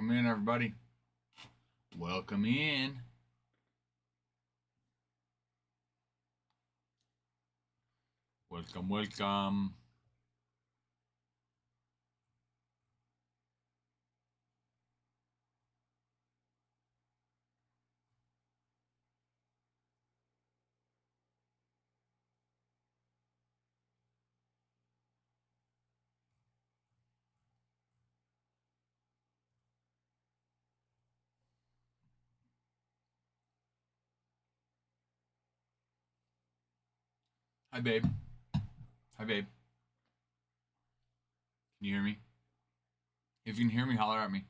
Welcome in, everybody. Welcome in. Welcome, welcome. Hi, babe. Hi, babe. Can you hear me? If you can hear me, holler at me.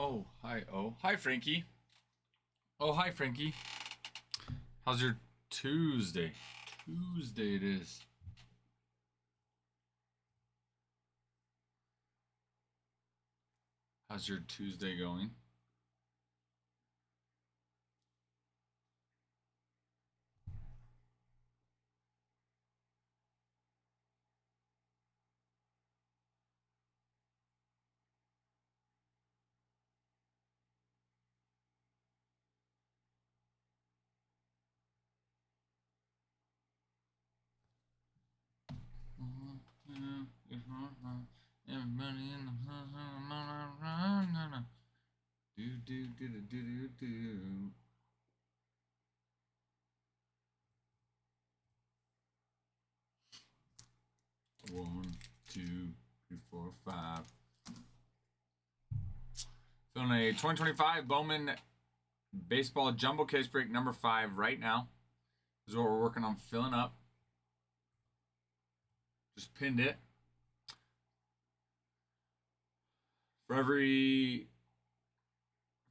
Oh, hi. Oh, hi, Frankie. Oh, hi, Frankie. How's your Tuesday? Tuesday it is. How's your Tuesday going? Everybody in the do do do do do do. One, two, three, four, five. Filling a 2025 Bowman baseball jumbo case break number 5 right now. This is what we're working on filling up. Just pinned it. For every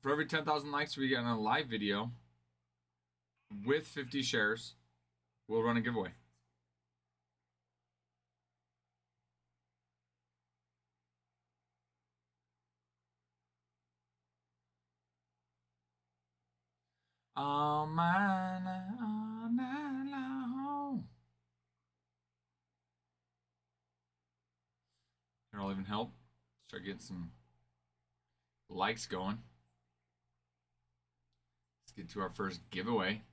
10,000 likes we get on a live video with 50 shares, we'll run a giveaway. All night long. Here, I'll even help. Start getting some likes going. Let's get to our first giveaway.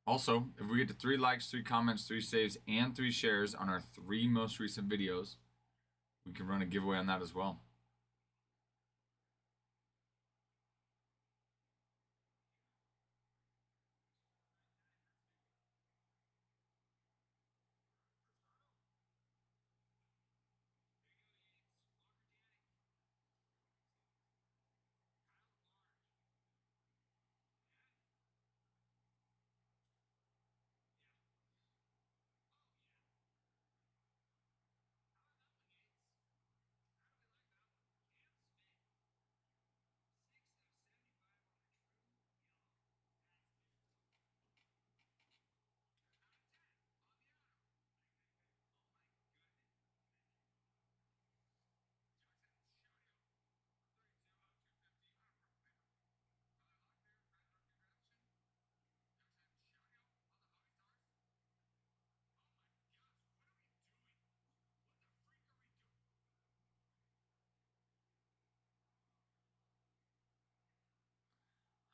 Also, if we get to 3 likes, 3 comments, 3 saves, and 3 shares on our 3 most recent videos, we can run a giveaway on that as well.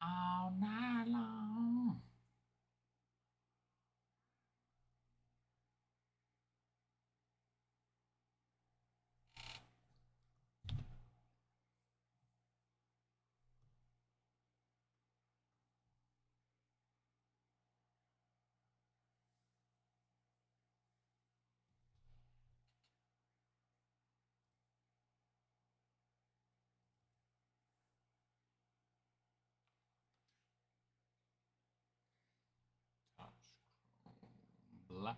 All night long. Black.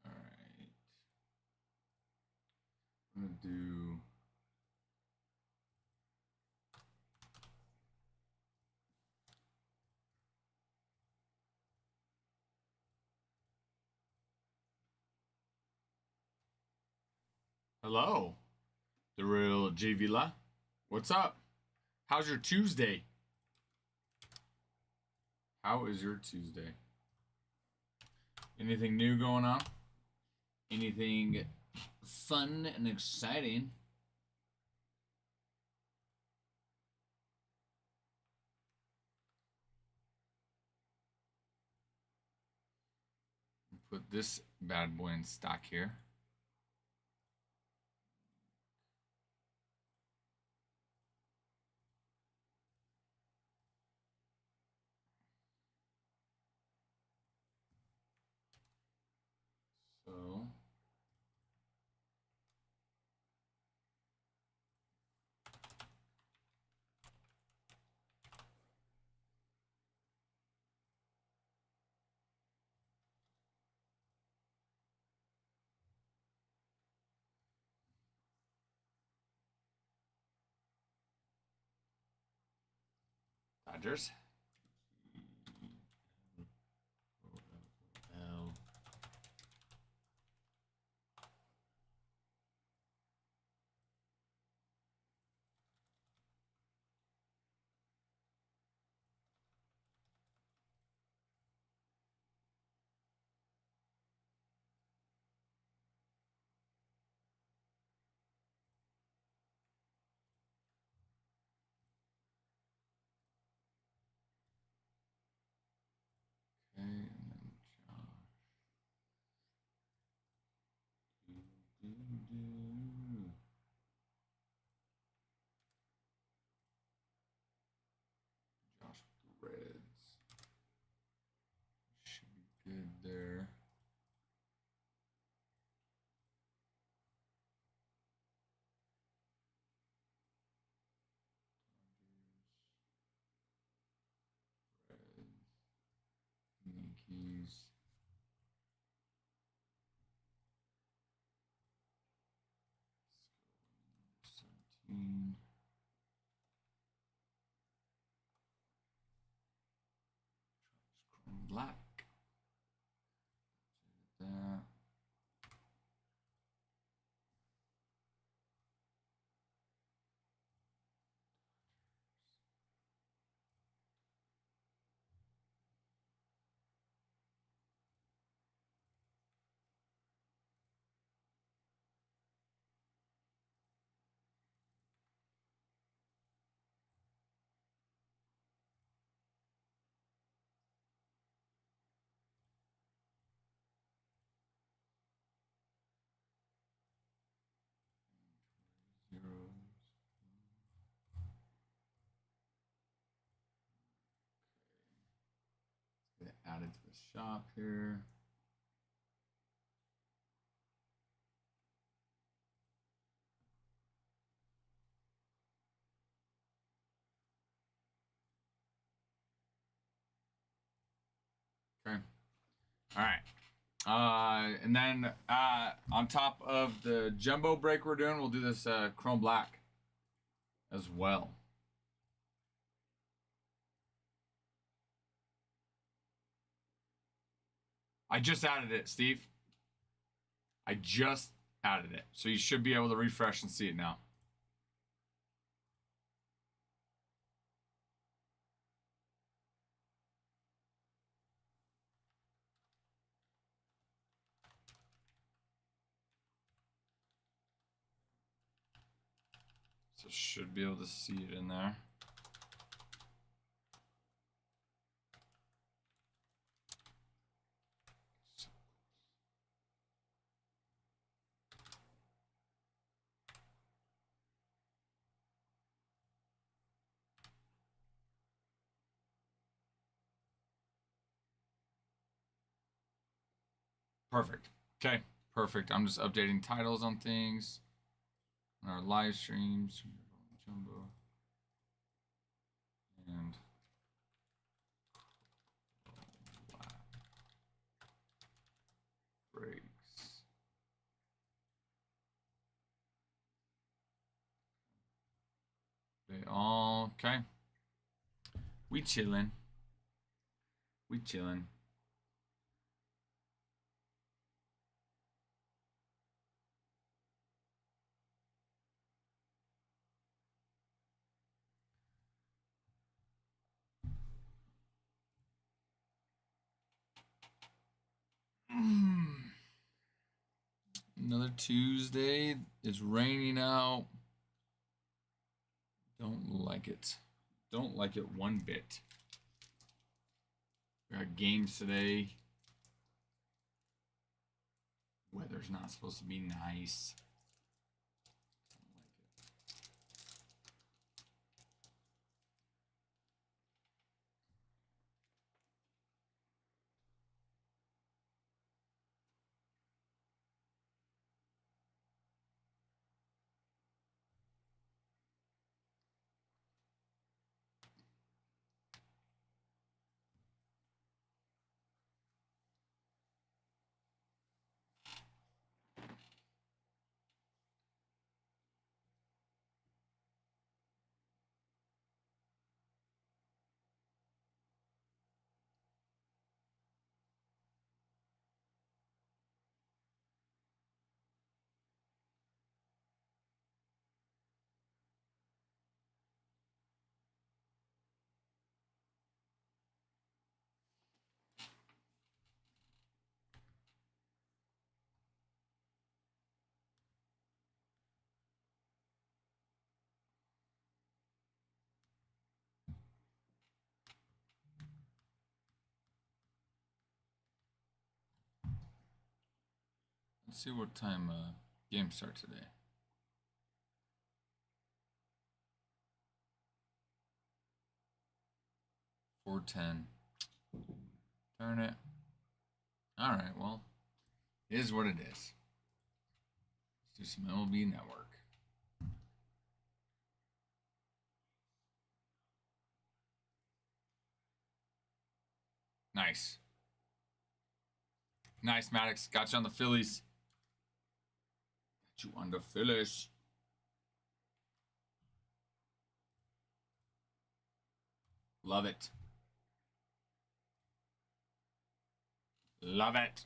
All right. I'm gonna do. Hello, the real J Villa. What's up? How's your Tuesday? How is your Tuesday? Anything new going on? Anything fun and exciting? Put this bad boy in stock here. So Dodgers. L. Okay, and then Josh. Josh with the Reds. Should be good there. Reds. Yankees. Let's go 17. Chrome black. That. Add it to the shop here. Okay. All right. And then on top of the jumbo break we're doing, we'll do this chrome black as well. I just added it, Steve. I just added it. So you should be able to refresh and see it now. So should be able to see it in there. Perfect. Okay, perfect. I'm just updating titles on things. On our live streams. Jumbo. And breaks. They all okay. We chillin'. We chillin'. Another Tuesday. It's raining out. Don't like it. Don't like it one bit. We got games today. Weather's not supposed to be nice. Let's see what time games start today. 4:10. Darn it. All right, well, it is what it is. Let's do some MLB Network. Nice. Nice, Maddox. Got you on the Phillies. Got you on the Phillies. Love it. Love it.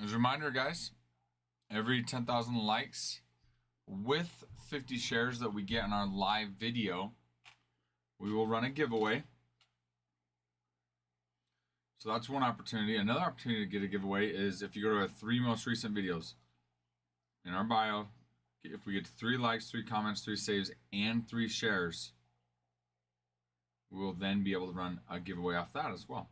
As a reminder, guys, every 10,000 likes with 50 shares that we get in our live video, we will run a giveaway. So that's one opportunity. Another opportunity to get a giveaway is if you go to our 3 most recent videos in our bio. If we get 3 likes, 3 comments, 3 saves, and 3 shares, we will then be able to run a giveaway off that as well.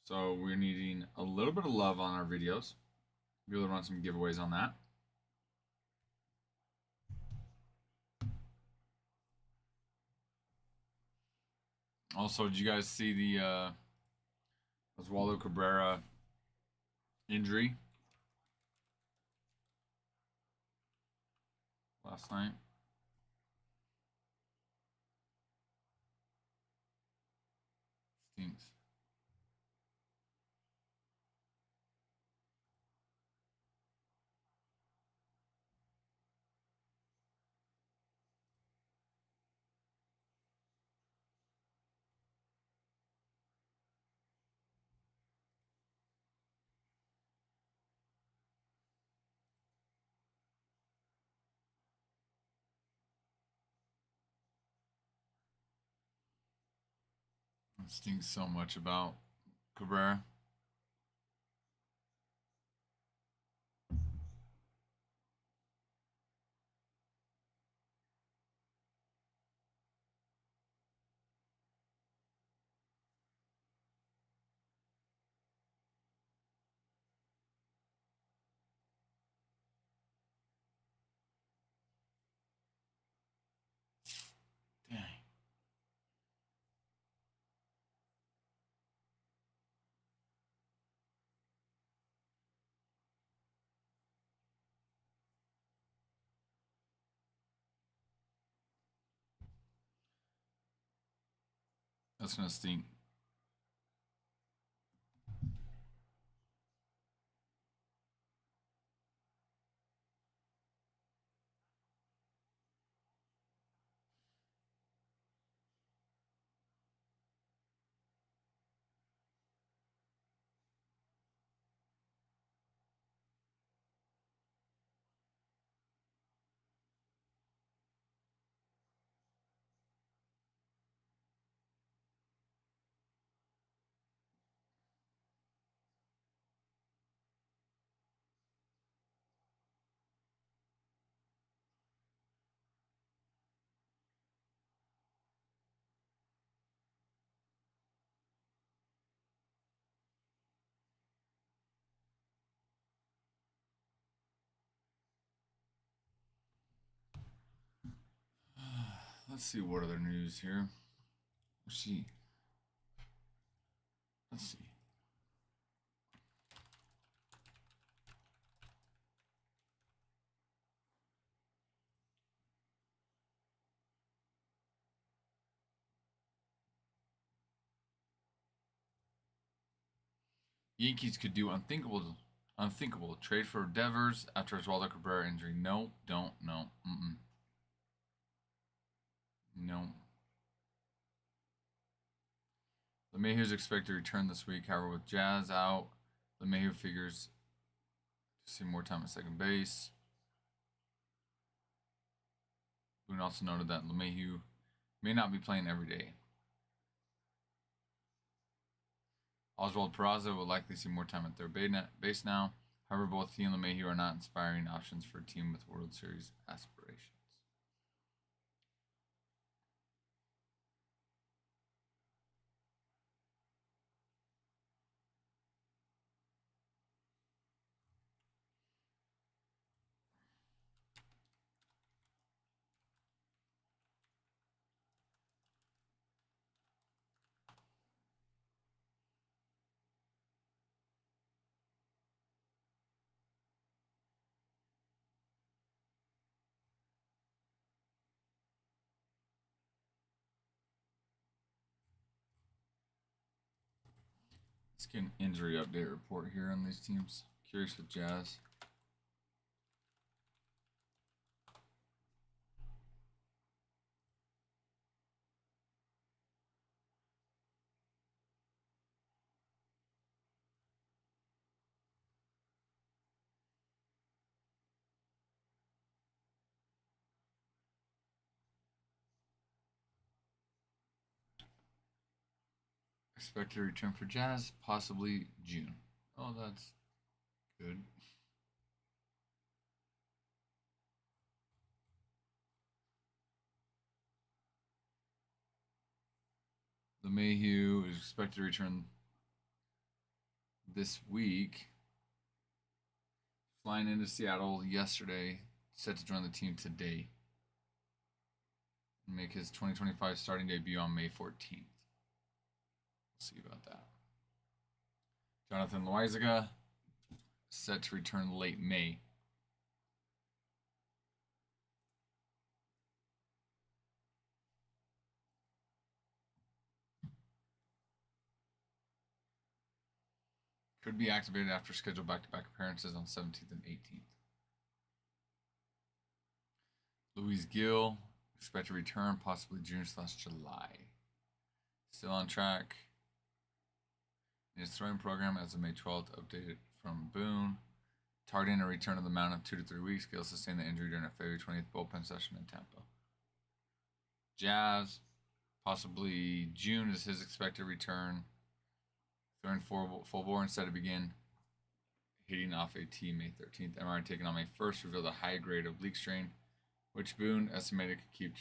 So we're needing a little bit of love on our videos. Be able to run some giveaways on that. Also, did you guys see the Oswaldo Cabrera injury last night? Stinks. It stinks so much about Cabrera. Dang. That's gonna stink. Let's see what other news here. Let's see. Yankees could do unthinkable. Trade for Devers after Oswaldo Cabrera injury. No, don't, no. No. LeMahieu's expected to return this week. However, with Jazz out, LeMahieu figures to see more time at second base. Boone also noted that LeMahieu may not be playing every day. Oswald Peraza will likely see more time at third base now. However, both he and LeMahieu are not inspiring options for a team with World Series aspirations. Let's get an injury update report here on these teams. Curious with Jazz. Expected return for Jazz, possibly June. Oh, that's good. LeMahieu is expected to return this week. Flying into Seattle yesterday, set to join the team today. And make his 2025 starting debut on May 14th. We'll see about that. Jonathan Loizaga, set to return late May. Could be activated after scheduled back-to-back appearances on 17th and 18th. Luis Gil, expected to return possibly June/July. Still on track. In his throwing program as of May 12th, updated from Boone. Targeting a return of the mound of 2 to 3 weeks. Gil sustained the injury during a February 20th bullpen session in Tampa. Jazz, possibly June is his expected return. Throwing full bore instead to begin. Hitting off a T May 13th. MRI taken on May 1st revealed a high grade oblique strain, which Boone estimated could keep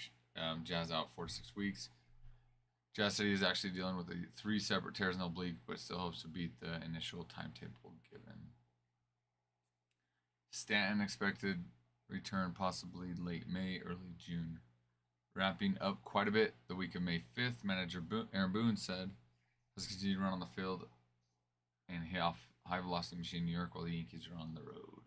Jazz out 4 to 6 weeks. Jazz said he is actually dealing with 3 separate tears in the oblique, but still hopes to beat the initial timetable given. Stanton expected return possibly late May, early June. Ramping up quite a bit the week of May 5th, manager Aaron Boone said, has continued to run on the field and hit off high velocity machine in New York while the Yankees are on the road.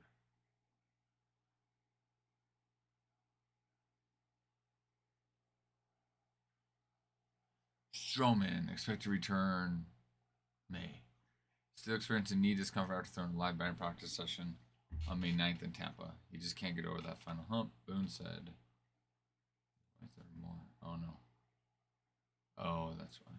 Stroman expected to return May. Still experiencing knee discomfort after throwing a live batting practice session on May 9th in Tampa. He just can't get over that final hump, Boone said. Is there more? Oh, no. Oh, that's why.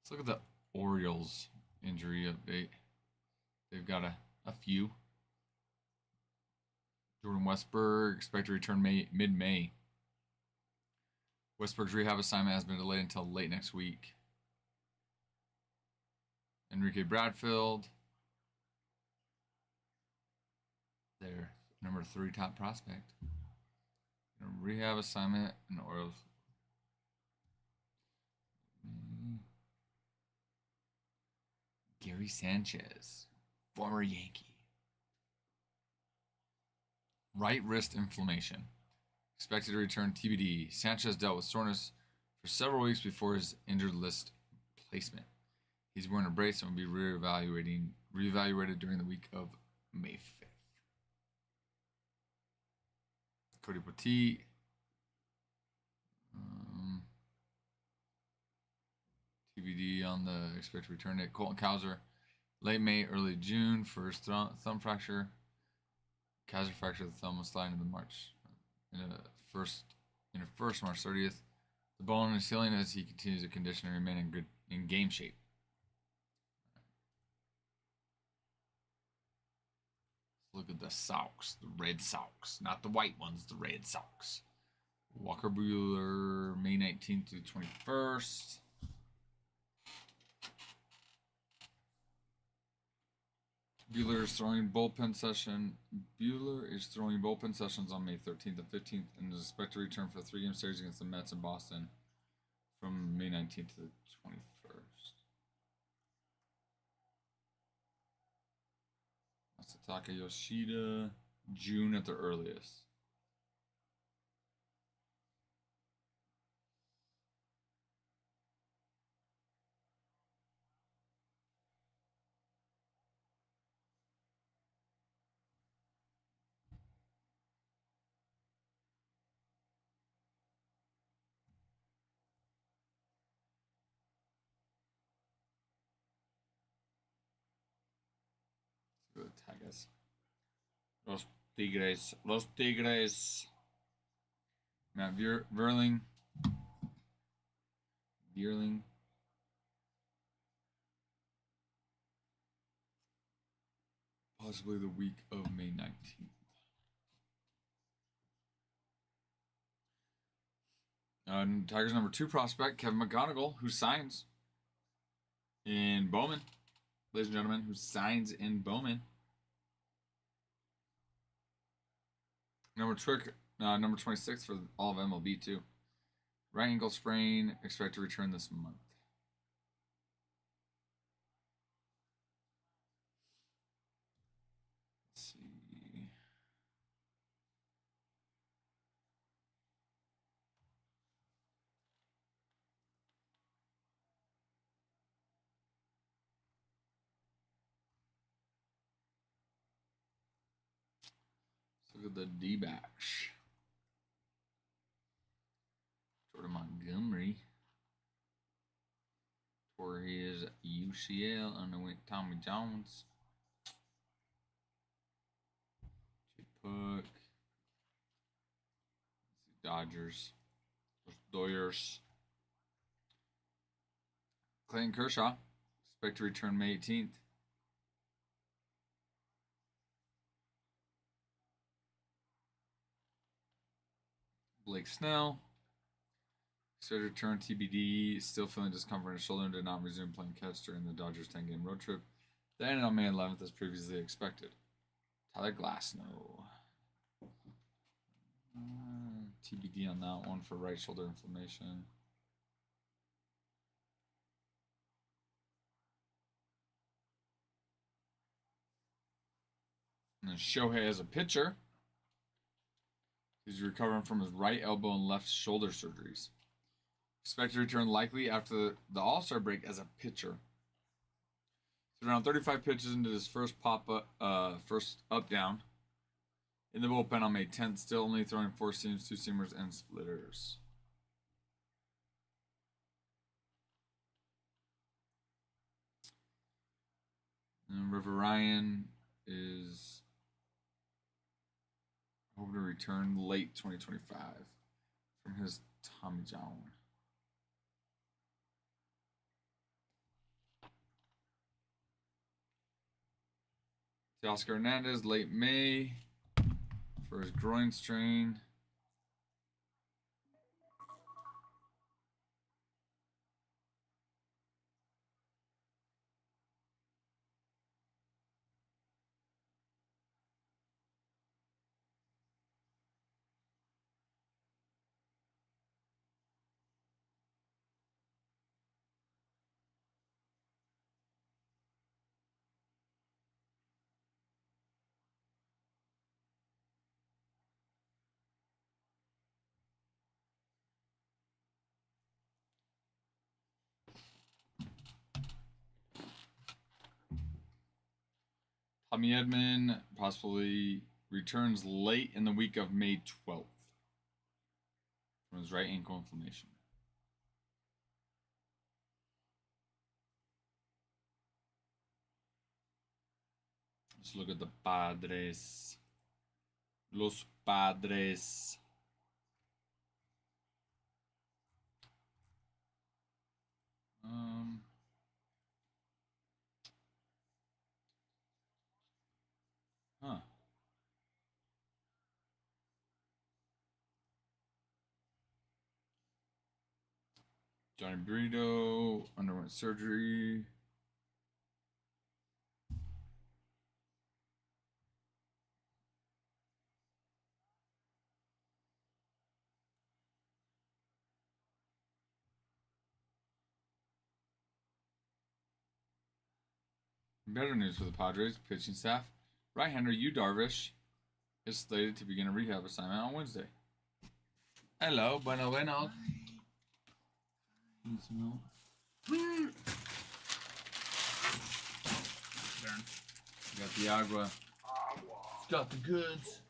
Let's look at the Orioles injury update. They've got a few. Jordan Westburg expected to return mid-May. Westburg's rehab assignment has been delayed until late next week. Enrique Bradfield, their number 3 top prospect. Rehab assignment in the Orioles. Gary Sanchez, former Yankee. Right wrist inflammation. Expected to return TBD. Sanchez dealt with soreness for several weeks before his injured list placement. He's wearing a brace and will be reevaluated during the week of May 5th. Cody Petit. TBD on the expected return date. Colton Cowser, late May, early June for his thumb fracture. Cowser fractured the thumb was sliding in the March. In a first March 30th. The bone is healing as he continues to condition and remain in game shape. Let's look at the Sox, the Red Sox, not the white ones, the Red Sox. Walker Buehler, May 19th to 21st. Buehler is throwing bullpen sessions on May 13th and 15th and is expected to return for a 3-game series against the Mets in Boston from May 19th to the 21st. Masataka Yoshida, June at the earliest. Good Tigers. Los Tigres. Matt Verling. yearling. Possibly the week of May 19th. Tigers number 2 prospect, Kevin McGonigal, who signs in Bowman. Ladies and gentlemen, who signs in Bowman. Number 26 for all of MLB too. Right ankle sprain, expect to return this month. Let's see. Let's look at the D-backs. Jordan Montgomery tore his UCL, underwent Tommy Jones. Puck. Dodgers. Doyers. Clayton Kershaw. Expect to return May 18th. Blake Snell. Expect to return TBD. Still feeling discomfort in his shoulder and did not resume playing catch during the Dodgers 10-game road trip. That ended on May 11th as previously expected. Tyler Glasnow. TBD on that one for right shoulder inflammation. And then Shohei as a pitcher. He's recovering from his right elbow and left shoulder surgeries. Expected to return likely after the All-Star break as a pitcher. So around 35 pitches into his first first up down. In the bullpen on May 10th, still only throwing 4 seams, 2 seamers, and splitters. And River Ryan is hoping to return late 2025 from his Tommy John. Oscar Hernandez, late May for his groin strain. Tommy Edman possibly returns late in the week of May 12th from his right ankle inflammation. Let's look at the Padres. Los Padres. Huh. Johnny Burrito underwent surgery. Better news for the Padres pitching staff. Right-hander Yu Darvish is slated to begin a rehab assignment on Wednesday. Hello, bueno. Got the agua. He's got the goods.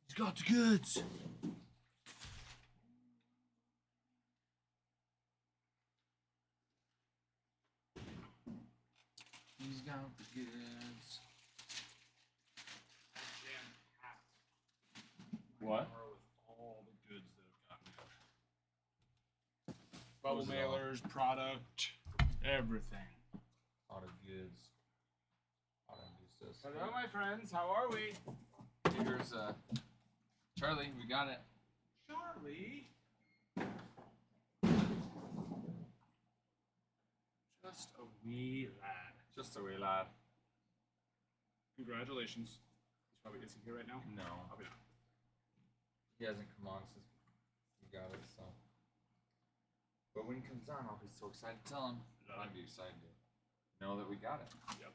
He's got the goods. He's got the goods. What? With all the goods that have gotten out. Bubble mailers, product, everything. A lot of goods. A lot of good stuff. Hello, my friends. How are we? Here's Charlie. We got it. Charlie. Just a wee lad. Just a wee lad. Congratulations. He's probably is he here right now? No. Probably not. He hasn't come on since we got it, so. But when he comes on, I'll be so excited to tell him. I'd be excited to know that we got it. Yep.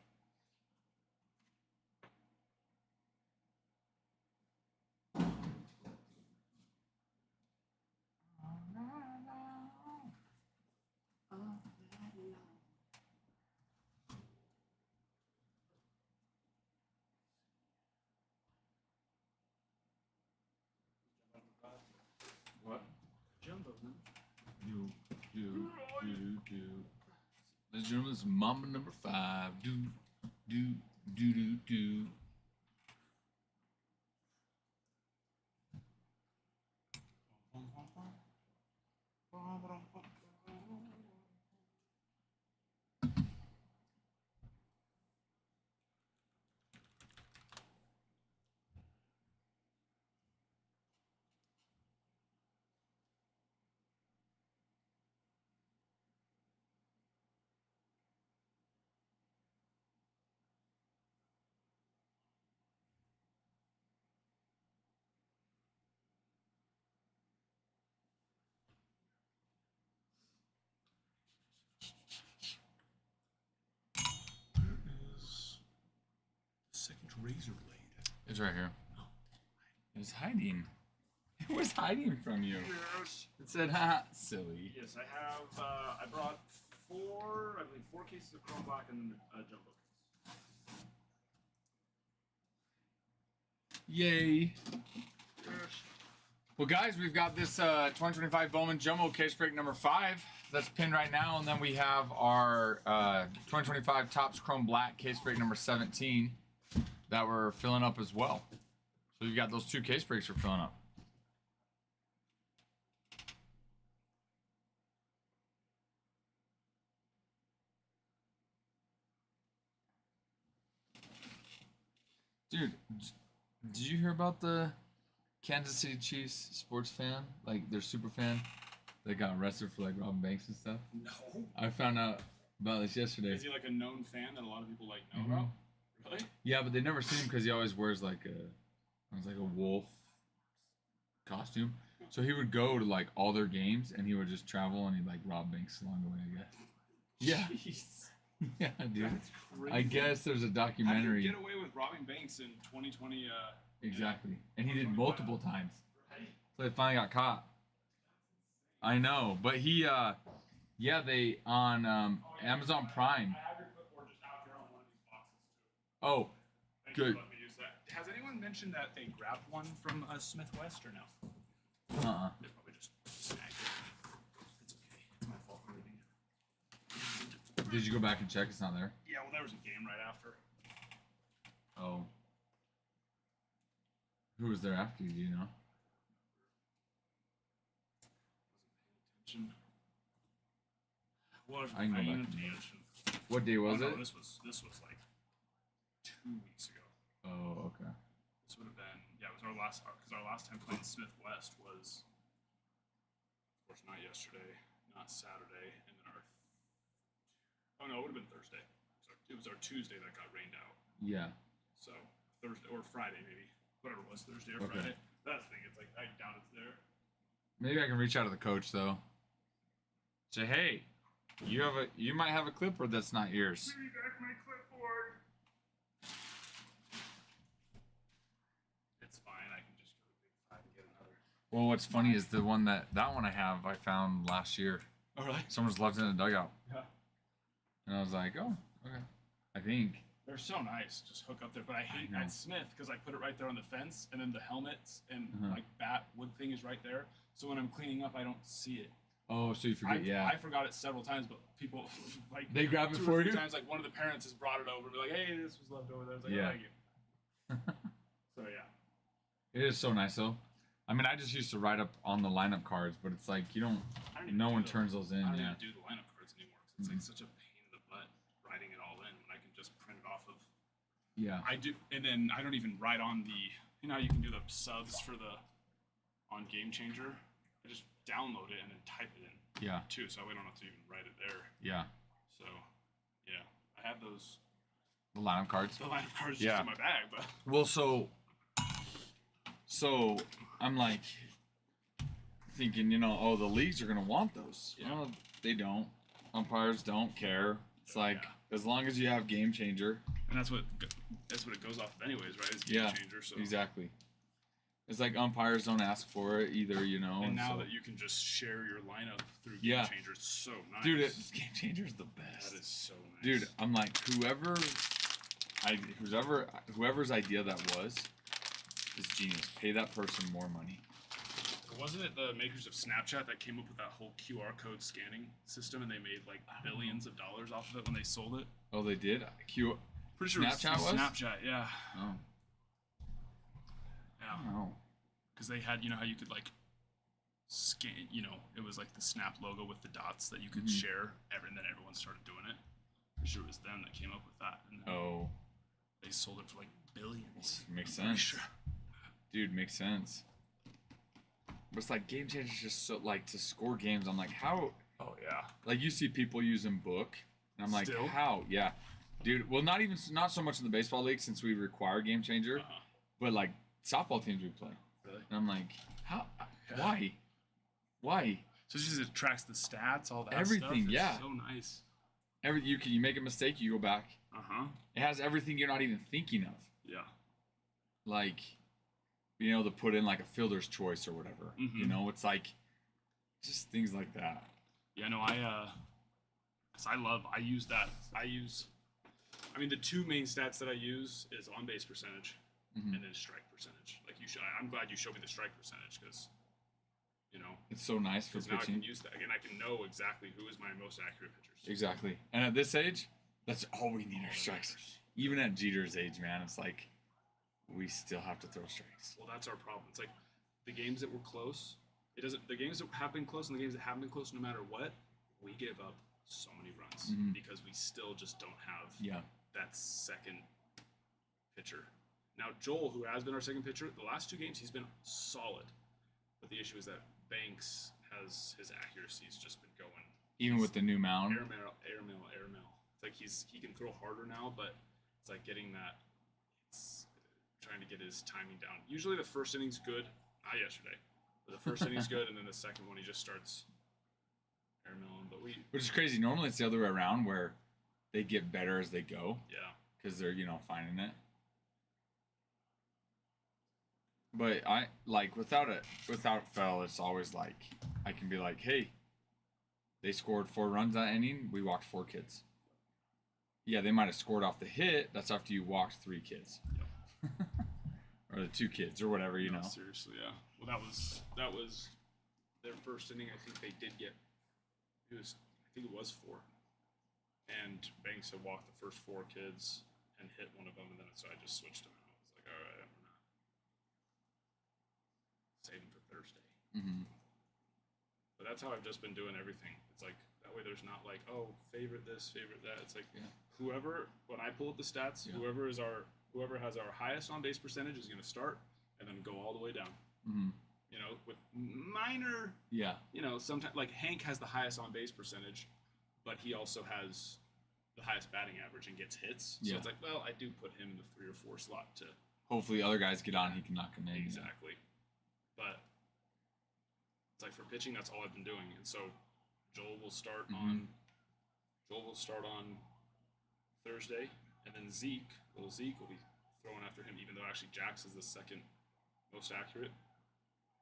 What? Jumbo, man. Do. Ladies and gentlemen, this is Mamba number 5. Do. Second razor blade. It's right here. It's hiding. It was hiding from you. Yes. It said, ha, silly. Yes, I have. I brought four cases of Chrome Black and a jumbo case. Yay. Yes. Well, guys, we've got this 2025 Bowman Jumbo case break number 5 that's pinned right now, and then we have our 2025 Topps Chrome Black case break number 17 that we're filling up as well. So we've got those 2 case breaks we're filling up. Dude, did you hear about the Kansas City Chiefs sports fan? Like, their super fan that got arrested for, like, robbing banks and stuff? No. I found out about this yesterday. Is he like a known fan that a lot of people like know about? Really? Yeah, but they never seen him because he always wears, like, a wolf costume. So he would go to, like, all their games, and he would just travel, and he'd, like, rob banks along the way, I guess. Yeah. Jeez. Yeah, dude. That's crazy. I guess there's a How do documentary. you get away with robbing banks in 2020? Exactly. And he did multiple times. So they finally got caught. I know. But he, they, on Amazon Prime. I have your clipboard just out here on one of these boxes, too. Oh, Thank you good. for letting me use that. Has anyone mentioned that they grabbed one from Smith West or no? They probably just snagged it. It's okay. It's my fault for reading it. Did you go back and check? It's not there. Yeah, well, there was a game right after. Oh. Who was there after you, do you know? Attention. Wasn't I can go paying back and look. attention. What day was no, it? This was like 2 weeks ago. Oh, okay. This would have been it was our last time playing Smith West was, of course, not yesterday, not Saturday, and then it would have been Thursday. It was our Tuesday that got rained out. Yeah. So Thursday or Friday maybe, whatever it was, Thursday or Okay. Friday. That's the thing. It's like I doubt it's there. Maybe I can reach out to the coach though. Say, hey, you might have a clipboard that's not yours. Give me back my clipboard. It's fine. I can just go to Big Five and get another. Well, what's funny is the one that one I have I found last year. Oh really? Someone's left it in the dugout, Yeah. and I was like, oh, okay. I think. They're so nice. Just hook up there. But I hate know. at Smith because I put it right there on the fence, and then the helmets and Uh-huh. like bat wood thing is right there. So when I'm cleaning up, I don't see it. Oh, so you forget? Yeah. I forgot it several times, but people like They grab it 2 or for 3 you? times. Like one of the parents has brought it over, be like, "Hey, this was left over there." I was like, Yeah. "Oh, thank you." So yeah. It is so nice though. I mean, I just used to write up on the lineup cards, but it's like you don't. I don't even No do one the- turns those in. I don't Yeah. even do the lineup cards anymore because it's like such a pain in the butt writing it all in when I can just print it off of. Yeah. I do, and then I don't even write on the. You know how you can do the subs for the on Game Changer. I just download it and then type it in Yeah. too, so we don't have to even write it there. Yeah. So, yeah, I have those The lineup cards. the lineup cards Yeah. just in my bag, but Well, so I'm like thinking, oh, the leagues are gonna want those. Yeah. Well, they don't. Umpires don't care. It's like as long as you have Game Changer. and that's what it goes off of anyways, right? It's Game Yeah. Changer. So Exactly. It's like umpires don't ask for it either, And now so- that you can just share your lineup through Game Yeah. Changer, it's so nice. dude, Game Changer's the best. that is so nice. Dude, I'm like whoever's idea that was is genius. Pay that person more money. Wasn't it the makers of Snapchat that came up with that whole QR code scanning system, and they made like billions of dollars off of it when they sold it? Oh, they did. Pretty sure Snapchat it was was? Snapchat, yeah, Oh, yeah. oh. Because they had, how you could like scan, it was like the Snap logo with the dots that you could share, and then everyone started doing it. Pretty sure it was them that came up with that, and then Oh, they sold it for like billions. makes I'm pretty sense. sure. Dude, makes sense. But it's like Game Changer's just so like to score games. I'm like, how? Oh yeah. Like you see people using book, and I'm like, Still? how? Yeah, dude. Well, not so much in the baseball league since we require Game Changer, Uh-huh. but like softball teams we play, Really? and I'm like, how? Yeah. Why? So it just tracks the stats, all that Everything, stuff. It's yeah. so nice. You make a mistake, you go back. It has everything you're not even thinking of, Yeah. like being able to put in like a fielder's choice or whatever. Mhm. It's like just things like that. Yeah, no, I use that. I mean, the two main stats that I use is on base percentage Mhm. and then strike percentage. Like I'm glad you showed me the strike percentage because, It's so nice for now I pitching. can use that again. I can know exactly who is my most accurate pitchers. Exactly. And at this age, that's all we need All are that strikes. matters. Even at Jeter's age, man, it's like we still have to throw strikes. Well, that's our problem. It's like the games that were close. It doesn't. The games that have been close and the games that haven't been close, no matter what, we give up so many runs Mhm. because we still just don't have Yeah. that second pitcher. Now Joel, who has been our second pitcher, the last two games he's been solid, but the issue is that Banks has his accuracy's just been going Even with the new mound. airmail. It's like he can throw harder now, but it's like getting that. It's trying to get his timing down. Usually the first inning's good. Not yesterday, but the first inning's good, and then the second one he just starts airmailing. But Which is crazy. Normally it's the other way around where they get better as they go yeah. because they're, finding it. But I like without fail, it's always like I can be like, hey, they scored 4 runs that inning. We walked 4 kids. Yeah, they might have scored off the hit. That's after you walked 3 kids. Yep. Or the 2 kids or whatever, No, seriously, yeah. Well, that was their first inning. I think they did get. I think it was 4. And Banks had walked the first 4 kids and hit one of them, and then so I just switched them out. I was like, all right, I'm gonna save them for Thursday. Mm-hmm. But that's how I've just been doing everything. It's like that way. There's not like, oh, favorite this, favorite that. It's like whoever. When I pull up the stats, whoever has our highest on base percentage is going to start, and then go all the way down. Mm-hmm. With minor. Yeah. Sometimes like Hank has the highest on base percentage, but he also has the highest batting average and gets hits. So it's like, well, I do put him in the 3 or 4 slot to. Hopefully, other guys get on. He can knock them in. Exactly. But it's like for pitching, that's all I've been doing, and so Joel will start on Thursday, and then little Zeke will be throwing after him, even though actually Jax is the second most accurate.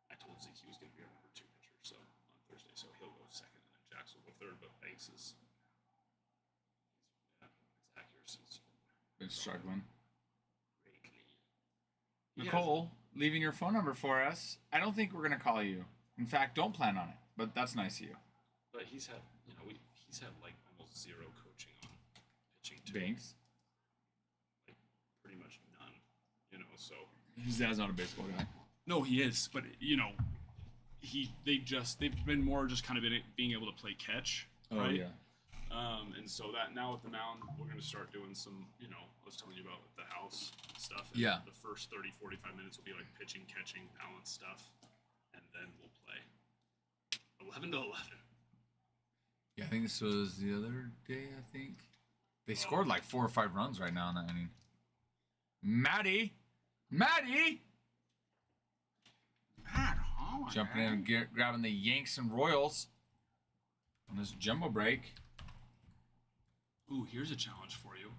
I told Zeke he was going to be our number 2 pitcher, so on Thursday, so he'll go second, and then Jax will go third. But Banks his accuracy's Been struggling. greatly. Nicole, leaving your phone number for us. I don't think we're gonna call you. In fact, don't plan on it. But that's nice of you. But he's had, he's had like almost 0 coaching on pitching too. Banks. Like pretty much none, so. His dad's not a baseball guy. No, he is, but you know, they've been more just kind of being able to play catch, Oh right? yeah. And so that now with the mound, we're going to start doing some, you know, I was telling you about the house stuff. And Yeah. The first 30, 45 minutes will be like pitching, catching, balance stuff, and then we'll play 11 to 11. Yeah, I think this was the other day. I think they scored like 4 or 5 runs right now in that inning. Maddie. Matt Holland. Jumping in and grabbing the Yanks and Royals on this jumbo break. Ooh, here's a challenge for you.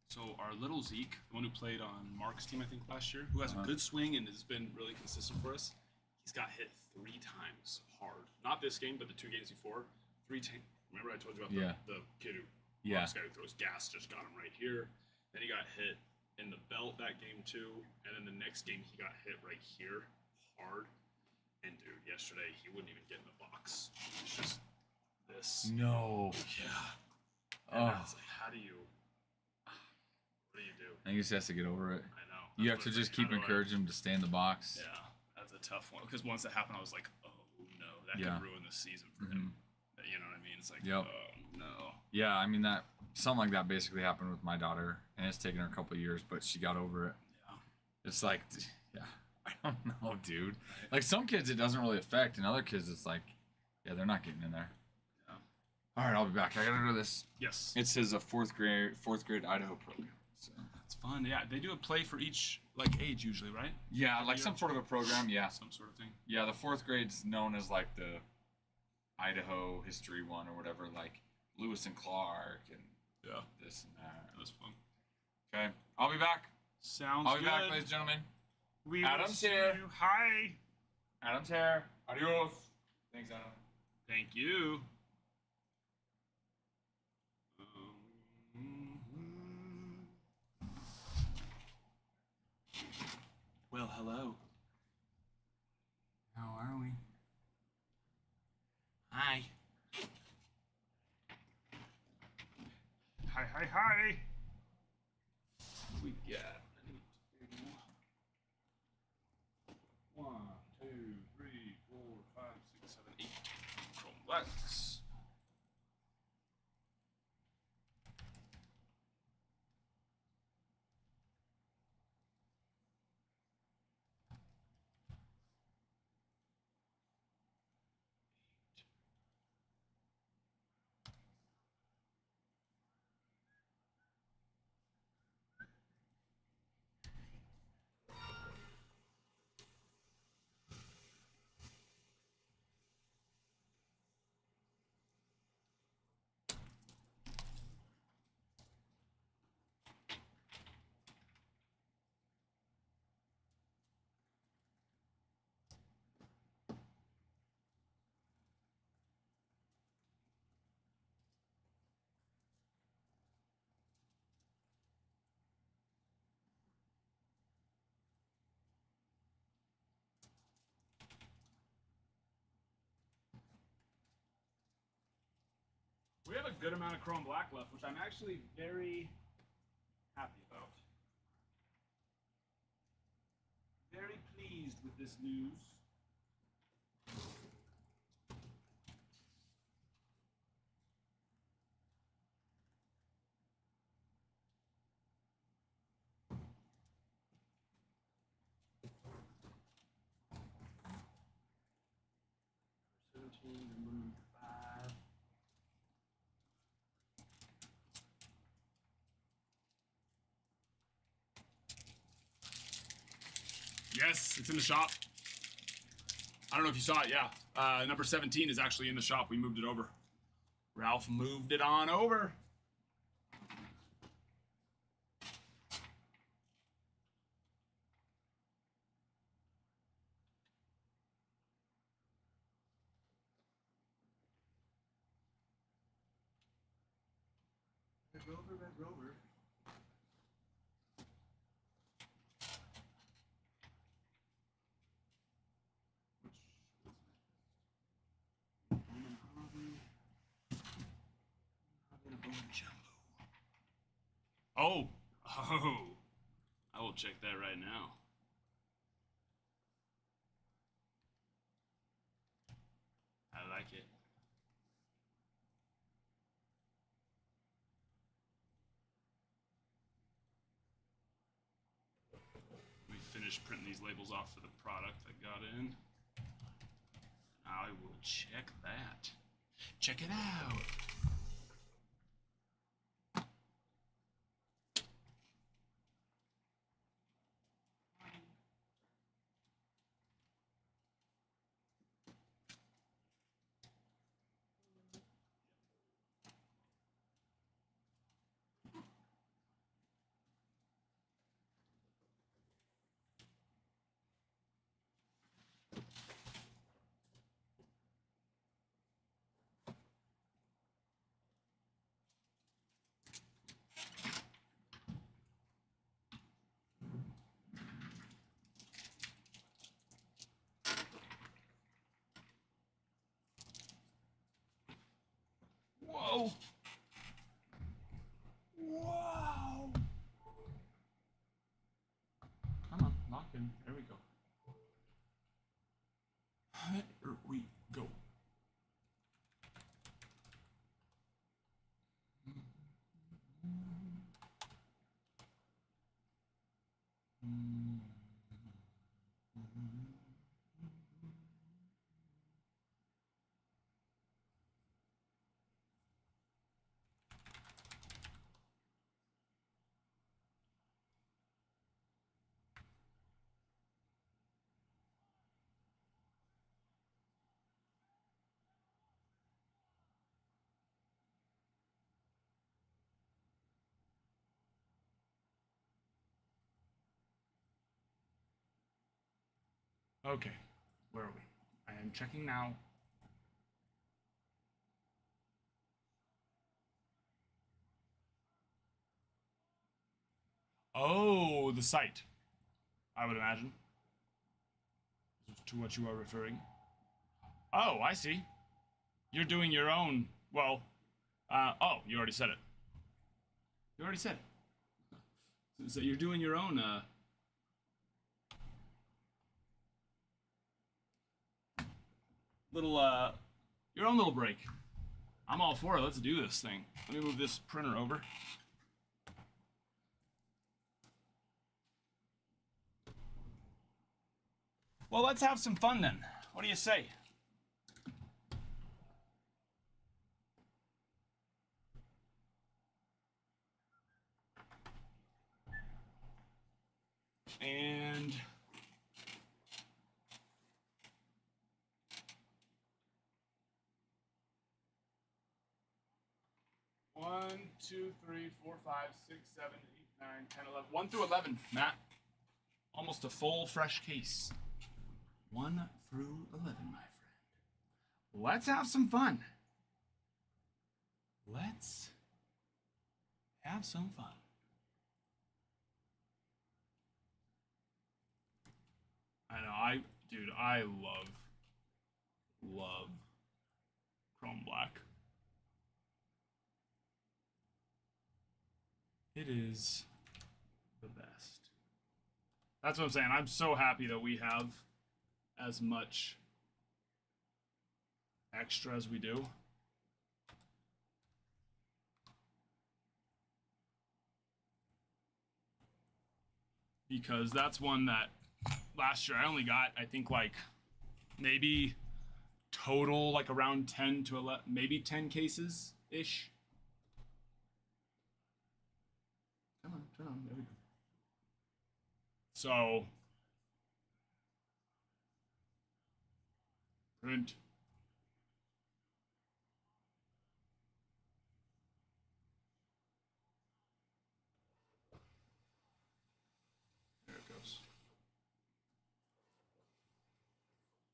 So our little Zeke, the one who played on Mark's team, I think, last year, who has a good swing and has been really consistent for us, he's got hit 3 times hard. Not this game, but the 2 games before. 3 times. Remember I told you about the kid who, this guy who throws gas, just got him right here. Then he got hit in the belt that game too, and then the next game he got hit right here hard. And dude, yesterday he wouldn't even get in the box. It's just this. No. Yeah. Oh. It's like, what do you do? I think he just has to get over it. I know. You have to just keep encouraging him to stay in the box. Yeah, that's a tough one. Because once that happened, I was like, oh no, that could ruin the season for him. You know what I mean? It's like, oh no. Yeah, I mean something like that basically happened with my daughter, and it's taken her a couple of years, but she got over it. Yeah. It's like, I don't know, dude. Like some kids it doesn't really affect, and other kids it's like, they're not getting in there. All right, I'll be back. I gotta do this. Yes. It says a fourth grade Idaho program. So. That's fun. Yeah, they do a play for each like age usually, right? Yeah, like some sort of a program. Yeah, some sort of thing. Yeah, the 4th grade's known as like the Idaho history one or whatever, like Lewis and Clark and this and that. That was fun. Okay, I'll be back. Sounds I'll be good. back, ladies and gentlemen. Adam's here. Hi. Adam's here. Adios. Thanks, Adam. Thank you. Well, hello. How are we? Hi. Hi. We got 1, 2, 3, 4, 5, 6, 7, 8. Chrome blacks. We have a good amount of chrome black left, which I'm actually very happy about. Very pleased with this news. Number 5. Yes, it's in the shop. I don't know if you saw it, yeah. Number 17 is actually in the shop. We moved it over. Ralph moved it on over. Red Rover. Oh, I will check that right now. like it. We finished printing these labels off for the product I got in. I will check that. Check it out. Whoa! Wow! Come on, lock in. There we go. Here we go. Okay, where are we? I am checking now. Oh, the site, I would imagine, to what you are referring. Oh, I see. You're doing your own, well, oh, you already said it. You already said it. So you're doing your own, little, your own little break. I'm all for it. Let's do this thing. Let me move this printer over. Well, let's have some fun then. What do you say? And one, two, three, four, 5, 6, 7, 8, 9, 10, 11. 1 through 11, Matt. Almost a full fresh case. 1 through 11, my friend. Let's have some fun. Let's have some fun. I know, dude, I love Chrome Black. It is the best. That's what I'm saying. I'm so happy that we have as much extra as we do. Because that's one that last year I only got, I think, like maybe total like around 10 to 11, maybe 10 cases ish. Come on, turn on. There we go. So print. There it goes.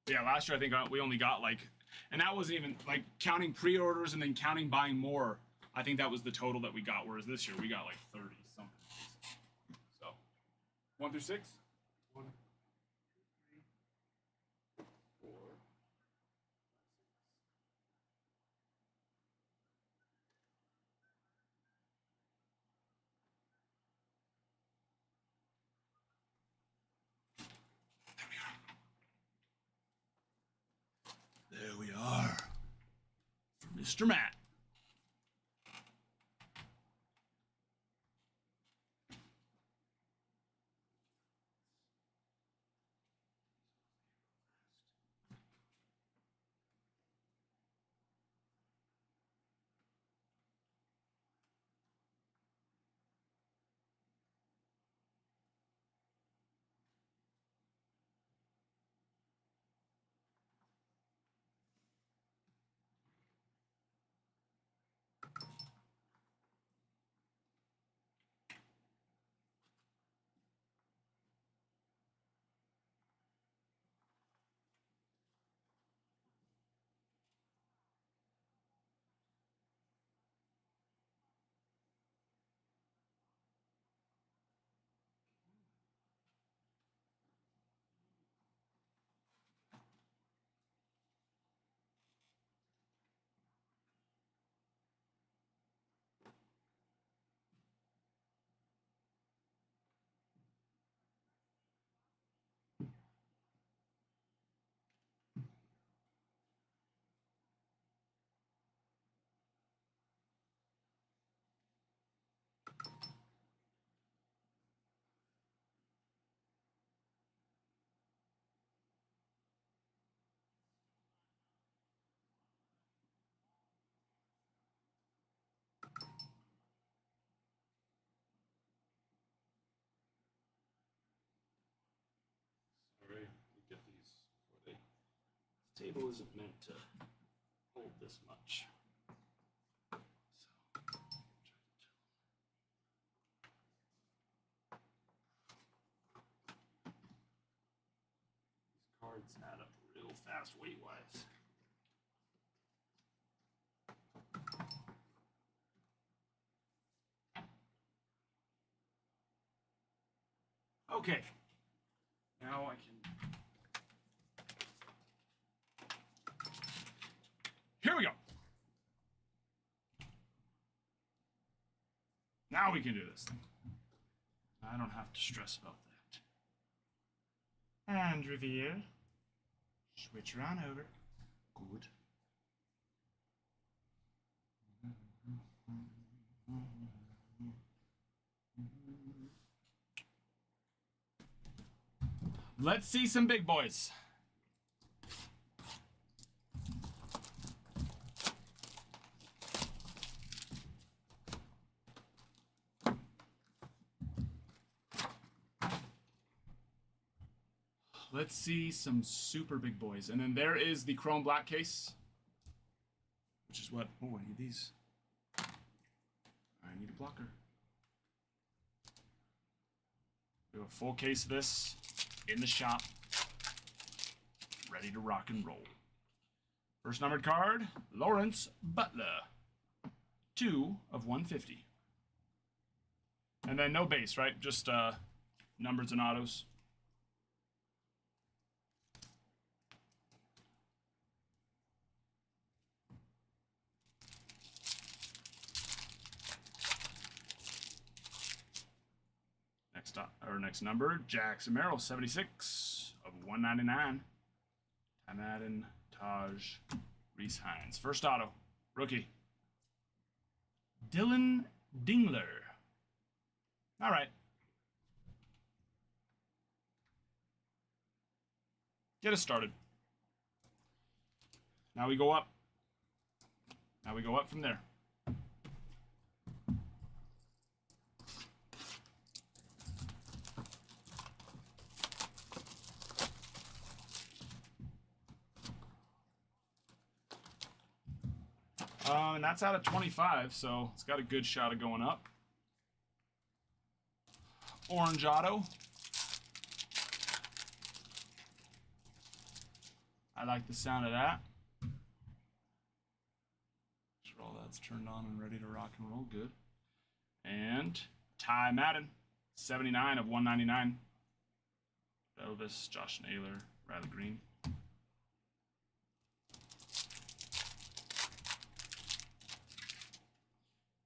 But yeah, last year I think we only got like, and that wasn't even like counting pre-orders and then counting buying more. I think that was the total that we got. Whereas this year we got like 30 something. So 1 through 6. 1, 2, 3, 4. There we are. Mr. Matt. Sorry, we get these before they. This table isn't meant to hold this much. Cards add up real fast weight-wise. Okay. Now I can... Here we go. Now we can do this thing. I don't have to stress about that. And reveal. Switch her on over. Good. Let's see some big boys. Let's see some super big boys. And then there is the chrome black case. Which is what? Oh, I need these. I need a blocker. We have a full case of this in the shop. Ready to rock and roll. First numbered card, Lawrence Butler. 2 of 150. And then no base, right? Just numbers and autos. Next number, Jackson Merrill, 76 of 199. Ty Madden, Taj, Reese Hines. First auto, rookie. Dylan Dingler. All right. Get us started. Now we go up. Now we go up from there. And that's out of 25, so it's got a good shot of going up. Orange auto. I like the sound of that. Sure, all that's turned on and ready to rock and roll. Good. And Ty Madden, 79 of 199. Elvis, Josh Naylor, Riley Green.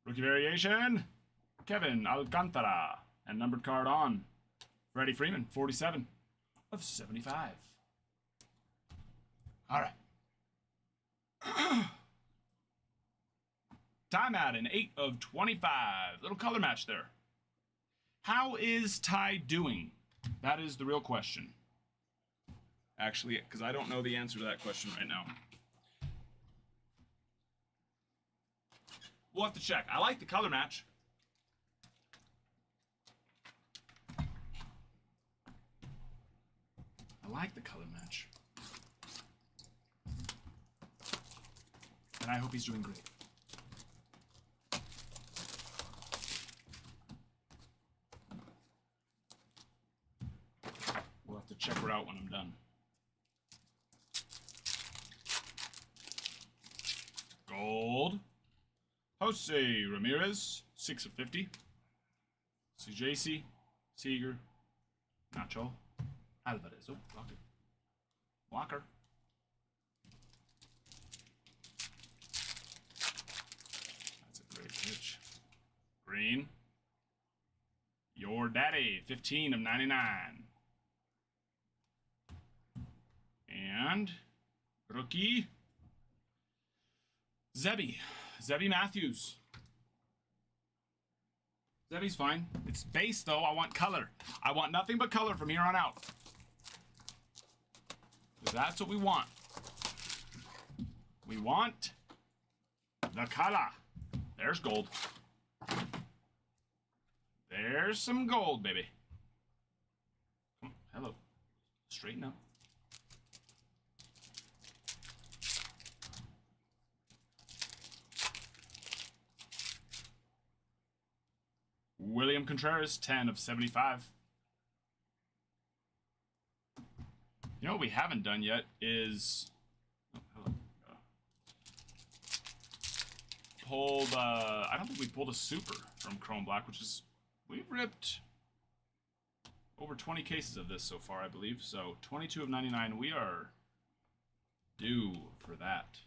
Rookie variation, Kevin Alcantara. And numbered card on, Freddie Freeman, 47 of 75. All right. Ty Madden, 8 of 25. Little color match there. How is Ty doing? That is the real question. Actually, because I don't know the answer to that question right now. We'll have to check. I like the color match. I like the color match. And I hope he's doing great. We'll have to check her out when I'm done. Gold. Jose Ramirez, 6 of 50. CJC, Seager, Nacho, Alvarez. Oh, Walker. Walker. That's a great pitch. Green. Your daddy, 15 of 99. And rookie. Zebby Matthews. Zebby's fine. It's base, though. I want color. I want nothing but color from here on out. Because that's what we want. We want the color. There's gold. There's some gold, baby. Come on. Hello. Straighten up. William Contreras, 10 of 75. You know what we haven't done yet is pulled, I don't think we pulled a super from Chrome Black, which is, we've ripped over 20 cases of this so far, I believe. So 22 of 99, we are due for that.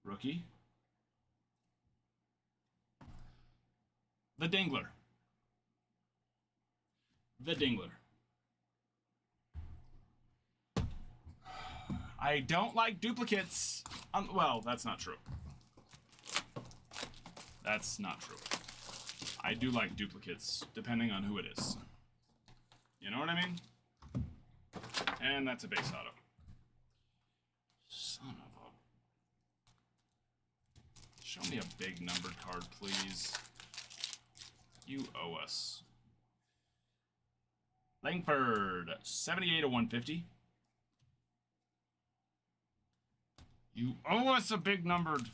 Rookie. The Dingler. The Dingler. I don't like duplicates. Well, that's not true. That's not true. I do like duplicates, depending on who it is. You know what I mean? And that's a base auto. Son of a... Show me a big numbered card, please. You owe us. Langford, 78 of 150. You owe us a big numbered.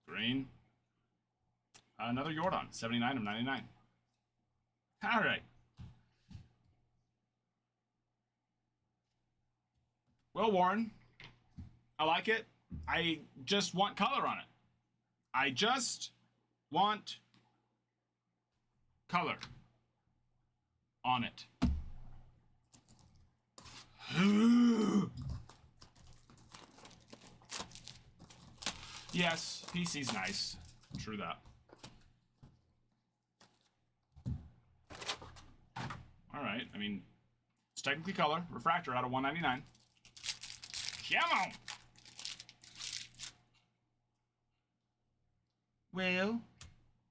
Green. Another Jordan, 79 of 99. All right. Well, Warren, I like it. I just want color on it. I just want color on it. Yes, PC's nice. True that. All right, I mean, it's technically color. Refractor out of 199. Come on!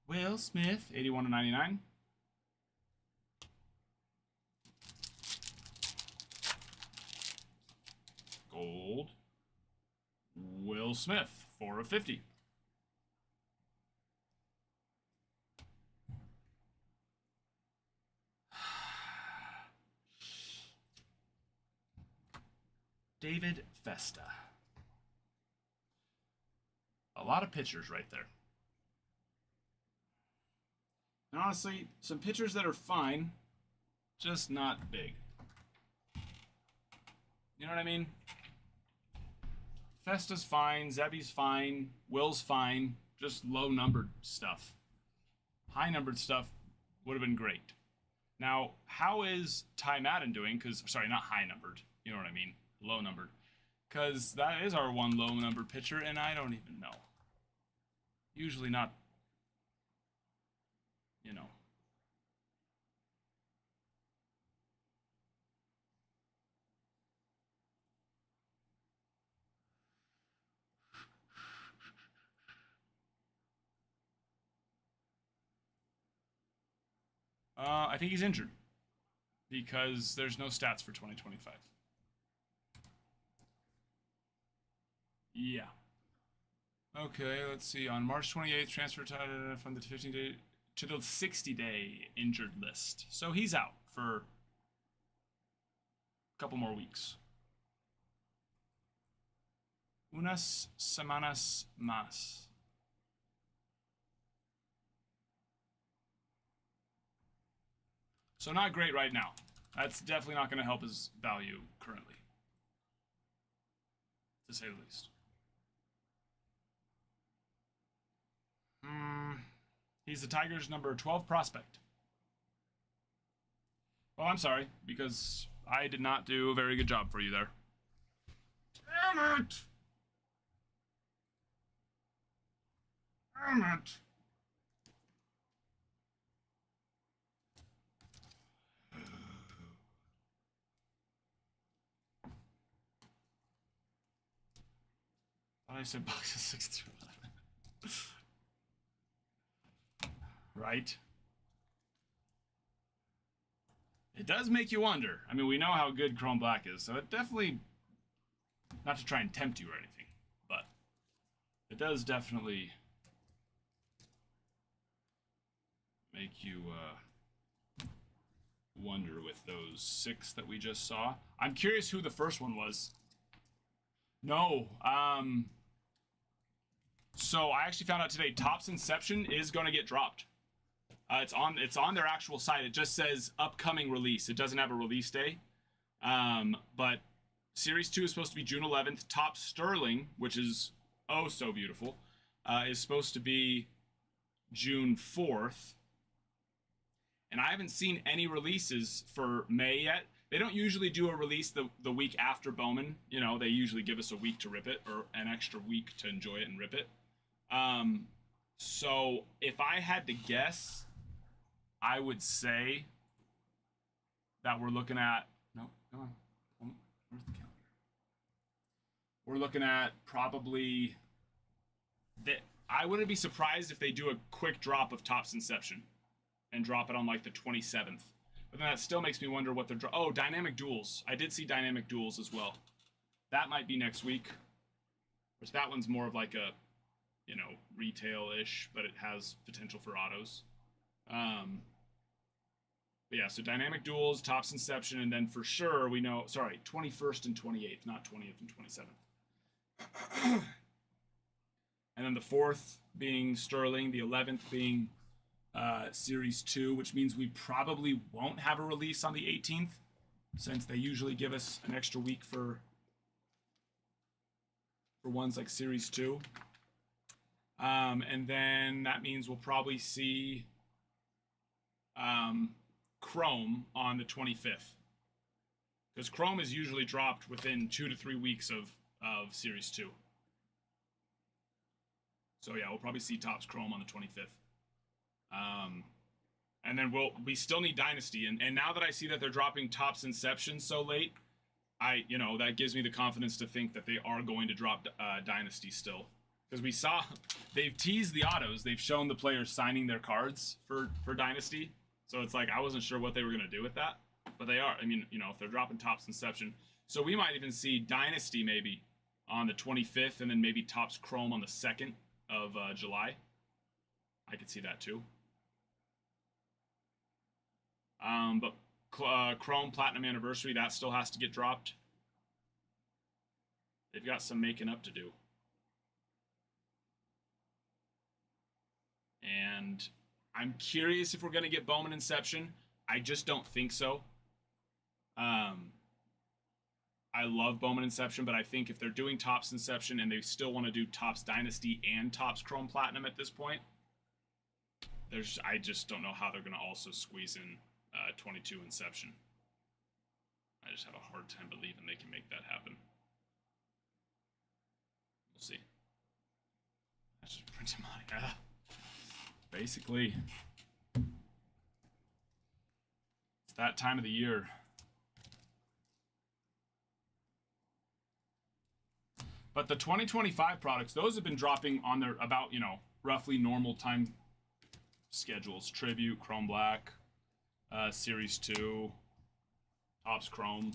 Will Smith, 81 of 99. Gold. Will Smith, 4 of 50. David Festa. A lot of pitchers right there. And honestly, some pitchers that are fine, just not big. You know what I mean? Festa's fine, Zebby's fine, Will's fine, just low-numbered stuff. High-numbered stuff would have been great. Now, how is Ty Madden doing? Sorry, not high-numbered. You know what I mean? Low-numbered. Because that is our one low-numbered pitcher, and I don't even know. Usually not, you know. I think he's injured because there's no stats for 2025. Yeah. Okay, let's see. On March 28th, transfer from the 15-day to the 60-day injured list. So he's out for a couple more weeks. Unas semanas más. So not great right now. That's definitely not going to help his value currently, to say the least. He's the Tigers' number 12 prospect. Well, I'm sorry, because I did not do a very good job for you there. Damn it! Damn it! I said boxes 6 through 11. Right? It does make you wonder. I mean, we know how good Chrome Black is, so it definitely, not to try and tempt you or anything, but it does definitely make you wonder with those 6 that we just saw. I'm curious who the first one was. No, so I actually found out today Topps Inception is going to get dropped. It's on their actual site. It just says upcoming release. It doesn't have a release day. But Series 2 is supposed to be June 11th. Topps Sterling, which is oh so beautiful, is supposed to be June 4th. And I haven't seen any releases for May yet. They don't usually do a release the week after Bowman. You know, they usually give us a week to rip it, or an extra week to enjoy it and rip it. So if I had to guess, I would say that we're looking at, no, come on, where's the calendar? We're looking at probably, I wouldn't be surprised if they do a quick drop of Topps Inception and drop it on like the 27th. But then that still makes me wonder what they're... Oh, Dynamic Duels. I did see Dynamic Duels as well. That might be next week. Which that one's more of like a, you know, retail-ish, but it has potential for autos. But yeah, so Dynamic Duels, Topps Inception, and then for sure we know... Sorry, 21st and 28th, not 20th and 27th. And then the 4th being Sterling, the 11th being... Series 2, which means we probably won't have a release on the 18th, since they usually give us an extra week for ones like Series 2. And then that means we'll probably see Chrome on the 25th. Because Chrome is usually dropped within 2 to 3 weeks of Series 2. So yeah, we'll probably see Topps Chrome on the 25th. And then we still need Dynasty, and now that I see that they're dropping Topps Inception so late, that gives me the confidence to think that they are going to drop Dynasty still, because we saw they've teased the autos, they've shown the players signing their cards for Dynasty, so it's like I wasn't sure what they were going to do with that, but they are. I mean, if they're dropping Topps Inception, so we might even see Dynasty maybe on the 25th, and then maybe Topps Chrome on the 2nd of July. I could see that too. But Chrome Platinum Anniversary, that still has to get dropped. They've got some making up to do. And I'm curious if we're going to get Bowman Inception. I just don't think so. I love Bowman Inception, but I think if they're doing Topps Inception and they still want to do Topps Dynasty and Topps Chrome Platinum at this point, I just don't know how they're going to also squeeze in 22 Inception. I just have a hard time believing they can make that happen. We'll see. I just printed mine. Basically, it's that time of the year. But the 2025 products, those have been dropping on their roughly normal time schedules. Tribute, Chrome Black, Series 2, Topps Chrome.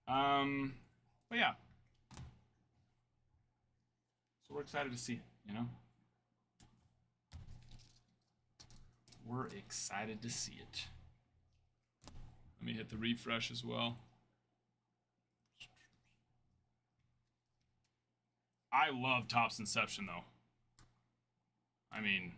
But yeah. So we're excited to see it, you know? We're excited to see it. Let me hit the refresh as well. I love Topps Inception, though. I mean,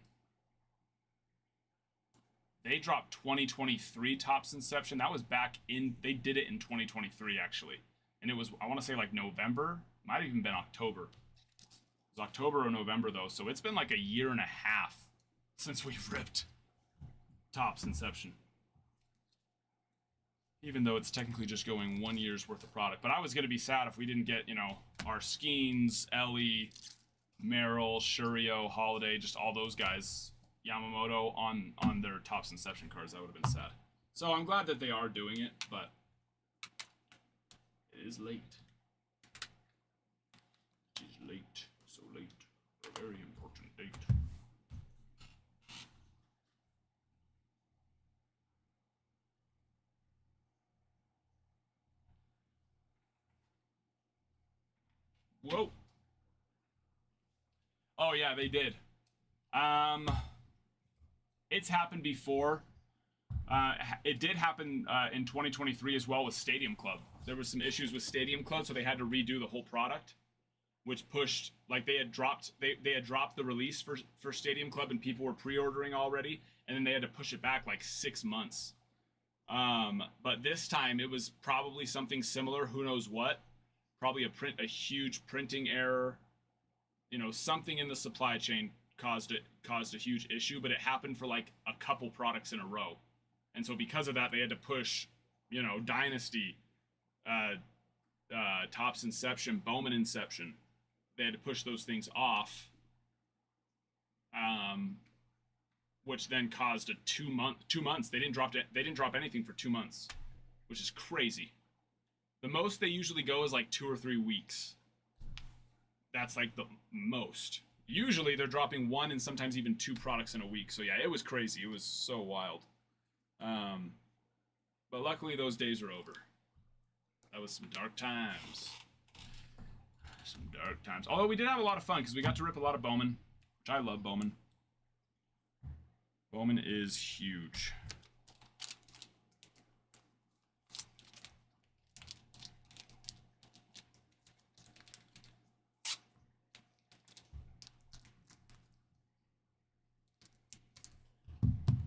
they dropped 2023 Topps Inception. That was back in, they did it in 2023, actually. And it was, I want to say like November. Might have even been October. It was October or November, though. So it's been like a year and a half since we've ripped Topps Inception. Even though it's technically just going 1 year's worth of product. But I was going to be sad if we didn't get, you know, our Skeens, Ellie, Merrill, Shurio, Holiday, just all those guys, Yamamoto, on their Topps Inception cards. That would have been sad. So I'm glad that they are doing it, but it is late. It is late. So late. A very important date. Whoa. Oh yeah, they did. It's happened before. It did happen in 2023 as well with Stadium Club. There was some issues with Stadium Club, so they had to redo the whole product, which pushed, like, they had dropped the release for Stadium Club, and people were pre-ordering already, and then they had to push it back like 6 months. But this time it was probably something similar. Who knows what? Probably a huge printing error. You know, something in the supply chain caused a huge issue, but it happened for like a couple products in a row. And so because of that, they had to push, you know, Dynasty, Topps Inception, Bowman Inception. They had to push those things off, which then caused a 2 months. They didn't drop anything for 2 months, which is crazy. The most they usually go is like 2 or 3 weeks. That's like the most. Usually they're dropping 1 and sometimes even 2 products in a week. So yeah, it was crazy. It was so wild. But luckily those days are over. That was some dark times. Some dark times. Although we did have a lot of fun because we got to rip a lot of Bowman, which I love Bowman. Bowman is huge.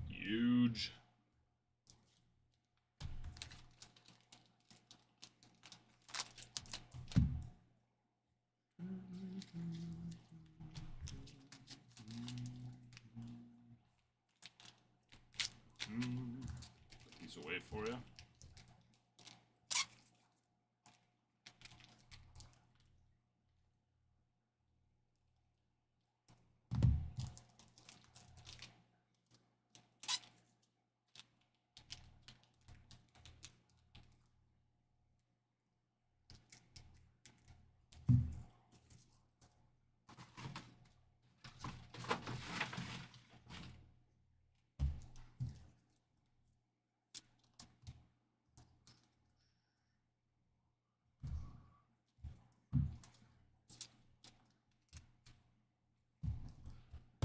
Huge. Put these away for you.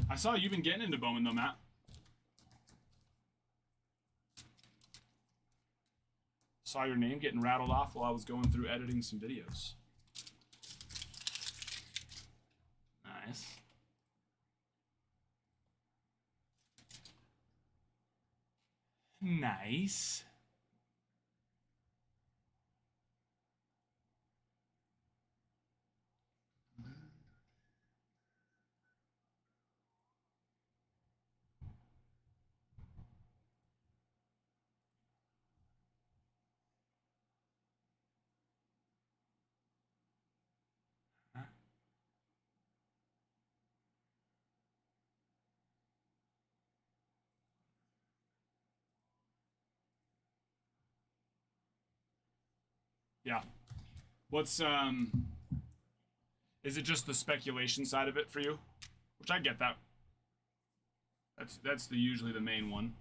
I saw you've been getting into Bowman though, Matt. Saw your name getting rattled off while I was going through editing some videos. Nice. Nice. Yeah. What's is it just the speculation side of it for you? Which I get that. That's usually the main one.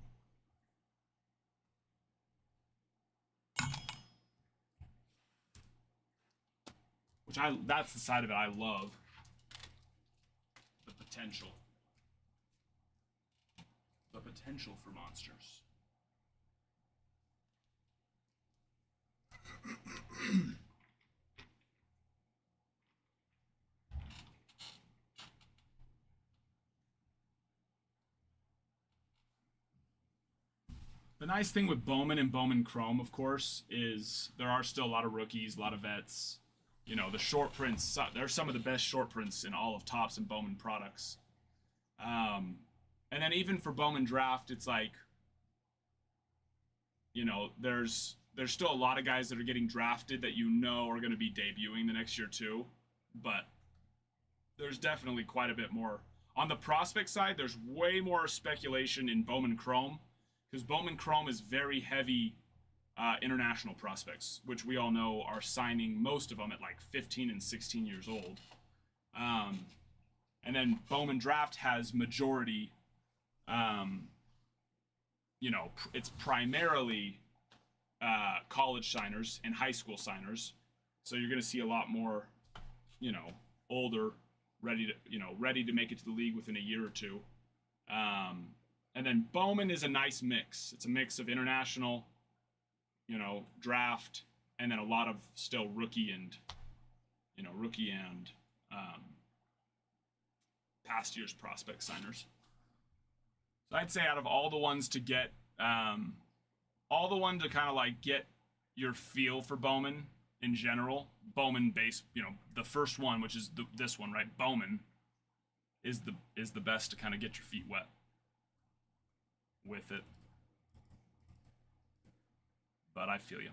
That's the side of it I love. The potential. The potential for monsters. The nice thing with Bowman and Bowman Chrome, of course, is there are still a lot of rookies, a lot of vets. You know, the short prints, they're some of the best short prints in all of Topps and Bowman products. And then even for Bowman Draft, it's like, you know, there's still a lot of guys that are getting drafted that you know are going to be debuting the next year too. But there's definitely quite a bit more. On the prospect side, there's way more speculation in Bowman Chrome, because Bowman Chrome is very heavy international prospects, which we all know are signing most of them at like 15 and 16 years old. And then Bowman Draft has majority, you know, it's primarily college signers and high school signers. So you're going to see a lot more, you know, older, ready to make it to the league within a year or two. And then Bowman is a nice mix. It's a mix of international, you know, draft, and then a lot of still rookie and past year's prospect signers. So I'd say out of all the ones to get, all the ones to kind of like get your feel for Bowman in general, Bowman base, you know, the first one, which is this one, right? Bowman is the best to kind of get your feet wet with it. But I feel you.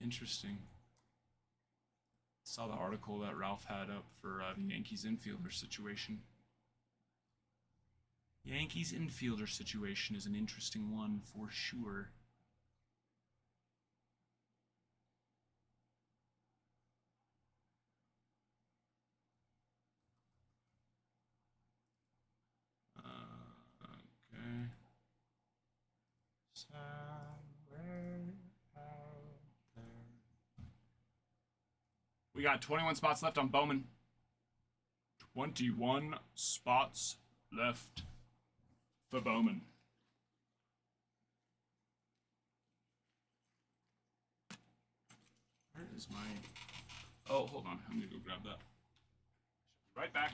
Interesting. Saw the article that Ralph had up for the Yankees infielder situation. Yankees infielder situation is an interesting one for sure. Okay. Somewhere out there. We got 21 spots left on Bowman. 21 spots left for Bowman. Where is my... Oh, hold on. I'm going to go grab that. Right back.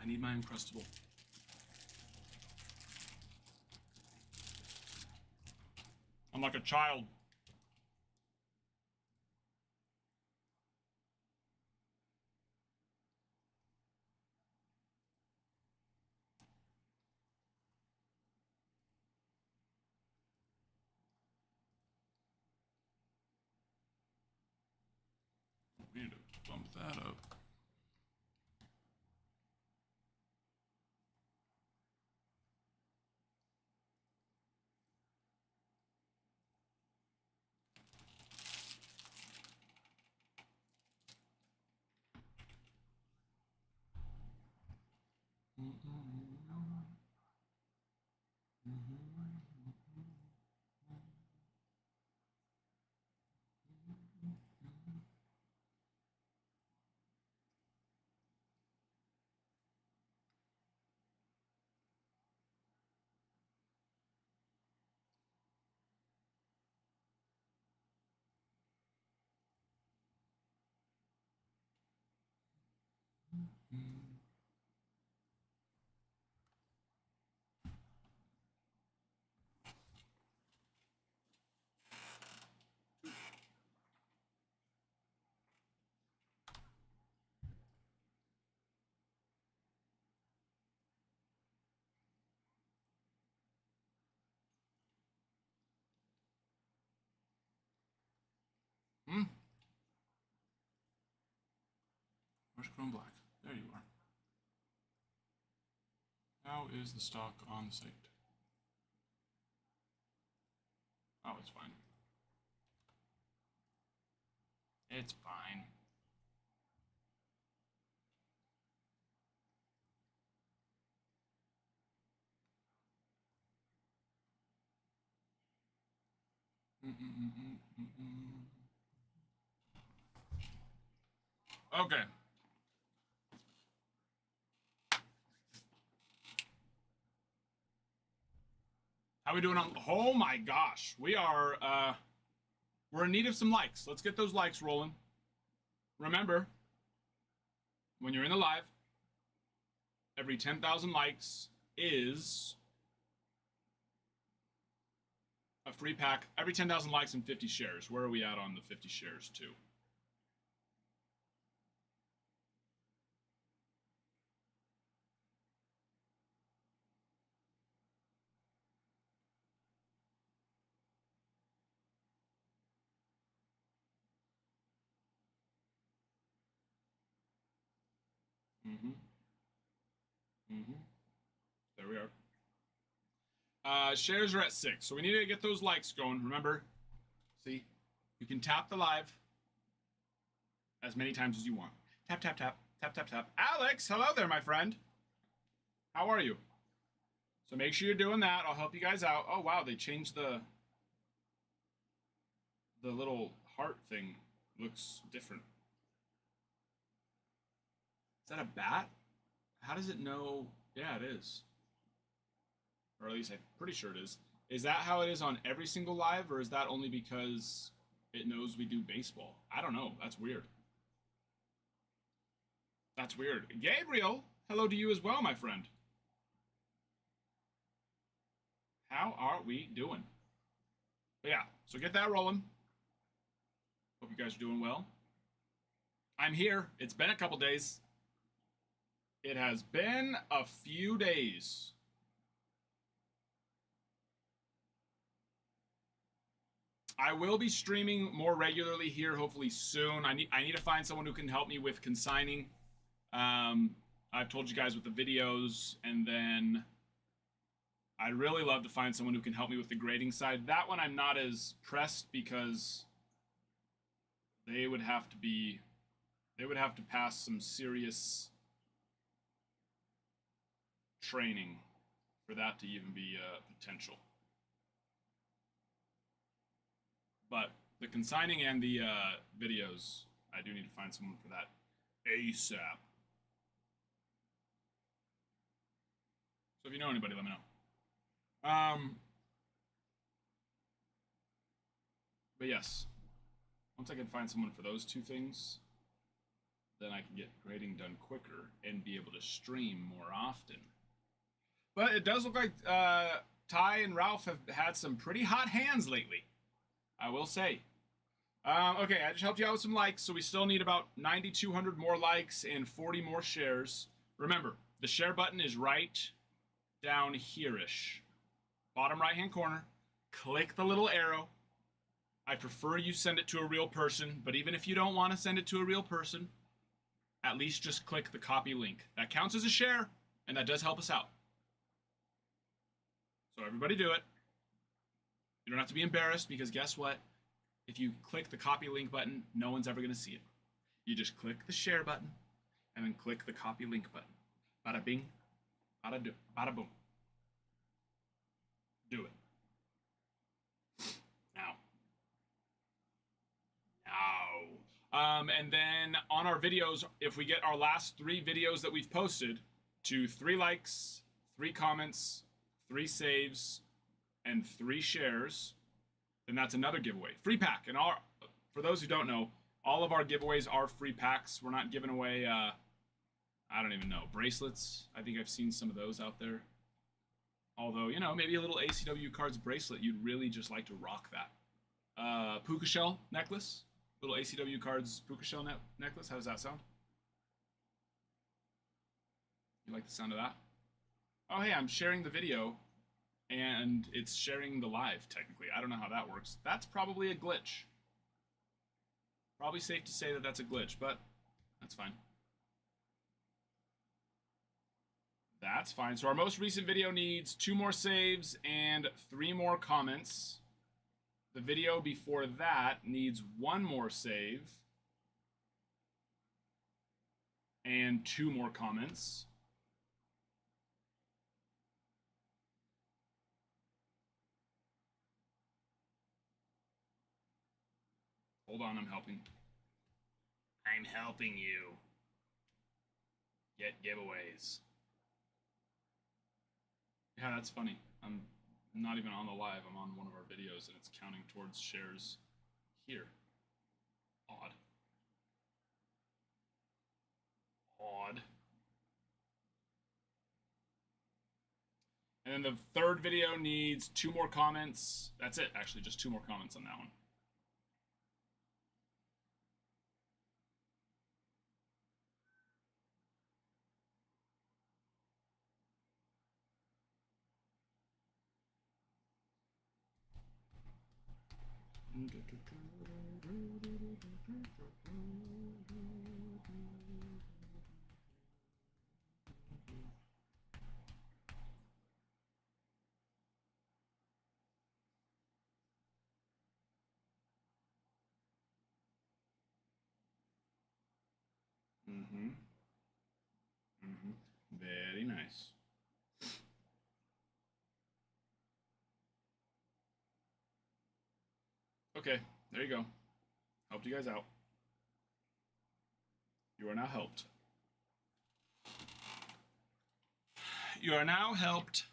I need my Uncrustable. I'm like a child. bump that up. Where's Chrome Black? There you are. How is the stock on the site? Oh, it's fine. It's fine. Okay. How we doing on? Oh my gosh, we're in need of some likes. Let's get those likes rolling. Remember, when you're in the live, every 10,000 likes is a free pack. Every 10,000 likes and 50 shares. Where are we at on the 50 shares too? There we are. Shares are at 6, so we need to get those likes going. Remember, see, you can tap the live as many times as you want. Tap, tap, tap, tap, tap, tap. Alex, hello there, my friend. How are you? So make sure you're doing that. I'll help you guys out. Oh, wow, they changed the little heart thing. Looks different. Is that a bat? How does it know? Yeah, it is. Or at least I'm pretty sure it is. Is that how it is on every single live, or is that only because it knows we do baseball? I don't know. That's weird. That's weird. Gabriel, hello to you as well, my friend. How are we doing? But yeah, so get that rolling. Hope you guys are doing well. I'm here. It's been a couple days. It has been a few days. I will be streaming more regularly here, hopefully soon. I need to find someone who can help me with consigning. I've told you guys with the videos, and then I'd really love to find someone who can help me with the grading side. That one I'm not as pressed because they would have to pass some serious training for that to even be potential. But the consigning and the videos, I do need to find someone for that ASAP. So if you know anybody, let me know. But yes, once I can find someone for those two things, then I can get grading done quicker and be able to stream more often. But it does look like Ty and Ralph have had some pretty hot hands lately, I will say. Okay, I just helped you out with some likes, so we still need about 9,200 more likes and 40 more shares. Remember, the share button is right down here-ish. Bottom right-hand corner. Click the little arrow. I prefer you send it to a real person, but even if you don't want to send it to a real person, at least just click the copy link. That counts as a share, and that does help us out. So everybody do it. You don't have to be embarrassed, because guess what? If you click the copy link button, no one's ever going to see it. You just click the share button, and then click the copy link button. Bada bing, bada boom. Do it. And then on our videos, if we get our last 3 videos that we've posted to 3 likes, 3 comments, 3 saves, and 3 shares, then that's another giveaway. Free pack. And for those who don't know, all of our giveaways are free packs. We're not giving away, I don't even know, bracelets. I think I've seen some of those out there. Although, you know, maybe a little ACW Cards bracelet, you'd really just like to rock that. Puka shell necklace. Little ACW Cards puka shell necklace. How does that sound? You like the sound of that? Oh, hey, I'm sharing the video, and it's sharing the live, technically. I don't know how that works. That's probably a glitch. Probably safe to say that that's a glitch, but that's fine. That's fine. So our most recent video needs 2 more saves and 3 more comments. The video before that needs 1 more save and 2 more comments. Hold on, I'm helping. I'm helping you get giveaways. Yeah, that's funny. I'm not even on the live. I'm on one of our videos, and it's counting towards shares here. Odd. Odd. And then the 3rd video needs 2 more comments. That's it, actually, just 2 more comments on that one. Very nice. Okay, there you go. Helped you guys out. You are now helped. You are now helped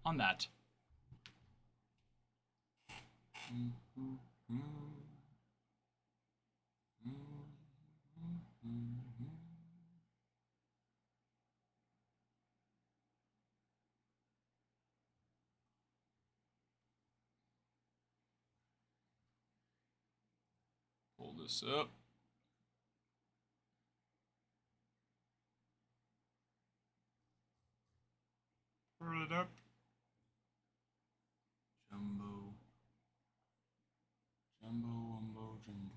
on that. Pull this up. Pull it up. Jumbo. Jumbo, wumbo, jumbo.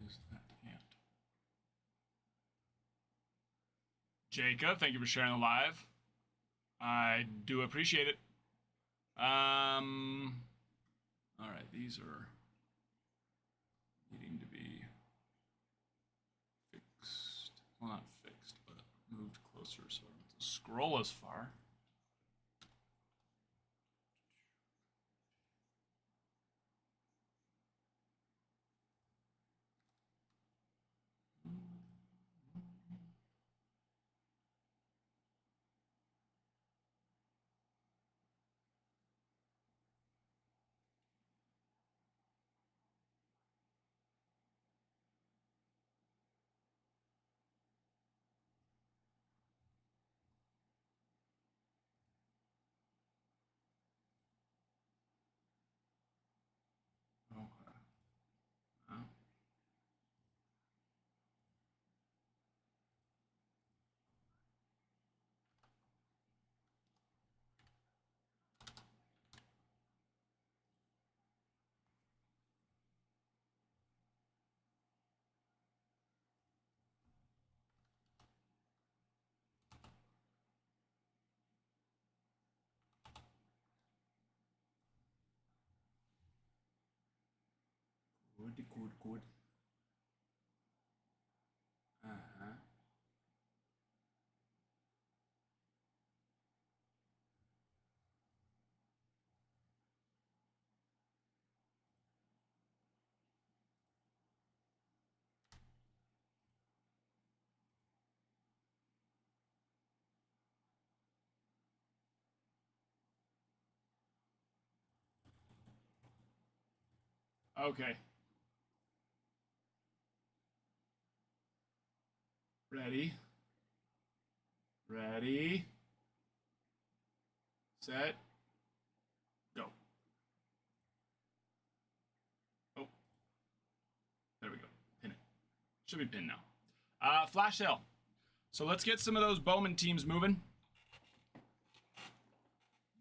is that ant? Jacob, thank you for sharing the live. I do appreciate it. All right, these are needing to be fixed. Well, not fixed, but moved closer so I don't have to scroll as far. Okay. Good. Uh-huh. Okay. Ready. Ready. Set. Go. Oh, there we go. Pin it. Should be pinned now. Flash sale. So let's get some of those Bowman teams moving.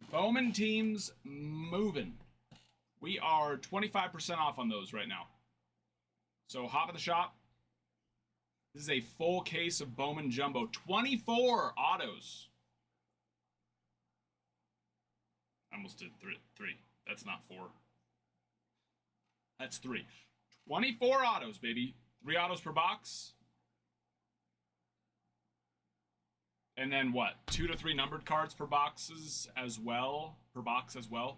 Bowman teams moving. We are 25% off on those right now. So hop in the shop. This is a full case of Bowman Jumbo. 24 autos. I almost did three. That's not 4. That's 3. 24 autos, baby. 3 autos per box. And then what? 2 to 3 numbered cards per boxes as well. Per box as well.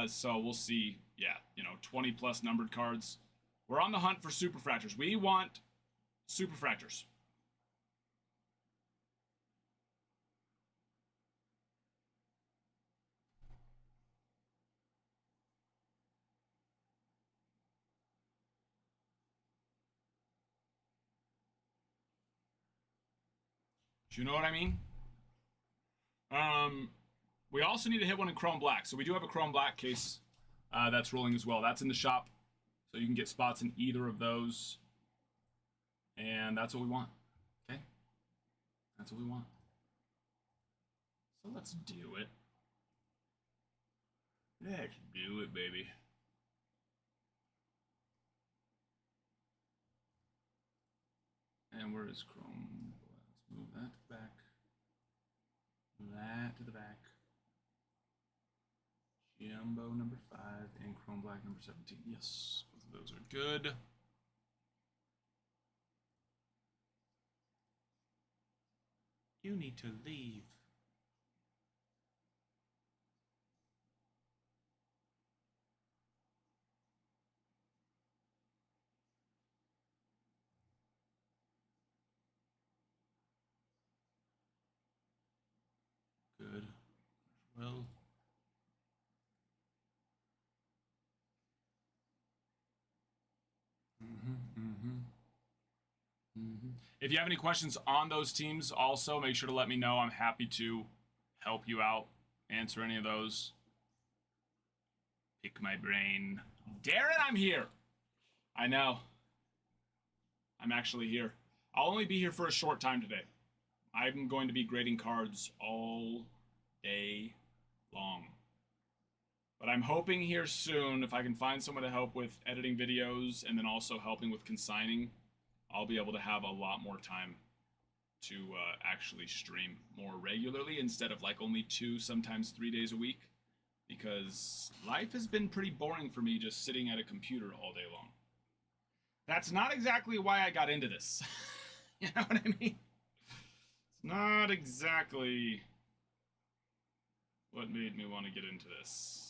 So we'll see. Yeah, 20 plus numbered cards. We're on the hunt for superfractors. We want superfractors. Do you know what I mean? We also need to hit one in Chrome Black. So we do have a Chrome Black case that's rolling as well. That's in the shop. So you can get spots in either of those. And that's what we want. Okay? That's what we want. So let's do it. Let's do it, baby. And where is Chrome? Let's move that to the back. That to the back. Jumbo number 5 and Chrome Black number 17. Yes, both of those are good. You need to leave. Good. Well. If you have any questions on those teams, also make sure to let me know. I'm happy to help you out, answer any of those. Pick my brain. Darren, I'm here. I know. I'm actually here. I'll only be here for a short time today. I'm going to be grading cards all day long. But I'm hoping here soon, if I can find someone to help with editing videos and then also helping with consigning, I'll be able to have a lot more time to actually stream more regularly instead of like only 2, sometimes 3 days a week. Because life has been pretty boring for me just sitting at a computer all day long. That's not exactly why I got into this. You know what I mean? It's not exactly what made me want to get into this.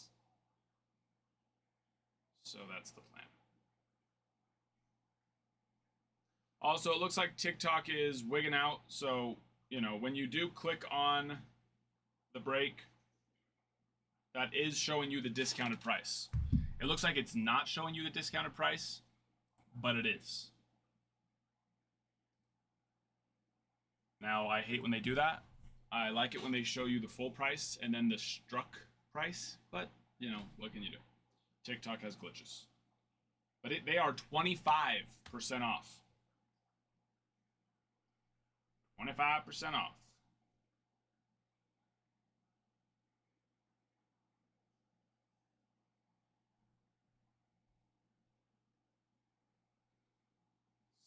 So that's the plan. Also, it looks like TikTok is wigging out. So, you know, when you do click on the break, that is showing you the discounted price. It looks like it's not showing you the discounted price, but it is. Now, I hate when they do that. I like it when they show you the full price and then the struck price, but, you know, what can you do? TikTok has glitches. But they are 25% off. 25% off.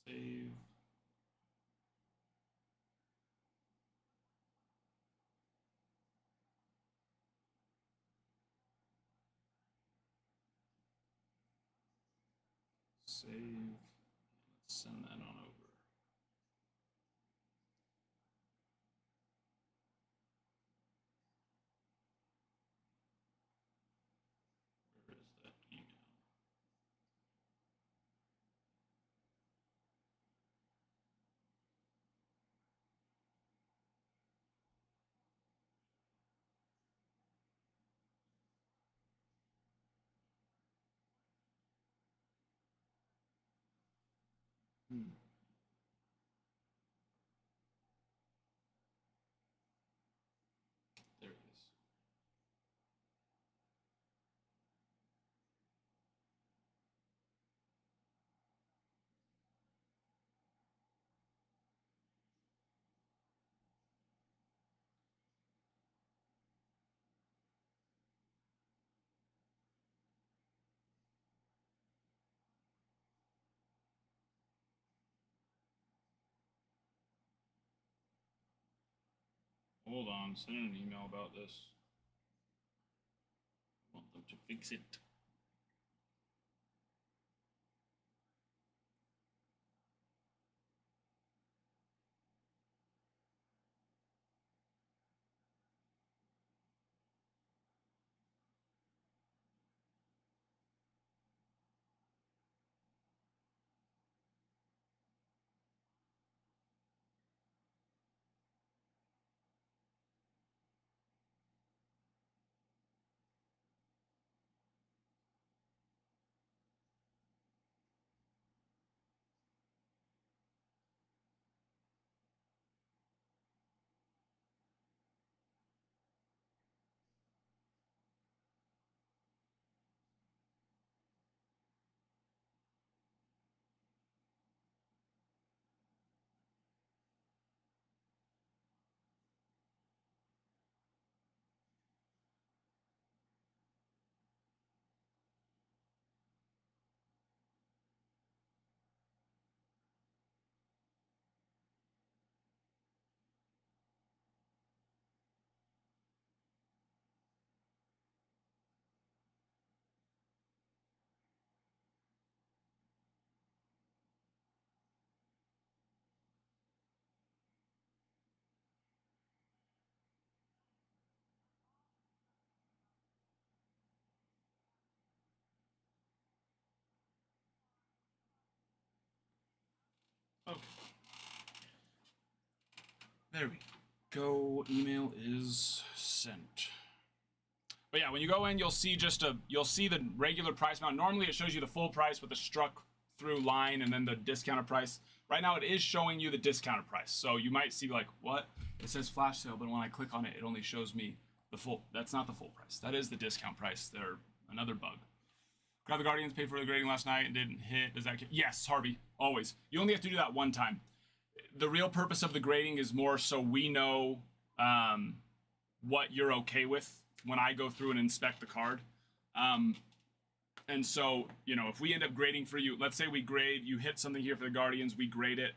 Save. Save. Let's send that on over. Where is that email? There it is. Hold on, send an email about this. I want them to fix it. Okay. There we go. Email is sent. But yeah, when you go in, you'll see you'll see the regular price amount. Normally it shows you the full price with the struck through line and then the discounted price. Right now it is showing you the discounted price. So you might see like, what? It says flash sale, but when I click on it, it only shows me the full. That's not the full price. That is the discount price. They're another bug. Grab the Guardians, paid for the grading last night and didn't hit. Does that? Yes, Harvey. Always. You only have to do that one time. The real purpose of the grading is more so we know what you're okay with when I go through and inspect the card. And so, you know, if we end up grading for you, let's say we grade, you hit something here for the Guardians, we grade it.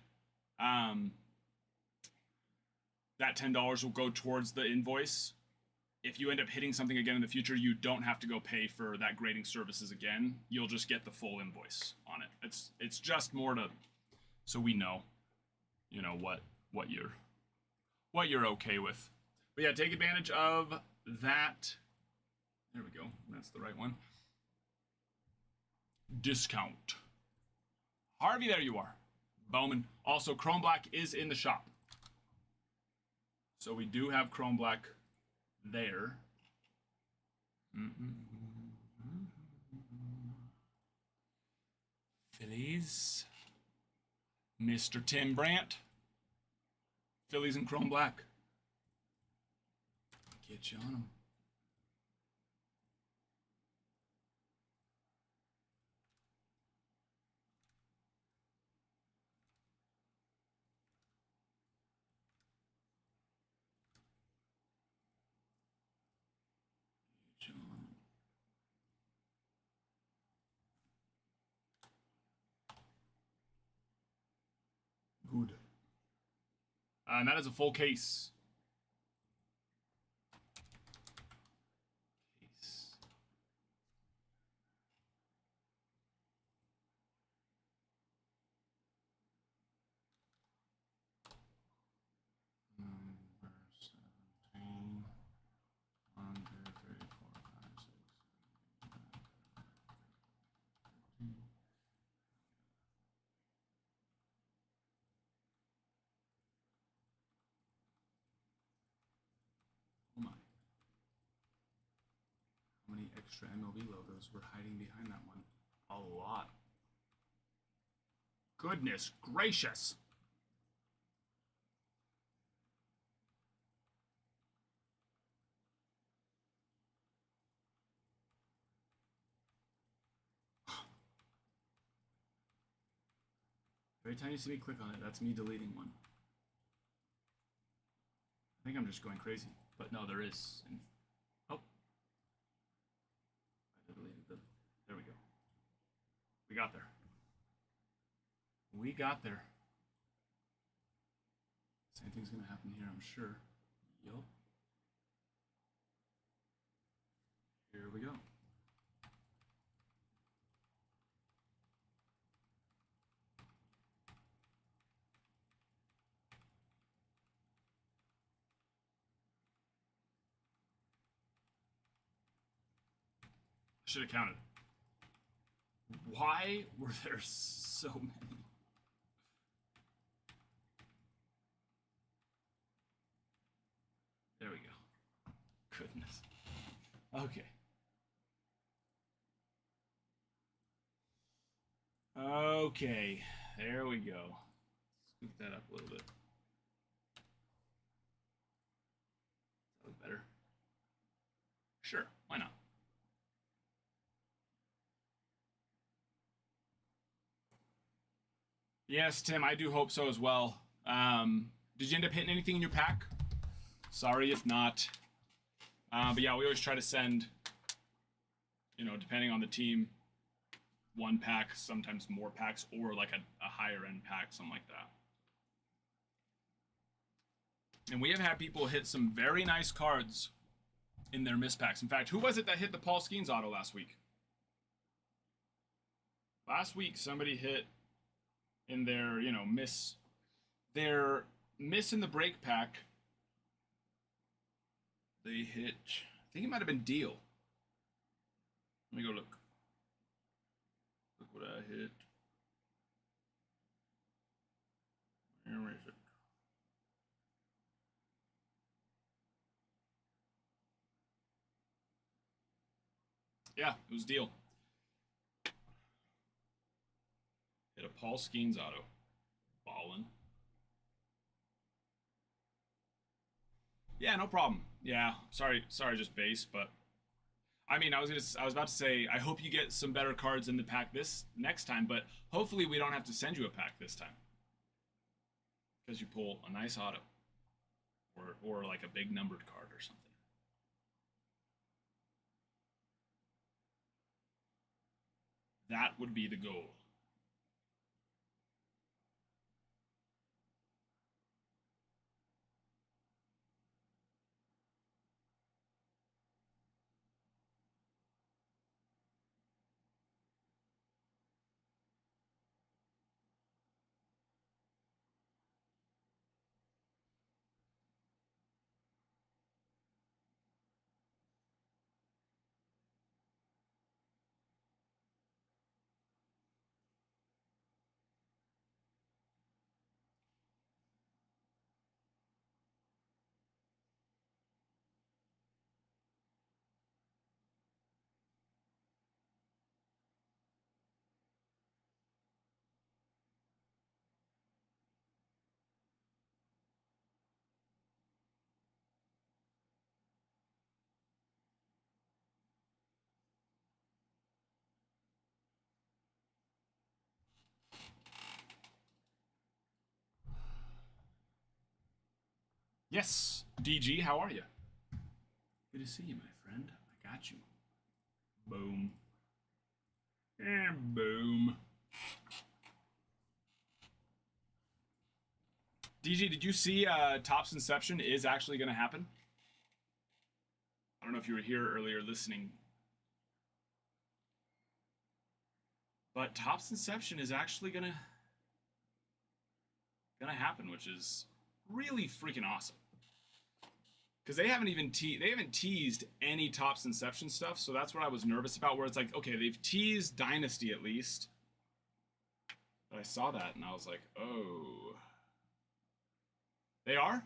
That $10 will go towards the invoice. If you end up hitting something again in the future, you don't have to go pay for that grading services again. You'll just get the full invoice on it. It's just more to, so we know, you know, what you're okay with. But yeah, take advantage of that. There we go. That's the right one. Discount. Harvey, there you are. Bowman. Also, Chrome Black is in the shop. So we do have Chrome Black there. Phillies. Mr. Tim Brandt. Phillies and Chrome Black. Get you on them. Good. And that is a full case. Number 17. 1, 2, 3, 4, 5, 6, 7, 8, 9, 10, 13. Oh my. How many extra MLB logos were hiding behind that one? A lot. Goodness gracious. Every time you see me click on it, that's me deleting one. I think I'm just going crazy. But no, there is. Oh. I deleted them. There we go. We got there. We got there. Same thing's going to happen here, I'm sure. Yup. Here we go. Should have counted. Why were there so many? There we go. Goodness. Okay. Okay. There we go. Scoop that up a little bit. That look better. Sure. Why not? Yes, Tim, I do hope so as well. Did you end up hitting anything in your pack? Sorry if not. But yeah, we always try to send, you know, depending on the team, one pack, sometimes more packs, or like a higher end pack, something like that. And we have had people hit some very nice cards in their miss packs. In fact, who was it that hit the Paul Skeens auto last week? Last week, somebody hit in their, you know, miss in the break pack. They hit, I think it might have been Deal. Let me go look. Look what I hit. Where is it? Yeah, it was Deal. Hit a Paul Skeens auto. Ballin'. Yeah, no problem. Yeah, sorry, just base, but I mean, I was about to say, I hope you get some better cards in the pack this next time, but hopefully we don't have to send you a pack this time because you pull a nice auto or, like a big numbered card or something. That would be the goal. Yes, DG, how are you? Good to see you, my friend. I got you. Boom. And boom. DG, did you see Topps Inception is actually going to happen? I don't know if you were here earlier listening. But Topps Inception is actually gonna happen, which is really freaking awesome. Because they haven't even teased any Topps Inception stuff, so that's what I was nervous about. Where it's like, okay, they've teased Dynasty at least, but I saw that and I was like, oh, they are.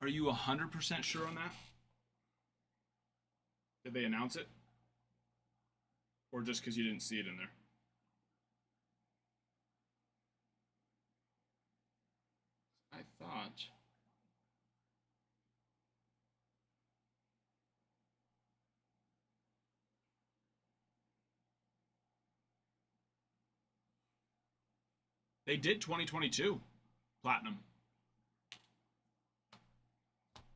Are you 100% sure on that? Did they announce it, or just because you didn't see it in there? I thought. They did 2022 platinum.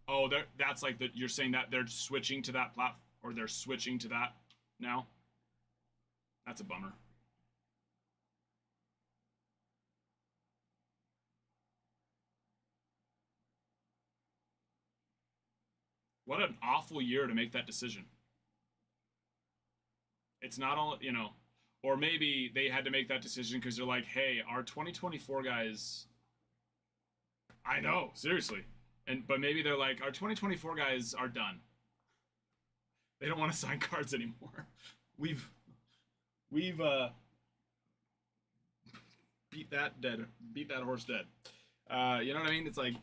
Oh, that's like you're saying that they're switching to that or they're switching to that now. That's a bummer. What an awful year to make that decision. It's not all, or maybe they had to make that decision because they're like, hey, our 2024 guys. I know, seriously. But maybe they're like, our 2024 guys are done. They don't want to sign cards anymore. We've beat that horse dead. You know what I mean? It's like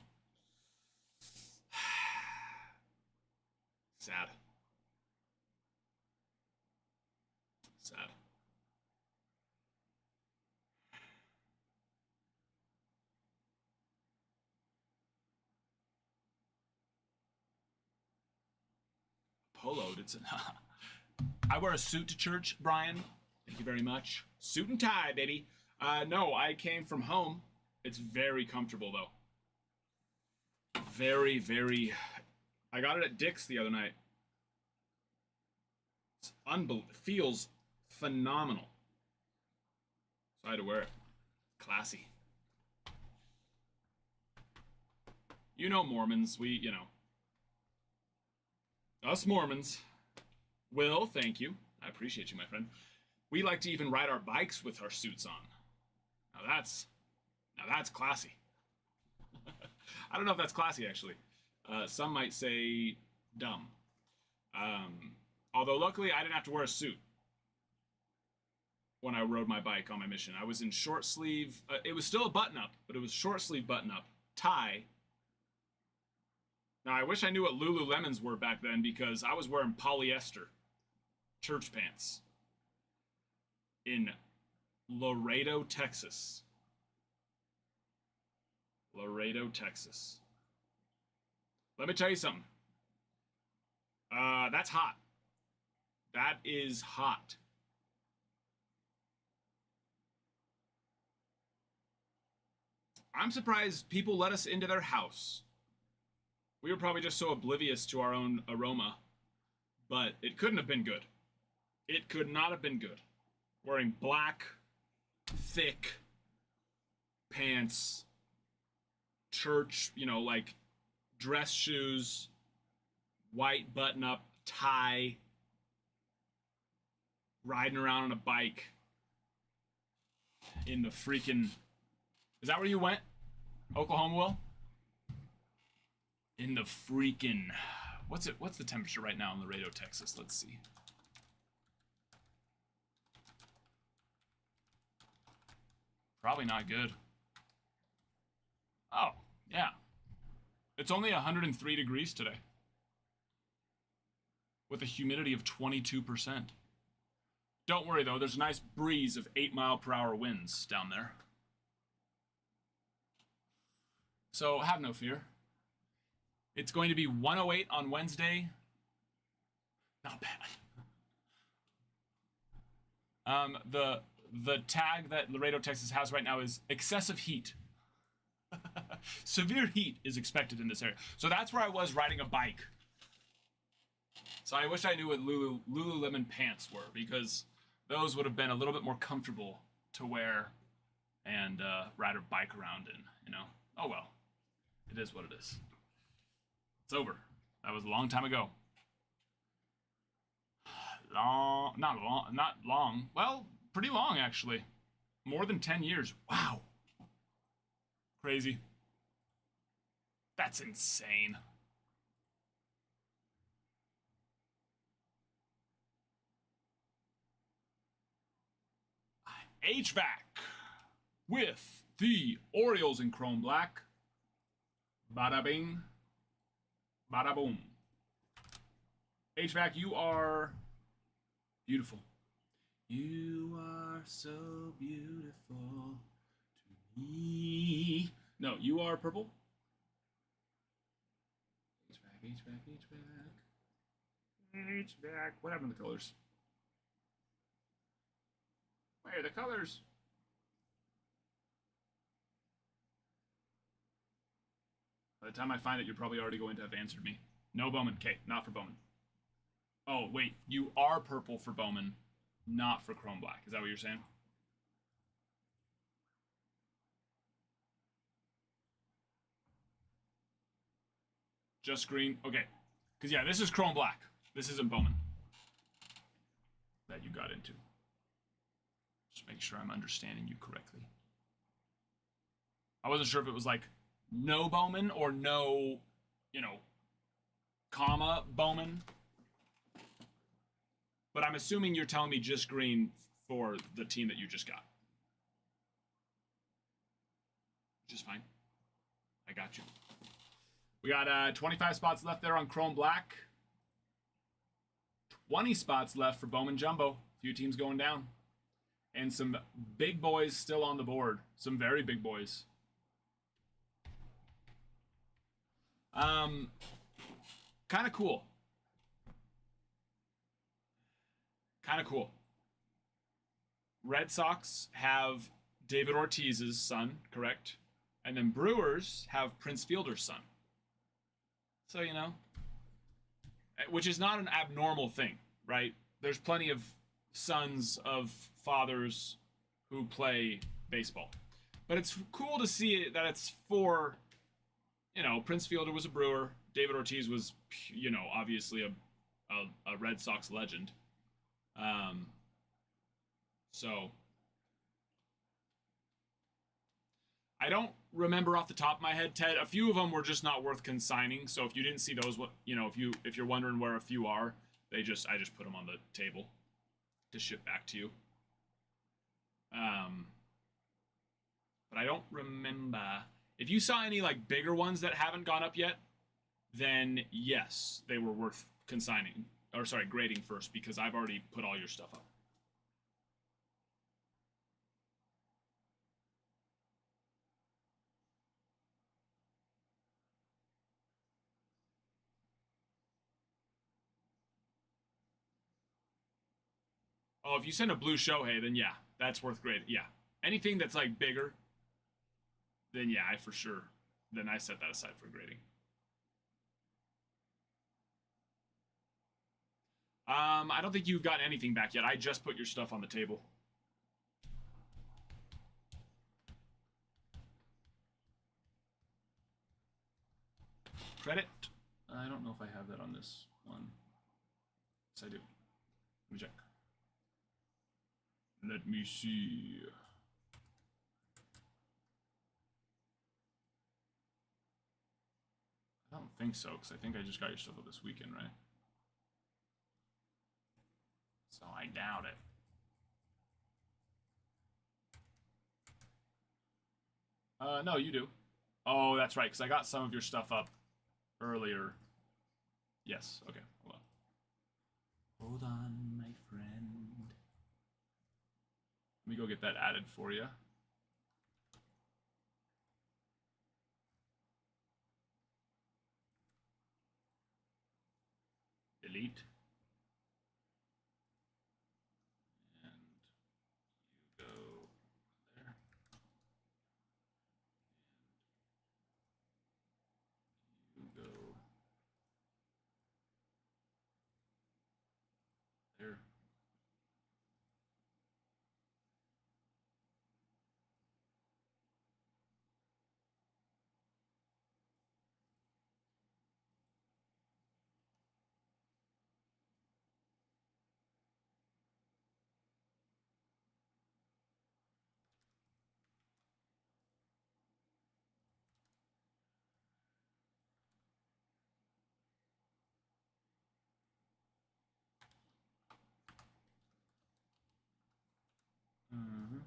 sad. Sad. Polo did some. I wear a suit to church, Brian. Thank you very much. Suit and tie, baby. No, I came from home. It's very comfortable though. Very, very. I got it at Dick's the other night. It's feels phenomenal. So I had to wear it. Classy. You know Mormons, us Mormons. Will, thank you. I appreciate you, my friend. We like to even ride our bikes with our suits on. Now that's classy. I don't know if that's classy, actually. Some might say dumb. Although luckily I didn't have to wear a suit when I rode my bike on my mission. I was in short sleeve. It was still a button up, but it was short sleeve button up, tie. Now I wish I knew what Lululemons were back then because I was wearing polyester church pants in Laredo, Texas. Laredo, Texas. Let me tell you something. That's hot. That is hot. I'm surprised people let us into their house. We were probably just so oblivious to our own aroma. but it couldn't have been good. It could not have been good. Wearing black, thick pants, church, like dress shoes, white button-up tie, riding around on a bike in the freaking... Is that where you went? Oklahoma, Will? In the freaking... What's the temperature right now in Laredo, Texas? Let's see. Probably not good. Oh, yeah. It's only 103 degrees today. With a humidity of 22%. Don't worry, though. There's a nice breeze of 8-mile-per-hour winds down there. So have no fear. It's going to be 108 on Wednesday. Not bad. The tag that Laredo, Texas has right now is excessive heat. Severe heat is expected in this area. So that's where I was riding a bike. So I wish I knew what Lululemon pants were, because those would have been a little bit more comfortable to wear and ride a bike around in, Oh well. It is what it is. It's over. That was a long time ago. Not long. Well, pretty long, actually. More than 10 years. Wow. Crazy. That's insane. HVAC with the Orioles in chrome black. Bada bing. Bada boom. HVAC, you are beautiful. You are so beautiful to me. No, you are purple. HVAC. What happened to the colors? Where are the colors? By the time I find it, you're probably already going to have answered me. No Bowman. Okay, not for Bowman. Oh, wait. You are purple for Bowman, not for chrome black. Is that what you're saying? Just green. Okay. Because, yeah, this is chrome black. This isn't Bowman that you got into. Just make sure I'm understanding you correctly. I wasn't sure if it was like no Bowman or no, comma Bowman. But I'm assuming you're telling me just green for the team that you just got. Which is fine. I got you. We got 25 spots left there on chrome black. 20 spots left for Bowman Jumbo. A few teams going down. And some big boys still on the board. Some very big boys. Kind of cool. Kind of cool. Red Sox have David Ortiz's son, correct? And then Brewers have Prince Fielder's son. So, which is not an abnormal thing, right? There's plenty of sons of fathers who play baseball. But it's cool to see that it's for, Prince Fielder was a Brewer. David Ortiz was, obviously a Red Sox legend. So I don't remember off the top of my head, Ted. A few of them were just not worth consigning. So if you didn't see those, if you're wondering where a few are, I just put them on the table to ship back to you. But I don't remember. If you saw any bigger ones that haven't gone up yet, then yes, they were worth consigning. Or sorry, grading first, because I've already put all your stuff up. Oh, if you send a blue Shohei, then yeah, that's worth grading. Yeah. Anything that's bigger, then yeah, I for sure. Then I set that aside for grading. I don't think you've gotten anything back yet. I just put your stuff on the table. Credit. I don't know if I have that on this one. Yes, I do. Let me check. Let me see. I don't think so, because I think I just got your stuff up this weekend, right? So I doubt it. No, you do. Oh, that's right, because I got some of your stuff up earlier. Yes, okay, hold on. Hold on, my friend. Let me go get that added for you. Delete. And you go there. And you go there. Mm-hmm.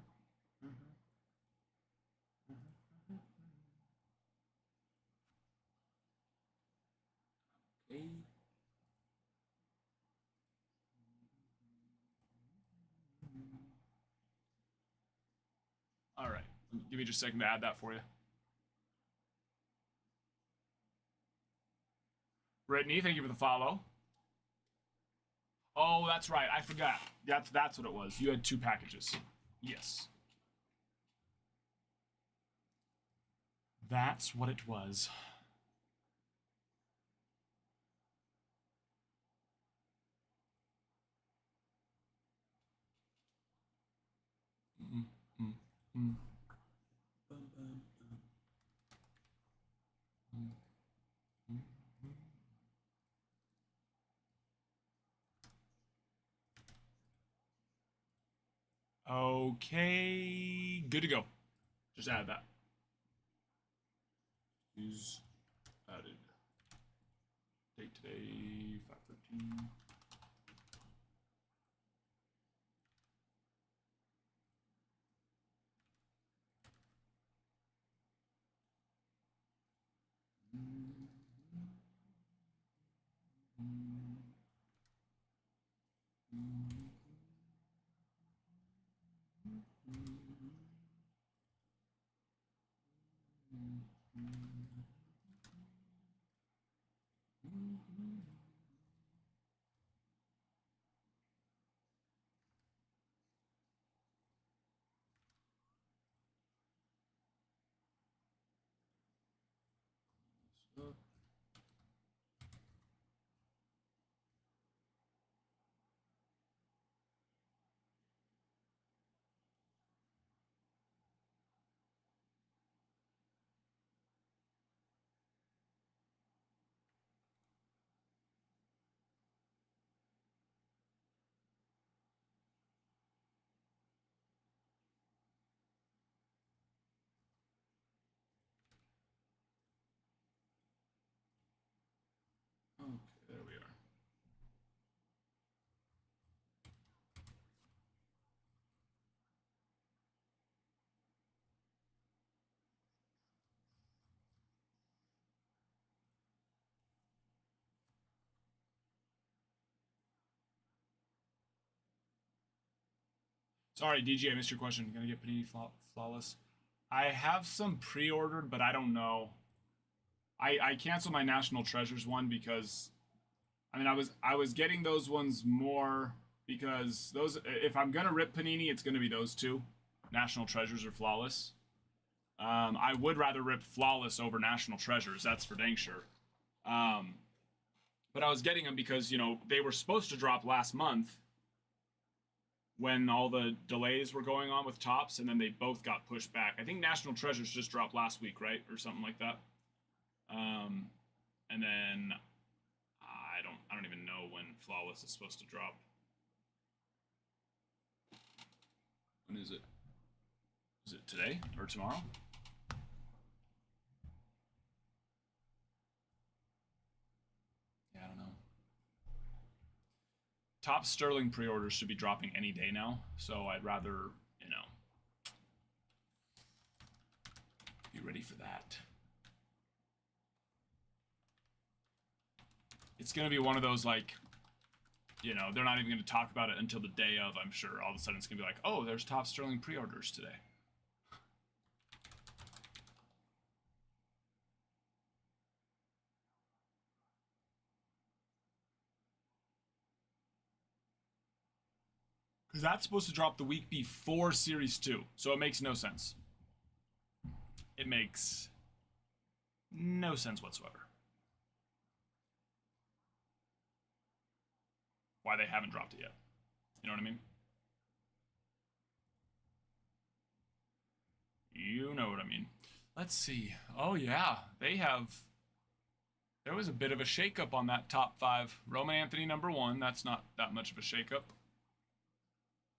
Mm-hmm. Mm-hmm. Okay. All right. Give me just a second to add that for you. Brittany, thank you for the follow. Oh, that's right. I forgot. That's what it was. You had 2 packages. Yes. That's what it was. Okay, good to go. Just add that. Is added. Date today, 5/13. Okay, there we are. Sorry, DJ, I missed your question. Gonna get Panini Flawless. I have some pre-ordered, but I don't know. I canceled my National Treasures one because I mean I was getting those ones more because those if I'm gonna rip Panini, it's gonna be those 2, National Treasures or Flawless. I would rather rip Flawless over National Treasures. That's for dang sure. But But I was getting them because, you know, they were supposed to drop last month when all the delays were going on with Tops, and then they both got pushed back. I think National Treasures just dropped last week, right? Or something like that. And then I don't even know when Flawless is supposed to drop. When is it? Is it today or tomorrow? Yeah, I don't know. Top Sterling pre-orders should be dropping any day now, so I'd rather, you know, be ready for that. It's going to be one of those, like, you know, they're not even going to talk about it until the day of, I'm sure. All of a sudden it's going to be like, oh, there's Top Sterling pre-orders today. Because that's supposed to drop the week before Series 2, so it makes no sense. It makes no sense whatsoever. Why they haven't dropped it yet. You know what I mean? You know what I mean. Let's see. Oh, yeah. They have... There was a bit of a shakeup on that top 5. Roman Anthony, #1. That's not that much of a shakeup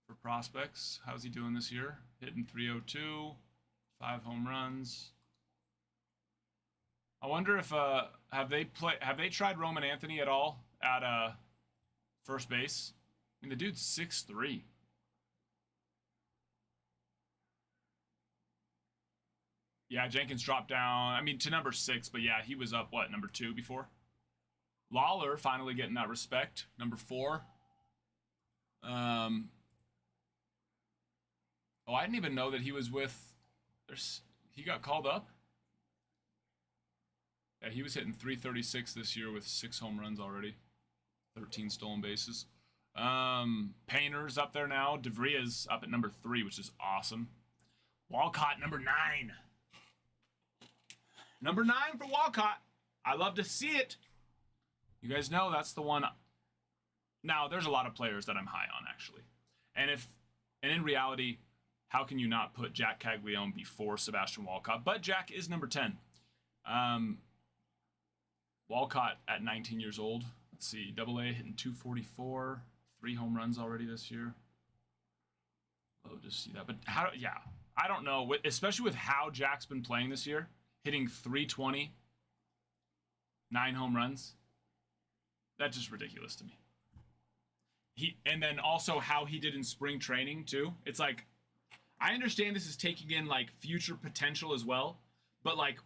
for prospects. How's he doing this year? Hitting .302. 5 home runs. I wonder if... Have they tried Roman Anthony at all at... first base? I mean, the dude's 6'3". Yeah, Jenkins dropped down, I mean, to #6, but yeah, he was up, what, #2 before? Lawler finally getting that respect, #4. Oh, I didn't even know that he was with... He got called up? Yeah, he was hitting .336 this year with 6 home runs already. 13 stolen bases. Painter's up there now. DeVria's up at #3, which is awesome. Walcott, #9. #9 for Walcott. I love to see it. You guys know that's the one. Now, there's a lot of players that I'm high on, actually. And in reality, how can you not put Jack Caglione before Sebastian Walcott? But Jack is #10. Walcott at 19 years old. Let's see, AA hitting .244, 3 home runs already this year. Oh, just see that. But how? Yeah, I don't know. Especially with how Jack's been playing this year, hitting .320, 9 home runs. That's just ridiculous to me. And then also how he did in spring training too. It's like, I understand this is taking in like future potential as well, but like,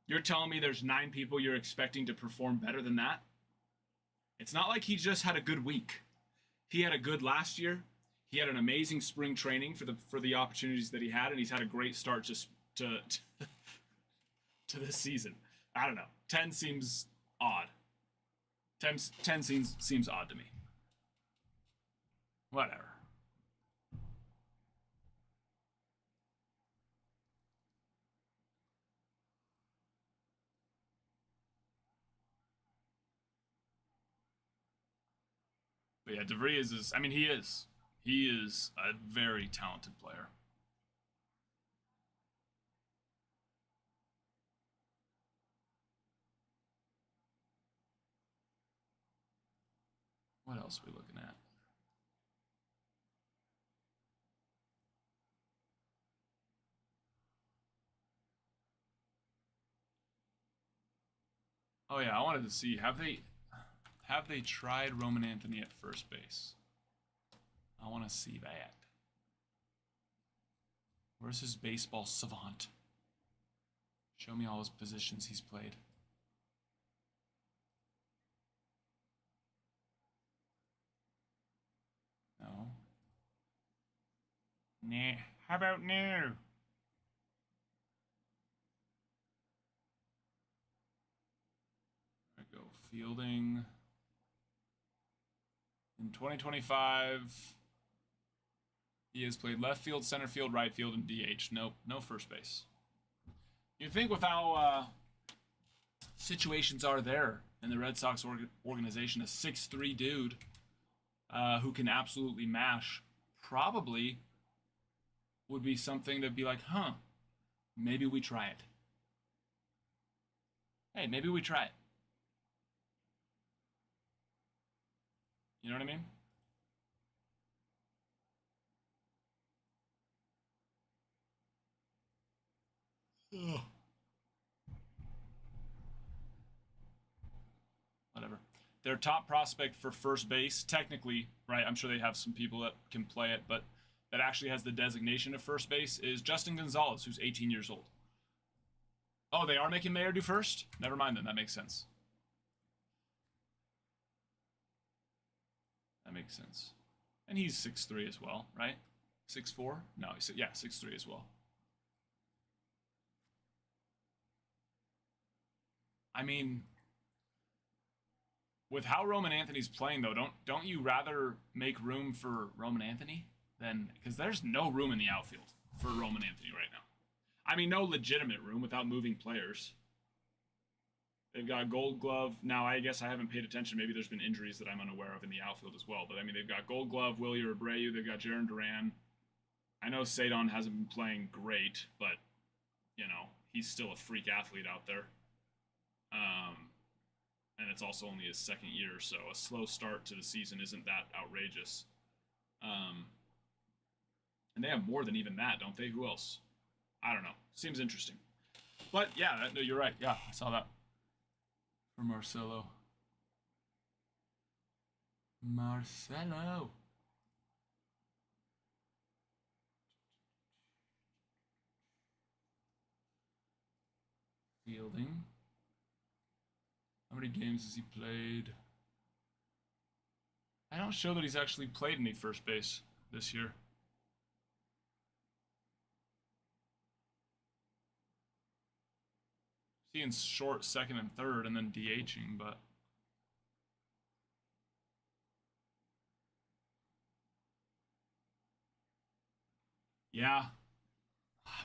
you're telling me there's 9 people you're expecting to perform better than that? It's not like he just had a good week. He had a good last year. He had an amazing spring training for the opportunities that he had, and he's had a great start just to this season. I don't know. 10 seems odd. 10 seems odd to me. Whatever. But yeah, DeVries is, I mean, he is a very talented player. What else are we looking at? Oh yeah, I wanted to see, have they tried Roman Anthony at first base? I want to see that. Where's his baseball savant? Show me all his positions he's played. No. Nah. How about no? There we go. Fielding. In 2025, he has played left field, center field, right field, and DH. Nope, no first base. You'd think with how situations are there in the Red Sox organization. A 6'3" dude who can absolutely mash probably would be something that'd be like, huh, maybe we try it. Hey, maybe we try it. You know what I mean? Ugh. Whatever. Their top prospect for first base, technically, right? I'm sure they have some people that can play it, but that actually has the designation of first base is Justin Gonzalez, who's 18 years old. Oh, they are making Mayer do first? Never mind then, that makes sense. That makes sense. And he's 6'3" as well, right? 6'4"? No, he's 6'3" as well. I mean, with how Roman Anthony's playing though, don't you rather make room for Roman Anthony than, because there's no room in the outfield for Roman Anthony right now. I mean, no legitimate room without moving players. They've got Gold Glove. Now, I guess I haven't paid attention. Maybe there's been injuries that I'm unaware of in the outfield as well. But, I mean, they've got Gold Glove, Wilyer Abreu. They've got Jaron Duran. I know Cedon hasn't been playing great, but, you know, he's still a freak athlete out there. And it's also only his second year, so a slow start to the season isn't that outrageous. And they have more than even that, don't they? Who else? I don't know. Seems interesting. But, yeah, no, you're right. Yeah, I saw that. For Marcelo. Fielding. How many games has he played? I don't show that he's actually played any first base this year. Seeing short second and third and then DHing, but yeah.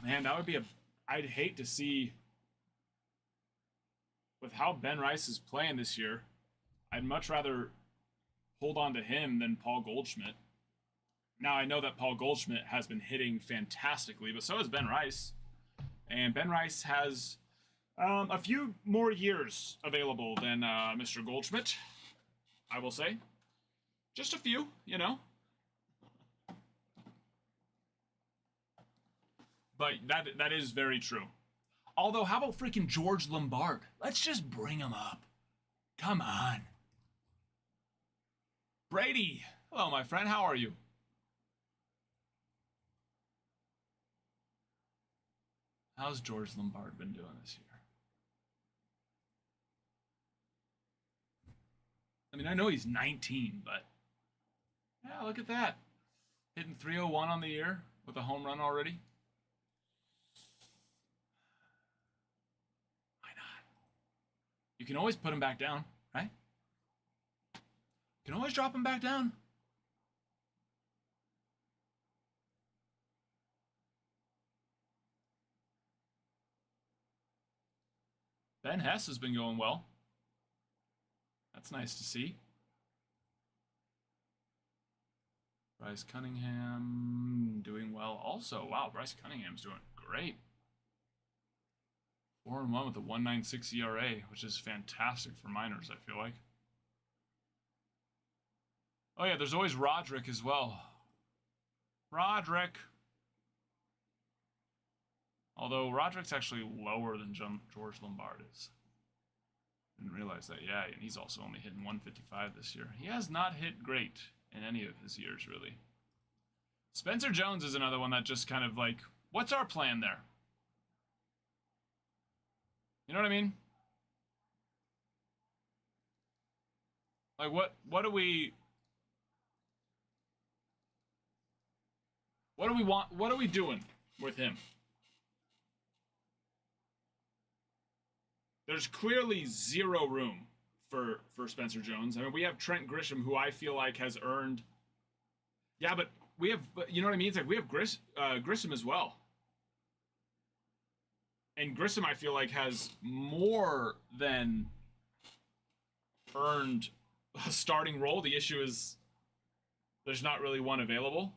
Man, that would be I'd hate to see, with how Ben Rice is playing this year, I'd much rather hold on to him than Paul Goldschmidt. Now, I know that Paul Goldschmidt has been hitting fantastically, but so has Ben Rice. And Ben Rice has a few more years available than Mr. Goldschmidt, I will say. Just a few, you know. But that is very true. Although, how about freaking George Lombard? Let's just bring him up. Come on. Brady. Hello, my friend. How are you? How's George Lombard been doing this year? I mean, I know he's 19, but yeah, look at that. Hitting 301 on the year with a home run already. Why not? You can always put him back down, right? You can always drop him back down. Ben Hess has been going well. That's nice to see. Bryce Cunningham doing well also. Wow, Bryce Cunningham's doing great. 4-1 with a 1.96 ERA, which is fantastic for minors, I feel like. Oh yeah, there's always Roderick as well. Roderick. Although Roderick's actually lower than George Lombard is. Didn't realize that. Yeah, and he's also only hitting 155 this year. He has not hit great in any of his years, really. Spencer Jones is another one that just kind of like, what's our plan there? You know what I mean? Like, what do we want? What are we doing with him? There's clearly zero room for Spencer Jones. I mean, we have Trent Grisham, who I feel like has earned. Yeah, but we have, you know what I mean? It's like we have Grisham as well. And Grissom, I feel like, has more than earned a starting role. The issue is there's not really one available.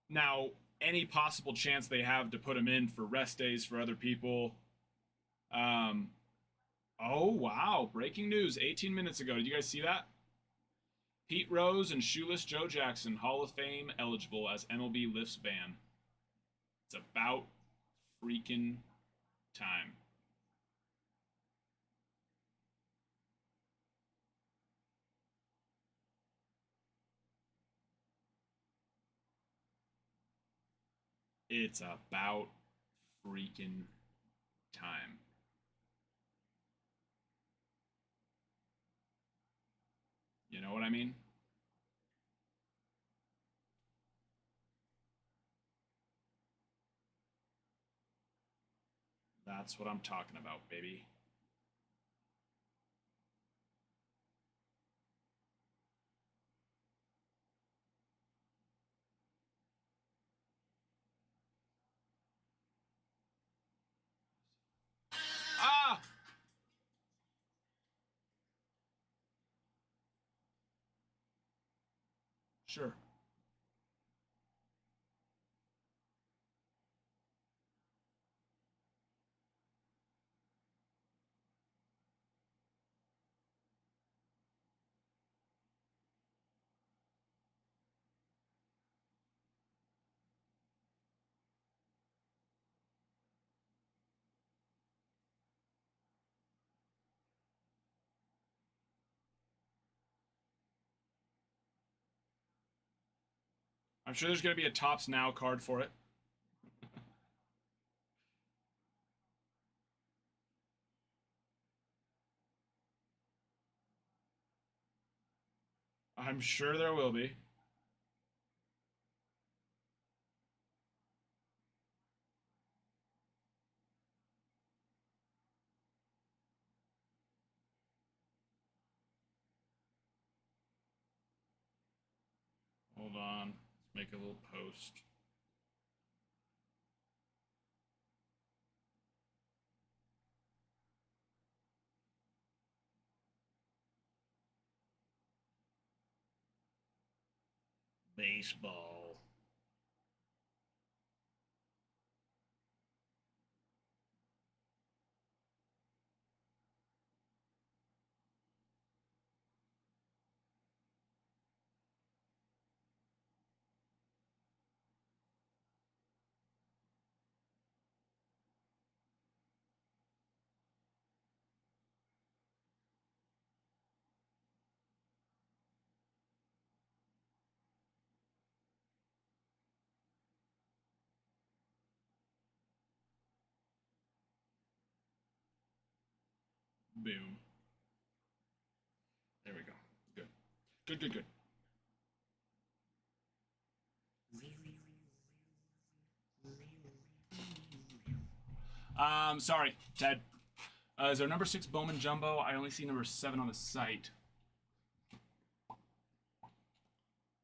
Now, any possible chance they have to put him in for rest days for other people. Oh, wow. Breaking news 18 minutes ago. Did you guys see that? Pete Rose and Shoeless Joe Jackson, Hall of Fame eligible as MLB lifts ban. It's about freaking time. It's about freaking time. You know what I mean? That's what I'm talking about, baby. Ah! Sure. I'm sure there's going to be a Tops Now card for it. I'm sure there will be. Hold on. Let's make a little post. Baseball. Boom. There we go. Good. Good, good, good. Sorry, Ted. Is there number 6 Bowman Jumbo? I only see number 7 on the site.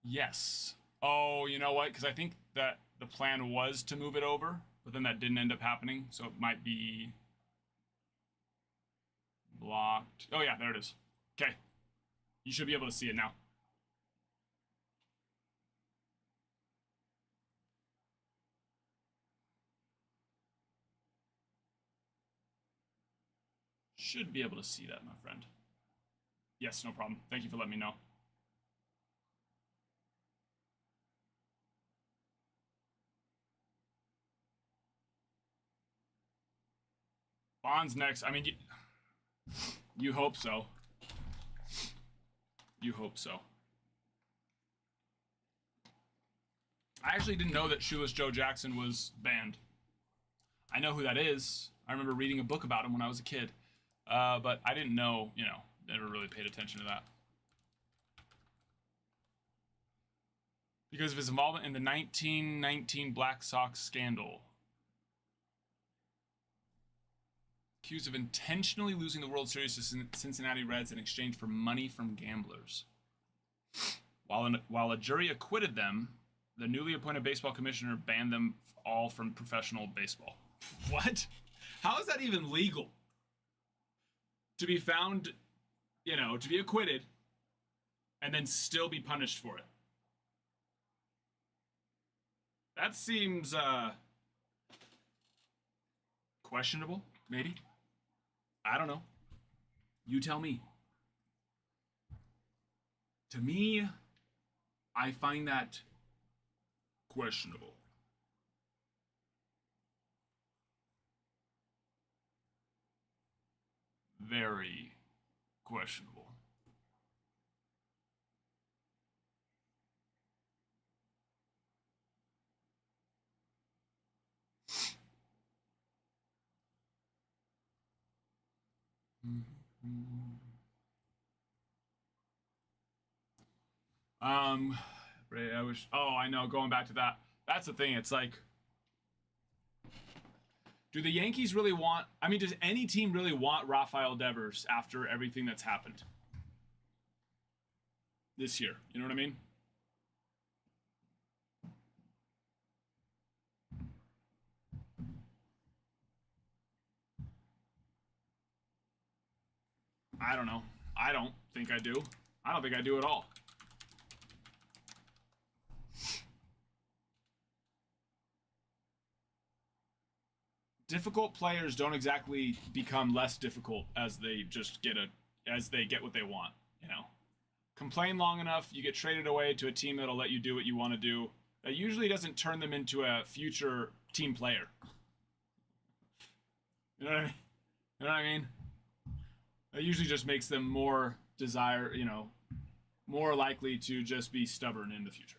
Yes. Oh, you know what? Because I think that the plan was to move it over, but then that didn't end up happening, so it might be blocked. Oh, yeah, there it is. Okay. You should be able to see it now. Should be able to see that, my friend. Yes, no problem. Thank you for letting me know. Bond's next. I mean, you hope so. You hope so. I actually didn't know that Shoeless Joe Jackson was banned. I know who that is. I remember reading a book about him when I was a kid. But I didn't know, never really paid attention to that. Because of his involvement in the 1919 Black Sox scandal. Accused of intentionally losing the World Series to Cincinnati Reds in exchange for money from gamblers. While a jury acquitted them, the newly appointed baseball commissioner banned them all from professional baseball. What? How is that even legal? To be found, to be acquitted and then still be punished for it. That seems questionable, maybe. I don't know. You tell me. To me, I find that questionable. Very questionable. I wish. Oh, I know. Going back to that. That's the thing. It's like, do the Yankees really want? I mean, does any team really want Rafael Devers after everything that's happened this year? You know what I mean? I don't know. I don't think I do. I don't think I do at all. Difficult players don't exactly become less difficult as they get what they want, Complain long enough, you get traded away to a team that'll let you do what you want to do. That usually doesn't turn them into a future team player. You know what I mean? That usually just makes them more more likely to just be stubborn in the future.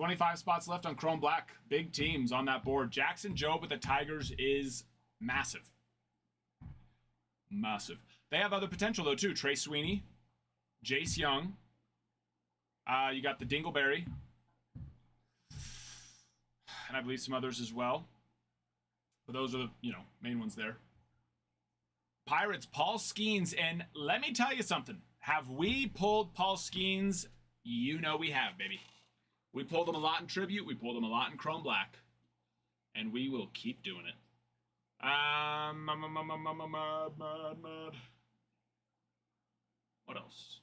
$25 spots left on Chrome Black. Big teams on that board. Jackson Jobe with the Tigers is massive. Massive. They have other potential, though, too. Trey Sweeney, Jace Young. You got the Dingleberry. And I believe some others as well. But those are the, main ones there. Pirates, Paul Skeens. And let me tell you something. Have we pulled Paul Skeens? You know we have, baby. We pulled him a lot in Tribute. We pulled him a lot in Chrome Black. And we will keep doing it. What else?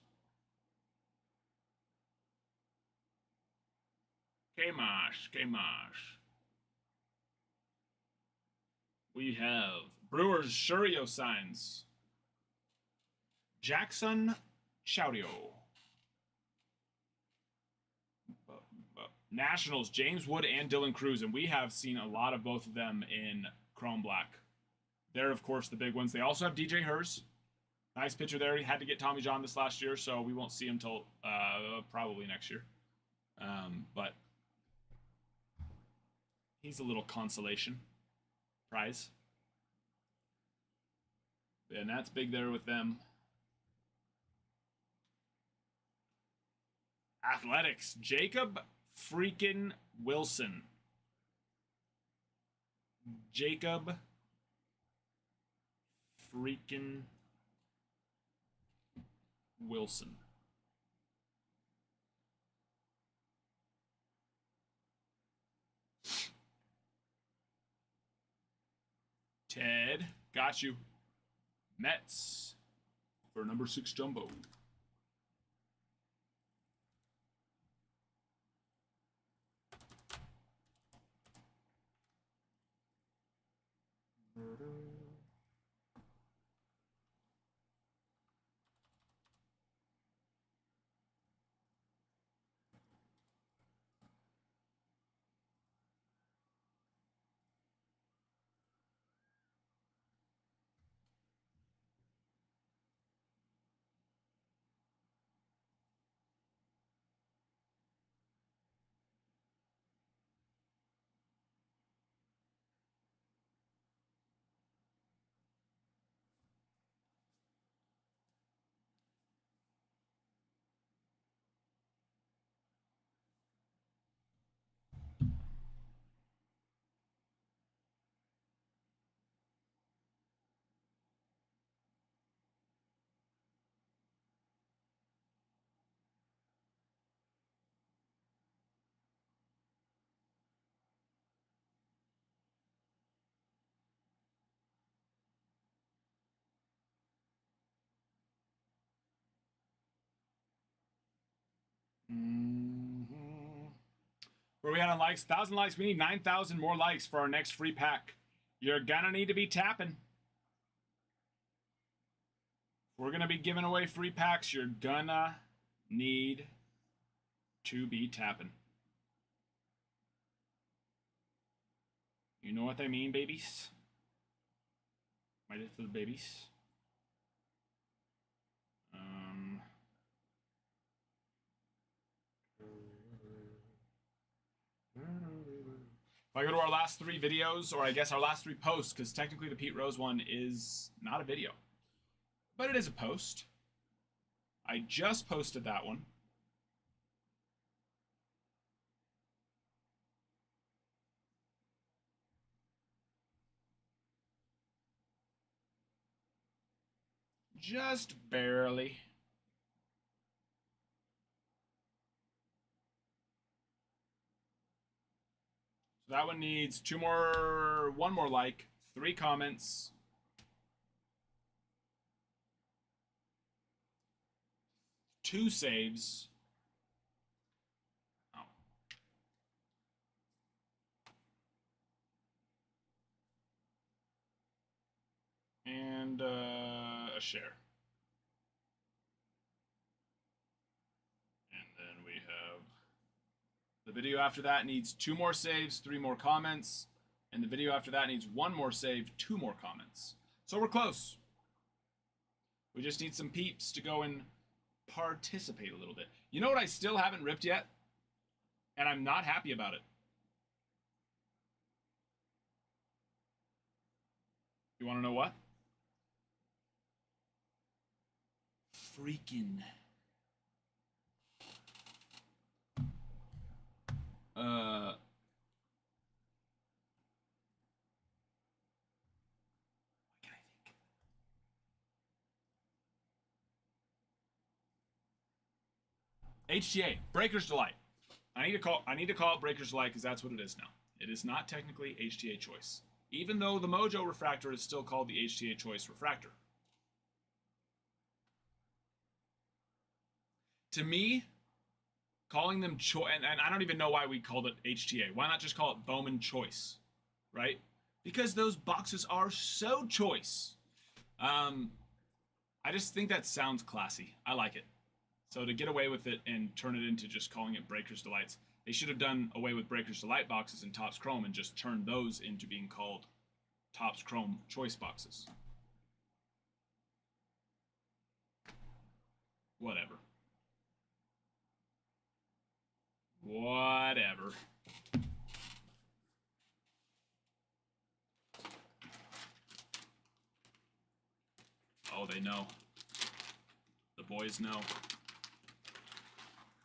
K-Mosh. We have Brewers Shurio signs. Jackson Choudio. Nationals, James Wood and Dylan Cruz, and we have seen a lot of both of them in Chrome Black. They're, of course, the big ones. They also have DJ Hers. Nice pitcher there. He had to get Tommy John this last year, so we won't see him till probably next year. But he's a little consolation prize. And that's big there with them. Athletics, Jacob freaking Wilson. Jacob freaking Wilson. Ted, got you. Mets for number 6 jumbo. Where we at on likes? 1,000 likes. We need 9,000 more likes for our next free pack. You're gonna need to be tapping. We're gonna be giving away free packs. You're gonna need to be tapping. You know what I mean, babies? My little babies. If I go to our last 3 videos, or I guess our last 3 posts, because technically the Pete Rose one is not a video, but it is a post. I just posted that one. Just barely. So that one needs 1 more like, 3 comments, 2 saves. Oh. And a share. And then we have the video after that needs 2 more saves, 3 more comments, and the video after that needs 1 more save, 2 more comments. So we're close. We just need some peeps to go and participate a little bit. You know what I still haven't ripped yet? And I'm not happy about it. You want to know what? Freaking. What can I think? HTA, Breaker's Delight. I need to call it Breaker's Delight because that's what it is now. It is not technically HTA Choice, even though the Mojo Refractor is still called the HTA Choice Refractor. To me, calling them choice, and I don't even know why we called it HTA. Why not just call it Bowman Choice, right? Because those boxes are so choice. I just think that sounds classy. I like it. So to get away with it and turn it into just calling it Breaker's Delights, they should have done away with Breaker's Delight boxes and Topps Chrome and just turned those into being called Topps Chrome Choice boxes. Whatever. Whatever. Oh, they know. The boys know.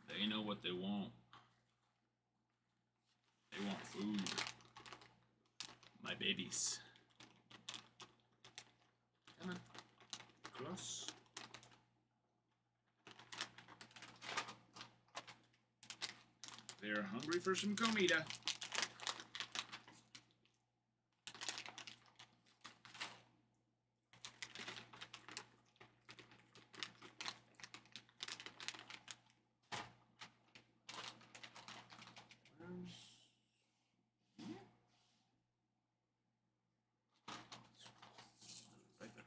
They know what they want. They want food. My babies. Come on. Close. They're hungry for some comida. Right there.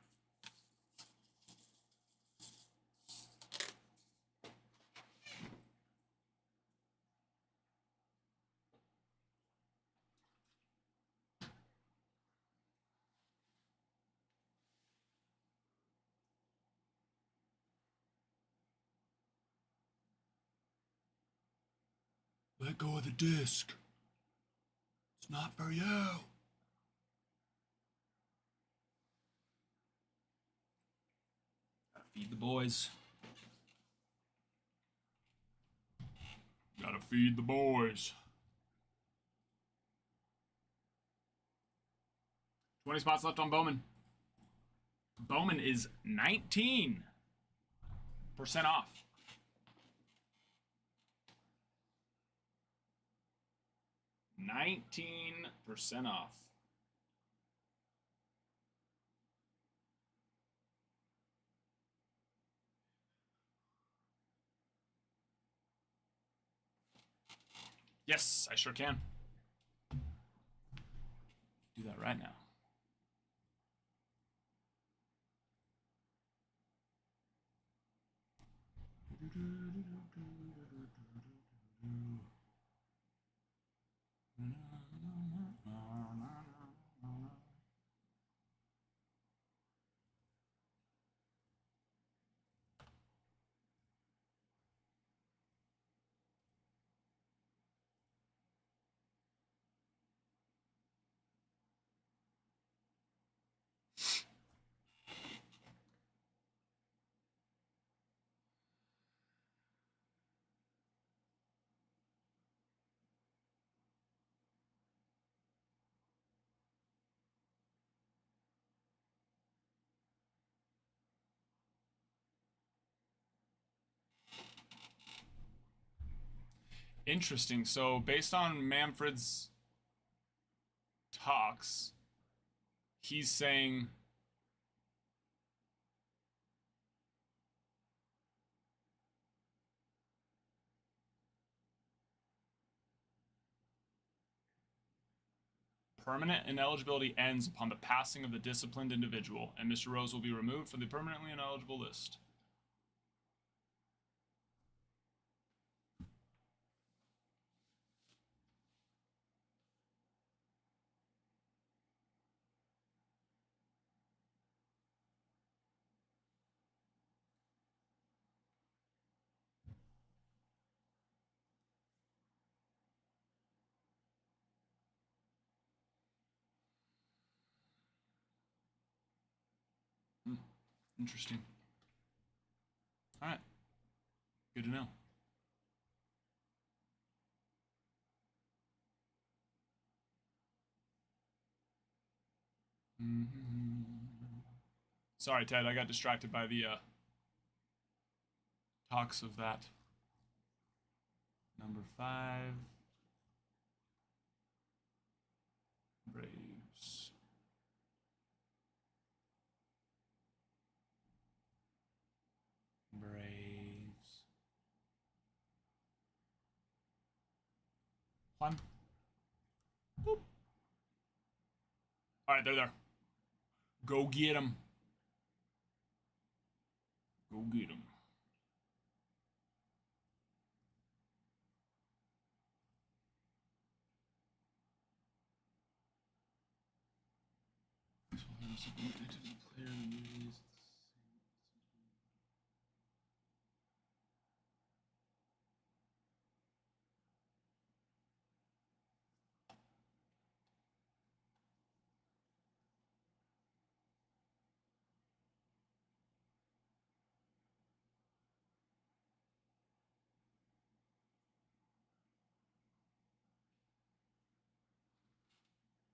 Let go of the disc. It's not for you. Gotta feed the boys. Gotta feed the boys. 20 spots left on Bowman. Bowman is 19% off. 19% off. Yes, I sure can. Do that right now. Interesting. So, based on Manfred's talks, he's saying permanent ineligibility ends upon the passing of the disciplined individual, and Mr. Rose will be removed from the permanently ineligible list. Interesting. All right. Good to know. Sorry, Ted. I got distracted by the talks of that. Number 5. Braves. Braves. One. Boop. All right, they're there. Go get them. Go get them.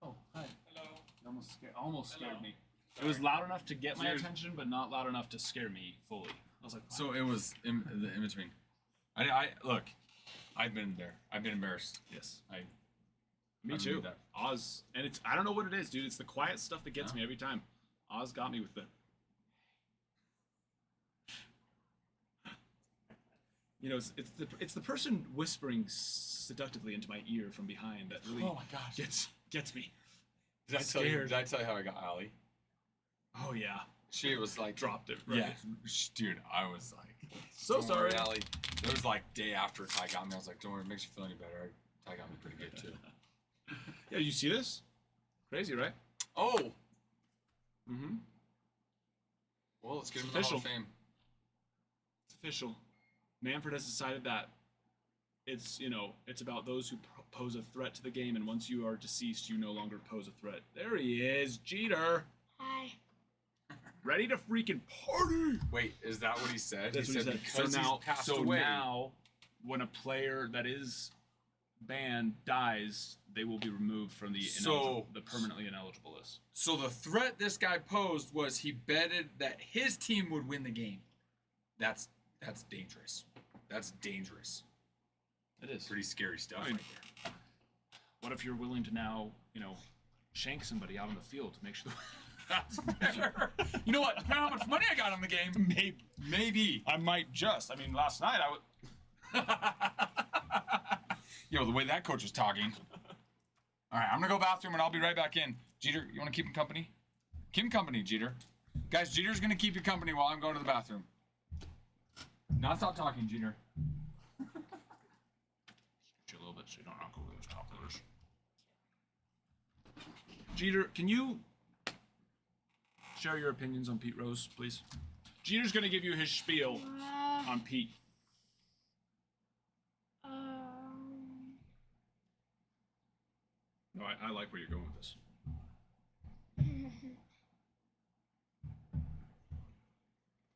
Oh, hi. Hello. Almost scared Hello. me. Sorry. It was loud enough to get my Cheers. attention, but not loud enough to scare me fully. I was like, So it was in between. I look. I've been there. I've been embarrassed. yes. I Me I too. believe that. Oz, and it's I don't know what it is, dude. It's the quiet stuff that gets Yeah. me every time. Oz got me with the. You know, it's the person whispering seductively into my ear from behind that really Oh my gosh. gets me. Did I tell you? Scared. Did I tell you how I got Allie? Oh yeah, She was like dropped it. Right? Yeah, dude. I was like, So "Don't worry, sorry, Allie." It was like day after Ty got me. I was like, "Don't worry, it makes you feel any better." Ty got me pretty good too. Yeah, you see this? Crazy, right? Oh, Mm-hmm. well, let's get him in the Hall of Official. Fame. It's official. Manfred has decided that it's about those who pose a threat to the game, and once you are deceased, you no longer pose a threat. There he is, Jeter, Hi. ready to freaking party. Wait, is that what he said? That's he what he said said. because he's passed away. Now, when a player that is banned dies, they will be removed from the the permanently ineligible list. So the threat this guy posed was he betted that his team would win the game. That's dangerous. That's dangerous. It is. Pretty scary stuff I mean, right there. What if you're willing to now, shank somebody out on the field to make sure? That's fair. You know what? Depending on how much money I got on the game, Maybe maybe. I might just. I mean, last night I would. Yo, the way that coach was talking. All right, I'm gonna go bathroom and I'll be right back in. Jeter, you want to keep him company? Keep him company, Jeter. Guys, Jeter's gonna keep you company while I'm going to the bathroom. Not stop talking, Jeter. Scoot you a little bit so you don't knock over those top loaders. Jeter, can you share your opinions on Pete Rose, please? Jeter's gonna give you his spiel on Pete. No, I like where you're going with this.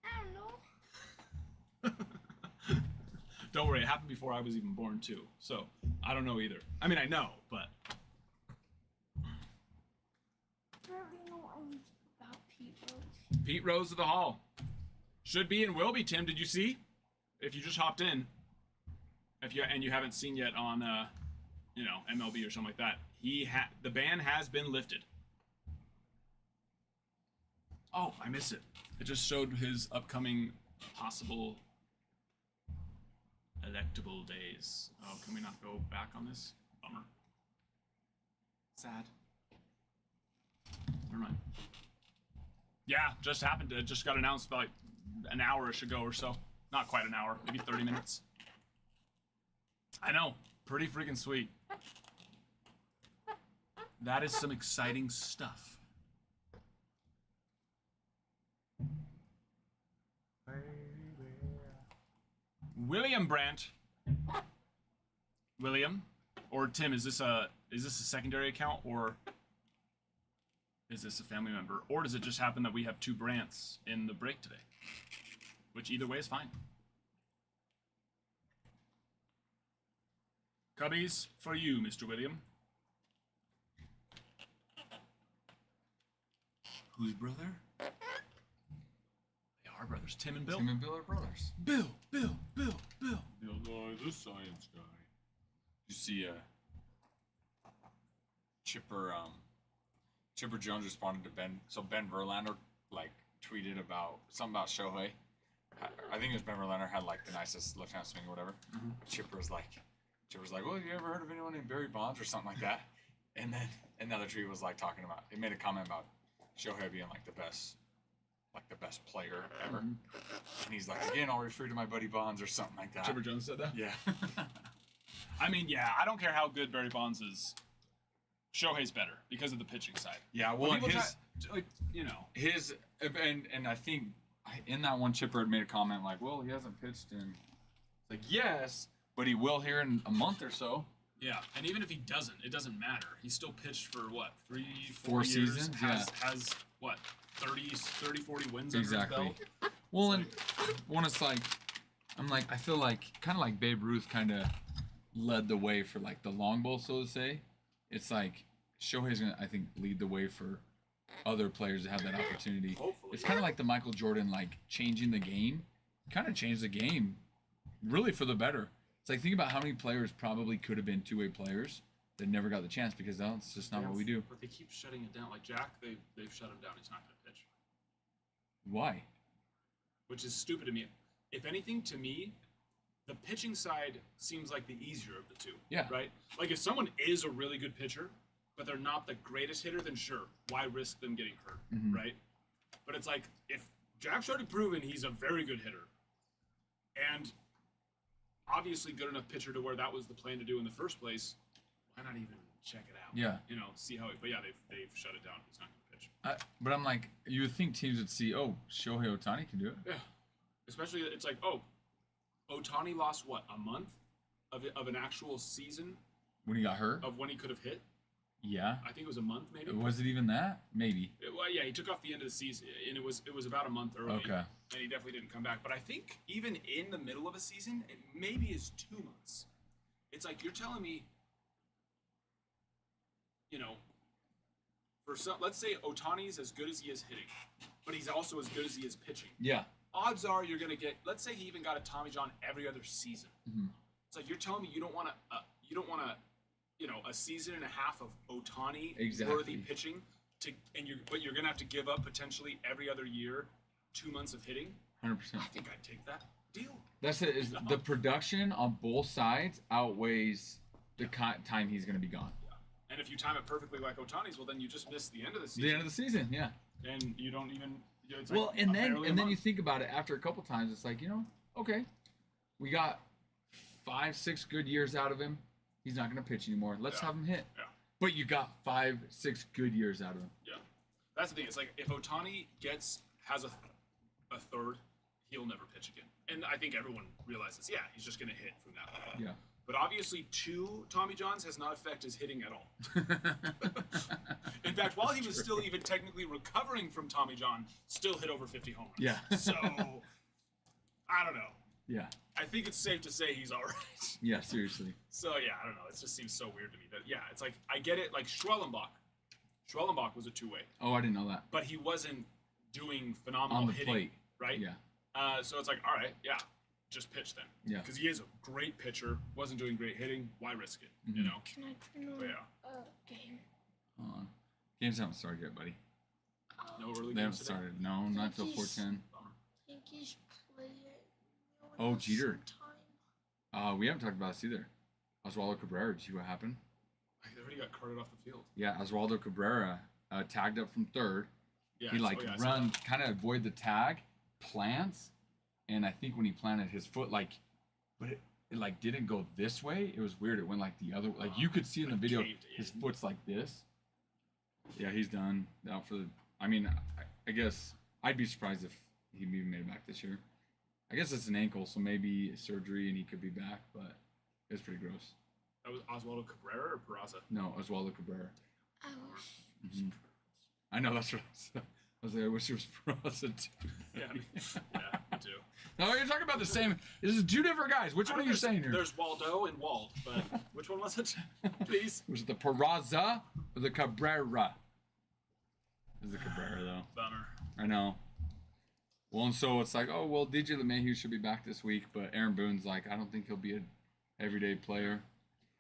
I don't know. Don't worry, it happened before I was even born too. So I don't know either. I mean, I know, but I don't really know anything about Pete Rose. Pete Rose of the Hall should be and will be. Tim, did you see? If you just hopped in, if you and you haven't seen yet on, MLB or something like that, the ban has been lifted. Oh, I miss it. It just showed his upcoming possible electable days. Oh, can we not go back on this? Bummer. Sad. Never mind. Yeah, just happened. It just got announced about like an hour-ish ago or so. Not quite an hour, maybe 30 minutes. I know. Pretty freaking sweet. That is some exciting stuff. William Brandt. William or Tim, is this a secondary account or is this a family member? Or does it just happen that we have two Brandts in the break today? Which either way is fine. Cubbies for you, Mr. William. Whose brother? They are brothers. Tim and Bill. Tim and Bill are brothers. Bill. Bill Bill Nye, the science guy. You see, Chipper Jones responded to Ben. So Ben Verlander tweeted about something about Shohei. I think it was Ben Verlander had the nicest left-hand swing or whatever. Mm-hmm. Chipper's like, well, have you ever heard of anyone named Barry Bonds or something like that? And then another tweet was talking about. It made a comment about Shohei being the best player ever. Mm-hmm. And he's like, again, I'll refer to my buddy Bonds or something like that. Chipper Jones said that? Yeah. I mean, yeah, I don't care how good Barry Bonds is. Shohei's better because of the pitching side. Yeah, well, When people his and I think in that one, Chipper had made a comment well, he hasn't pitched in. Yes, but he will here in a month or so. Yeah, and even if he doesn't, it doesn't matter. He still pitched for what, 4 years? seasons? Has what, 30, 40 wins Exactly. under his belt? Well, and when it's I feel kind of like Babe Ruth kind of led the way for the long ball, so to say. It's Shohei's gonna, I think, lead the way for other players to have that opportunity. Hopefully. It's kind of like the Michael Jordan changing the game. Kind of changed the game, really for the better. It's think about how many players probably could have been two-way players that never got the chance because that's just not what we do. But they keep shutting it down. Like Jack, they've shut him down. He's not going to pitch. Why? Which is stupid to me. If anything, to me, the pitching side seems like the easier of the two. Yeah. Right? If someone is a really good pitcher, but they're not the greatest hitter, then sure, why risk them getting hurt, Mm-hmm. right? But it's if Jack's already proven he's a very good hitter, and obviously good enough pitcher to where that was the plan to do in the first place, why not even check it out? Yeah. See how but yeah, they've shut it down. He's not going to pitch. But I'm you would think teams would see, Shohei Ohtani can do it. Yeah. Especially, it's Ohtani lost, what, a month of an actual season When he got hurt? of when he could have hit? Yeah. I think it was a month, maybe. Was it even that? Maybe. Well, yeah, he took off the end of the season, and it was about a month early. Okay. And he definitely didn't come back. But I think even in the middle of a season, it maybe is 2 months. It's you're telling me, for some, let's say Ohtani's as good as he is hitting, but he's also as good as he is pitching. Yeah. Odds are you're going to get, let's say he even got a Tommy John every other season. Mm-hmm. It's you're telling me you don't want a season and a half of Ohtani Exactly. worthy pitching but you're going to have to give up potentially every other year 2 months of hitting. 100%. I think I'd take that deal. That's it. The production on both sides outweighs time he's going to be gone. Yeah. And if you time it perfectly like Otani's, well, then you just miss the end of the season. The end of the season, yeah. And you don't even. It's Well, like and barely a then you month. think about it after a couple times, it's like, okay, we got 5-6 good years out of him. He's not going to pitch anymore. Let's have him hit. Yeah. But you got 5-6 good years out of him. Yeah. That's the thing. It's like if Otani has a third, he'll never pitch again. And I think everyone realizes, yeah, he's just going to hit from that point. Yeah. But obviously, 2 Tommy Johns has not affected his hitting at all. In fact, while he was still even technically recovering from Tommy John, still hit over 50 home runs. Yeah. So, I don't know. Yeah. I think it's safe to say he's all right. Yeah, seriously. So, yeah, I don't know. It just seems so weird to me. That yeah, it's like, I get it. Like, Schwellenbach. Schwellenbach was a 2-way. Oh, I didn't know that. But he wasn't doing phenomenal On the hitting, plate. right? Yeah. So it's like, all right, yeah, just pitch then. Yeah. Because he is a great pitcher, wasn't doing great hitting. Why risk it? Mhm. You know. Can I turn on Yeah. game? Hold on. Games haven't started yet, buddy. No early They haven't games today. started. No, not till Yankees. 4:10. Bummer. Yankees play it. Oh, Jeter. Sometime. We haven't talked about this either. Oswaldo Cabrera, did you see what happened? They already got carted off the field. Yeah, Oswaldo Cabrera tagged up from third. Yeah. He like I saw run, that. kind of avoid the tag, plants, and I think when he planted his foot, but it like didn't go this way. It was weird. It went like the other. Like you could see in the Like video, caved his in. foot's like this. Yeah, he's done out for the. I mean, I guess I'd be surprised if he even made it back this year. I guess it's an ankle, so maybe surgery and he could be back, but it's pretty gross. That was Oswaldo Cabrera or Peraza? No, Oswaldo Cabrera. I wish. Mhm. I know that's what I said. I was like, I wish it was Peraza too. Yeah. Yeah, me too. No, you're talking about the same. This is two different guys. Which one are you saying here? There's Waldo and Wald, but which one was it? Please. Was it the Peraza or the Cabrera? It was the Cabrera, though. Bummer. I know. Well, and so it's like, oh, well, DJ LeMahieu should be back this week, but Aaron Boone's like, I don't think he'll be an everyday player.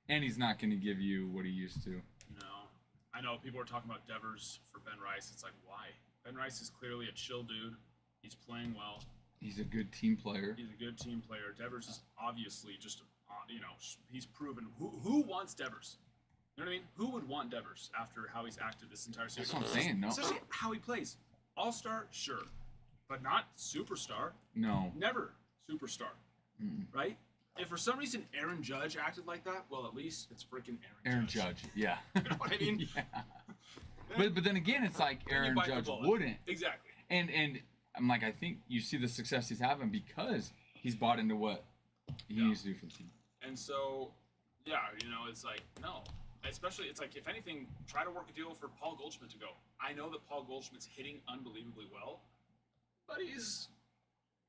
And he's not going to give you what he used to. No. I know people are talking about Devers for Ben Rice. It's like, why? Ben Rice is clearly a chill dude. He's playing well. He's a good team player. He's a good team player. Devers is obviously just, he's proven. Who wants Devers? You know what I mean? Who would want Devers after how he's acted this entire season? That's what I'm saying, no. Especially how he plays. All-star, sure. But not superstar. No. Never superstar. Mm-mm. Right? If for some reason Aaron Judge acted like that, well, at least it's freaking Aaron Judge, yeah. You know what I mean? Yeah. But then again, it's like Then you Aaron bite the Judge bullet. wouldn't. Exactly. And I'm like, I think you see the success he's having because he's bought into what he Yeah. needs to do for the team. And so, yeah, it's like, no. Especially, it's like, if anything, try to work a deal for Paul Goldschmidt to go. I know that Paul Goldschmidt's hitting unbelievably well, but he's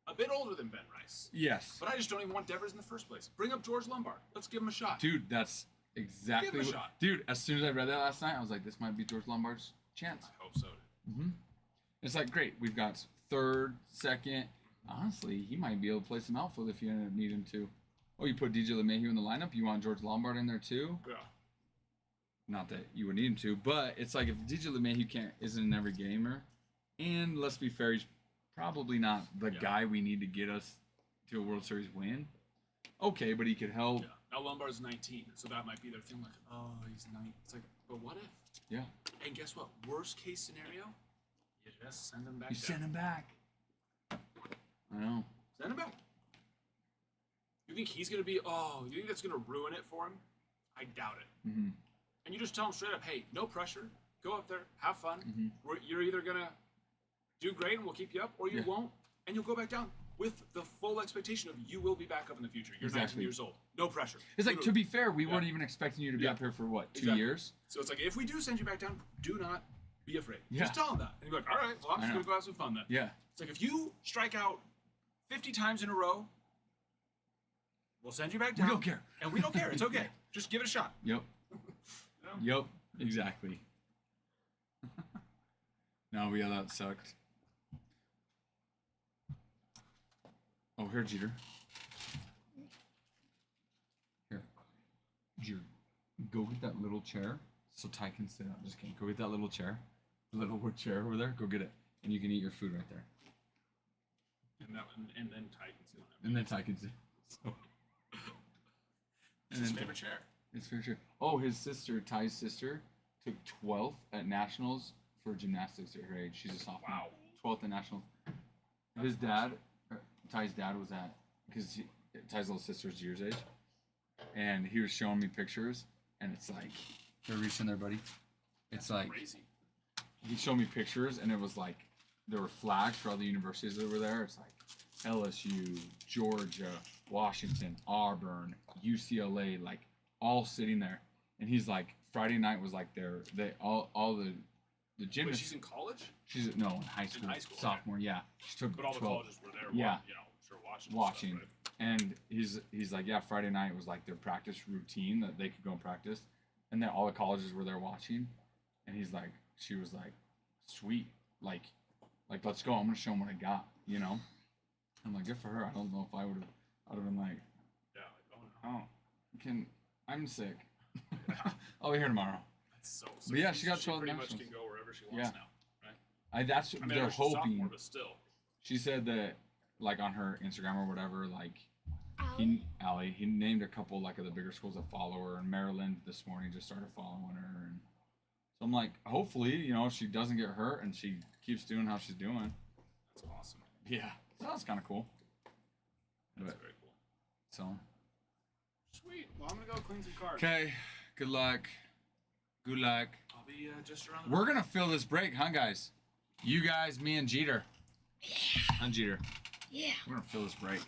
a bit older than Ben Rice. Yes. But I just don't even want Devers in the first place. Bring up George Lombard. Let's give him a shot. Dude, that's exactly Give him a what. shot. Dude, as soon as I read that last night, I was like, this might be George Lombard's chance. I hope so. Mm-hmm. It's like, great. We've got third, second. Honestly, he might be able to play some outfield if you end up needing to. Oh, you put DJ LeMahieu in the lineup. You want George Lombard in there too? Yeah. Not that you would need him to, but it's like if DJ LeMahieu isn't an every gamer, and let's be fair, he's probably not the guy we need to get us to a World Series win. Okay, but he could help. Yeah. Now Lombard's 19, so that might be their thing. Like, oh, he's 9. It's like, but what if? Yeah. And guess what? Worst case scenario, you just send him back. You down. send him back. I know. Send him back. You think he's gonna be? Oh, you think that's gonna ruin it for him? I doubt it. Mm-hmm. And you just tell him straight up, hey, no pressure. Go up there, have fun. Mm-hmm. You're either gonna do great and we'll keep you up, or you Yeah. won't, and you'll go back down with the full expectation of you will be back up in the future. You're 19 Exactly. years old. No pressure. It's like, to be fair, we Yeah. weren't even expecting you to be Yeah. up here for what, 2 Exactly. years? So it's like, if we do send you back down, do not be afraid. Yeah. Just tell him that. And you're like, all right, well, I'm I just know. going to go have some fun then. Yeah. It's like, if you strike out 50 times in a row, we'll send you back We down. don't care. And we don't care. It's okay. Just give it a shot. Yep. You know? Yep. Exactly. No, yeah, that sucked. Oh, here, Jeter. Here. Jeter, go get that little chair so Ty can sit up. Just kidding. Go get that little chair. The little wood chair over there. Go get it. And you can eat your food right there. And then Ty can sit on it. And then Ty can sit. So. It's his favorite chair. It's very true. Oh, his sister, Ty's sister, took 12th at nationals for gymnastics at her age. She's a sophomore. Wow. 12th at nationals. His dad, Ty's dad, was at because Ty's little sister's year's age, and he was showing me pictures, and it's like they're reaching there, buddy. It's like Crazy. he showed me pictures, and it was like there were flags for all the universities that were there. It's like LSU, Georgia, Washington, Auburn, UCLA, like all sitting there. And he's like, Friday night was like they all the Wait, gymnasts. she's in college? She's in high school, high school, okay. sophomore. Yeah, she took But all the 12. colleges were there, Yeah. you know, sort of watching. Watching. Stuff, right? And he's like, yeah, Friday night was like their practice routine that they could go and practice, and then all the colleges were there watching. And he's like, she was like, sweet, like let's go. I'm gonna show them what I got, you know. I'm like, good for her. I don't know if I would have been like, Yeah, like, oh no. I'm sick. I'll be here tomorrow. That's so But yeah, she got 12 pretty much nationals. can go wherever she wants Yeah. now. That's I mean, they're she's a sophomore, hoping. but still. She said that like on her Instagram or whatever, like Allie. he named a couple like of the bigger schools that follow her, and Maryland this morning just started following her, and so I'm like, hopefully, you know, she doesn't get hurt and she keeps doing how she's doing. That's awesome. Yeah, so that's kind of cool. That's But- very cool. So Sweet. Well, I'm gonna go clean some cards. okay, good luck. Good luck. I'll be just around the We're gonna fill this break, huh, guys? You guys, me, and Jeter. And Jeter. Yeah. We're gonna fill this break.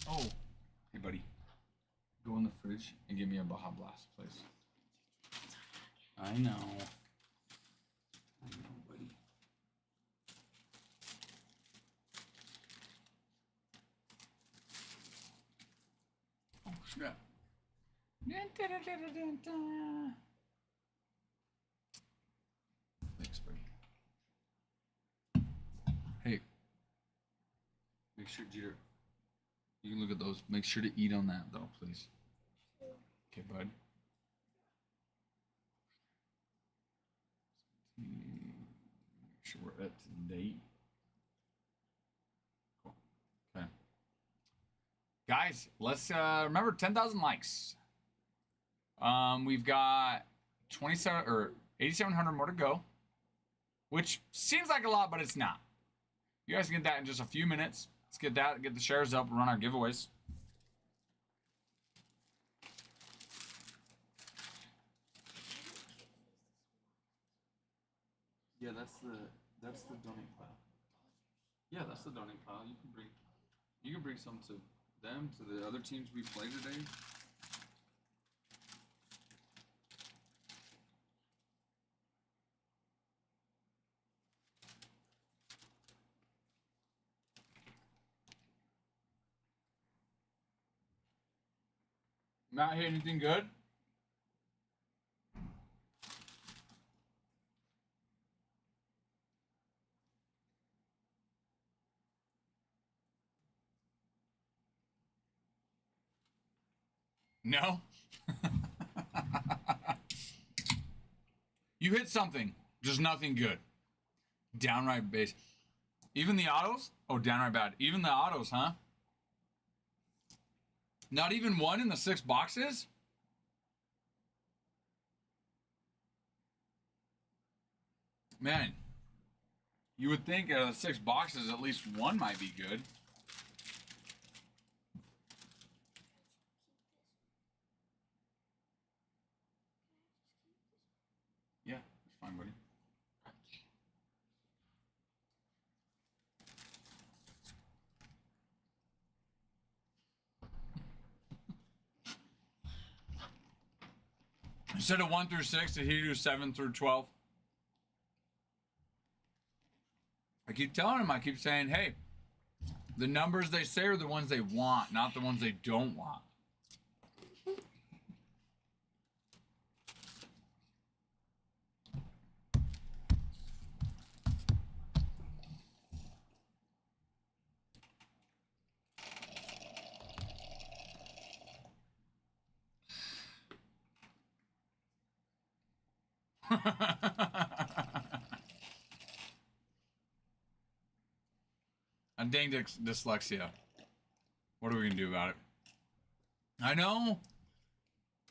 Oh, hey, buddy. Go in the fridge and give me a Baja Blast, please. I know. I know, buddy. Oh, snap. Thanks, buddy. Hey, make sure, Jeter, you can look at those. Make sure to eat on that, though, please. Okay, bud. Make sure we're up to date. Cool. Okay. Guys, let's remember 10,000 likes. We've got 27 or 8,700 more to go, which seems like a lot, but it's not. You guys can get that in just a few minutes. Let's get that, get the shares up, and run our giveaways. Yeah, that's the donate pile. Yeah, that's the donate pile. You can bring some to them, to the other teams we played today. Not hear anything good? No? You hit something. Just nothing good. Downright base. Even the autos? Oh, downright bad. Even the autos, huh? Not even one in the 6 boxes? Man, you would think out of the 6 boxes, at least one might be good. Yeah, it's fine, buddy. Instead of 1 through 6, did he do 7 through 12? I keep telling him, I keep saying, hey, the numbers they say are the ones they want, not the ones they don't want. I'm dang dyslexia. What are we gonna do about it? I know.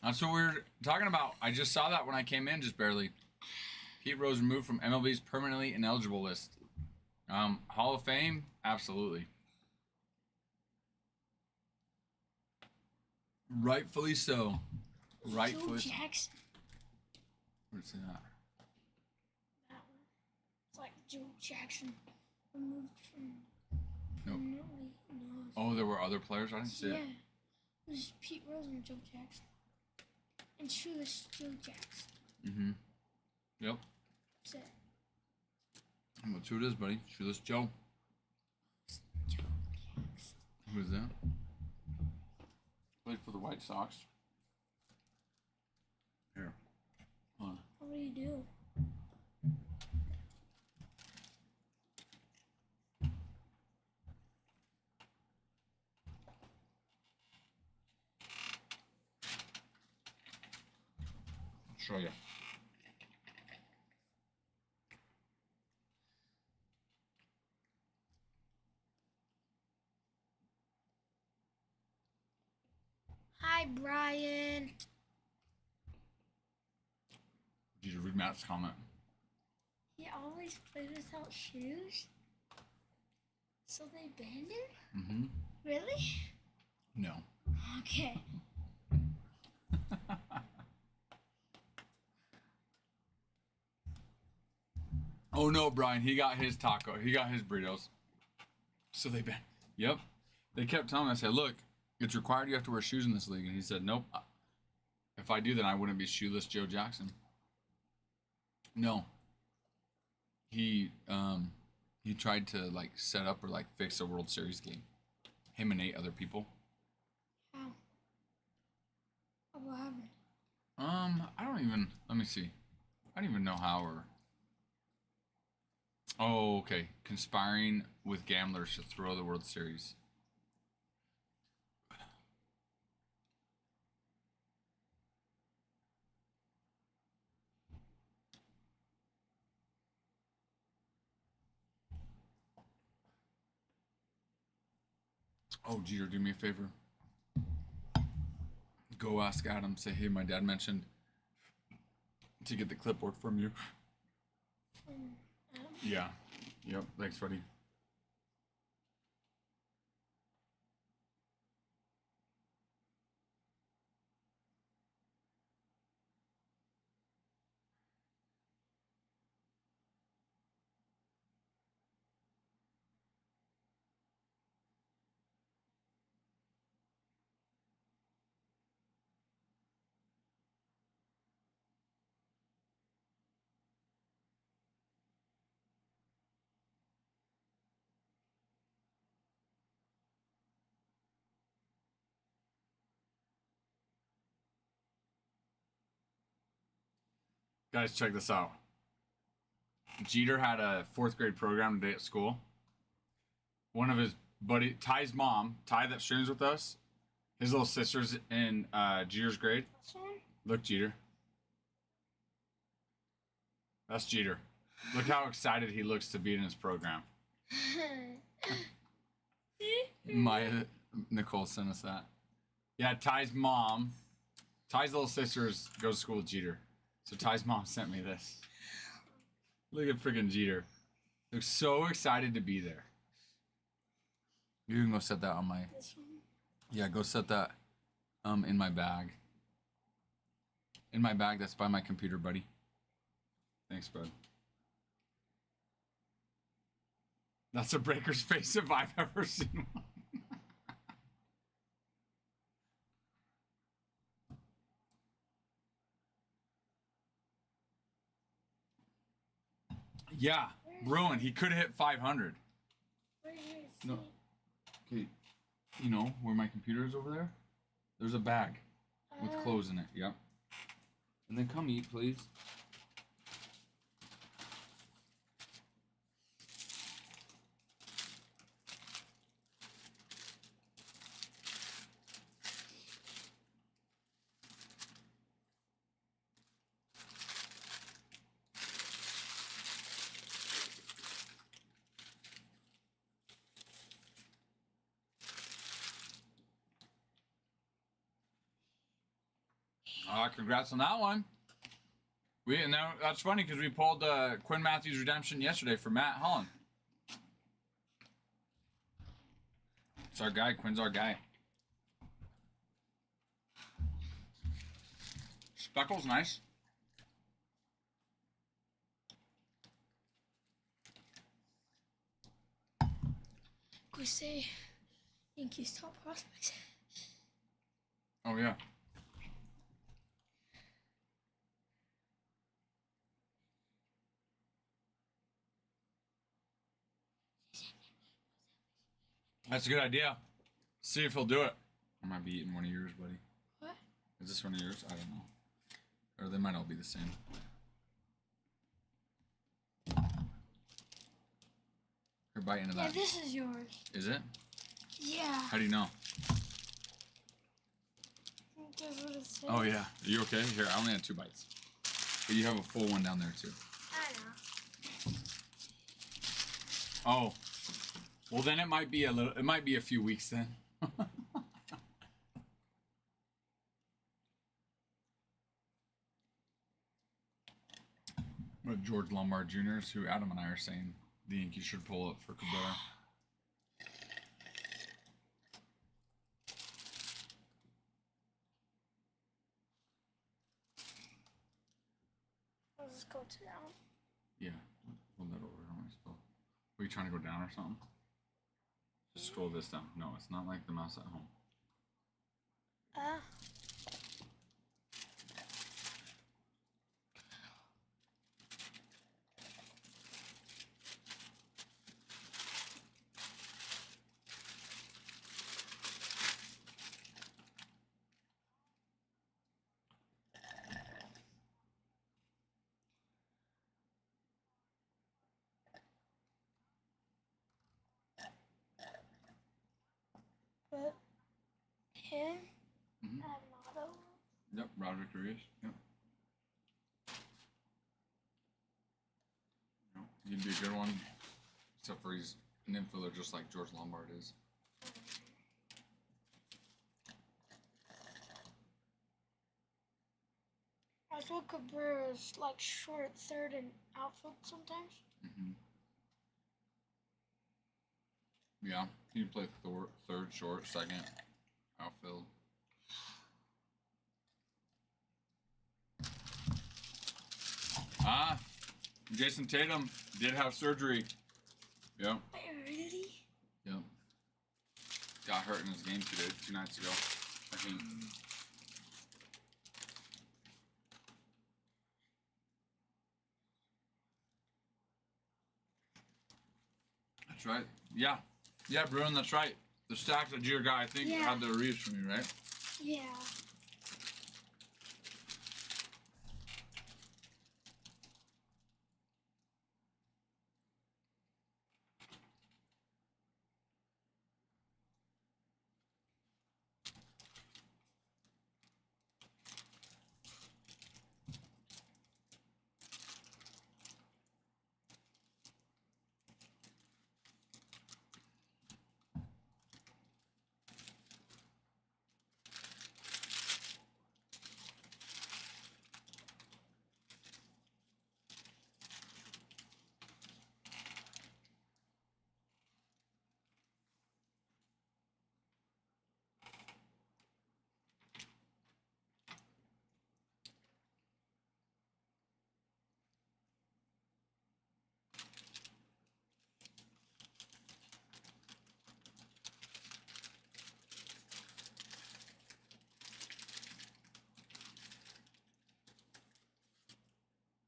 That's what we were talking about. I just saw that when I came in, just barely. Pete Rose removed from MLB's permanently ineligible list. Hall of Fame, absolutely. Rightfully so. Rightfully. Joe Jackson. What's that? That one. It's like Joe Jackson removed from. Nope. No. Oh, there were other players? I didn't see Yeah. it. It was Pete Rose and Joe Jackson. And Shoeless Joe Jackson. Mm-hmm. Yep. That's it. That's who it is, buddy. Shoeless Joe. Joe Jackson. Who's that? Played for the White Sox. Here. Hold on. What do you do? I'll show you. Hi, Brian. Did you read Matt's comment? He always played without shoes? So they banned him? Mm-hmm. Really? No. Okay. Oh no, Brian. He got his taco. He got his burritos. So they banned. Yep. They kept telling me, I said, look, it's required you have to wear shoes in this league. And he said, nope. If I do, then I wouldn't be Shoeless Joe Jackson. No. He tried to like set up or like fix a World Series game. Him and 8 other people. How? What happened? I don't even, let me see. I don't even know how or. Oh, okay. Conspiring with gamblers to throw the World Series. Oh, Jeter, do me a favor. Go ask Adam, say, hey, my dad mentioned to get the clipboard from you. Yeah. Yep. Thanks, buddy. Guys, check this out. Jeter had a 4th grade program today at school. One of his buddy, Ty's mom, Ty that streams with us, his little sister's in Jeter's grade. This one? Look, Jeter. That's Jeter. Look how excited he looks to be in his program. Maya, Nicole sent us that. Yeah, Ty's mom, Ty's little sister goes to school with Jeter. So Ty's mom sent me this. Look at freaking Jeter. Looks so excited to be there. You can go set that on my. This one? Yeah, go set that in my bag. In my bag that's by my computer, buddy. Thanks, bud. That's a breaker's face if I've ever seen one. Yeah, ruined. He could have hit 500. Where is No. it? Okay, you know where my computer is over there? There's a bag with clothes in it. Yep. And then come eat, please. Congrats on that one. And that's funny because we pulled Quinn Matthews Redemption yesterday for Matt Holland. It's our guy. Quinn's our guy. Speckle's nice. We say Yankees top prospects. Oh yeah. That's a good idea. See if he'll do it. I might be eating one of yours, buddy. What? Is this one of yours? I don't know. Or they might all be the same. Here, bite into Yeah, that. this is yours. Is it? Yeah. How do you know? That's what it says. Oh yeah. Are you okay? Here, I only had 2 bites. But you have a full one down there too. I know. Oh. Well, then it might be a few weeks then. But George Lombard Jr. is who Adam and I are saying the Yankees should pull up for Cabrera. Let's just go to down. Yeah. Hold that over. Don't want to spill. Were you trying to go down or something? Just scroll this down. No, it's not like the mouse at home. But him, Mhm. Arenado. Yep, Roderick Arias. Yep. Yep. He'd be a good one. Except for he's an infielder just like George Lombard is. I thought Cabrera's like short third and outfield sometimes. Mm-hmm. Yeah, he can play third, short, second, outfield. Ah, Jason Tatum did have surgery. Yep. Wait, really? Yep. Got hurt in his game 2 nights ago, I think. That's right. Yeah. Yeah, Bruin, that's right. The stack that Jeter got, I think, Yeah. had the Reeves from you, right? Yeah.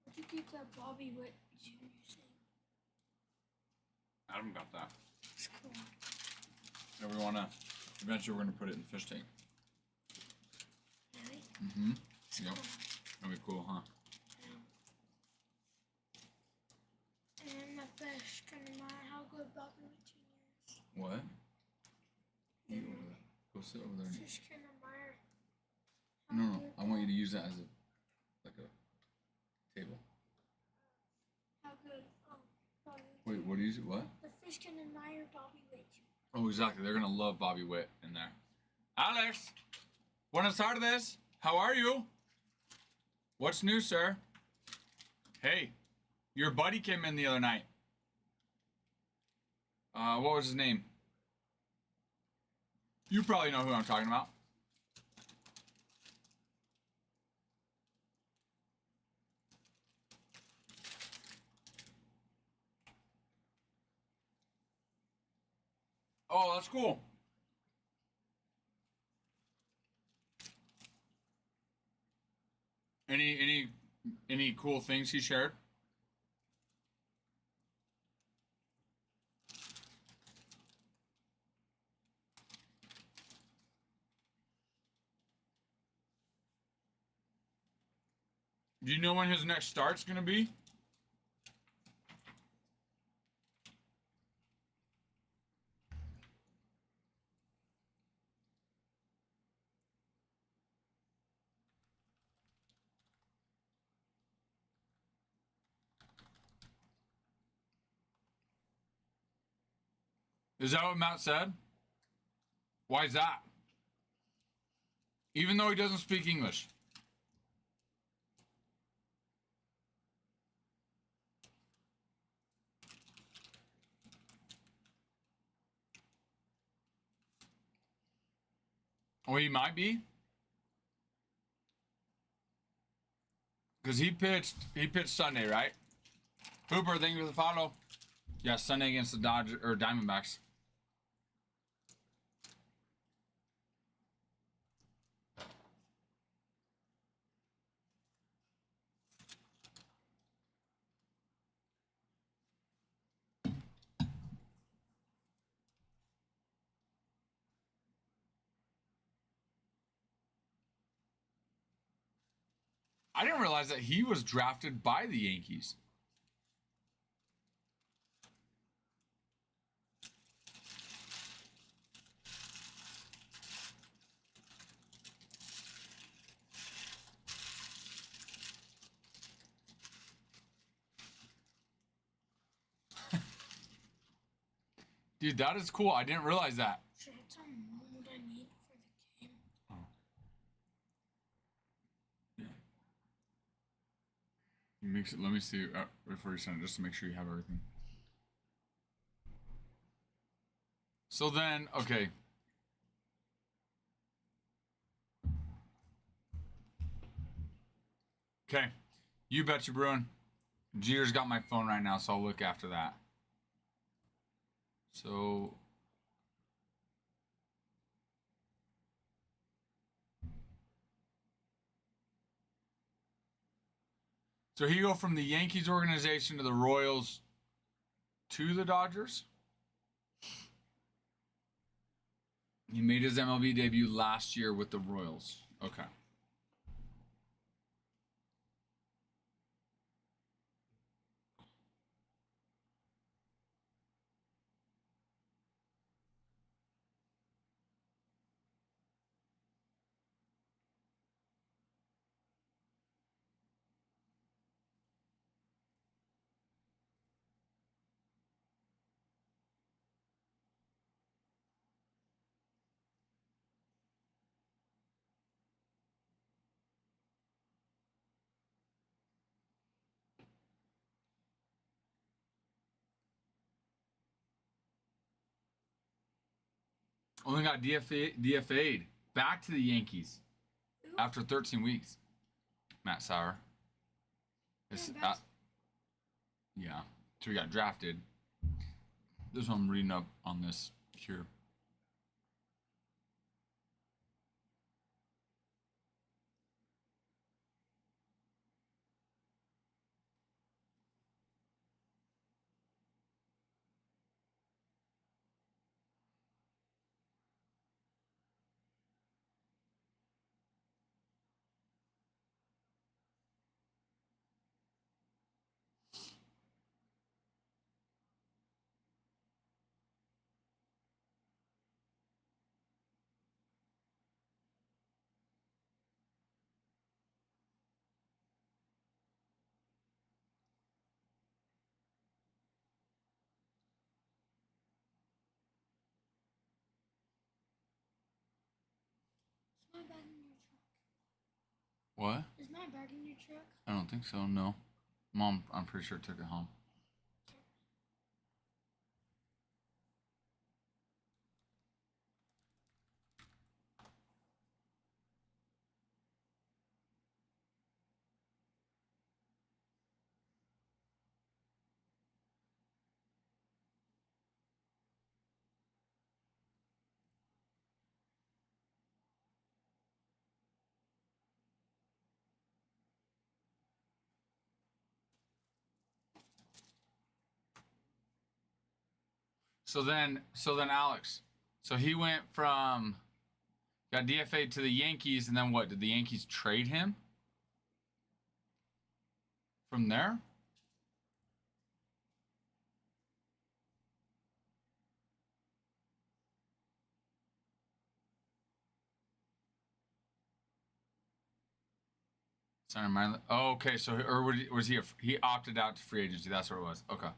Where'd you keep that Bobby Witt Jr. thing? Adam got that. It's cool. And we want to, eventually we're going to put it in the fish tank. Really? Mm-hmm. It's Yep. cool. That'd be cool, huh? And the fish can remind how good Bobby Witt Jr. is. What? Then Eat over there. Go sit over there. the fish can admire how No, no. good I want you to use that as a table. How good Bobby Witt Wait, what do you? What? The fish can admire Bobby Witt Jr. Oh, exactly. They're gonna love Bobby Witt in there. Alex, buenas tardes. How are you? What's new, sir? Hey, your buddy came in the other night. What was his name? You probably know who I'm talking about. Oh, that's cool. Any cool things he shared? Do you know when his next start's gonna be? Is that what Matt said? Why is that? Even though he doesn't speak English. Well, he might be. Because he pitched Sunday, right? Hooper, thank you for the follow. Yeah, Sunday against the Dodgers or Diamondbacks. I didn't realize that he was drafted by the Yankees. Dude, that is cool. I didn't realize that. Should I tell Mom what I need for the game? Oh. Yeah. You mix it. Let me see before you send it, just to make sure you have everything. So then, okay. Okay. You betcha, Bruin. Jeter's got my phone right now, so I'll look after that. So he go from the Yankees organization to the Royals to the Dodgers? He made his MLB debut last year with the Royals. Okay. Only got DFA'd back to the Yankees after 13 weeks. Matt Sauer. Yeah. So he got drafted. This one I'm reading up on this here. Is my bag in your truck? What? Is my I bag in your truck? I don't think so. No, Mom, I'm pretty sure took it home. So then Alex, so he went from got DFA'd to the Yankees, and then what? Did the Yankees trade him from there? Center minor. Oh, okay. So, or was he? He opted out to free agency. That's what it was. Okay.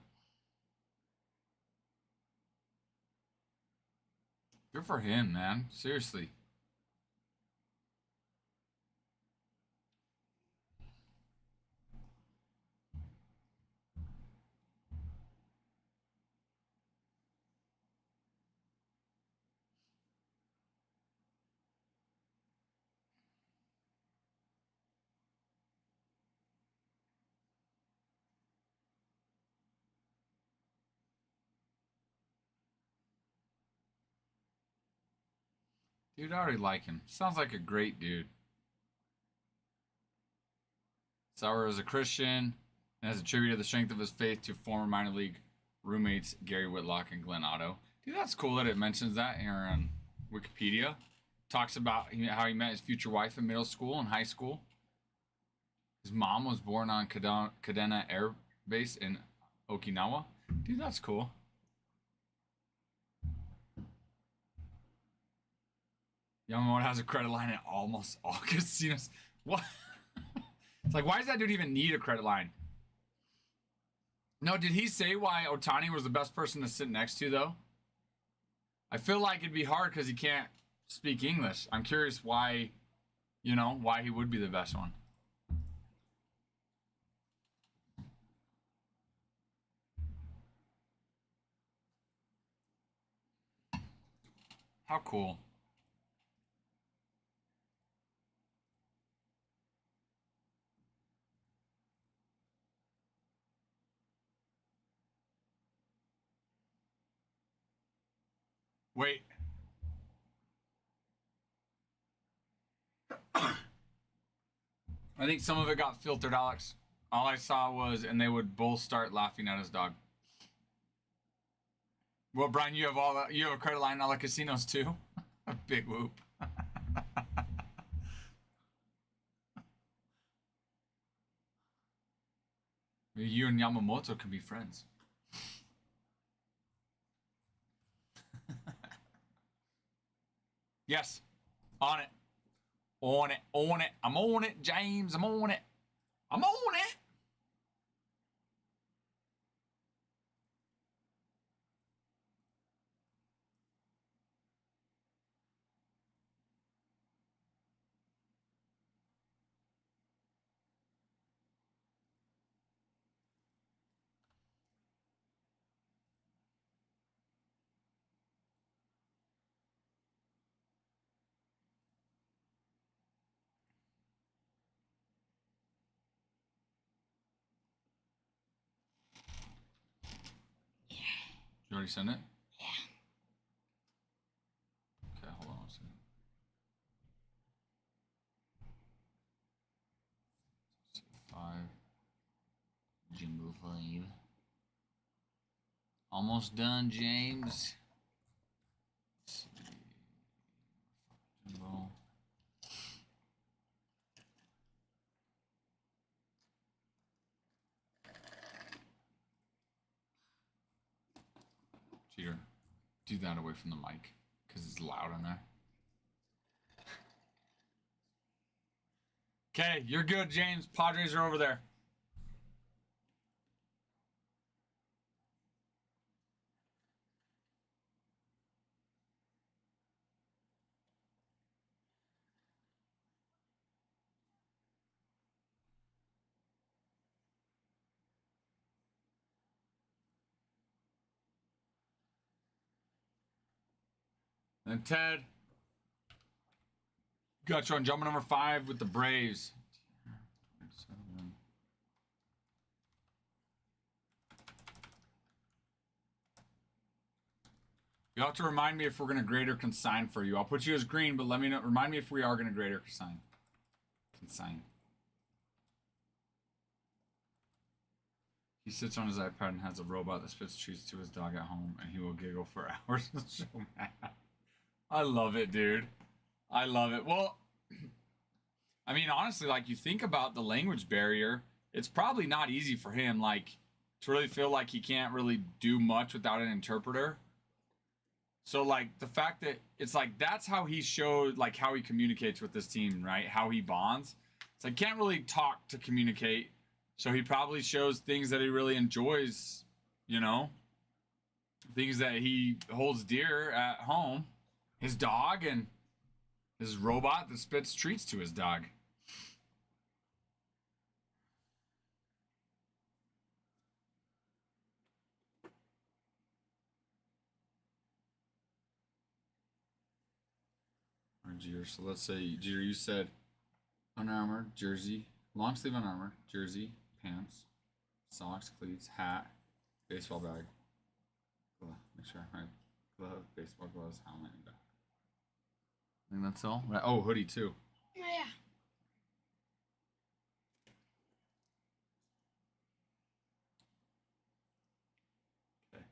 Good for him, man. Seriously. Dude, I already like him. Sounds like a great dude. Sauer is a Christian and has attributed the strength of his faith to former minor league roommates Gary Whitlock and Glenn Otto. Dude, that's cool that it mentions that here on Wikipedia. Talks about how he met his future wife in middle school and high school. His mom was born on Kadena Air Base in Okinawa. Dude, that's cool. Yamamoto has a credit line at almost all casinos. What? It's like, why does that dude even need a credit line? No, did he say why Otani was the best person to sit next to, though? I feel like it'd be hard because he can't speak English. I'm curious why, why he would be the best one. How cool. Wait. I think some of it got filtered, Alex. All I saw was, and they would both start laughing at his dog. Well, Brian, you have a credit line in all the casinos too. A big whoop. Maybe you and Yamamoto can be friends. Yes, on it. On it, on it. I'm on it, James. I'm on it. I'm on it. You already sent it? Yeah. Okay, hold on a second. Five. Jimbo 5. Almost done, James. Let's see. Jimbo. Cheater. Do that away from the mic because it's loud in there. Okay, you're good, James. Padres are over there. And Ted. Got you on jumper number 5 with the Braves. You'll have to remind me if we're going to grade or consign for you. I'll put you as green, but let me know. Remind me if we are going to grade or consign. Consign. He sits on his iPad and has a robot that spits treats to his dog at home, and he will giggle for hours and show mad. I love it, dude. I love it. Well, I mean, honestly, like, you think about the language barrier, it's probably not easy for him, like, to really feel like he can't really do much without an interpreter. So, like, the fact that it's like, that's how he showed, like, how he communicates with this team, right? How he bonds. It's like, can't really talk to communicate. So he probably shows things that he really enjoys, you know? Things that he holds dear at home. His dog and his robot that spits treats to his dog. Jeter. So let's say, Jeter, you said Under Armour, jersey, long sleeve Under Armour, jersey, pants, socks, cleats, hat, baseball bag, glove, make sure, right? Glove, baseball gloves, helmet, and bat. I think that's all. Right. Oh, hoodie too. Oh, yeah. Okay.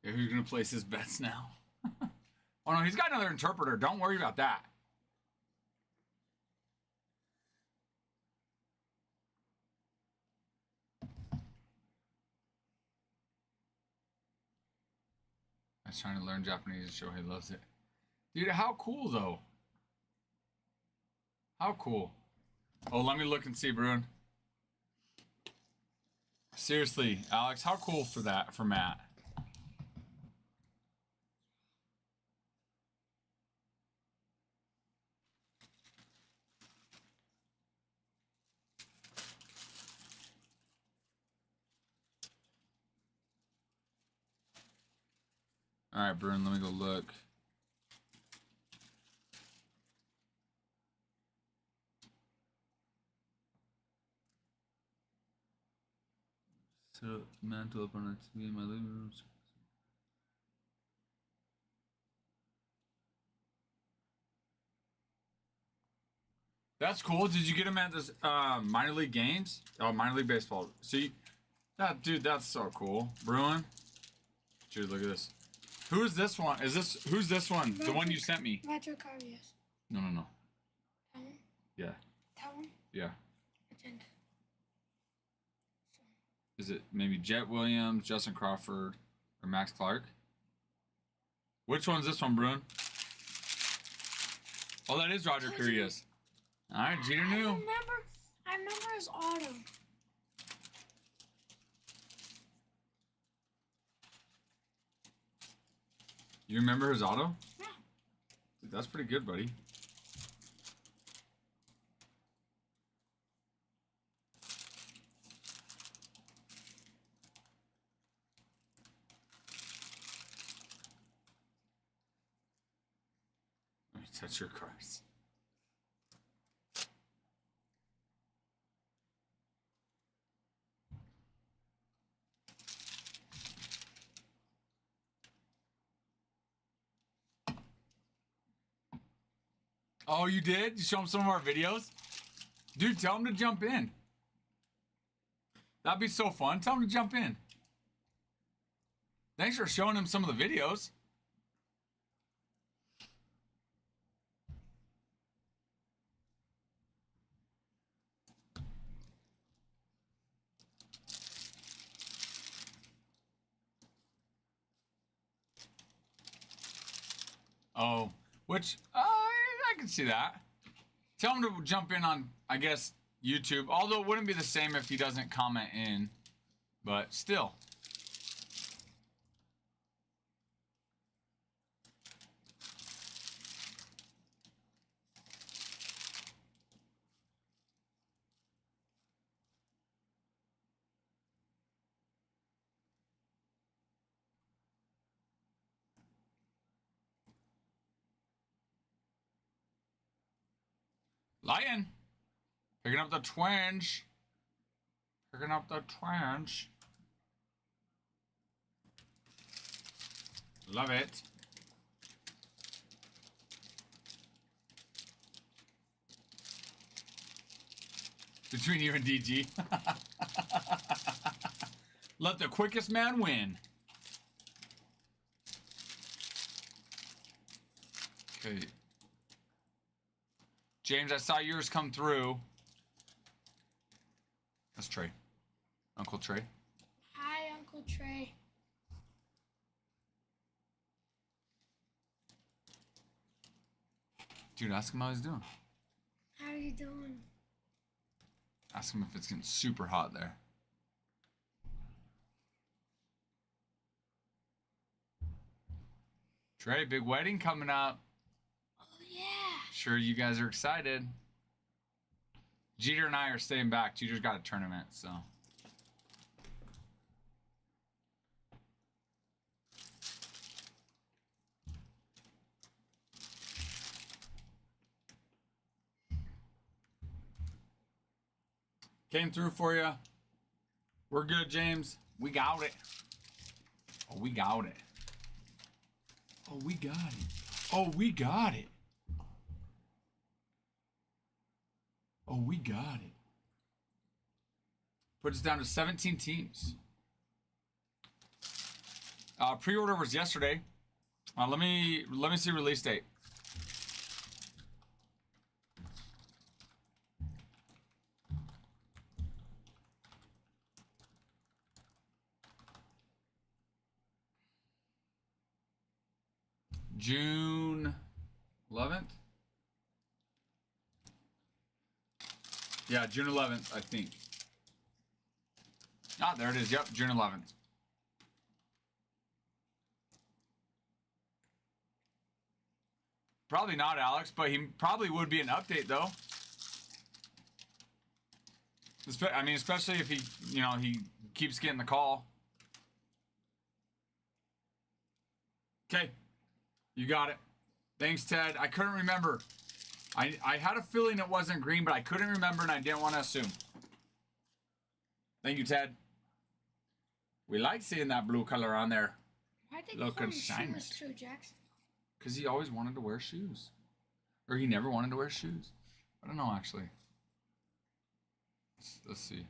Yeah, who's gonna place his bets now? Oh no, he's got another interpreter. Don't worry about that. I was trying to learn Japanese. Shohei loves it. Dude, how cool though? How cool. Oh, let me look and see, Bruin. Seriously, Alex, how cool for that, for Matt. All right, Bruin, let me go look. So, mantle up on a TV in my living room. That's cool. Did you get him at this minor league games? Oh, minor league baseball. See, that dude, that's so cool. Bruin, dude, look at this. Who's this one? Who's this one? The one you sent me? Retro Cardias. No. That one? Yeah. That one? Yeah. Agenda. Is it maybe Jet Williams, Justin Crawford, or Max Clark? Which one's this one, Bruin? Oh, that is Roger Curious. All right, Jeter knew. I remember his auto. You remember his auto? Yeah. Dude, that's pretty good, buddy. Let me touch your cards. Oh, you did? You show him some of our videos? Dude, tell him to jump in. That'd be so fun. Tell him to jump in. Thanks for showing him some of the videos. Oh, which I can see that. Tell him to jump in on, I guess, YouTube. Although it wouldn't be the same if he doesn't comment in, but still. Lion. Picking up the twinge. Picking up the twinge. Love it. Between you and DG. Let the quickest man win. Okay. James, I saw yours come through. That's Trey. Uncle Trey. Hi, Uncle Trey. Dude, ask him how he's doing. How are you doing? Ask him if it's getting super hot there. Trey, big wedding coming up. Oh, yeah. Sure you guys are excited. Jeter and I are staying back. Jeter's got a tournament, so. Came through for you. We're good, James. We got it. Oh, we got it. Oh, we got it. Oh, we got it. Oh, we got it. Puts us down to 17 teams. Pre-order was yesterday. Let me see release date. June 11th? Yeah, June 11th, I think. Ah, there it is. Yep, June 11th. Probably not, Alex, but he probably would be an update, though. I mean, especially if he, you know, he keeps getting the call. Okay. You got it. Thanks, Ted. I couldn't remember. I had a feeling it wasn't green, but I couldn't remember and I didn't want to assume. Thank you, Ted. We like seeing that blue color on there. Why'd they Little call him consignment. Shoeless Joe Jackson? Because he always wanted to wear shoes. Or he never wanted to wear shoes. I don't know, actually. Let's see.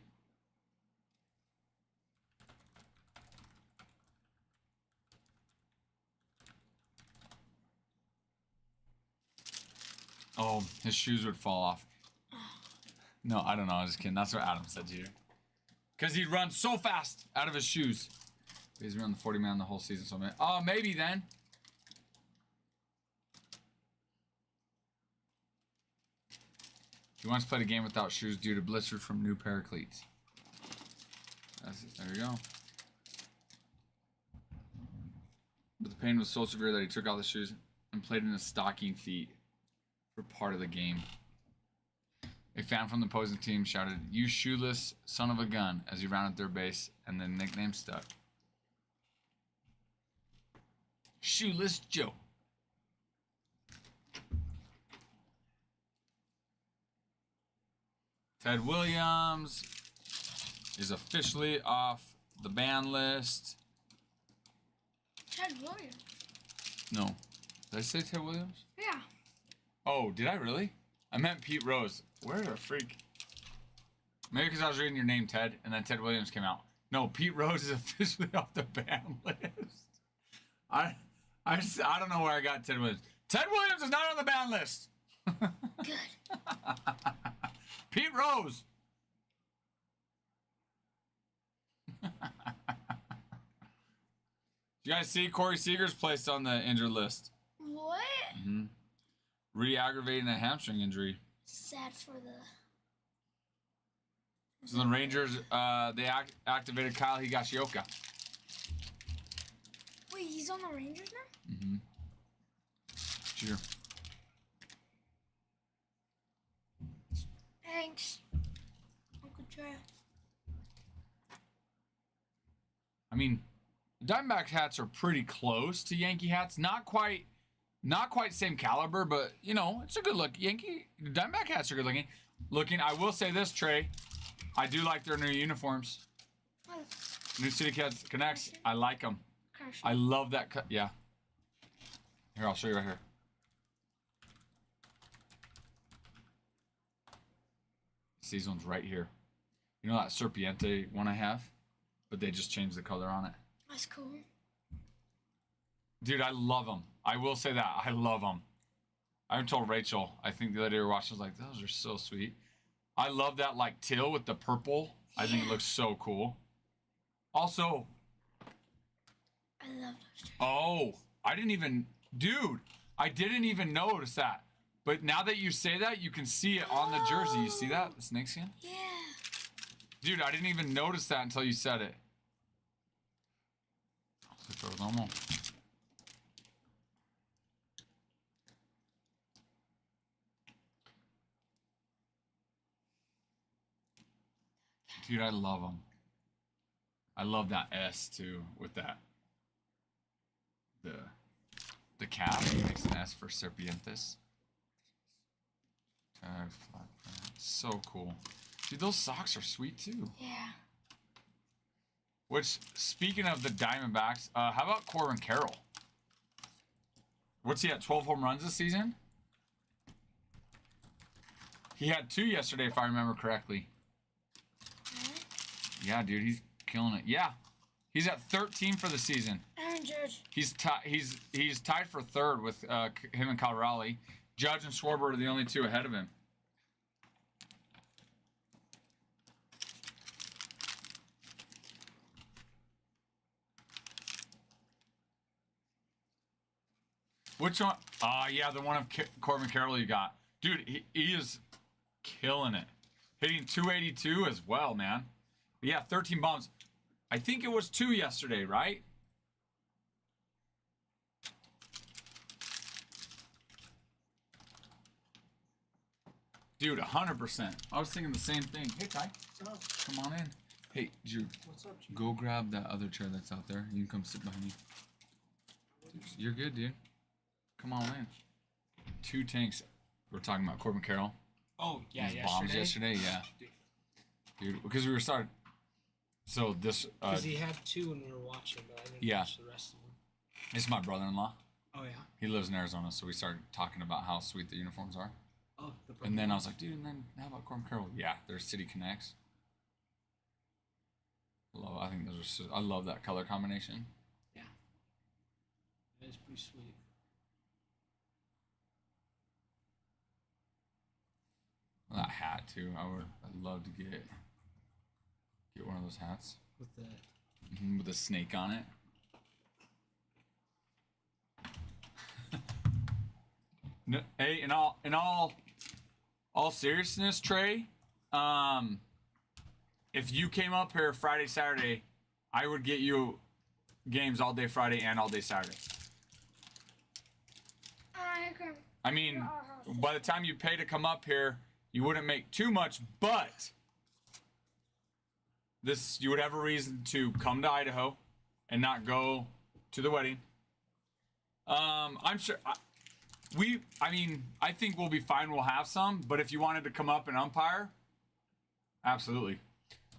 Oh, his shoes would fall off. No, I don't know. I was just kidding. That's what Adam said to you. Because he'd run so fast out of his shoes. He's run the 40-man the whole season. So maybe then. He once played a game without shoes due to blisters from new pair of cleats. There you go. But the pain was so severe that he took off the shoes and played in his stocking feet for part of the game. A fan from the opposing team shouted, "You shoeless son of a gun," as he rounded third base, and the nickname stuck. Shoeless Joe. Ted Williams is officially off the ban list. Ted Williams. No. Did I say Ted Williams? Yeah. Oh, did I really? I meant Pete Rose. Where the freak? Maybe because I was reading your name, Ted, and then Ted Williams came out. No, Pete Rose is officially off the ban list. I don't know where I got Ted Williams. Ted Williams is not on the ban list. Good. Pete Rose. You guys see Corey Seager's placed on the injured list? What? Mm-hmm. Re-aggravating a hamstring injury. Sad for the. So the Rangers, they activated Kyle Higashioka. Wait, he's on the Rangers now? Mm-hmm. Cheer. Thanks, Uncle Trey. I mean, Diamondback hats are pretty close to Yankee hats. Not quite same caliber, but you know, it's a good look. Diamondback hats are good looking. I will say this, Trey. I do like their new uniforms. Oh, New City Cats Connects. I like them. crash. I love that cut. Yeah. Here, I'll show you right here. These ones right here. You know that Serpiente one I have? But they just changed the color on it. That's cool. Dude, I love them. I will say that. I love them. I told Rachel, I think the other day we were watching, I was like, those are so sweet. I love that like teal with the purple. I think it looks so cool. Also, I love those. oh, I didn't even notice that. But now that you say that, you can see it on the jersey. You see that? The snakeskin? Yeah. Dude, I didn't even notice that until you said it. Normal. Dude, I love them. I love that S too with that. The cap makes an S for Serpientes. Tag, flat print. So cool. Dude, those socks are sweet too. Yeah. Which, speaking of the Diamondbacks, how about Corbin Carroll? What's he at? 12 home runs this season? He had 2 yesterday, if I remember correctly. Yeah, dude, he's killing it. Yeah, he's at 13 for the season. Aaron Judge. He's tied for 3rd with him and Kyle Raleigh. Judge and Schwarber are the only 2 ahead of him. Which one? Yeah, the one of Corbin Carroll you got. Dude, he is killing it. Hitting 282 as well, man. But yeah, 13 bombs. I think it was 2 yesterday, right? Dude, 100%. I was thinking the same thing. Hey, Ty. Come on in. Hey, Drew. What's up, Chief? Go grab that other chair that's out there. You can come sit behind me. Dude, you're good, dude. Come on in. 2 tanks. We're talking about Corbin Carroll. Oh, yeah, His bombs yesterday, yeah. Dude, because we were started. So this. Because he had 2 when we were watching, but I didn't Yeah. watch the rest of them. This is my brother-in-law. Oh, yeah? He lives in Arizona, so we started talking about how sweet the uniforms are. Oh, the And then I was like, dude, and then how about Corbin Carroll? Yeah, they're City Connects. I think those are. I love that color combination. Yeah. That is pretty sweet. That hat too. I'd love to get one of those hats With the... with a snake on it. No, hey, in all seriousness, Trey, if you came up here Friday, Saturday, I would get you games all day Friday and all day Saturday. I mean, by the time you pay to come up here, you wouldn't make too much, but you would have a reason to come to Idaho and not go to the wedding. I'm sure I think we'll be fine. We'll have some, but if you wanted to come up and umpire, absolutely.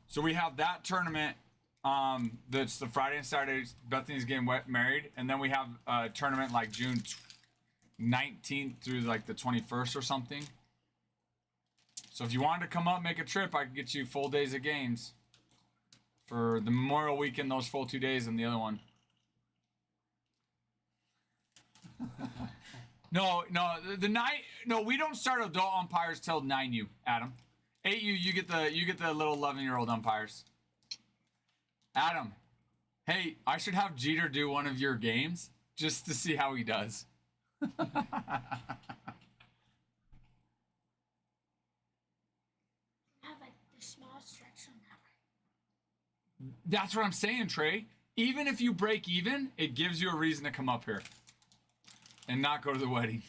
So we have that tournament. That's the Friday and Saturday. Bethany's getting married, and then we have a tournament like June 19th through like the 21st or something. So if you wanted to come up, make a trip, I could get you full days of games for the Memorial Weekend. Those full 2 days, and the other one. No, the night. No, we don't start adult umpires till 9U, Adam. 8U, you get the little 11-year-old umpires. Adam, hey, I should have Jeter do one of your games just to see how he does. Have like the small stretch on that. That's what I'm saying, Trey. Even if you break even, it gives you a reason to come up here and not go to the wedding.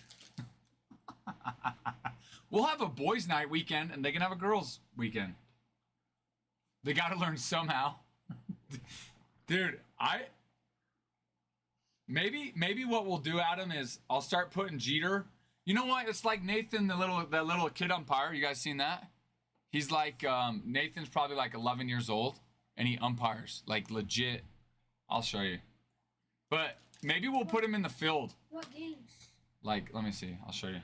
We'll have a boys' night weekend, and they can have a girls' weekend. They got to learn somehow. Dude, maybe what we'll do, Adam, is I'll start putting Jeter. You know what? It's like Nathan, that little kid umpire. You guys seen that? He's like Nathan's probably like 11 years old, and he umpires like legit. I'll show you. But maybe we'll put him in the field. What games? Like, let me see. I'll show you.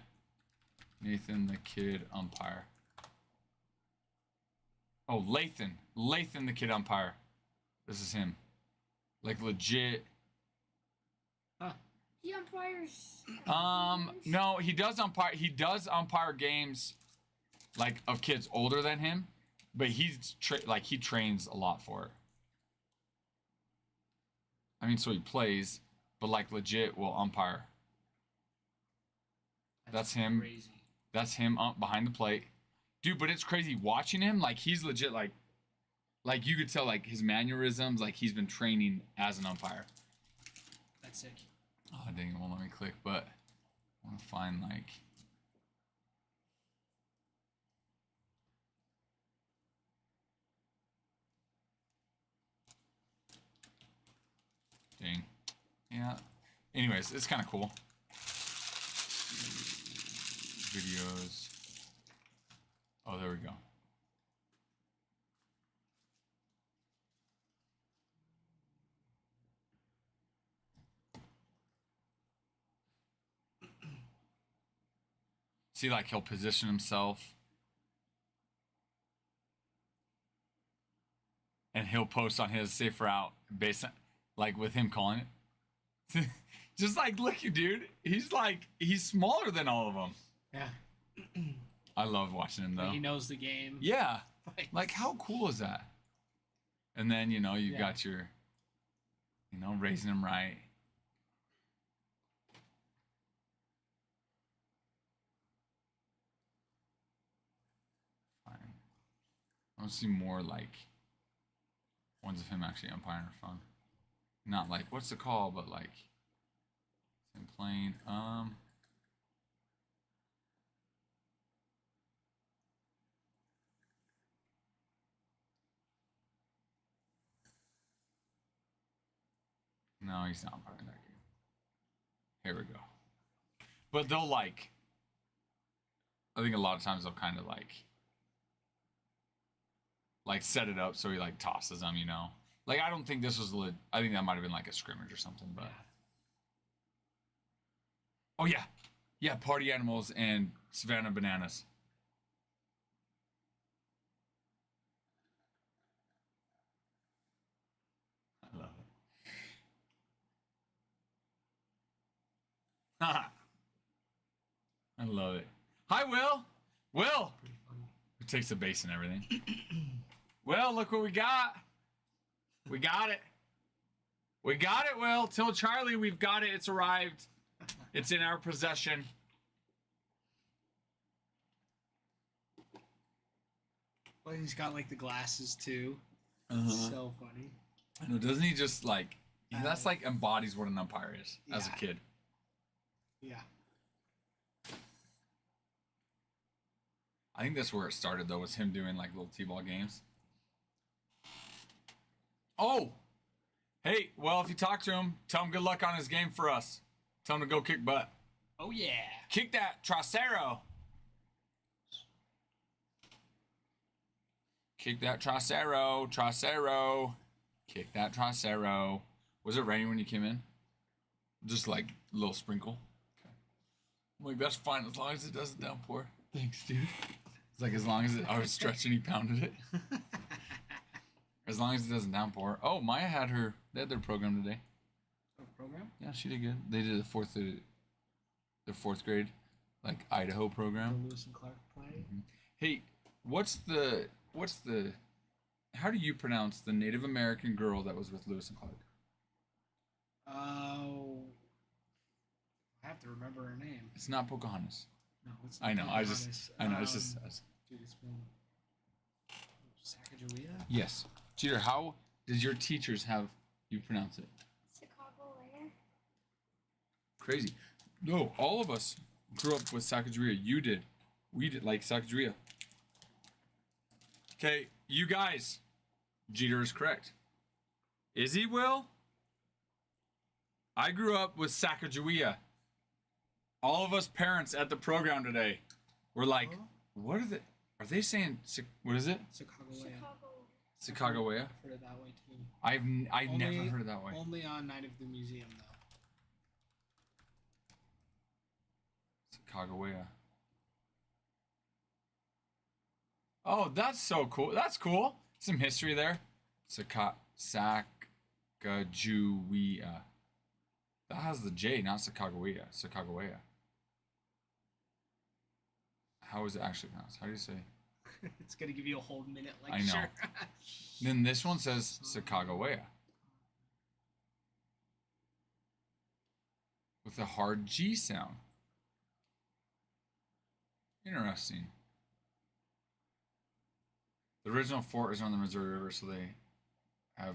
Nathan, the kid umpire. Oh, Lathan. Lathan, the kid umpire. This is him. Like, legit. He umpires. No, he does umpire. He does umpire games, like, of kids older than him. But he's, he trains a lot for it. I mean, so he plays, but, like, legit will umpire. That's him. Crazy. That's him up behind the plate. Dude, but it's crazy watching him. Like, he's legit, like you could tell, like, his mannerisms, like, he's been training as an umpire. That's sick. Oh, dang, it won't let me click, but I want to find, like... Dang. Yeah. Anyways, it's kind of cool. Videos. Oh, there we go. See, like, he'll position himself. And he'll post on his safe route based on, like, with him calling it. Just like, look, you dude. He's smaller than all of them. Yeah. I love watching him, though. He knows the game. Yeah. Like, how cool is that? And then, you know, you got your, you know, raising him right. Fine. I want to see more, like, ones of him actually umpiring are fun. Not like, what's the call, but, like, him playing, no, he's not umpiring that game. Here we go. But they'll, like, I think a lot of times they'll kind of, like set it up so he, like, tosses them, you know? Like, I don't think this was I think that might have been, like, a scrimmage or something, but... Yeah. Oh, yeah. Yeah, Party Animals and Savannah Bananas. I love it. Haha. I love it. Hi, Will. Will. Pretty funny. Who takes the base and everything. Well, look what we got. We got it. We got it, Will. Tell Charlie we've got it. It's arrived. It's in our possession. Well, he's got like the glasses too. So funny. I know, doesn't he just like that's like embodies what an umpire is as a Yeah. kid. Yeah. I think that's where it started though, was him doing like little T-ball games. Oh! Hey, well, if you talk to him, tell him good luck on his game for us. Tell him to go kick butt. Oh yeah. Kick that Trasero. Kick that Trasero. Trasero. Kick that Trasero. Was it raining when you came in? Just like a little sprinkle. Okay. I'm like, that's fine as long as it doesn't downpour. Thanks, dude. It's like as long as I was stretching, he pounded it. As long as it doesn't downpour. Oh, Maya they had their program today. Program? Yeah, she did good. They did the fourth grade, like Idaho program. The Lewis and Clark play. Hey, what's the how do you pronounce the Native American girl that was with Lewis and Clark? Oh, I have to remember her name. It's not Pocahontas. No, it's not I know. Pocahontas. I know. It's just. Dude, it's been Sacagawea? Yes. Cheater, how does your teachers have you pronounce it? Chicago where? Crazy. No, all of us grew up with Sacagawea. You did. We did like Sacagawea. Okay, you guys. Jeter is correct. Is he, Will? I grew up with Sacagawea. All of us parents at the program today were like, Huh? what are they? Are they saying, what is it? Sacagawea. Chicago. Sacagawea? I've heard it that way too. I've never Only- heard it that way. Only on Night of the Museum, though. Sacagawea. Oh, that's so cool. That's cool. Some history there. Sacagawea. That has the J, not Sacagawea. Sacagawea. How is it actually pronounced? How do you say? It's gonna give you a whole minute I know. lecture. Then this one says Sacagawea. With a hard G sound. Interesting. The original fort is on the Missouri River, so they have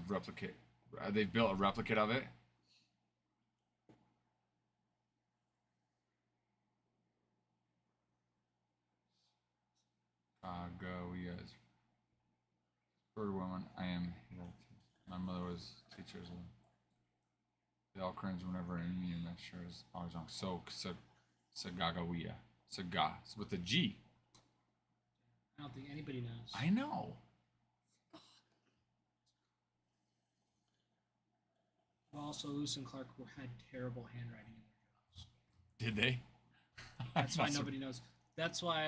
they've built a replicate of it. Sacagawea. Bird woman, I am. My mother was teacher. So they all cringe whenever an Indian lecture is always on. So, Sacagawea. Saga. With a G. I don't think anybody knows. I know. Also, Lewis and Clark had terrible handwriting in their jobs. Did they? That's why Not sur- nobody knows. That's why,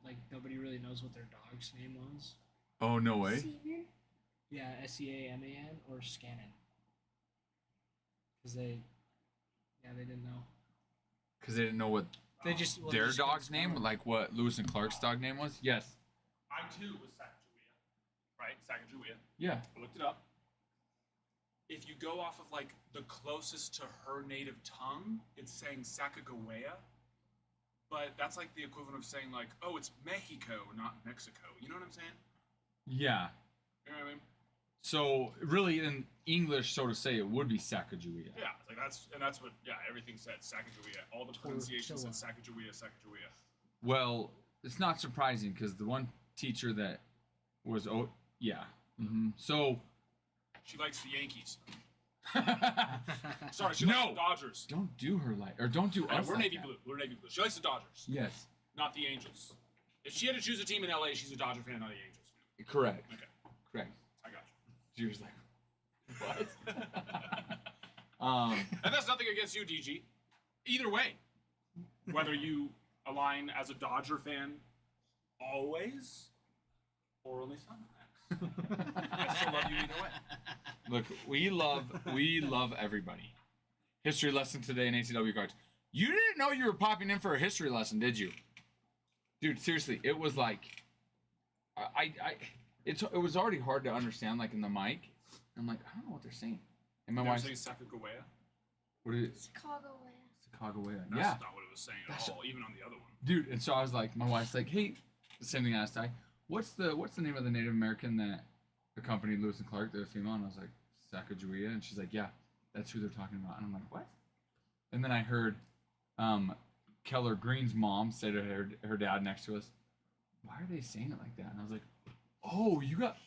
like, nobody really knows what their dog's name was. Oh, no way. Seaman. Yeah, Seaman or Scannon. Because they didn't know. Because they didn't know what They just well, their they just couldn't dog's name, spell it. like what Lewis and Clark's dog name was? Yes. I too was Sacagawea, right? Sacagawea. Yeah. I looked it up. If you go off of like the closest to her native tongue, it's saying Sacagawea. But that's like the equivalent of saying like, oh, it's Mexico, not Mexico. You know what I'm saying? Yeah. You know what I mean? So really, in English, so to say, it would be Sacagawea. Yeah, like that's what everything said Sacagawea. All the pronunciation said Sacagawea, Sacagawea. Well, it's not surprising because the one teacher that was So She likes the Yankees. Sorry, she likes No! the Dodgers. don't do her like, or don't do us. We're like navy that. blue. We're navy blue. She likes the Dodgers, Yes, not the Angels. If she had to choose a team in LA, she's a Dodger fan, not an Angels fan. correct. Okay, Correct. I got She was like, what? you. And that's nothing against you, DG. Either way, whether you align as a Dodger fan always or only sometimes, I still love you either way. Look, we love everybody. History lesson today in ACW cards. You didn't know you were popping in for a history lesson, did you? Dude, seriously, it was like, it was already hard to understand, like in the mic. I'm like, I don't know what they're saying. And my They were wife, saying Sacagawea. what is it? Chicago where? Sacagawea. That's Yeah, not what it was saying at That's- all, even on the other one. dude. And so I was like, my wife's like, hey, the same thing I asked I. What's the name of the Native American that accompanied Lewis and Clark, the female? And I was like, Sacagawea. And she's like, yeah, that's who they're talking about. And I'm like, what? And then I heard Keller Green's mom say to her dad next to us, why are they saying it like that? And I was like, oh, you got,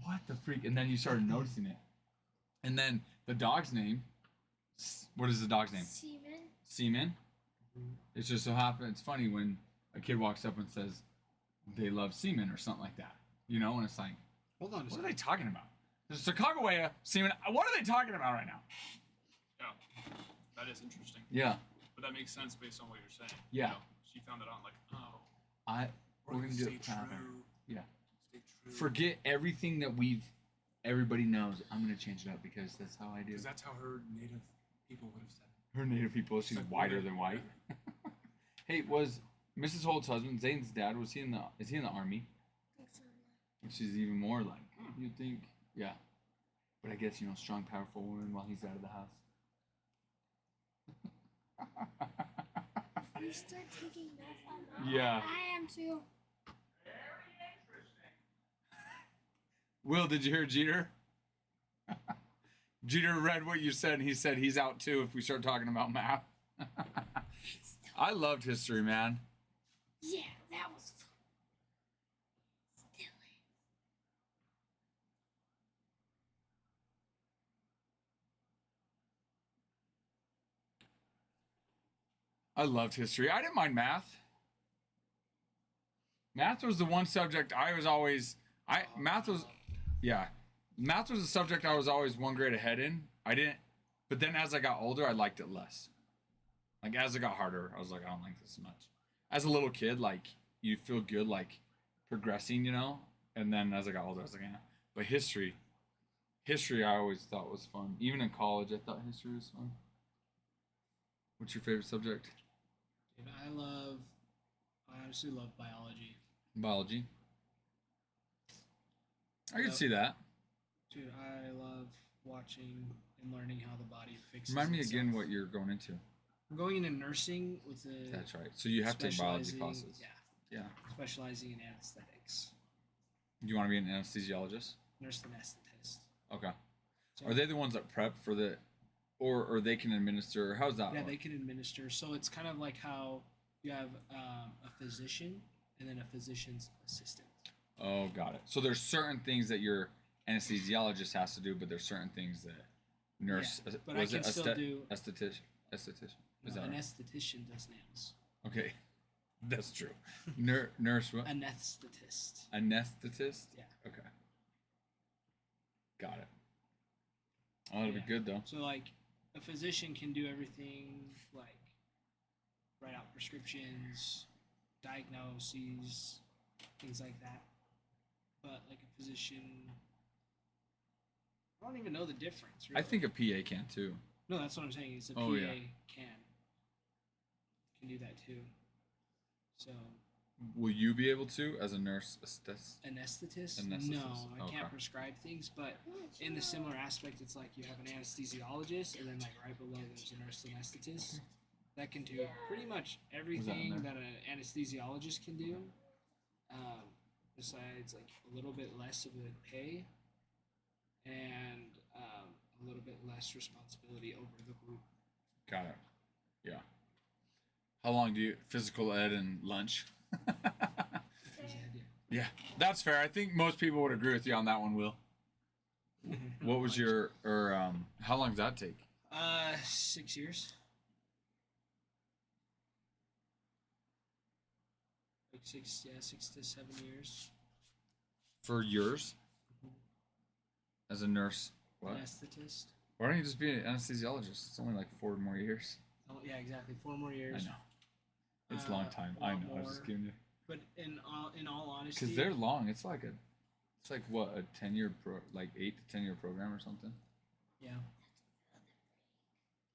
what the freak? And then you started noticing it. And then the dog's name, what is the dog's name? Seaman. Seaman. It's just so happens, it's funny when a kid walks up and says they love semen or something like that. You know, and it's like, Hold on a what are second. they talking about? There's Sacagawea, semen. What are they talking about right now? Yeah, that is interesting. Yeah. But that makes sense based on what you're saying. Yeah. You know, she found it out like, oh, We're gonna do stay it true. proper. Yeah. Stay true. Forget everything that everybody knows. I'm gonna change it up because that's how I do. Because that's how her native people would have said it. Her native people, she's Like, whiter women. than white. Hey, was Mrs. Holt's husband, Zane's dad, is he in the army? Think so, yeah. Which is even more like, you'd think, yeah. But I guess, strong, powerful woman while he's out of the house. You start taking meth. Yeah. I am too. Will, did you hear Jeter? Jeter read what you said, and he said he's out too if we start talking about math. I loved history, man. Yeah, that was fun. Still is. I loved history. I didn't mind math. Math was the one subject I was always... Math was a subject I was always one grade ahead in. I didn't... But then as I got older, I liked it less. Like, as it got harder, I was like, I don't like this much. As a little kid, like, you feel good, like, progressing, And then as I got older, I was like, yeah. But history I always thought was fun. Even in college, I thought history was fun. What's your favorite subject? Dude, I honestly love biology. Biology. I can Yep. see that. Dude, I love watching and learning how the body fixes Remind me again itself. what you're going into. I'm going into nursing with a That's right. So you have to take biology specializing- classes. Yeah, Yeah. specializing in anesthetics. Do you want to be an anesthesiologist? Nurse anesthetist. Okay. So, Are they the ones that prep for the, or they can administer? How's that? Yeah, work? they can administer. So it's kind of like how you have a physician and then a physician's assistant. Oh, got it. So there's certain things that your anesthesiologist has to do, but there's certain things that nurse. Yeah, but I can still do. Esthetician. Is No, that an right? esthetician does nails. Okay, that's true. Nurse what? Anesthetist. Anesthetist. Yeah. Okay. Got it. Oh, that'll be Yeah. good though. So like a physician can do everything like write out prescriptions, diagnoses, things like that. But like a physician, I don't even know the difference. Really. I think a PA can too. No, that's what I'm saying. Is a Oh, PA yeah. can do that too. So Will you be able to as a nurse? anesthetist? Anesthetist, No, I okay. can't prescribe things. But in the similar aspect, it's like you have an anesthesiologist, and then like right below there's a nurse anesthetist that can do pretty much everything there? that an anesthesiologist can do. Besides like a little bit less of a pay and a little bit less responsibility over the group. Got it. Yeah. How long do you physical ed and lunch? Yeah, that's fair. I think most people would agree with you on that one, Will. What was your how long does that take? 6 years. Like 6 to 7 years. For yours? As a nurse? What? Anesthetist. Why don't you just be an anesthesiologist? It's only like 4 more years. Oh yeah, exactly. 4 more I years. know. It's a long time. a I lot know. I was just more. giving you. But in all honesty, Because they're long. It's like what, a 10-year 8 to 10-year program or something. yeah.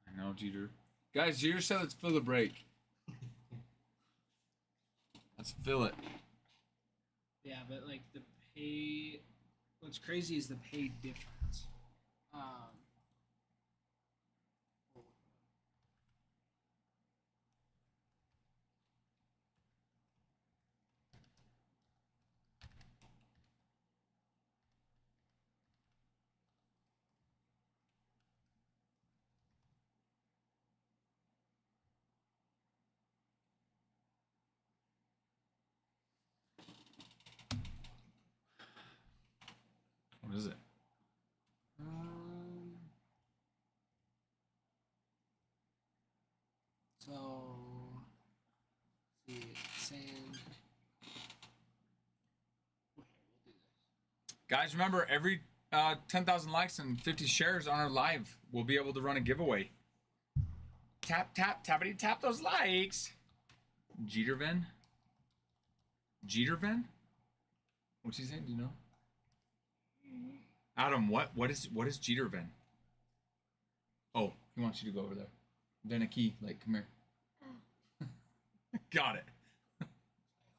I know, Jeter. Guys, Jeter said let's fill the break. Let's fill it. Yeah, but like the pay, what's crazy is the pay difference. What is it? So, let's see, it's saying. Okay, we'll do this. Guys, remember every 10,000 likes and 50 shares on our live, we'll be able to run a giveaway. Tap, tap, tappity, tap those likes. Jeterven? Jeterven? What's he saying? Do you know? Adam, what is Jeterven? Oh, he wants you to go over there. Venaki, like, come here. Got it.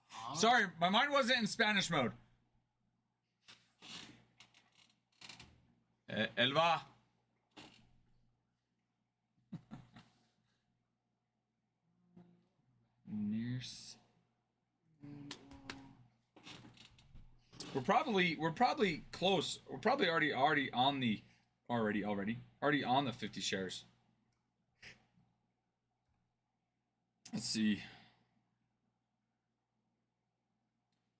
Huh? Sorry, my mind wasn't in Spanish mode. Elva. Nurse. We're probably close. We're probably already on the already on the 50 shares. Let's see.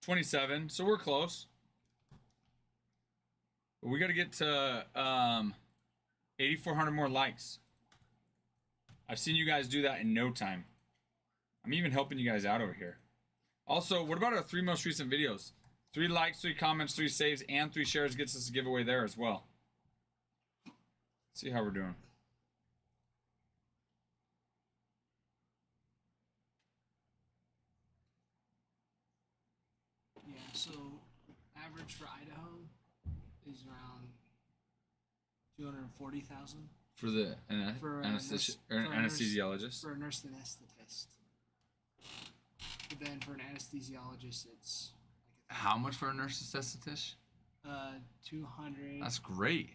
27. So we're close. But we got to get to 8,400 more likes. I've seen you guys do that in no time. I'm even helping you guys out over here. Also, what about our 3 most recent videos? 3 likes, 3 comments, 3 saves, and 3 shares gets us a giveaway there as well. Let's see how we're doing. Yeah, so average for Idaho is around 240,000 For the for anesthesiologist. for a nurse anesthetist. But then for an anesthesiologist, it's like How much for a nurse anesthetist? 240. That's great.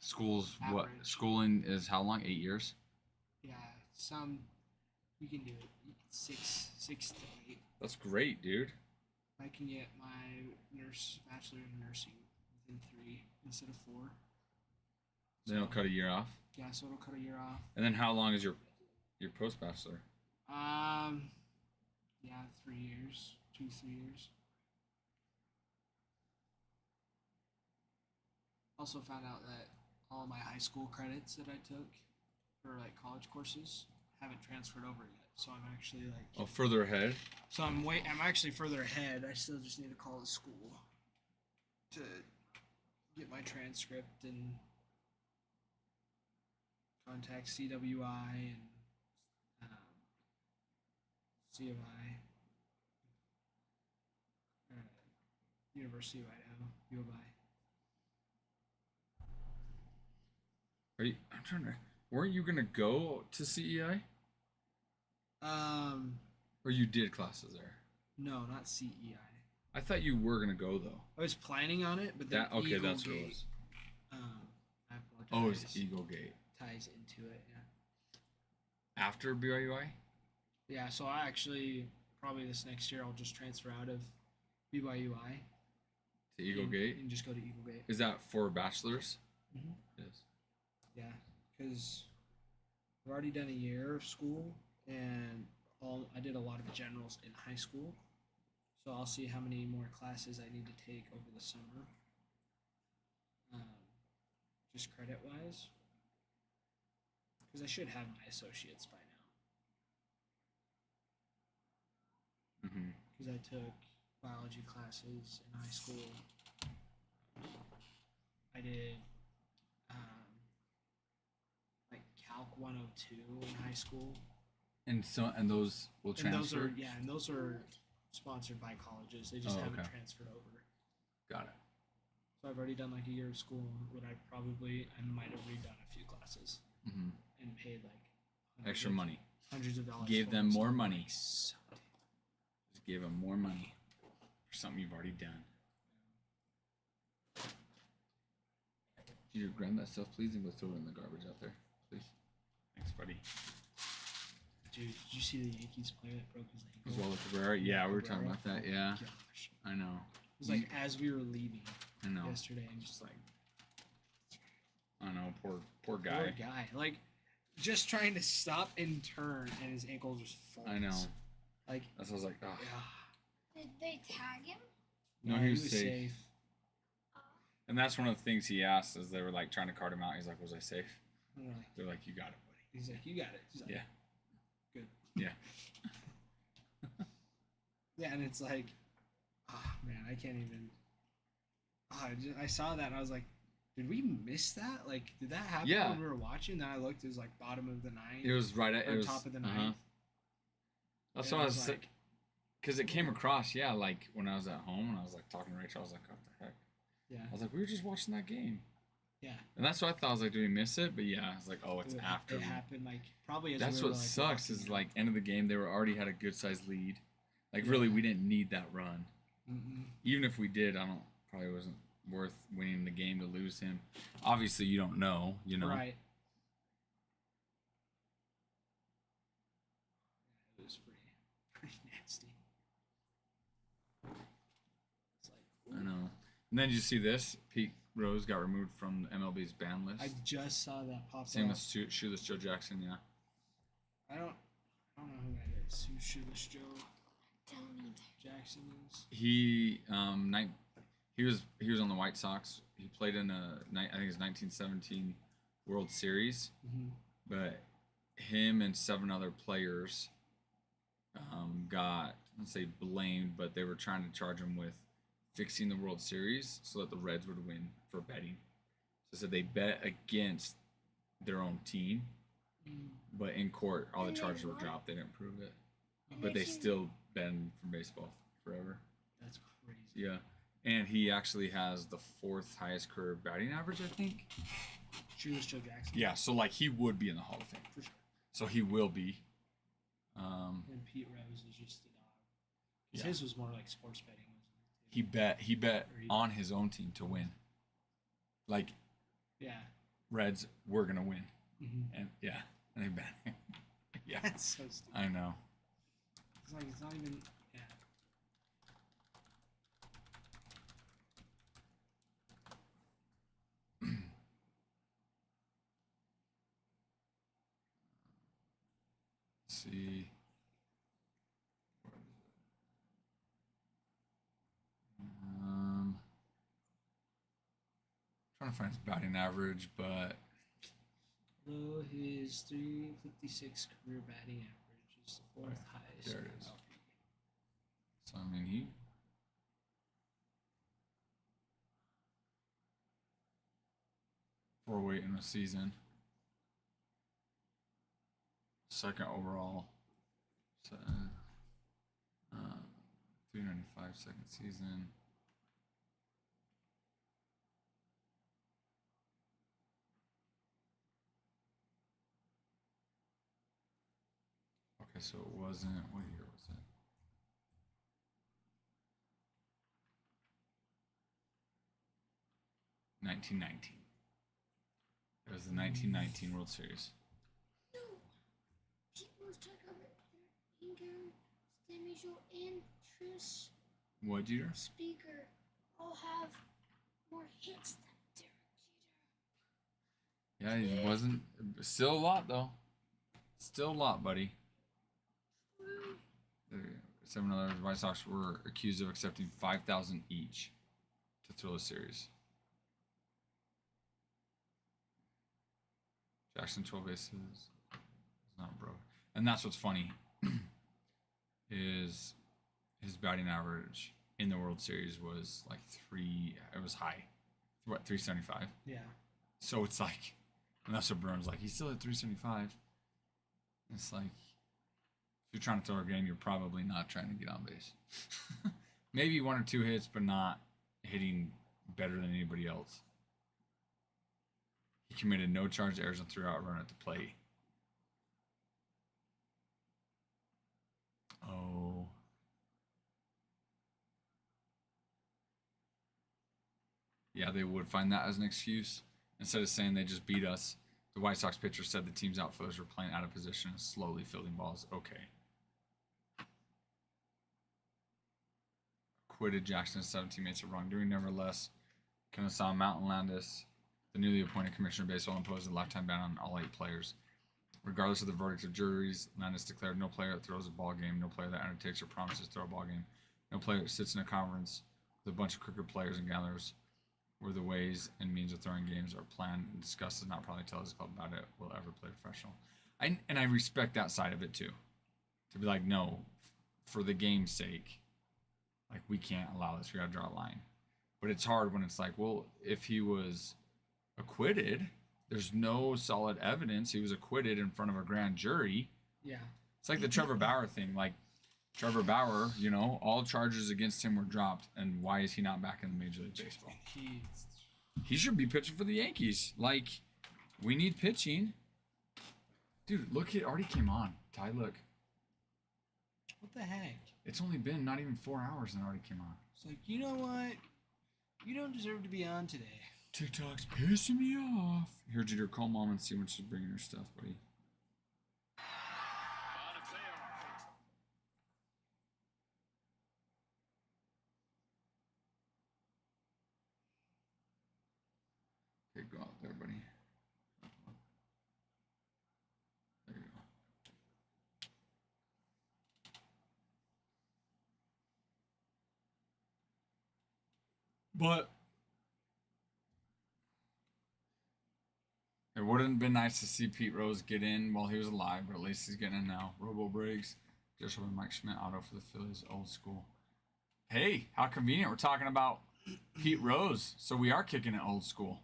School's what? Average. Schooling is how long? 8 years? Yeah, some you can do it 6 to 8. That's great, dude. I can get my bachelor in nursing within 3 instead of 4. Then it'll cut a year off. Yeah, so it'll cut a year off. And then how long is your post bachelor? Yeah, 3 years, 3 years. Also found out that all of my high school credits that I took for like college courses haven't transferred over yet. So I'm actually like, Oh, further ahead. so I'm actually further ahead. I still just need to call the school to get my transcript and contact CWI and CFI, University of Idaho, U of I. Are you? I'm trying to. Weren't you gonna go to CEI? Or you did classes there? No, not CEI. I thought you were gonna go though. I was planning on it, but then That okay? Eagle That's what it Gate, was. I apologize. Oh, it's Eagle Gate ties into it. Yeah. after BYUI. Yeah. So I actually probably this next year I'll just transfer out of BYUI To Eagle and, Gate. and just go to Eagle Gate. Is that for bachelors? Mhm. Yes. Yeah, because I've already done a year of school, and I did a lot of generals in high school. So I'll see how many more classes I need to take over the summer, just credit wise, because I should have my associates by now. Mm-hmm. Because I took biology classes in high school. I did like Calc 102 in high school. And those will transfer. And those are sponsored by colleges. They just Oh, haven't okay. transferred over. Got it. So I've already done like a year of school. I might have redone a few classes Mm-hmm. and paid like Extra money. hundreds of dollars. Gave for them it. more So, money. like, so- Just gave them more money for something you've already done. Could you grab that stuff, please, and go throw it in the garbage out there, please? Thanks, buddy. Dude, did you see the Yankees player that broke his As ankle? well as Cabrera. Yeah, we were talking Cabrera. about that. Oh Yeah, my gosh. I know. It was like as we were leaving I know. yesterday, and just like I know. Poor poor guy. guy, like just trying to stop and turn, and his ankle just falls. I know. Like, That's what I was like. Oh. yeah. Did they tag him? No, No, he was safe. Oh. And that's one of the things he asked as they were like trying to cart him out. He's like, "Was I safe?" And we're like, They're like, "You got it, buddy." he's like, you got it. He's like, Yeah. good. Yeah. Yeah, and it's like, man, I can't even. I saw that and I was like, did we miss that? Like, did that happen Yeah. when we were watching? Then I looked, it was like bottom of the ninth. It was right at or it was top of the uh-huh. ninth. That's And what I I was was like, because it came across, yeah, like when I was at home and I was like talking to Rachel, I was like, "What the heck?" Yeah, I was like, "We were just watching that game," yeah. and that's what I thought. I was like, "Do we miss it?" But yeah, I was like, "Oh, it's It, after." it we- happened like probably as That's we were, what like, sucks walking is out. like end of the game, they were already had a good sized lead. Like really, Yeah. we didn't need that run. Mm-mm. Even if we did, I don't probably wasn't worth winning the game to lose him. Obviously, you don't know, you know. Right. It was pretty nasty. It's like, I know. And then you see this? Pete Rose got removed from MLB's ban list. I just saw that pop Same up. with Shoeless Joe Jackson, yeah. I don't know who that is. Who Shoeless Joe Don't either. Jackson is? He he was on the White Sox. He played in I think it was 1917 World Series, Mm-hmm. but him and 7 other players got, let's say, blamed, but they were trying to charge him with fixing the World Series so that the Reds would win for betting. So they bet against their own team, but in court all the And they charges were won? dropped. They didn't prove it, And but their they team- still banned from baseball forever. That's crazy. Yeah, and he actually has the 4th highest career batting average, I think. Shoeless Joe Jackson. Yeah, so like he would be in the Hall of Fame. For sure. So he will be. And Pete Rose is just the dog. 'Cause Yeah. his was more like sports betting, wasn't it? He bet Or he- on his own team to win. Like Yeah. Reds, we're gonna win, Mm-hmm. and yeah, and they bet him. Yeah, That's so stupid. I know. It's like it's not even. Yeah. Let's see. Trying to find his batting average, but Although his 356 career batting average is the 4th highest. There it in is. MLB. so I mean he. 408 in a season. 2nd overall. So, 395 second season. Okay, so it wasn't. What year was it? $1919. It was the 1919 World Series. No. People was talking about their Ingram, Stamijo, and Trish What year? Speaker all have more hits than Derek Jeter. Yeah, he wasn't. Still a lot though. Still a lot, buddy. True. 7 other White Sox were accused of accepting $5,000 each to throw the series. Jackson 12 bases. It's not broke. And that's what's funny. Is his batting average in the World Series was like it was high. What, 375? Yeah. So it's like, and that's what Burns like, he's still at 375. It's like, if you're trying to throw a game, you're probably not trying to get on base. Maybe 1 or 2 hits, but not hitting better than anybody else. He committed no charged errors and threw out a run at the plate. Oh. Yeah, they would find that as an excuse. Instead of saying they just beat us, the White Sox pitcher said the team's outfielders were playing out of position and slowly fielding balls. Okay. Acquitted Jackson and 7 teammates of wrongdoing. Nevertheless, Kennesaw Mountain Landis, the newly appointed commissioner of baseball, imposed a lifetime ban on all 8 players. Regardless of the verdicts of juries, Landis declared no player that throws a ball game, no player that undertakes or promises to throw a ball game, no player that sits in a conference with a bunch of crooked players and gatherers where the ways and means of throwing games are planned and discussed does not probably tell his club about it will ever play professional. And I respect that side of it too. To be like, no, for the game's sake, like we can't allow this. We gotta draw a line. But it's hard when it's like, well, if he was acquitted, there's no solid evidence he was acquitted in front of a grand jury. Yeah. It's like the Trevor Bauer thing. Like Trevor Bauer, you know, all charges against him were dropped, and why is he not back in the Major League Baseball? He should be pitching for the Yankees. Like, we need pitching. Dude, look, it already came on. Ty, look. What the heck? It's only been not even 4 hours and it already came on. It's like, you know what? You don't deserve to be on today. TikTok's pissing me off. Here, Jeter, call mom and see when she's bringing her stuff, buddy. Okay, go out there, buddy. There you go. But it wouldn't have been nice to see Pete Rose get in while he was alive, but at least he's getting in now. Robo breaks. Just with Mike Schmidt auto for the Phillies, old school. Hey, how convenient. We're talking about Pete Rose, so we are kicking it old school.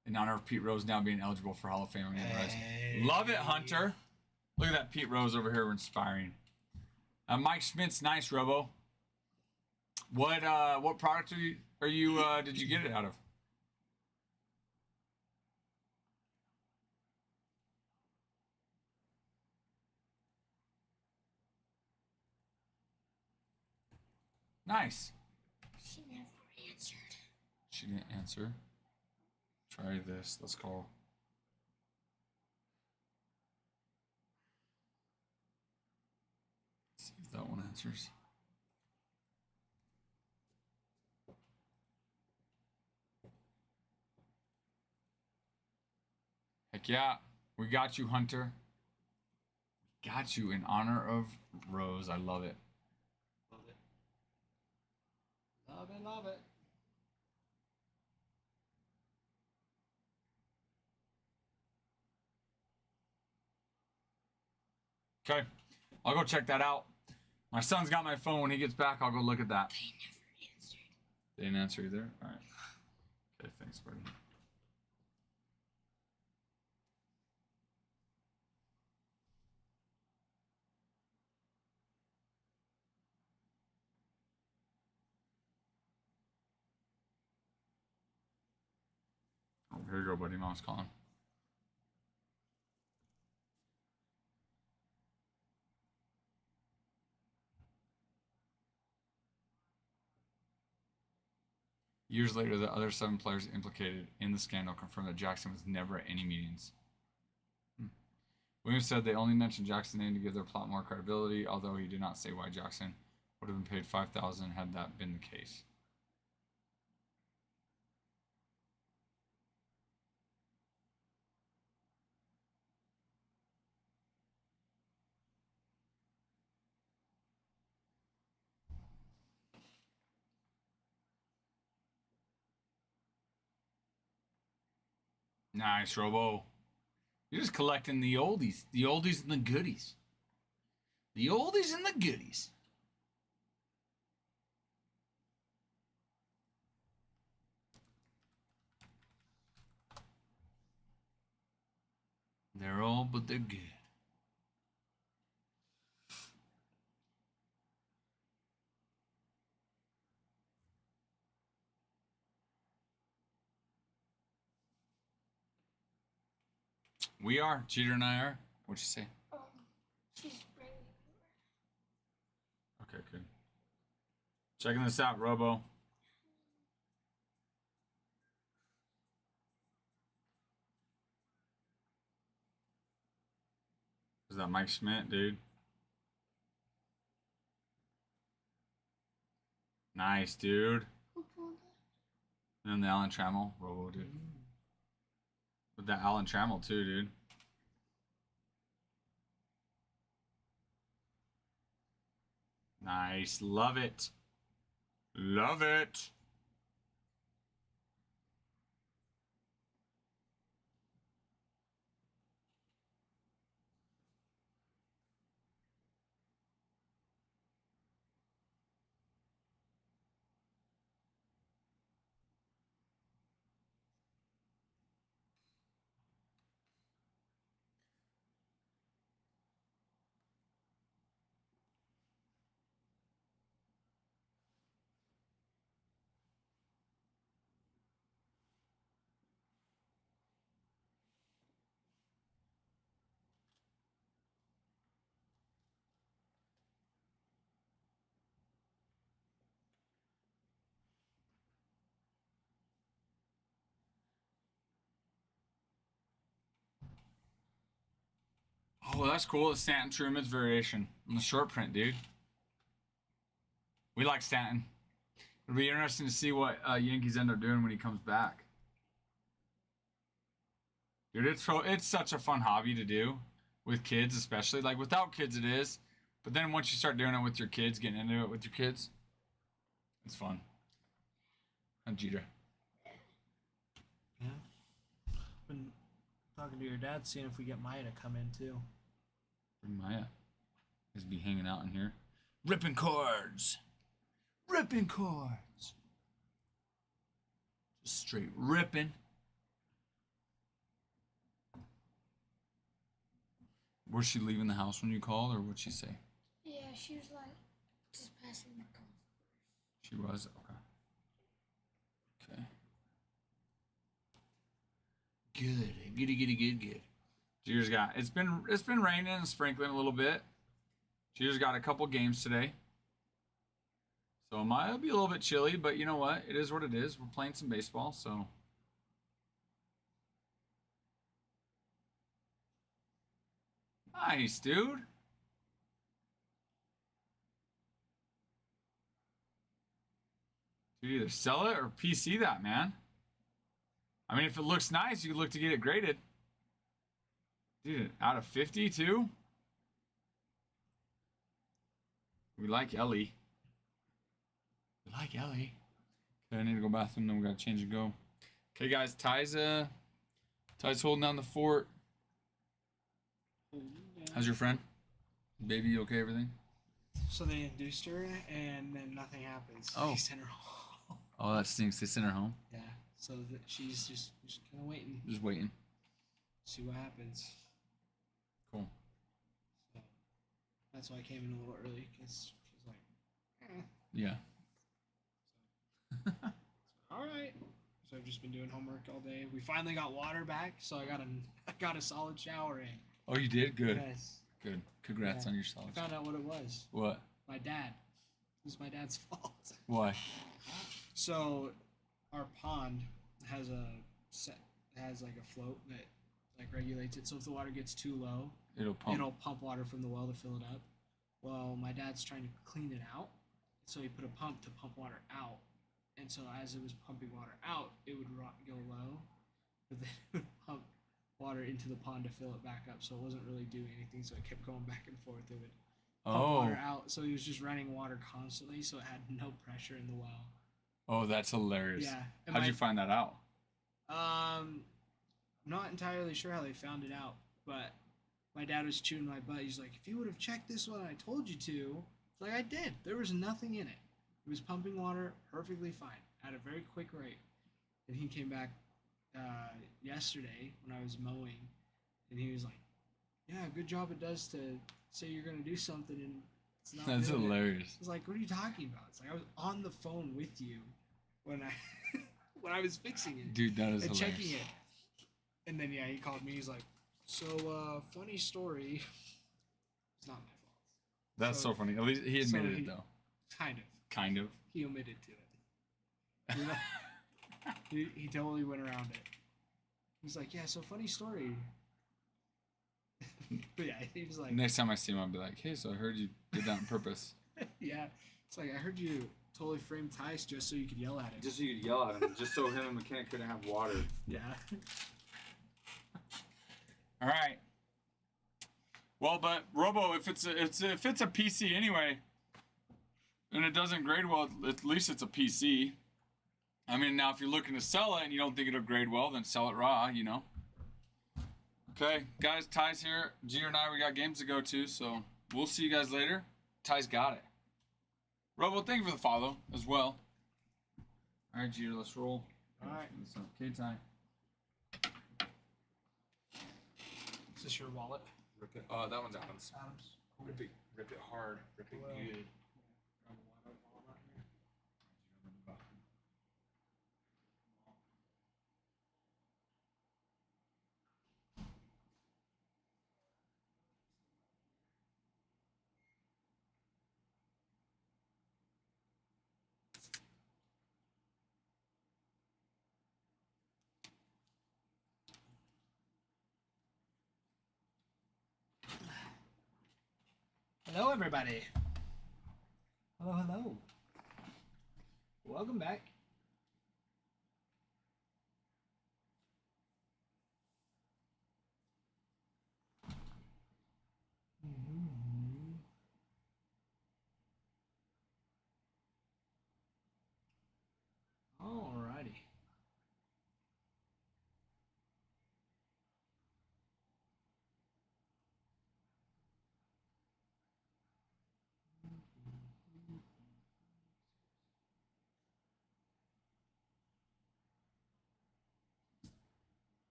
In honor of Pete Rose now being eligible for Hall of Fame. Hey. Love it, Hunter. Look at that Pete Rose over here, inspiring. Mike Schmidt's nice, Robo. What product are you did you get it out of? Nice. She never answered. She didn't answer. Try this. Let's call. See if that one answers. Heck yeah. We got you, Hunter. Got you in honor of Rose. I love it. Love it. Love it, love it. Okay. I'll go check that out. My son's got my phone. When he gets back, I'll go look at that. They never answered. They didn't answer either? All right. Okay, thanks, buddy. Oh, here you go, buddy. Mom's calling. Years later, the other 7 players implicated in the scandal confirmed that Jackson was never at any meetings. Williams said they only mentioned Jackson's name to give their plot more credibility, although he did not say why Jackson would have been paid $5,000 had that been the case. Nice, Robo. You're just collecting the oldies and the goodies. The oldies and the goodies. They're old, but they're good. We are. Cheater and I are. What'd you say? She's bringing Okay, good. Checking this out, Robo. Is that Mike Schmidt, dude? Nice, dude. Who pulled it? And then the Alan Trammell, Robo, dude. With that Alan Trammell, too, dude. Nice. Love it. Love it. Oh, that's cool. The Stanton Truman's variation on the short print, dude. We like Stanton. It'll be interesting to see what Yankees end up doing when he comes back. Dude, it's such a fun hobby to do with kids, especially. Like, without kids, it is. But then once you start doing it with your kids, getting into it with your kids, it's fun. And Jeter. Yeah. Been talking to your dad, seeing if we get Maya to come in too. Bring Maya. He's be hanging out in here. Ripping cards. Ripping cards. Just straight ripping. Was she leaving the house when you called, or what'd she say? Yeah, she was like just passing the call. She was? Okay. Good. Good. Jeter's got it's been raining and sprinkling a little bit. Jeter's got a couple games today. So it might be a little bit chilly, but you know what? It is what it is. We're playing some baseball, so. Nice, dude. You either sell it or PC that, man. I mean, if it looks nice, you look to get it graded. Dude, out of 50 too? We like Ellie. Okay, I need to go bathroom, then we gotta change and go. Okay, guys, Ty's holding down the fort. How's your friend? Baby, you okay, everything? So they induced her, and then nothing happens. Oh. They sent her home. Oh, that stinks. They sent her home. Yeah. So she's just kind of waiting. Just waiting. See what happens. Cool. So that's why I came in a little early, because she's like, Yeah. all right. So I've just been doing homework all day. We finally got water back, so I got a solid shower in. Oh, you did? Good. Yes. Good. Congrats Yeah. on your I solid. found out what it was. What? My dad. It was my dad's fault. Why? So our pond has like a float that like regulates it. So if the water gets too low, It'll pump. it'll pump water from the well to fill it up. Well, my dad's trying to clean it out, so he put a pump to pump water out. And so as it was pumping water out, it would go low, but then it would pump water into the pond to fill it back up. So it wasn't really doing anything. So it kept going back and forth. It would pump water out. So he was just running water constantly. So it had no pressure in the well. Oh, that's hilarious. Yeah. How'd you find that out? I'm not entirely sure how they found it out, but my dad was chewing my butt. He's like, if you would have checked this one, I told you to. It's like, I did. There was nothing in it. It was pumping water perfectly fine at a very quick rate. And he came back yesterday when I was mowing, and he was like, yeah, good job it does to say you're going to do something and it's not That's doing it." hilarious. I was like, what are you talking about? It's like, I was on the phone with you when I when I was fixing it. Dude, that is And hilarious. checking it. And then, yeah, he called me. He's like, so, funny story. It's not my fault. That's so funny. At least he admitted it, though. Kind of. Kind of. He omitted to it. You know? he totally went around it. He's like, yeah, so funny story. But yeah, he was like, Next time I see him, I'll be like, hey, so I heard you did that on purpose. yeah. It's like, I heard you totally framed Tice just so you could yell at him. Just so you could yell at him. Just so him and McKenna couldn't have water. Yeah. All right. Well, but Robo, if it's a PC anyway, and it doesn't grade well, at least it's a PC. I mean, now if you're looking to sell it and you don't think it'll grade well, then sell it raw, you know. Okay, guys, Ty's here. Jeter and I, we got games to go to, so we'll see you guys later. Ty's got it. Robo, thank you for the follow as well. All right, Jeter, let's roll. All right. Okay, Ty. Is this your wallet? Rip it. That one's Adam's. Adams? Rip it hard. Rip it Well, good. everybody. Hello, hello. Welcome back. Alrighty.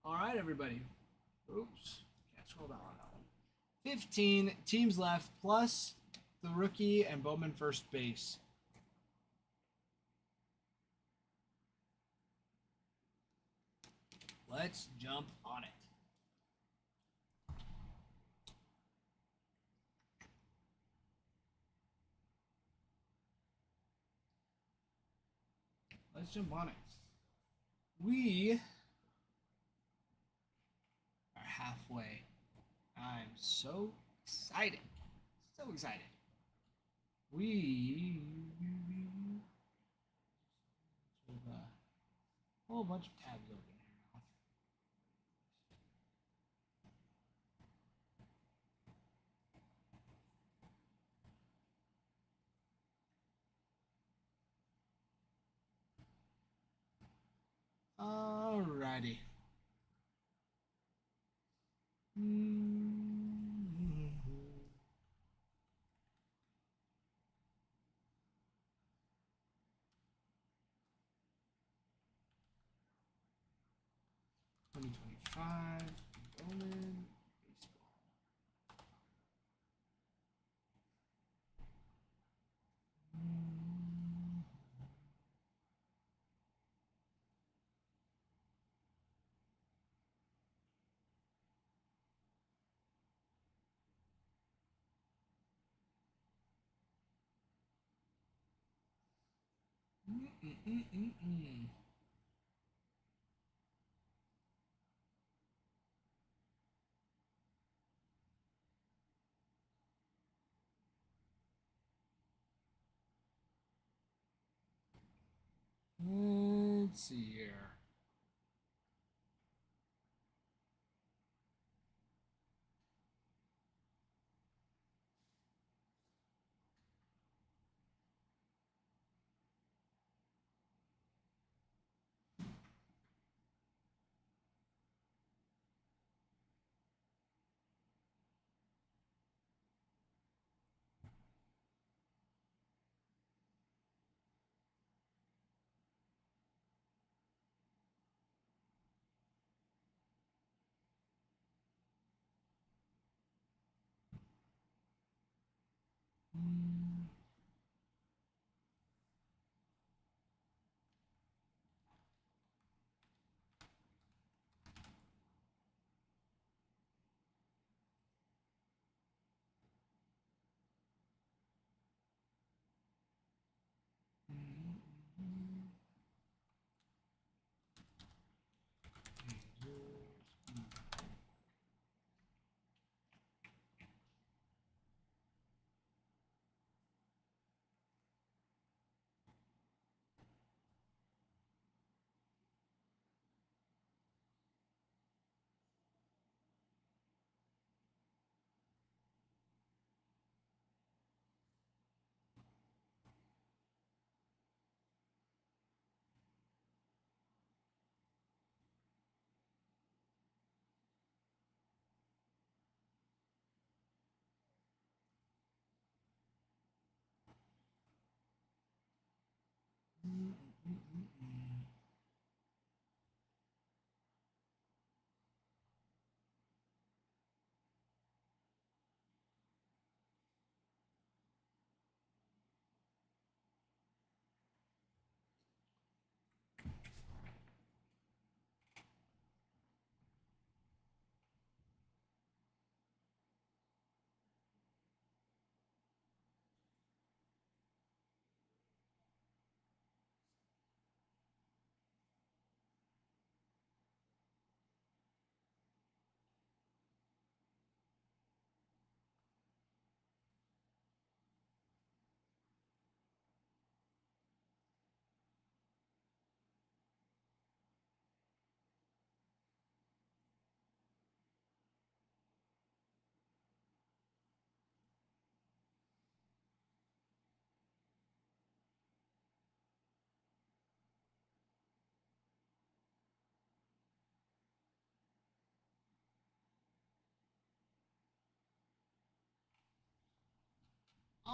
All right, everybody. Oops. Can't scroll down on that one. 15 teams left, plus the rookie and Bowman first base. Let's jump on it. Let's jump on it. We are halfway. I'm so excited. So excited. We have a whole bunch of tabs open here now. Alrighty. $2025 Bowman baseball. Let's see here.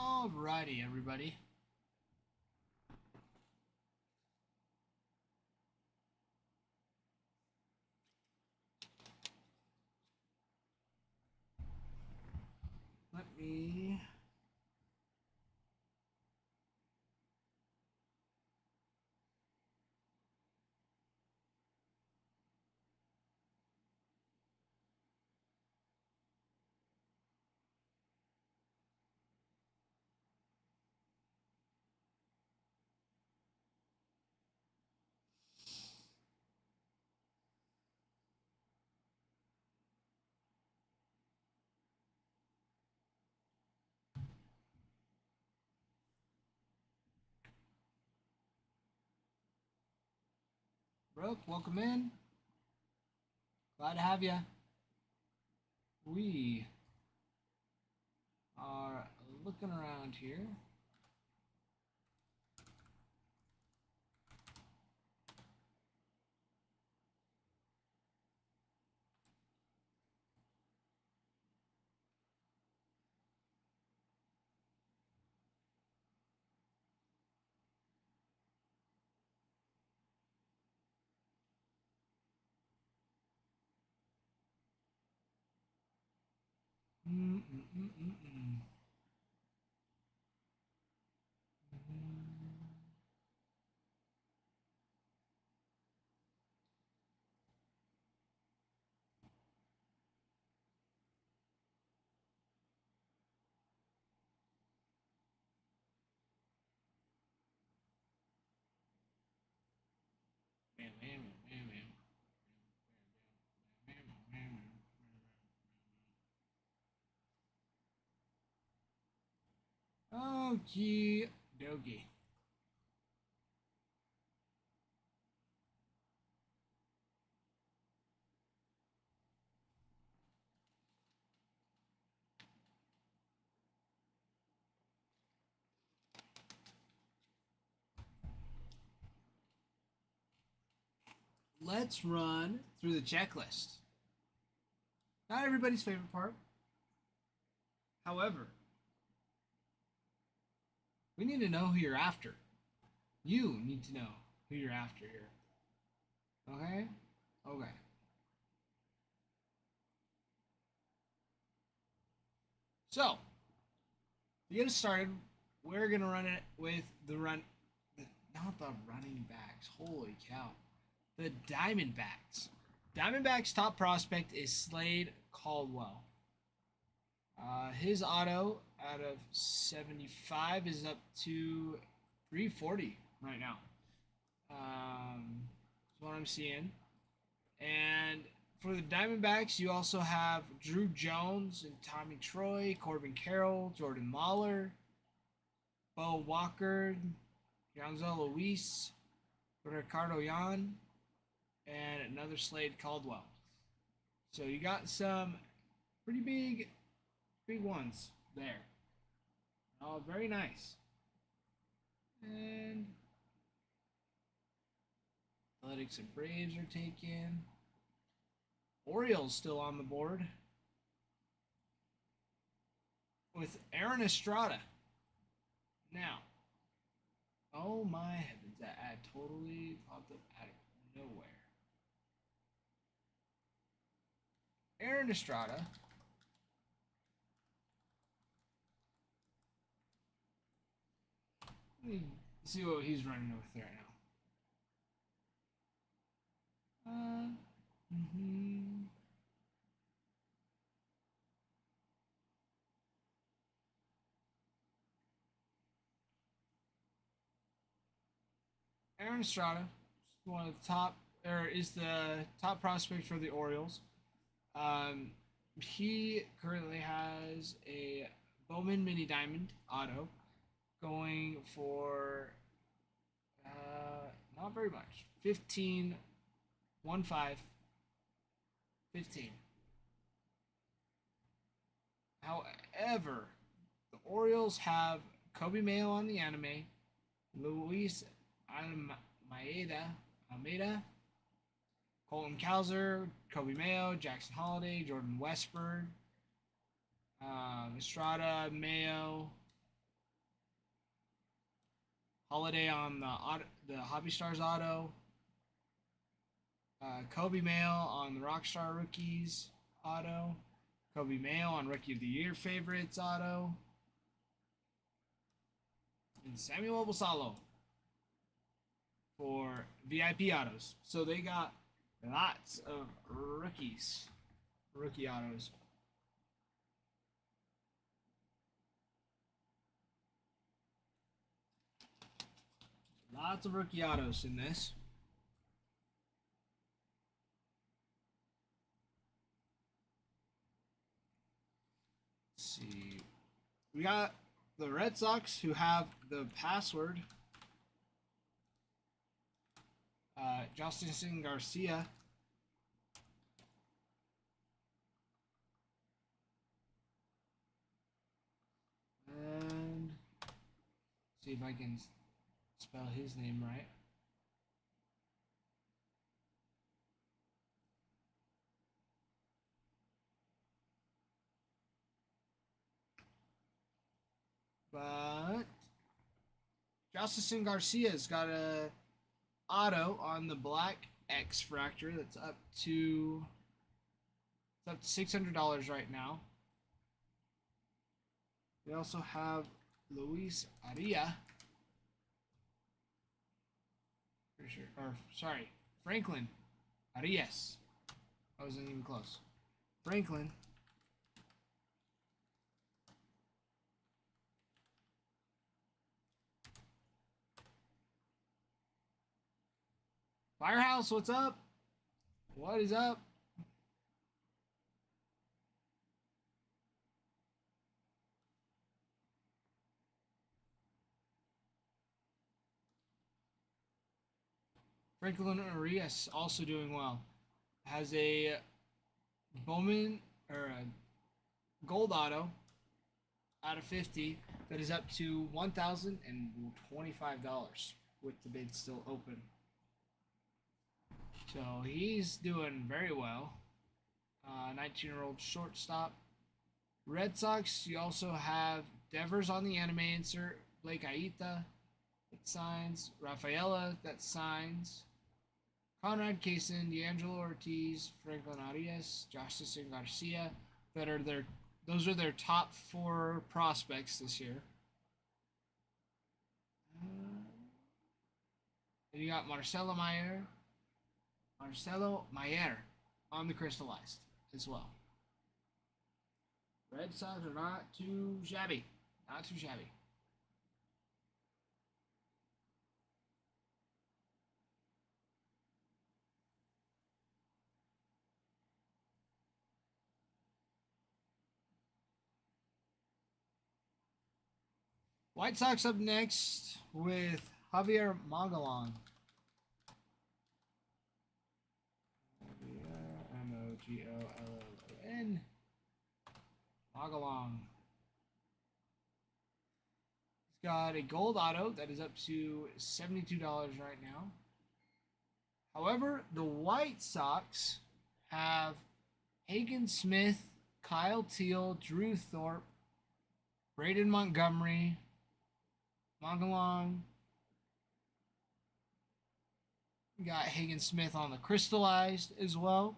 Alrighty, everybody. Let me. Brooke, welcome in. Glad to have you. We are looking around here. Mm-mm-mm-mm-mm. Okie dokie. Let's run through the checklist. Not everybody's favorite part. However, we need to know who you're after. You need to know who you're after here. Okay? Okay. So, to get us started, we're going to run it with not the running backs. Holy cow. The Diamondbacks. Diamondbacks' top prospect is Slade Caldwell. His auto out of 75 is up to 340 right now. That's what I'm seeing. And for the Diamondbacks, you also have Drew Jones and Tommy Troy, Corbin Carroll, Jordan Mahler, Bo Walker, Gonzalo Luis, Ricardo Yan, and another Slade Caldwell. So you got some pretty big ones there. Oh, very nice. And Athletics and Braves are taken. Orioles still on the board with Aaron Estrada. Now, oh my heavens, that ad totally popped up out of nowhere. Aaron Estrada. Let me see what he's running with right now. Aaron Estrada is one of the top, or is the top prospect for the Orioles. He currently has a Bowman Mini Diamond auto going for not very much. 15, 1-5, 15. However, the Orioles have Kobe Mayo on the anime, Luis Almeida, Colton Cowser, Kobe Mayo, Jackson Holiday, Jordan Westburg, Estrada, Mayo, Holiday on the Hobby Stars auto. Kobe Mail on the Rockstar Rookies auto. Kobe Mail on Rookie of the Year favorites auto. And Samuel Basalo for VIP autos. So they got lots of rookie autos. Lots of rookie autos in this. Let's see. We got the Red Sox who have the password. Justin Garcia. And see if I can spell his name right. But Justin Garcia's got a auto on the black X Fractor that's up to $600 right now. We also have Luis Aria. Pretty sure, or sorry, Franklin Arias. I wasn't even close. Franklin. Firehouse, what's up? What is up? Franklin Arias also doing well. Has a Bowman or a gold auto out of 50 that is up to $1,025 with the bid still open. So he's doing very well. 19-year-old shortstop. Red Sox, you also have Devers on the anime insert, Blake Aita that signs, Rafaela that signs, Conrad Kaysen, D'Angelo Ortiz, Franklin Arias, Justin Garcia, those are their top 4 prospects this year. And you got Marcelo Mayer on the crystallized as well. Red Sox are not too shabby. Not too shabby. White Sox up next with Javier Magallan. Mogollon. Magallan. He's got a gold auto that is up to $72 right now. However, the White Sox have Hagen Smith, Kyle Teal, Drew Thorpe, Braden Montgomery, Magallan. We got Hagen Smith on the crystallized as well.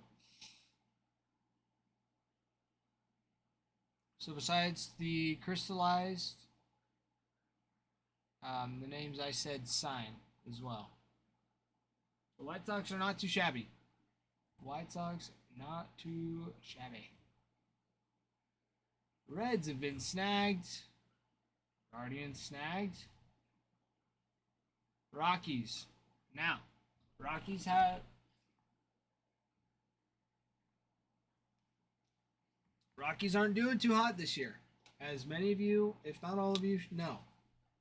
So besides the crystallized, the names I said sign as well. The White Sox are not too shabby. White Sox, not too shabby. Reds have been snagged. Guardians snagged. Rockies. Now, Rockies aren't doing too hot this year. As many of you, if not all of you, know,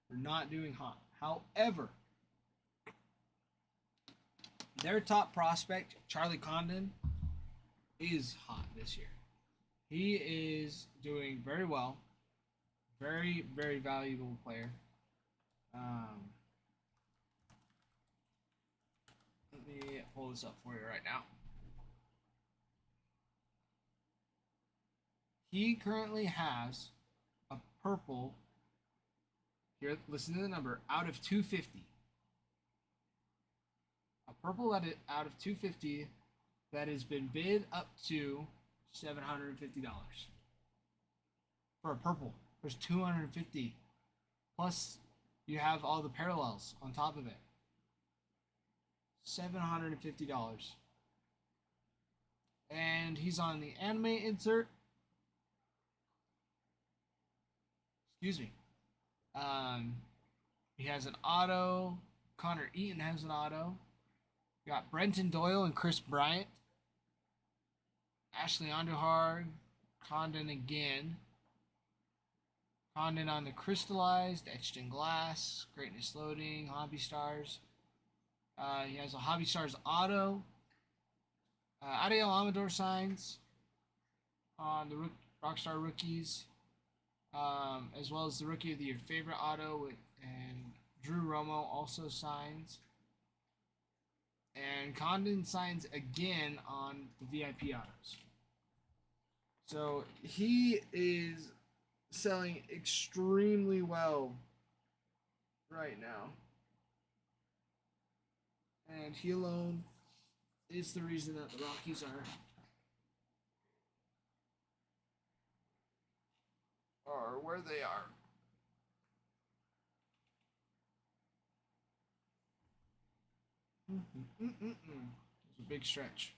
they're not doing hot. However, their top prospect, Charlie Condon, is hot this year. He is doing very well. Very, very valuable player. Let me pull this up for you right now. He currently has a purple Here, listen to the number. Out of 250. A purple out of 250 that has been bid up to $750. For a purple, there's 250. Plus, you have all the parallels on top of it. $750. And he's on the anime insert. Excuse me. He has an auto. Connor Eaton has an auto. You got Brenton Doyle and Chris Bryant. Ashley Andujar. Condon again. Condon on the crystallized, etched in glass, greatness loading, Hobby Stars. He has a Hobby Stars auto. Ariel Amador signs on the Rockstar rookies, as well as the Rookie of the Year favorite auto, and Drew Romo also signs. And Condon signs again on the VIP autos. So he is selling extremely well right now. And he alone is the reason that the Rockies are where they are. It's a big stretch.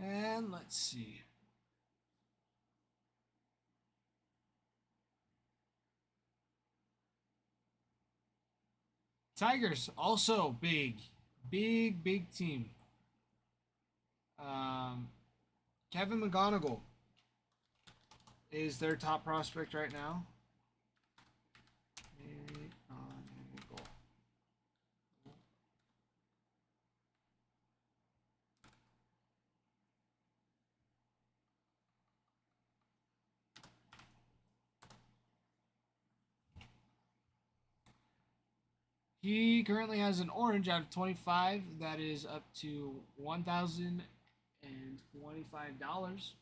And let's see. Tigers also big team. Kevin McGonigal is their top prospect right now. He currently has an orange out of 25 that is up to $1,025.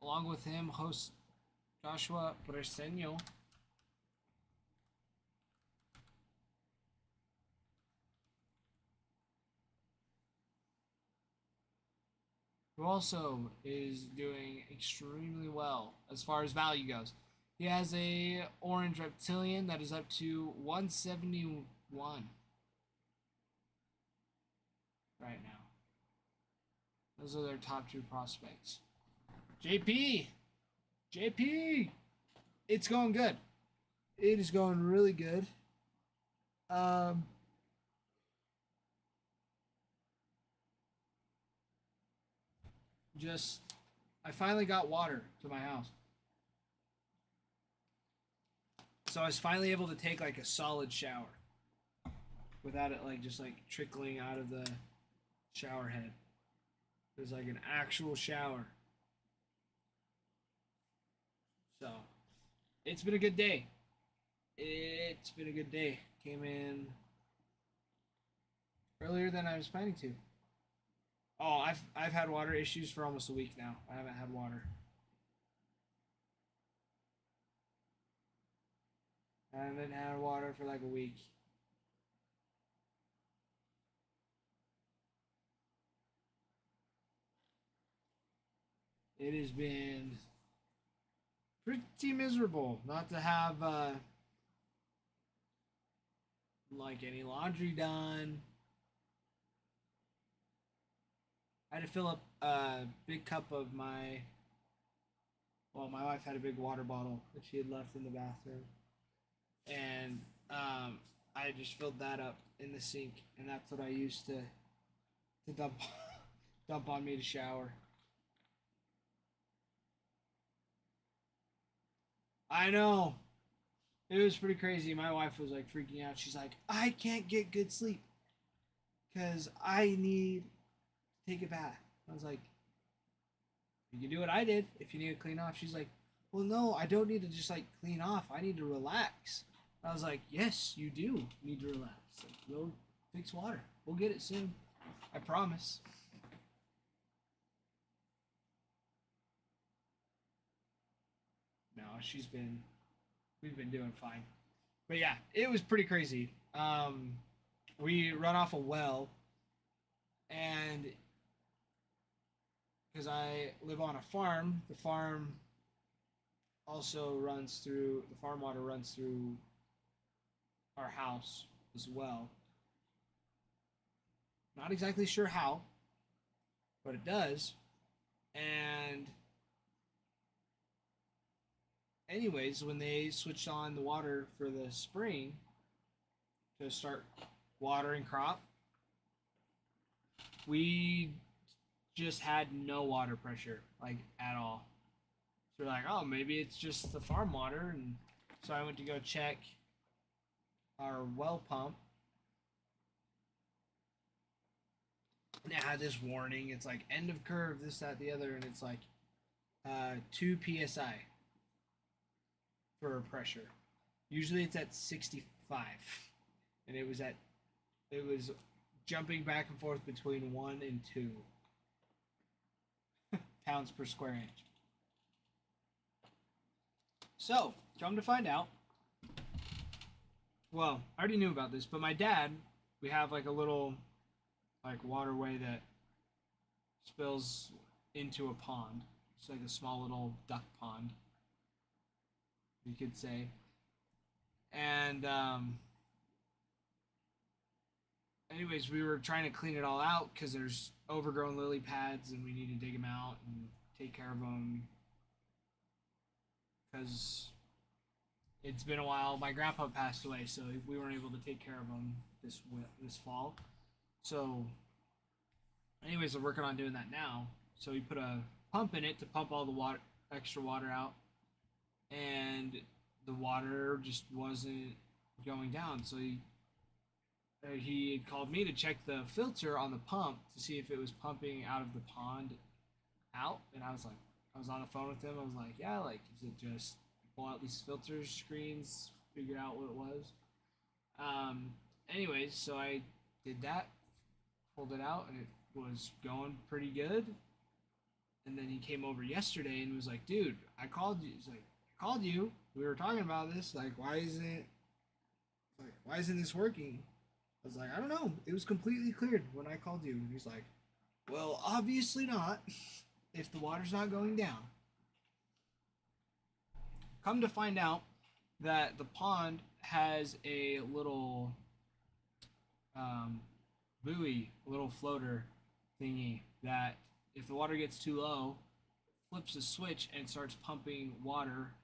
Along with him, host Joshua Breseño. Who also is doing extremely well as far as value goes. He has a orange reptilian that is up to 171 right now. Those are their top two prospects. JP, it's going good. It is going really good. I finally got water to my house. So I was finally able to take like a solid shower without it like just like trickling out of the shower head. It was like an actual shower. So it's been a good day. Came in earlier than I was planning to. Oh, I've had water issues for almost a week now. I haven't had water. I haven't had water for like a week. It has been pretty miserable not to have like any laundry done. I had to fill up a big cup of my wife had a big water bottle that she had left in the bathroom. And I just filled that up in the sink, and that's what I used to dump on me to shower. I know. It was pretty crazy. My wife was like freaking out. She's like, I can't get good sleep because I need to take a bath. I was like, you can do what I did if you need to clean off. She's like, well, no, I don't need to just like clean off. I need to relax. I was like, yes, you do need to relax. Like, we'll fix water. We'll get it soon. I promise. no, we've been doing fine. But yeah, it was pretty crazy. We run off a well, and because I live on a farm, the farm also runs through the farm water runs through our house as well. Not exactly sure how, but it does. And anyways, when they switched on the water for the spring to start watering crop, we just had no water pressure, like at all. So we're like, oh, maybe it's just the farm water. And so I went to go check our well pump, and it had this warning. It's like end of curve, this, that, the other, and it's like 2 psi for pressure. Usually it's at 65, and it was jumping back and forth between 1 and 2 pounds per square inch. So, come to find out, well, I already knew about this, but my dad, we have like a little like waterway that spills into a pond. It's like a small little duck pond, you could say. And anyways, we were trying to clean it all out because there's overgrown lily pads, and we need to dig them out and take care of them because it's been a while. My grandpa passed away, so we weren't able to take care of him this fall. So, anyways, we're working on doing that now. So we put a pump in it to pump all the extra water out, and the water just wasn't going down. So he had called me to check the filter on the pump to see if it was pumping out of the pond out, and I was on the phone with him. I was like, yeah, like, is it just pull out these filter screens, figure out what it was. Anyways, so I did that, pulled it out, and it was going pretty good. And then he came over yesterday and was like, dude, I called you. He's like, I called you. We were talking about this. Like, why isn't this working? I was like, I don't know. It was completely cleared when I called you. And he's like, well, obviously not, if the water's not going down. Come to find out that the pond has a little buoy, a little floater thingy that if the water gets too low, flips a switch and starts pumping water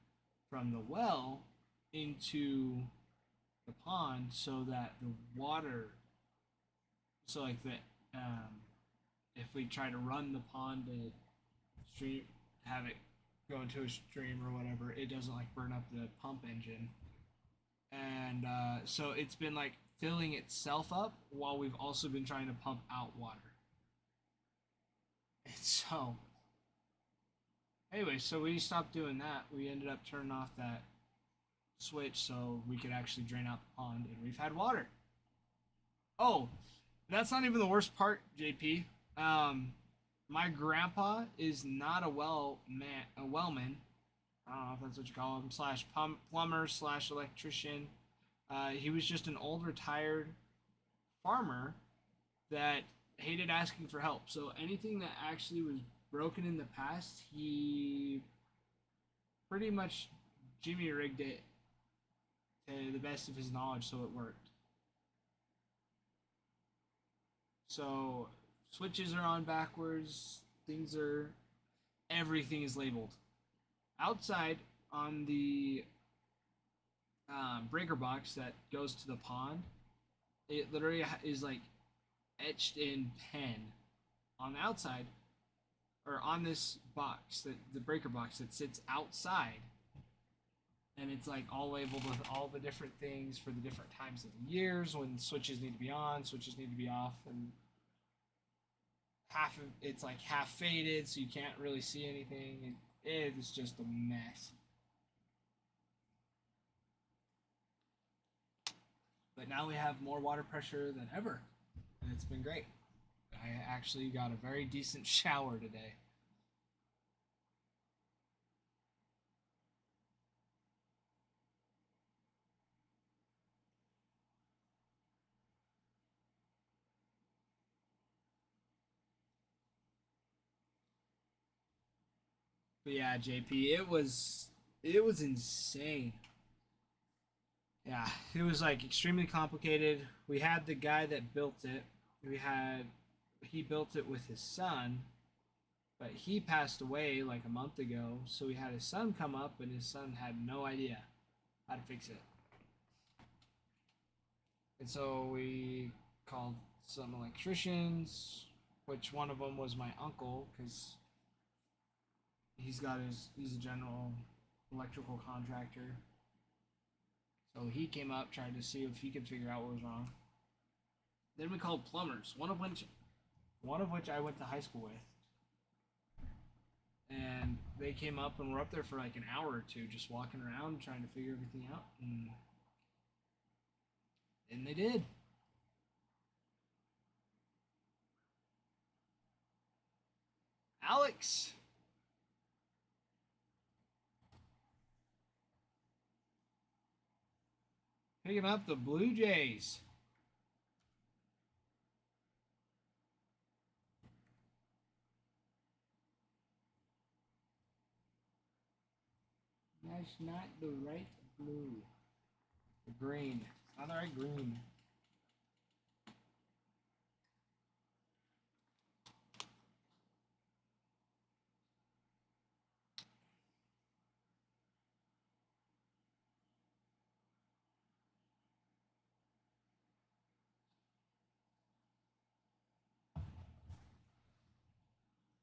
from the well into the pond, so that the water, so like the if we try to run the pond to stream, have it go into a stream or whatever, it doesn't like burn up the pump engine. And so it's been like filling itself up while we've also been trying to pump out water. And so anyway, so we stopped doing that. We ended up turning off that switch so we could actually drain out the pond, and we've had water. Oh, that's not even the worst part, JP. My grandpa is not a wellman. I don't know if that's what you call him, slash plumber slash electrician. He was just an old retired farmer that hated asking for help. So anything that actually was broken in the past, he pretty much Jimmy rigged it to the best of his knowledge so it worked. So switches are on backwards, everything is labeled. Outside on the breaker box that goes to the pond, it literally is like etched in pen on the outside, or on this box, the breaker box that sits outside, and it's like all labeled with all the different things for the different times of the years when switches need to be on, switches need to be off, and it's like half faded, so you can't really see anything. It is just a mess. But now we have more water pressure than ever, and it's been great. I actually got a very decent shower today. But yeah, JP, it was insane. Yeah, it was like extremely complicated. We had the guy that built it. He built it with his son, but he passed away like a month ago. So we had his son come up, and his son had no idea how to fix it. And so we called some electricians, which one of them was my uncle, because he's a general electrical contractor. So he came up, tried to see if he could figure out what was wrong. Then we called plumbers, one of which I went to high school with. And they came up and were up there for like an hour or two, just walking around trying to figure everything out. And they did. Alex. Picking up the Blue Jays. That's not the right blue. The green. It's not the right green.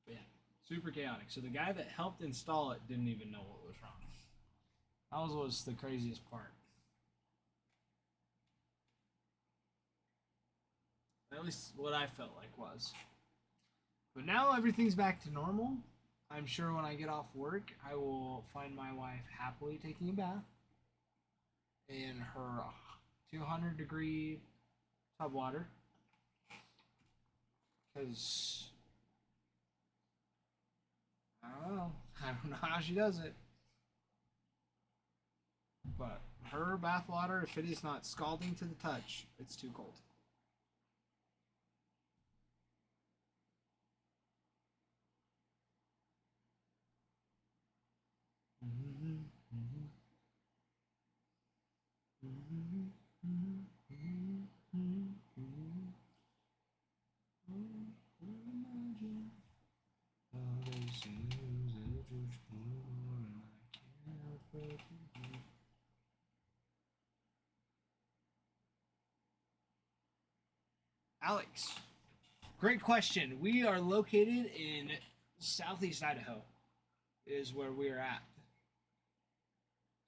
But yeah, super chaotic. So the guy that helped install it didn't even know what was wrong. That was the craziest part. At least what I felt like was. But now everything's back to normal. I'm sure when I get off work, I will find my wife happily taking a bath in her 200-degree tub water. Because I don't know. I don't know how she does it. But her bath water, if it is not scalding to the touch, it's too cold. Alex, great question. We are located in southeast Idaho, is where we are at.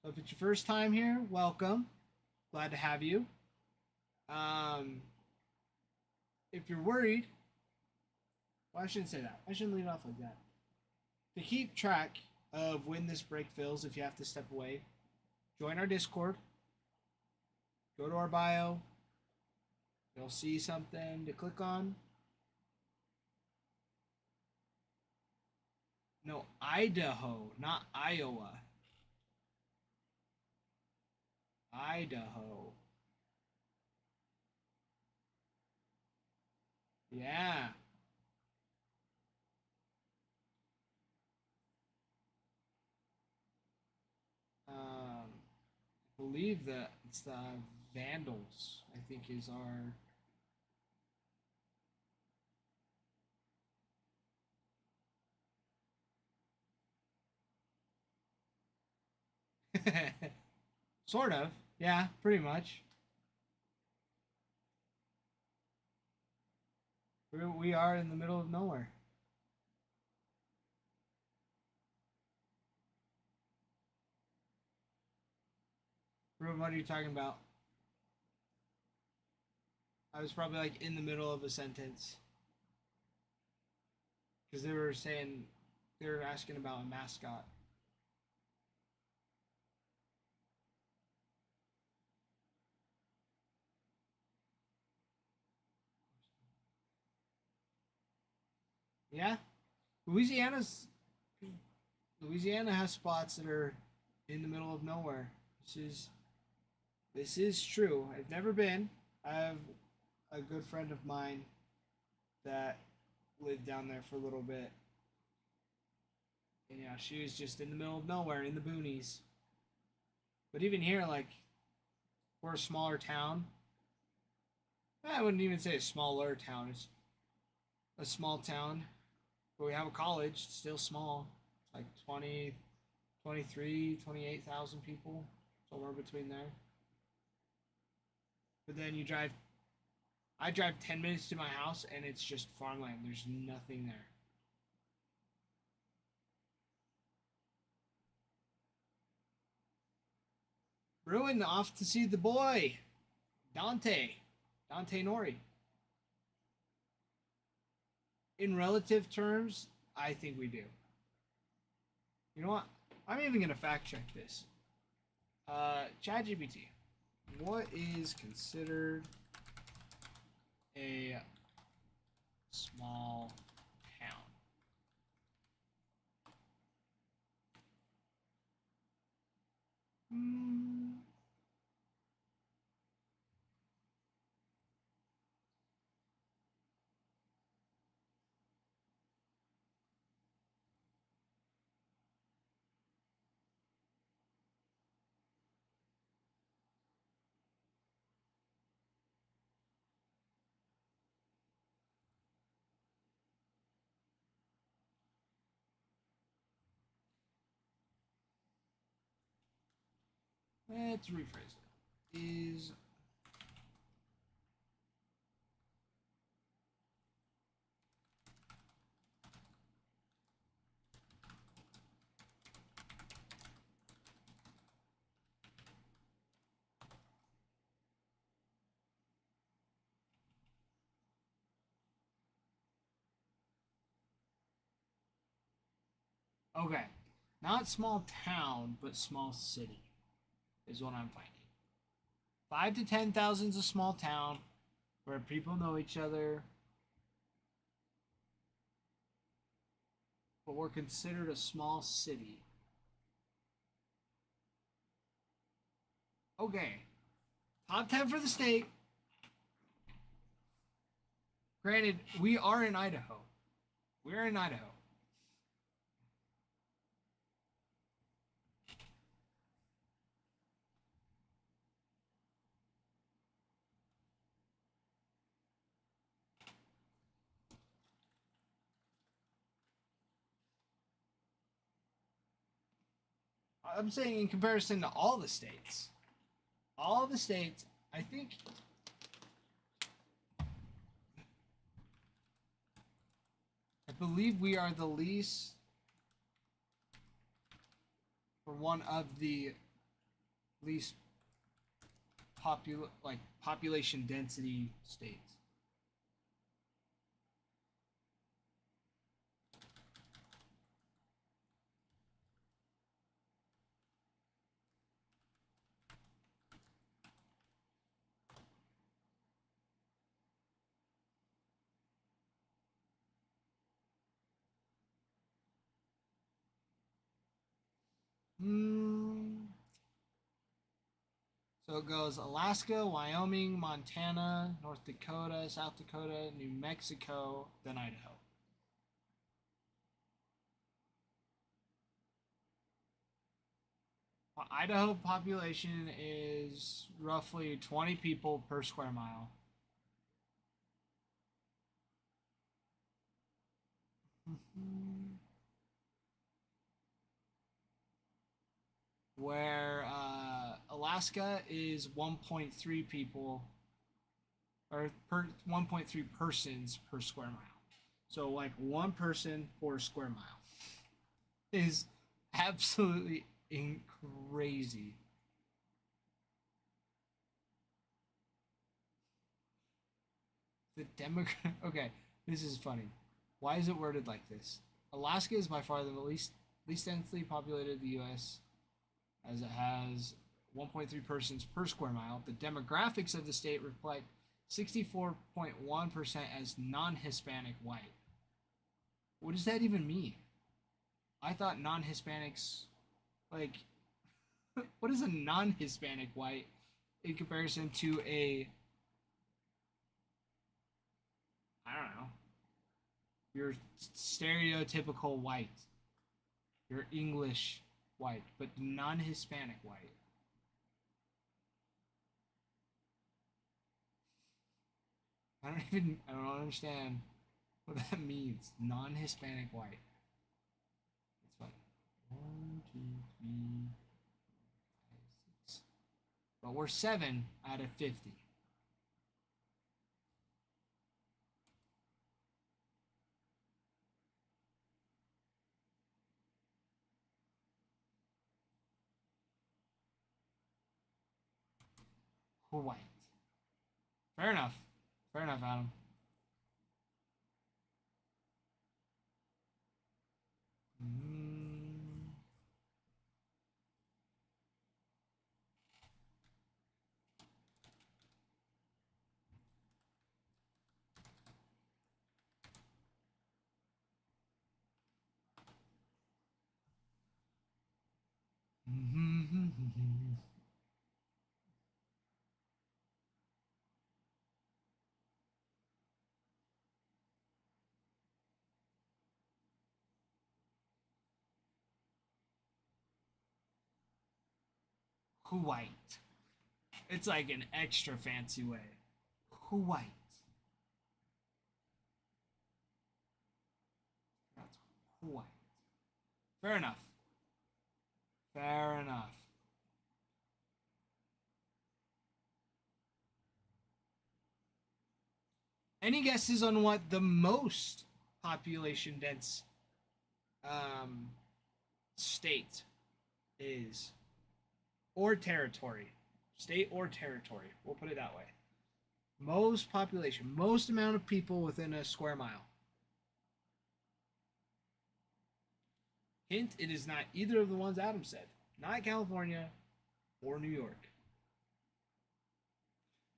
So if it's your first time here, welcome. Glad to have you. If you're worried, well, I shouldn't say that. I shouldn't lead off like that. To keep track of when this break fills, if you have to step away, join our Discord. Go to our bio. You'll see something to click on. No, Idaho, not Iowa. Idaho. Yeah. I believe that it's the Vandals, I think is our... Sort of. Yeah, pretty much. We are in the middle of nowhere. Ruben, what are you talking about? I was probably like in the middle of a sentence. Because they were asking about a mascot. Yeah? Louisiana has spots that are in the middle of nowhere. This is true. I've never been. I have a good friend of mine that lived down there for a little bit. And yeah, she was just in the middle of nowhere in the boonies. But even here, like, we're a smaller town. I wouldn't even say a smaller town. It's a small town. But we have a college, it's still small. It's like 20, 23, 28,000 people, somewhere between there. But then I drive 10 minutes to my house and it's just farmland. There's nothing there. Bruin off to see the boy, Dante Nori. In relative terms, I think we do. You know what? I'm even gonna fact check this. ChatGPT, what is considered a small town? Let's rephrase it. Is okay. Not small town, but small city is what I'm finding. 5 to 10,000 is a small town where people know each other, but we're considered a small city. Okay. Top 10 for the state. Granted, we are in Idaho. We're in Idaho. I'm saying in comparison to all the states. All the states, I think. I believe we are the least, or one of the least population density states. So it goes Alaska, Wyoming, Montana, North Dakota, South Dakota, New Mexico, then Idaho. Idaho population is roughly 20 people per square mile. Where Alaska is 1.3 people, or 1.3 persons per square mile. So like one person for a square mile is absolutely crazy. The Okay, this is funny. Why is it worded like this? Alaska is by far the least densely populated in the U.S., as it has 1.3 persons per square mile. The demographics of the state reflect 64.1% as non-Hispanic white. What does that even mean? I thought non-Hispanics, like, what is a non-Hispanic white in comparison to a, I don't know, your stereotypical white? You're English white, but non-Hispanic white. I don't understand what that means. Non-Hispanic white. It's fine. 1, 2, 3, 4, 5, 6. But we're 7 out of 50. We're white. Fair enough. Fair enough, Adam. White. It's like an extra fancy way. White. That's white. Fair enough. Fair enough. Any guesses on what the most population dense state is? Or territory. State or territory. We'll put it that way. Most population. Most amount of people within a square mile. Hint, it is not either of the ones Adam said. Not California or New York.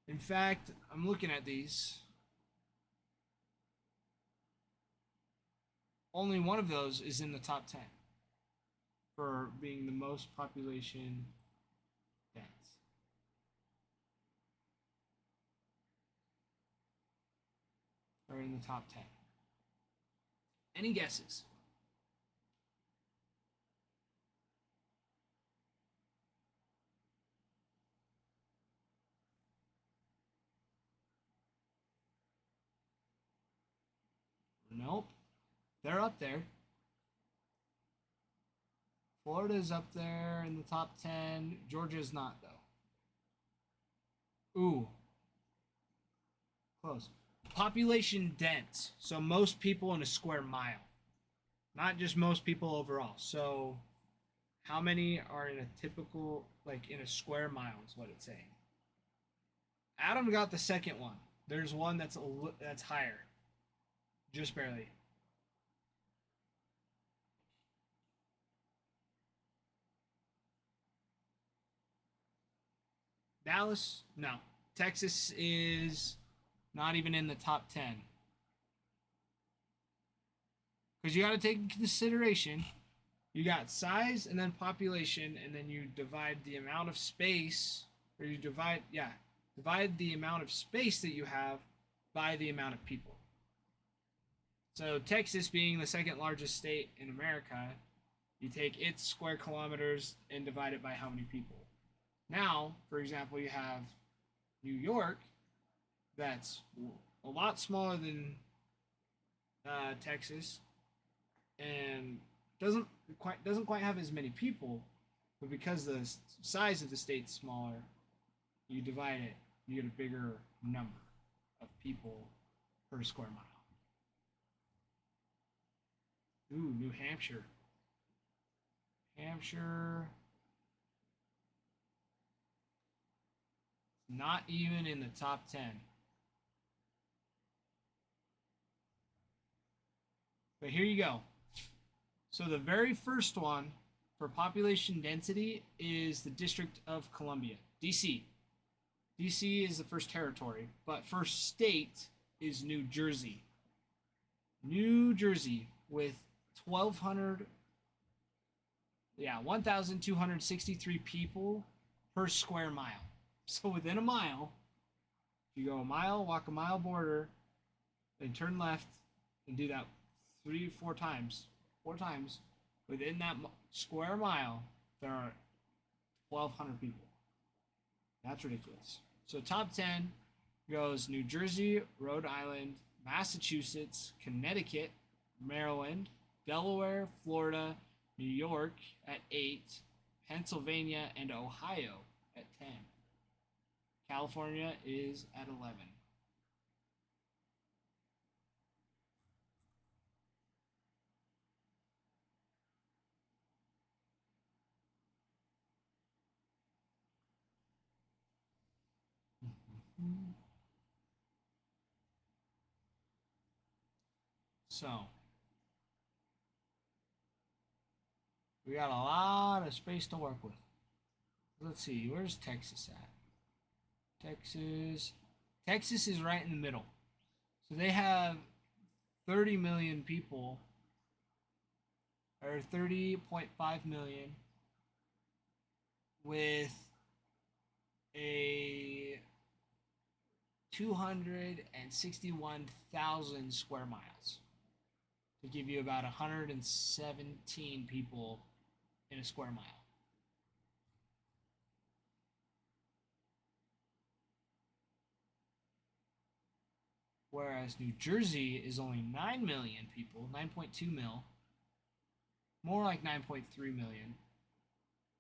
In fact, I'm looking at these. Only one of those is in the top 10 for being the most population dense. Or in the top 10. Any guesses? Nope. They're up there. Florida's up there in the top 10. Georgia's not, though. Ooh. Close. Population dense. So most people in a square mile. Not just most people overall. So how many are in a typical, like in a square mile is what it's saying. Adam got the second one. There's one that's higher. Just barely. Dallas? No. Texas is not even in the top 10. Because you got to take into consideration, you got size and then population, and then you divide the amount of space, or you divide the amount of space that you have by the amount of people. So Texas being the second largest state in America, you take its square kilometers and divide it by how many people. Now, for example, you have New York, that's a lot smaller than Texas, and doesn't quite have as many people, but because the size of the state's smaller, you divide it, you get a bigger number of people per square mile. Ooh, New Hampshire. Not even in the top 10. But here you go. So the very first one for population density is the District of Columbia, DC. DC is the first territory, but first state is New Jersey. New Jersey with 1,263 people per square mile. So within a mile, if you go a mile, walk a mile border, then turn left and do that 4 times, Within that square mile, there are 1,200 people. That's ridiculous. So top 10 goes New Jersey, Rhode Island, Massachusetts, Connecticut, Maryland, Delaware, Florida, New York at 8, Pennsylvania, and Ohio at 10. California is at 11. So, we got a lot of space to work with. Let's see, where's Texas at? Texas is right in the middle. So they have 30 million people, or 30.5 million, with a 261,000 square miles, to give you about 117 people in a square mile. Whereas New Jersey is only 9 million people, 9.2 mil, more like 9.3 million,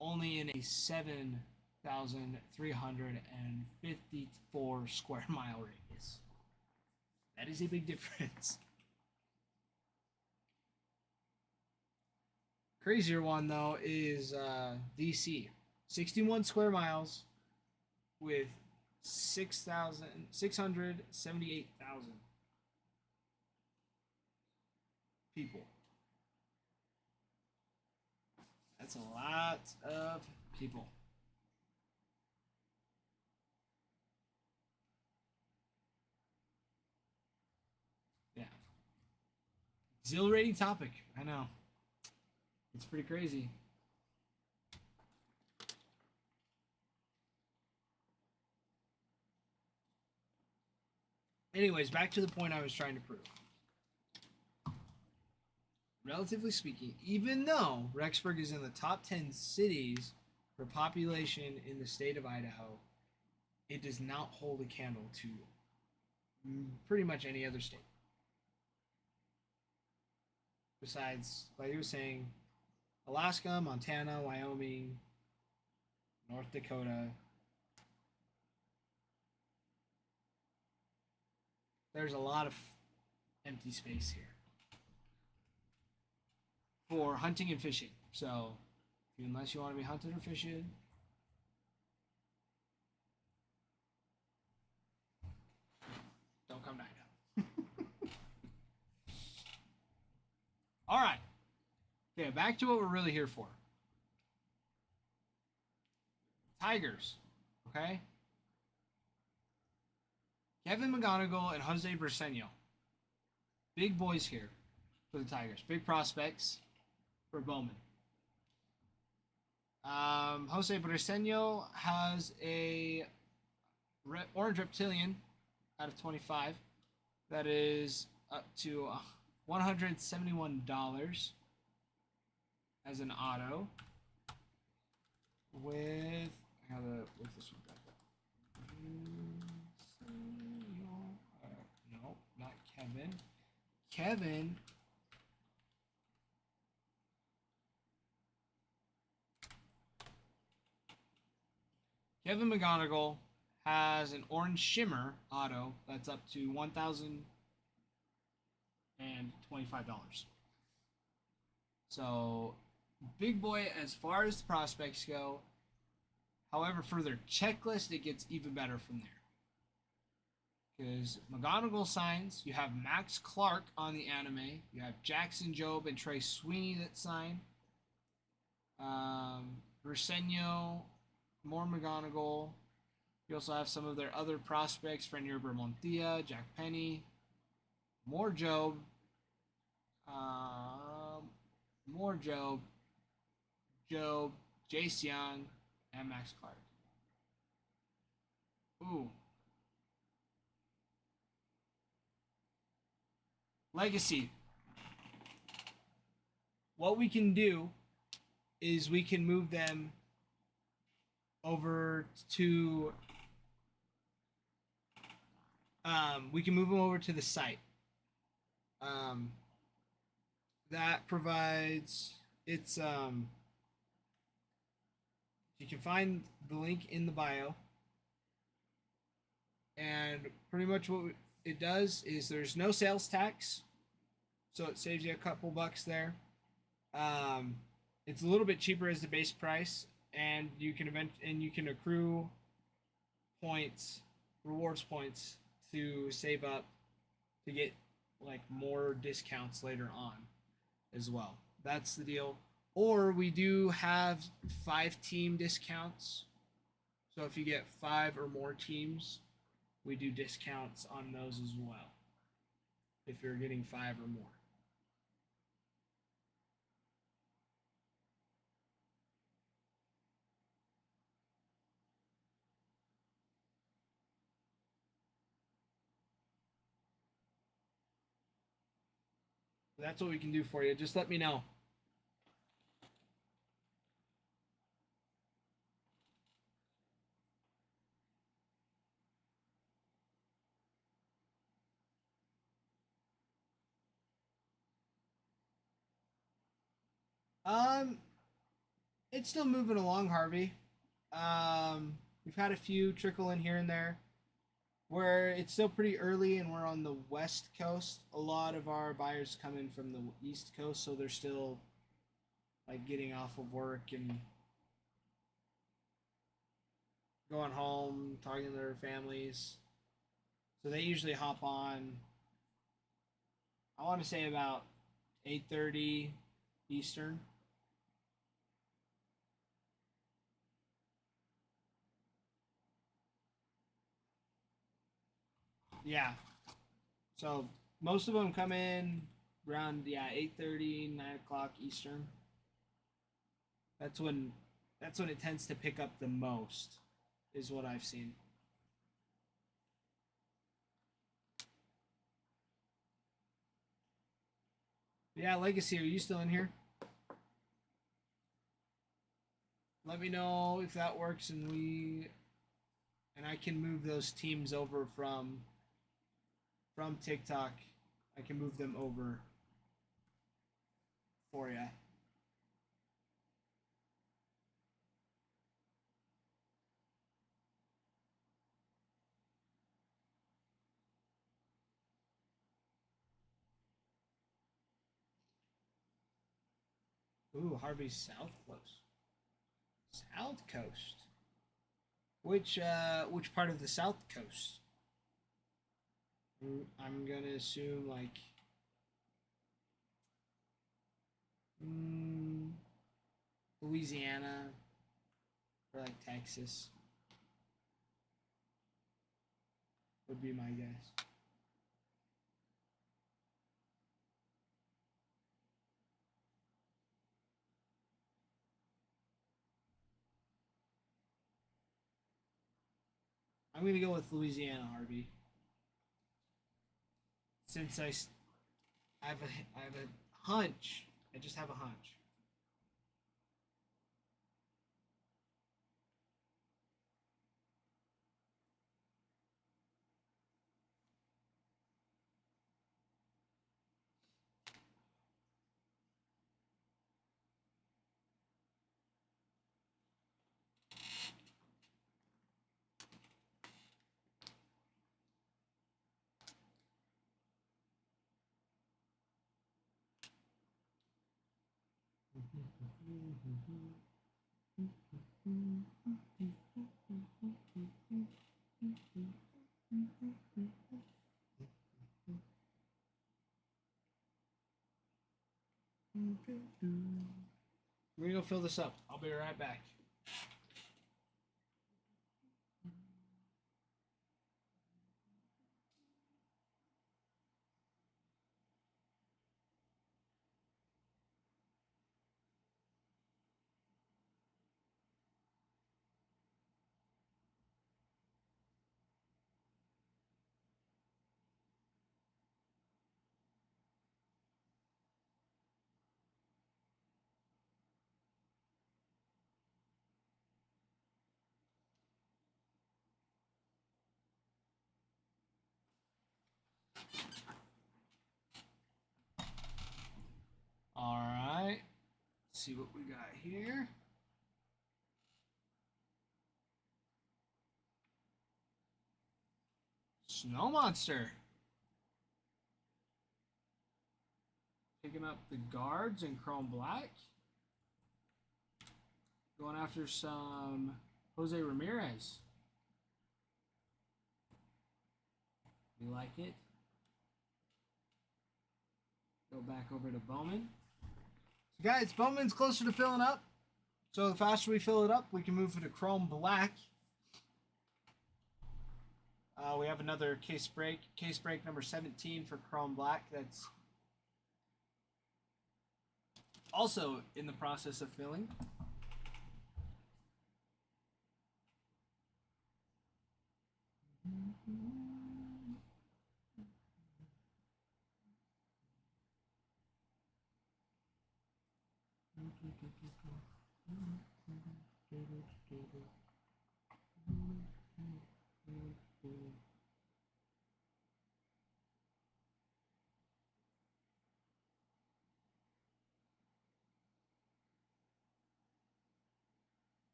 only in a 7,354 square mile radius. That is a big difference. Crazier one though is DC, 61 square miles with 678,000 people. That's a lot of people. Yeah. Exhilarating topic, I know. It's pretty crazy. Anyways, back to the point I was trying to prove. Relatively speaking, even though Rexburg is in the top 10 cities for population in the state of Idaho, it does not hold a candle to pretty much any other state. Besides, like he was saying, Alaska, Montana, Wyoming, North Dakota. There's a lot of empty space here for hunting and fishing. So, unless you want to be hunting or fishing, don't come to Idaho. All right. Okay, back to what we're really here for. Tigers. Okay? Kevin McGonigal and Jose Briseño. Big boys here for the Tigers. Big prospects for Bowman. Jose Briseño has a orange reptilian out of 25 that is up to $171 as an auto. With I gotta look this one back up. No, not Kevin. Kevin McGonigal has an orange shimmer auto that's up to $1,025. So, big boy as far as the prospects go. However, for their checklist, it gets even better from there. Because McGonigal signs, you have Max Clark on the anime, you have Jackson Jobe and Trey Sweeney that sign. Briseño, more McGonigal. You also have some of their other prospects, Frenier Bermontilla, Jack Penny, more Jobe, Jace Young, and Max Clark. Ooh. Legacy. what we can do is we can move them over to we can move them over to the site. Um, that provides it's you can find the link in the bio, and pretty much what it does is there's no sales tax, so it saves you a couple bucks there. It's a little bit cheaper as the base price, and you can accrue points, rewards points to save up to get like more discounts later on as well. That's the deal. Or we do have 5-team discounts. So if you get 5 or more teams, we do discounts on those as well. If you're getting 5 or more. That's what we can do for you. Just let me know. Um, it's still moving along, Harvey. We've had a few trickle in here and there. Where it's still pretty early and we're on the west coast. A lot of our buyers come in from the east coast, so they're still like getting off of work and going home, talking to their families. So they usually hop on. I want to say about 8:30 Eastern. Yeah. So most of them come in around 8:30, 9 o'clock Eastern. That's when it tends to pick up the most, is what I've seen. Yeah, Legacy, are you still in here? Let me know if that works, and I can move those teams over from TikTok. I can move them over for you. Ooh, Harvey's South Coast. South Coast. Which part of the South Coast? I'm gonna assume like Louisiana or like Texas would be my guess. I'm gonna go with Louisiana, Harvey. Since I have a hunch. I just have a hunch. We're gonna go fill this up. I'll be right back. All right. Let's see what we got here. Snow Monster. Picking up the guards in Chrome Black. Going after some Jose Ramirez. We like it. Go back over to Bowman. So guys, Bowman's closer to filling up. So the faster we fill it up, we can move it to Chrome Black. We have another case break. Case break number 17 for Chrome Black. That's also in the process of filling.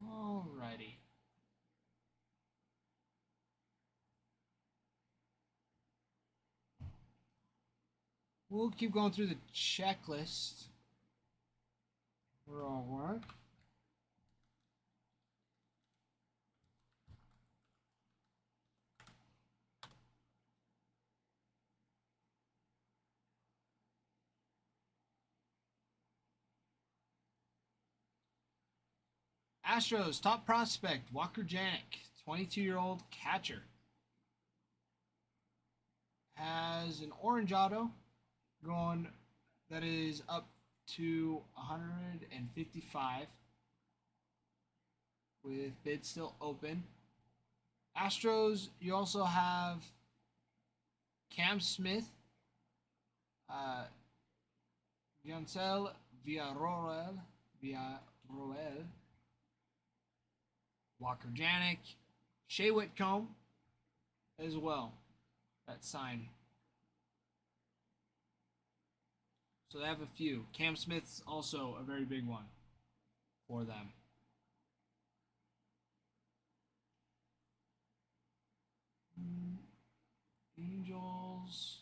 Alrighty. We'll keep going through the checklist. We're all work. Astros top prospect Walker Janik, 22-year-old catcher, has an orange auto going that is up to 155 with bid still open. Astros, you also have Cam Smith, Yancel Villarroel, Walker Janik, Shea Whitcomb as well. That sign. So they have a few. Cam Smith's also a very big one for them. Angels.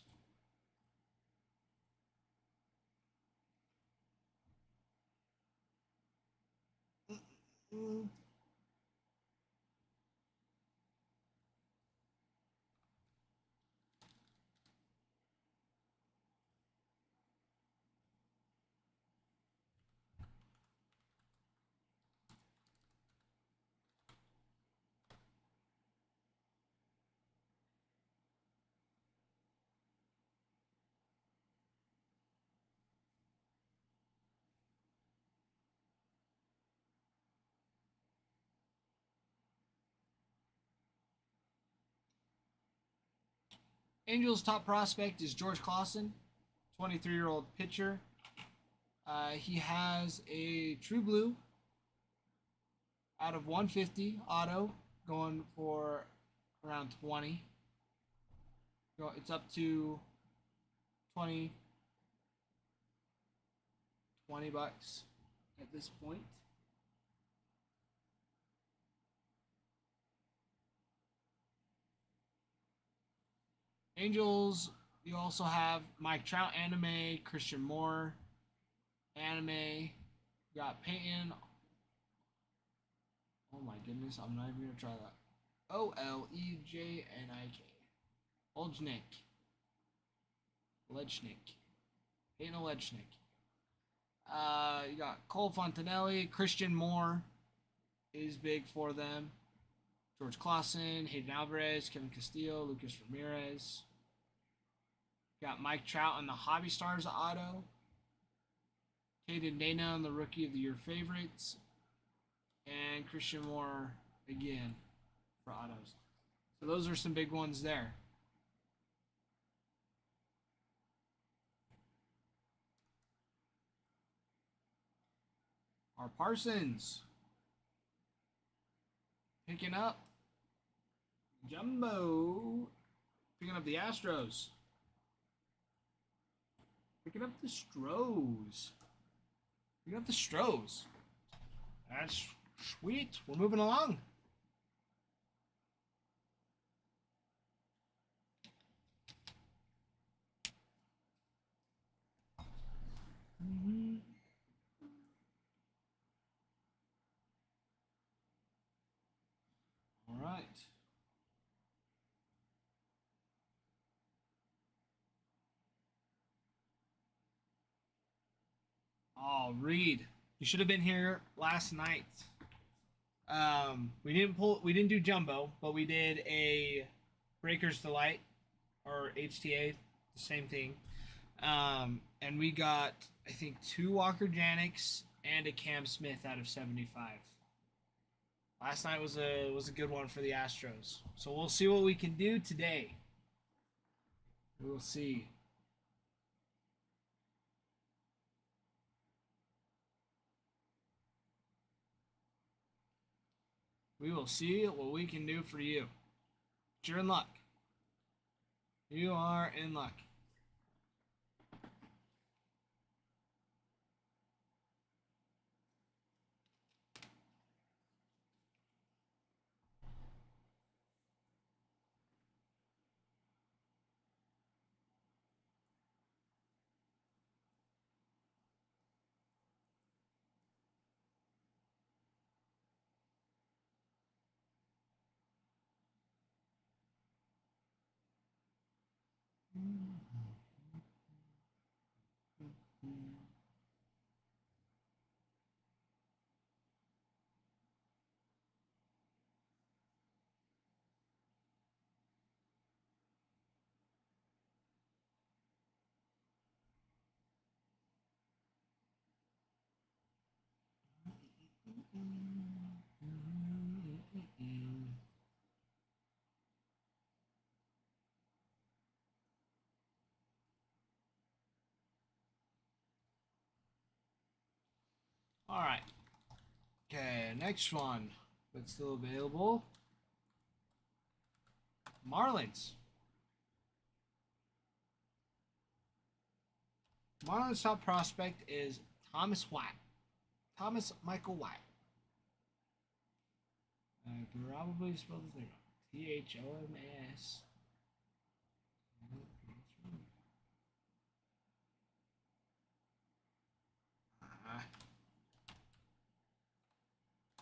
Angels' top prospect is George Clausen, 23-year-old pitcher. He has a True Blue out of 150 auto going for around 20. It's up to 20 bucks at this point. Angels, you also have Mike Trout anime, Christian Moore anime. You got Peyton. Oh my goodness, I'm not even gonna try that. Olejnik. Oljnik. Lechnik. Hayden Lechnik. You got Cole Fontanelli, Christian Moore is big for them. George Clausen, Hayden Alvarez, Kevin Castillo, Lucas Ramirez. Got Mike Trout on the Hobby Stars auto. Caden Dana on the Rookie of the Year favorites. And Christian Moore again for autos. So those are some big ones there. Our Parsons picking up Jumbo, picking up the Astros, picking up the Stros, picking up the Stros. That's sweet. We're moving along. All right. Oh, Reed, you should have been here last night. We didn't do jumbo, but we did a Breaker's Delight or HTA, the same thing. And we got, I think, 2 Walker Janiks and a Cam Smith out of 75. Last night was a good one for the Astros. So we'll see what we can do today. We will see. We will see what we can do for you. But you're in luck. You are in luck. All right. Okay, next one that's still available. Marlins. Marlins' top prospect is Thomas White. Thomas Michael White. I probably spelled his name wrong. Thoms.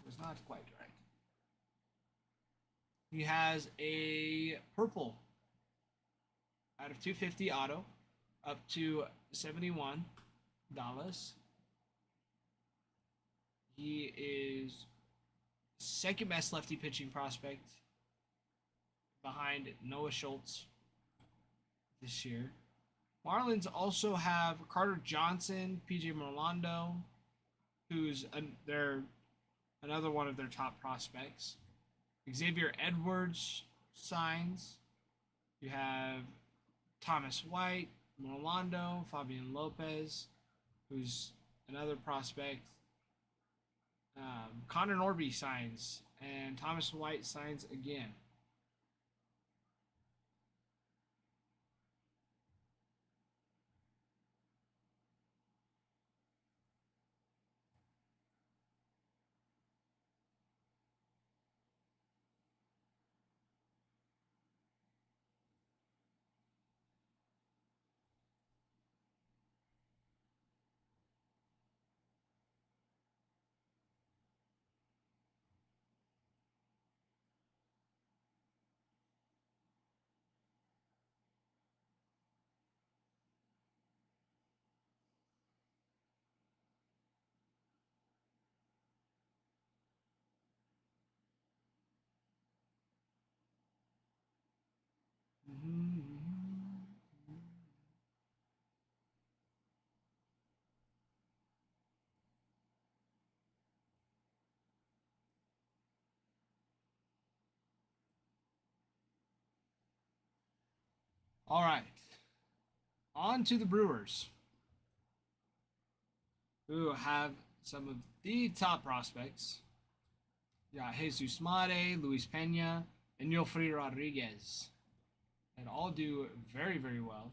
Was not quite right. He has a purple out of 250 auto up to $71. He is second best lefty pitching prospect behind Noah Schultz this year. Marlins also have Carter Johnson, PJ Merlando, who's another one of their top prospects. Xavier Edwards signs. You have Thomas White, Merlando, Fabian Lopez, who's another prospect. Connor Norby signs, and Thomas White signs again. All right. On to the Brewers, who have some of the top prospects. You got Jesus Mate, Luis Pena, and Yofri Rodriguez. And all do very, very well.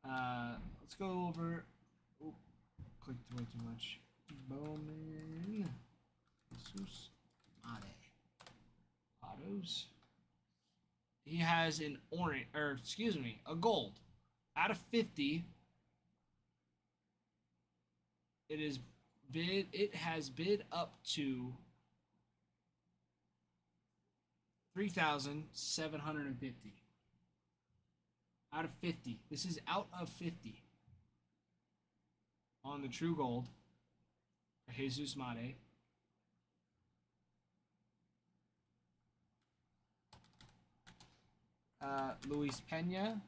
Let's go over. Oh, clicked way too much. Bowman. Jesus Mate. Autos. He has an orange, or excuse me, a gold. Out of 50, it has bid up to 3,750. Out of 50. This is out of 50 on the True Gold for Jesus Mate. Luis Pena.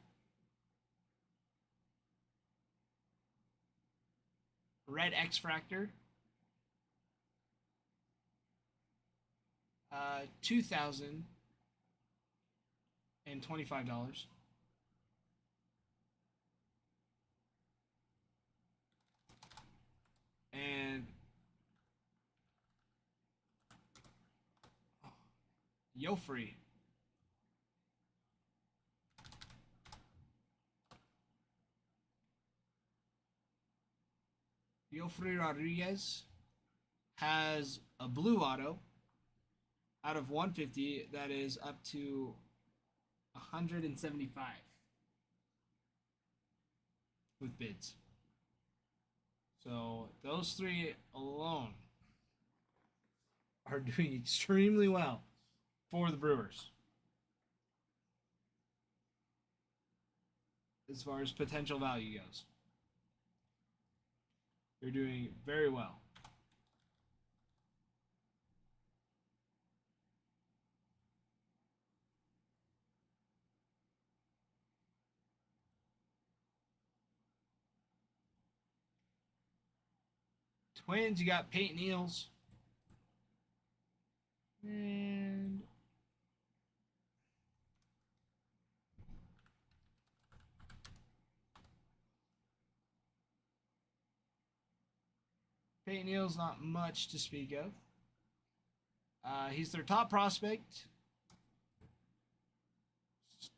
Red X Fractor. $2,025. And Yofri. Yofri Rodriguez has a blue auto out of 150 that is up to 175 with bids. So those three alone are doing extremely well for the Brewers as far as potential value goes. They're doing very well. Twins, you got Peyton Eels. And Peyton Eels, not much to speak of. He's their top prospect.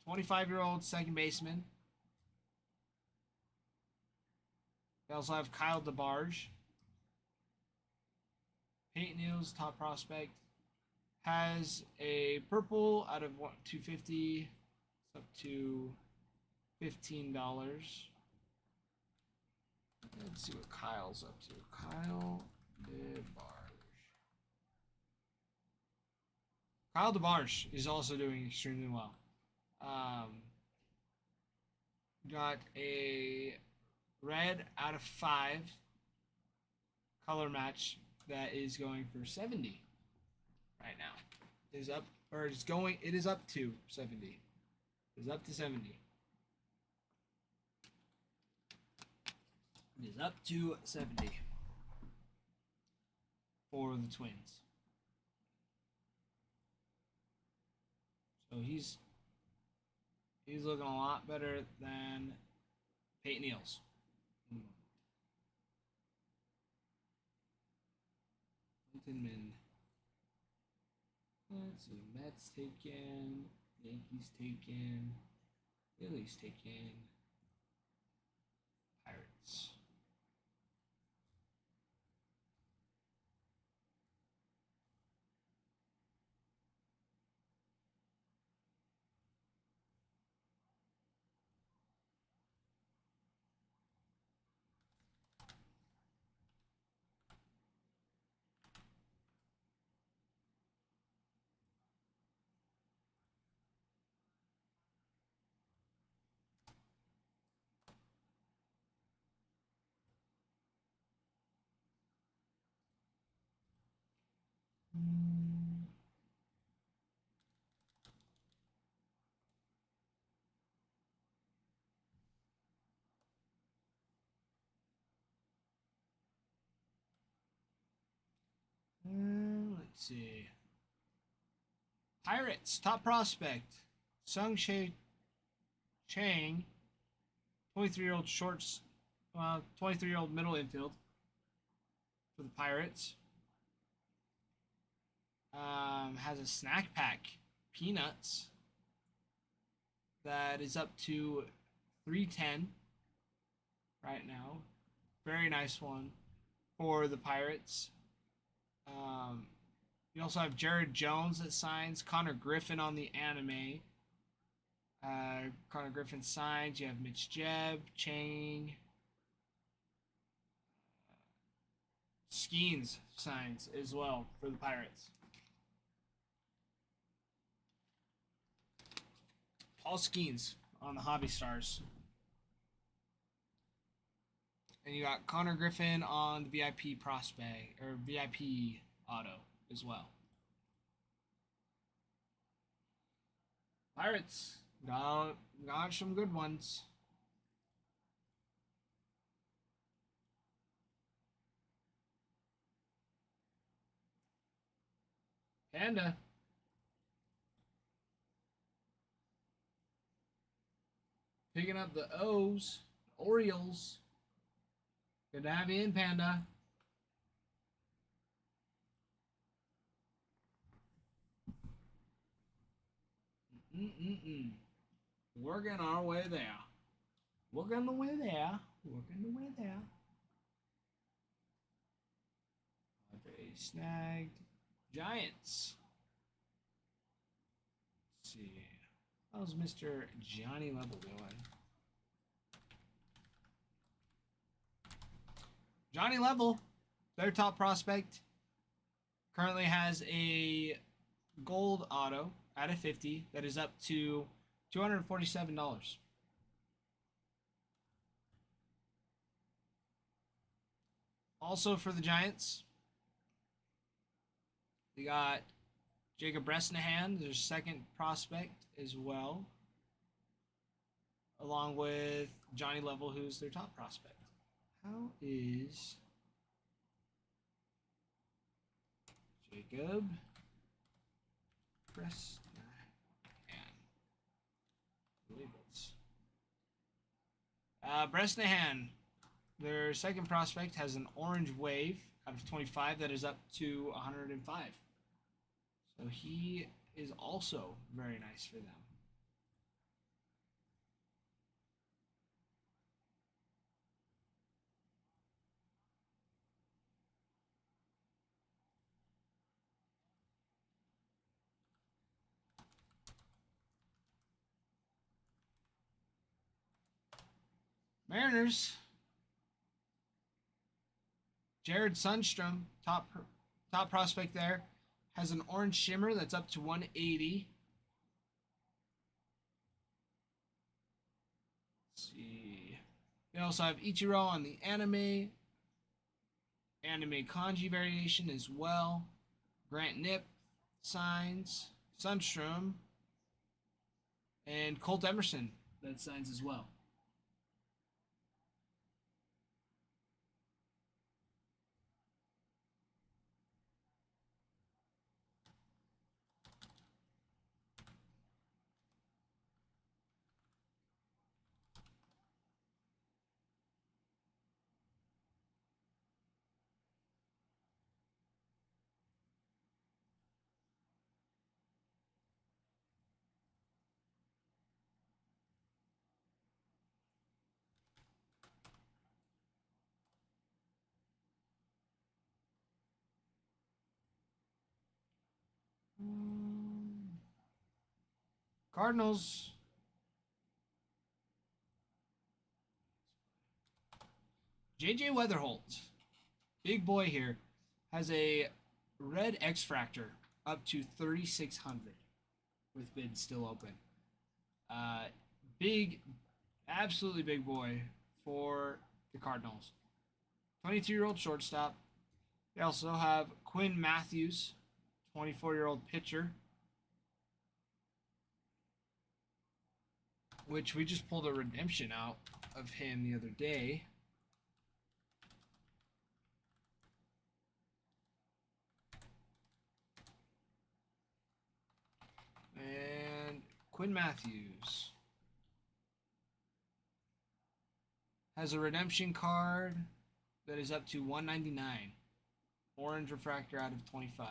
25-year-old second baseman. They also have Kyle DeBarge. Peyton Eels, top prospect. Has a purple out of 250. It's up to $15. Let's see what Kyle's up to. Kyle DeBarge. Kyle DeBarge is also doing extremely well. Got a red out of 5 color match that is going for 70 right now. It is up, or it's going, it is up to 70. It is up to 70. It is up to 70 for the Twins. So he's looking a lot better than Peyton Eels. Lintonman. Let's see. Mets taken. Yankees taken. Phillies taken. Pirates. Let's see. Pirates top prospect Sung Chang, 23-year-old shorts, 23-year-old middle infield for the Pirates. Has a snack pack, Peanuts, that is up to 310 right now. Very nice one for the Pirates. You also have Jared Jones that signs, Connor Griffin on the anime. Connor Griffin signs. You have Mitch Jebb, Chang, Skeens signs as well for the Pirates. Paul Skeens on the Hobby Stars. And you got Connor Griffin on the VIP prospect or VIP auto as well. Pirates got some good ones. Panda. Picking up the O's. Orioles. Good to have you in, Panda. Working our way there. Working the way there. Working the way there. Padres snagged. Giants. Let's see. How's Mr. Johnny Level doing? Johnny Level, their top prospect, currently has a gold auto out of 50 that is up to $247. Also for the Giants, they got Jacob Bresnahan, their second prospect as well, along with Johnny Level, who's their top prospect. How is Jacob Bresnahan? Bresnahan, their second prospect, has an orange wave out of 25 that is up to 105. So he is also very nice for them. Mariners. Jared Sundstrom, top prospect there, has an orange shimmer that's up to 180. Let's see. They also have Ichiro on the anime kanji variation as well. Grant Nip signs. Sundstrom. And Colt Emerson that signs as well. Cardinals. JJ Weatherholt, big boy here, has a red X Fractor up to 3,600 with bids still open. Big, absolutely big boy for the Cardinals. 22-year-old shortstop. They also have Quinn Matthews, 24-year-old pitcher, which we just pulled a redemption out of him the other day. And Quinn Matthews. has a redemption card that is up to 199. Orange refractor out of 25.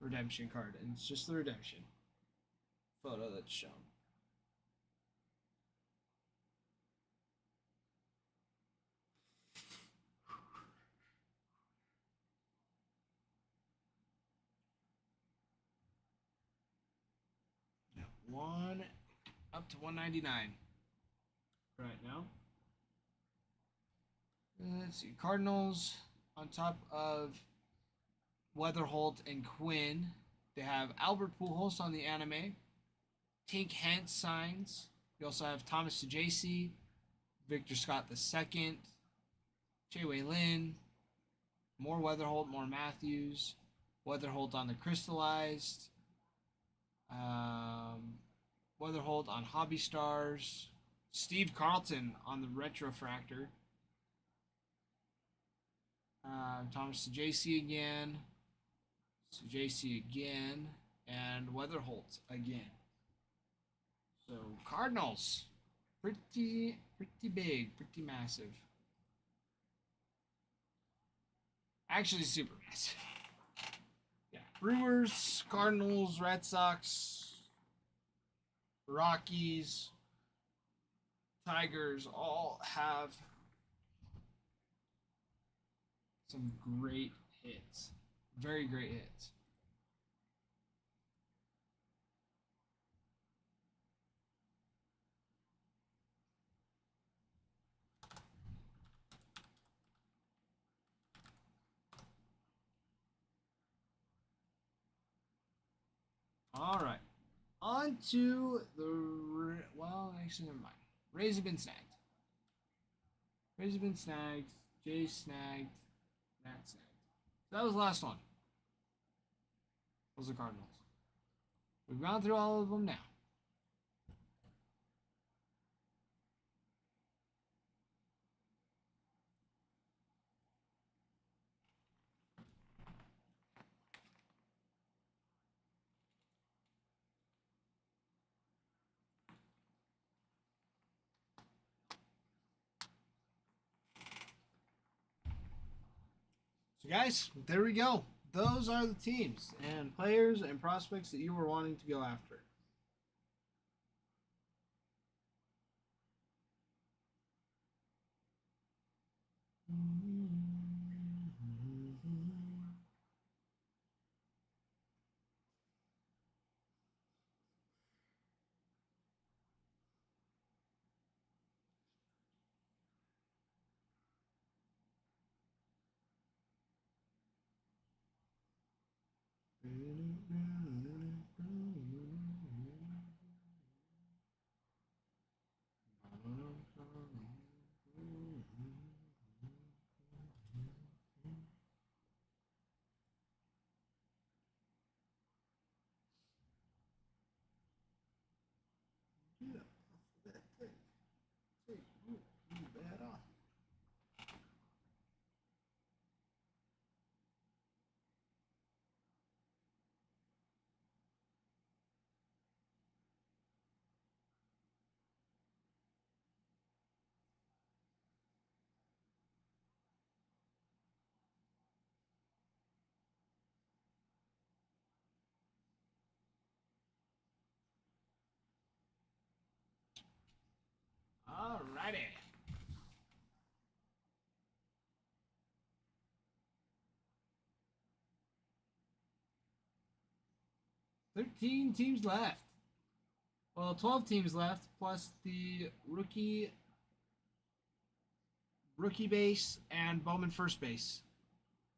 Redemption card, and it's just the redemption photo that's shown. One up to 199 right now. Let's see. Cardinals on top of Weatherholt and Quinn. They have Albert Pujols on the anime. Tink Hence signs. We also have Thomas DeJC, Victor Scott II, Jay Wei Lin, more Weatherholt, more Matthews. Weatherholt on the crystallized. Weatherholt on Hobby Stars. Steve Carlton on the Retrofractor. Thomas JC again. JC again. And Weatherholt again. So Cardinals. Pretty big. Pretty massive. Actually super massive. Yeah. Brewers, Cardinals, Red Sox, Rockies, Tigers all have some great hits. Very great hits. All right. On to the... Well, actually, never mind. Rays have been snagged. Rays have been snagged. Jay snagged. Matt snagged. So that was the last one. Those are Cardinals. We've gone through all of them now. So guys, there we go. Those are the teams and players and prospects that you were wanting to go after. Alrighty. $13 teams left. Well, 12 teams left, plus the rookie base and Bowman first base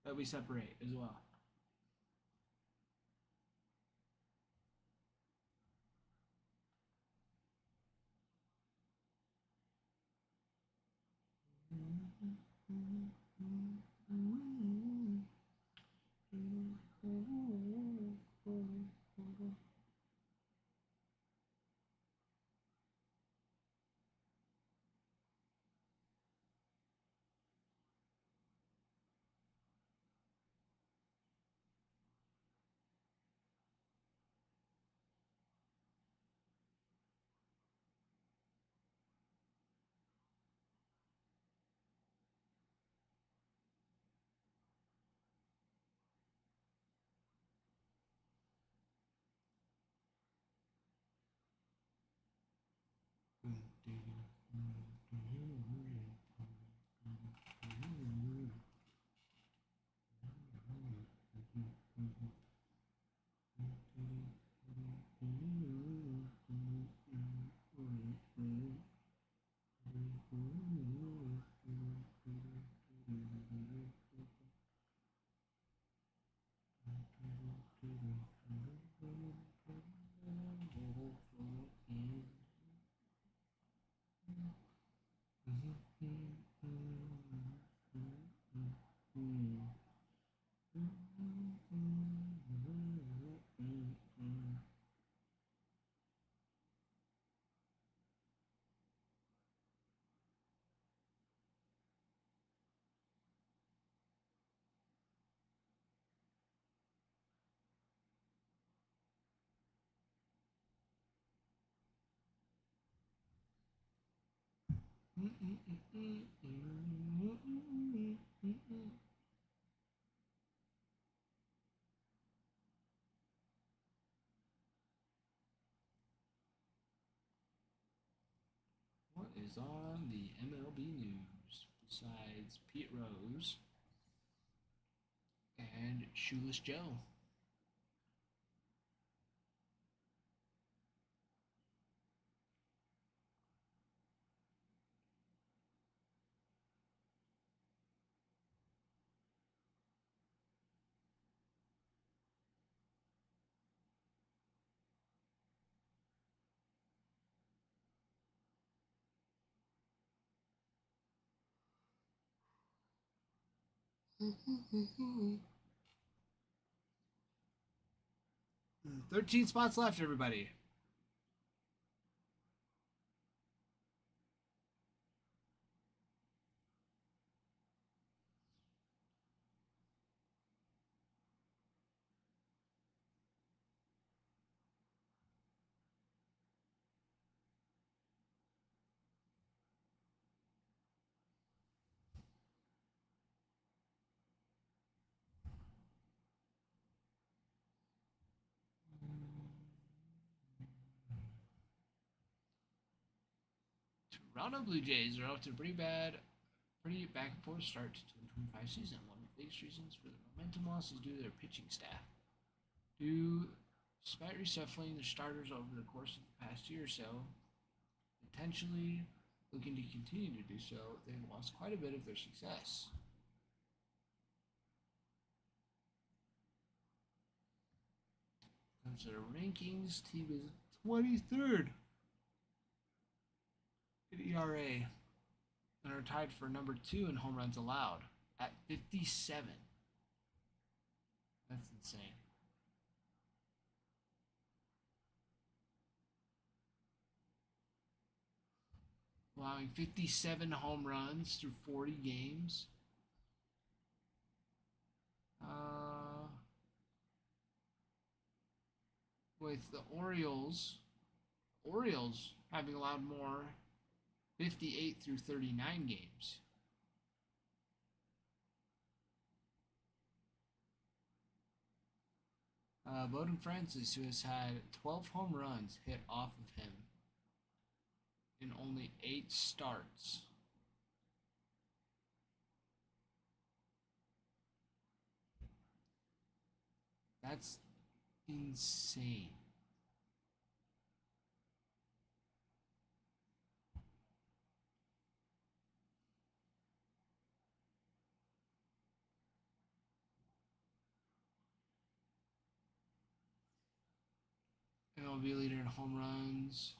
that we separate as well. What is on the MLB news besides Pete Rose and Shoeless Joe? Mm, 13 spots left, everybody. Toronto Blue Jays are off to a pretty back and forth start to 2025 season. One of the biggest reasons for the momentum loss is due to their pitching staff. Despite reshuffling their starters over the course of the past year or so, potentially looking to continue to do so, they've lost quite a bit of their success. Comes to the rankings, team is 23rd in ERA and are tied for number 2 in home runs allowed at 57. That's insane. Allowing 57 home runs through 40 games. With the Orioles having allowed more, 58 through 39 games. Bowden Francis, who has had 12 home runs hit off of him in only 8 starts. That's insane. MLB leader in home runs.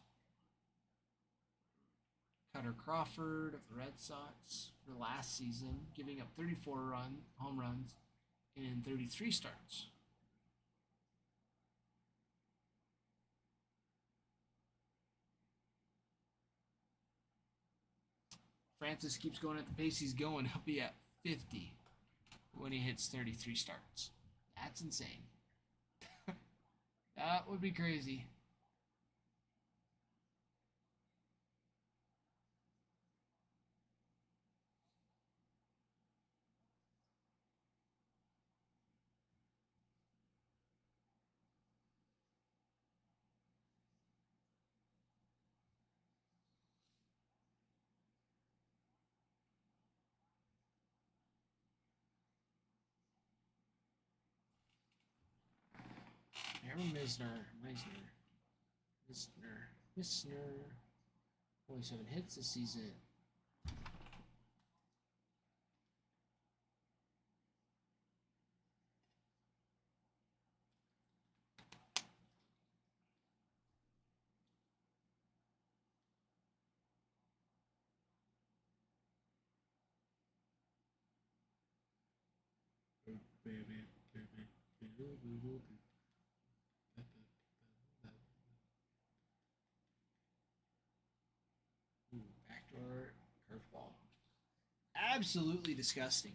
Cutter Crawford of the Red Sox for last season, giving up 34 home runs in 33 starts. Francis keeps going at the pace he's going. He'll be at 50 when he hits 33 starts. That's insane. That would be crazy. Cameron Misner. 47 hits this season. Ooh, backdoor curveball. Absolutely disgusting.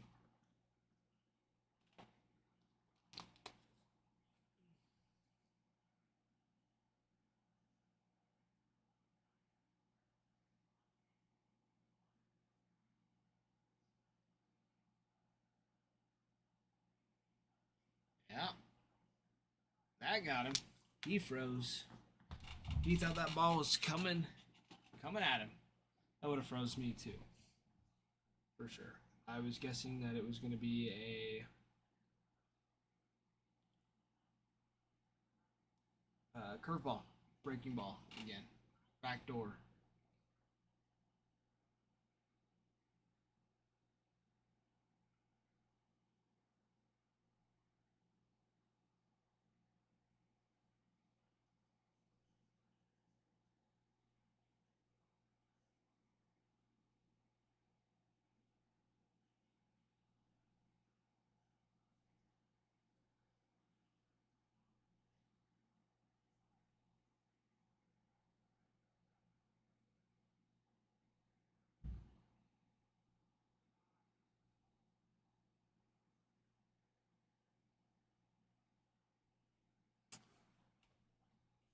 Yeah. That got him. He froze. He thought that ball was coming at him. That would have froze me too. For sure. I was guessing that it was going to be a curveball, breaking ball again. Backdoor.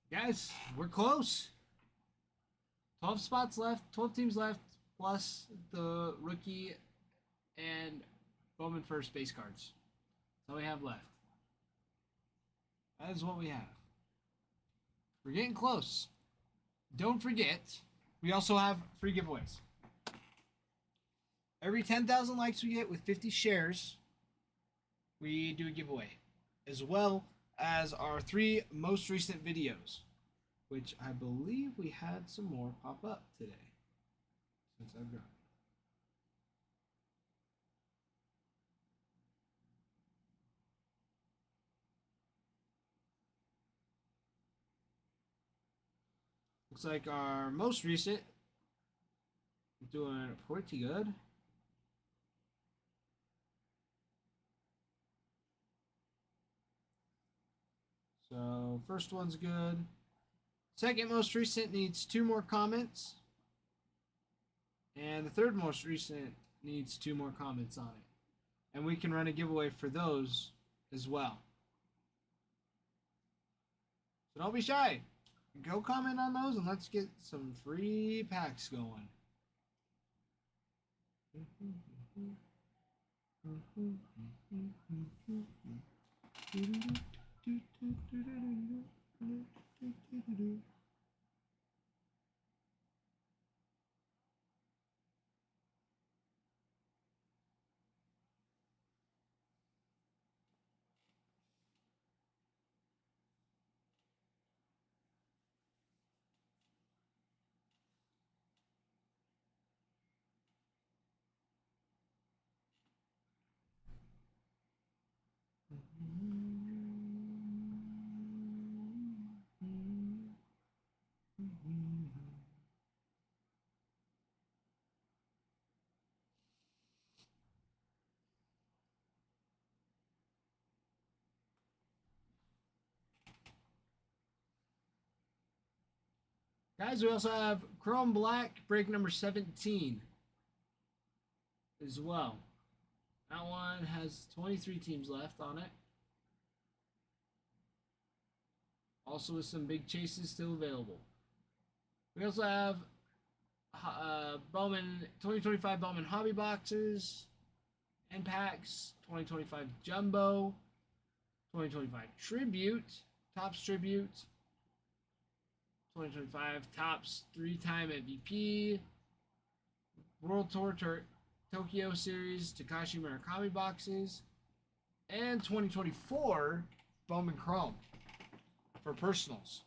Guys, we're close. 12 spots left, 12 teams left, plus the rookie and Bowman first base cards. That's all we have left. That is what we have. We're getting close. Don't forget, we also have free giveaways. Every 10,000 likes we get with 50 shares, we do a giveaway. As well as our 3 most recent videos, which I believe we had some more pop up today since I've gone. Looks like our most recent doing pretty good. So first one's good. Second most recent needs 2 more comments. And the third most recent needs 2 more comments on it. And we can run a giveaway for those as well. So don't be shy. Go comment on those and let's get some free packs going. Guys, we also have Chrome Black break number 17 as well. That one has 23 teams left on it. Also with some big chases still available. We also have Bowman 2025 Bowman Hobby Boxes and packs, 2025 Jumbo, 2025 Tribute, Topps Tribute, 2025 Topps 3-time MVP, World Tour Tokyo Series Takashi Murakami boxes, and 2024 Bowman Chrome. personals.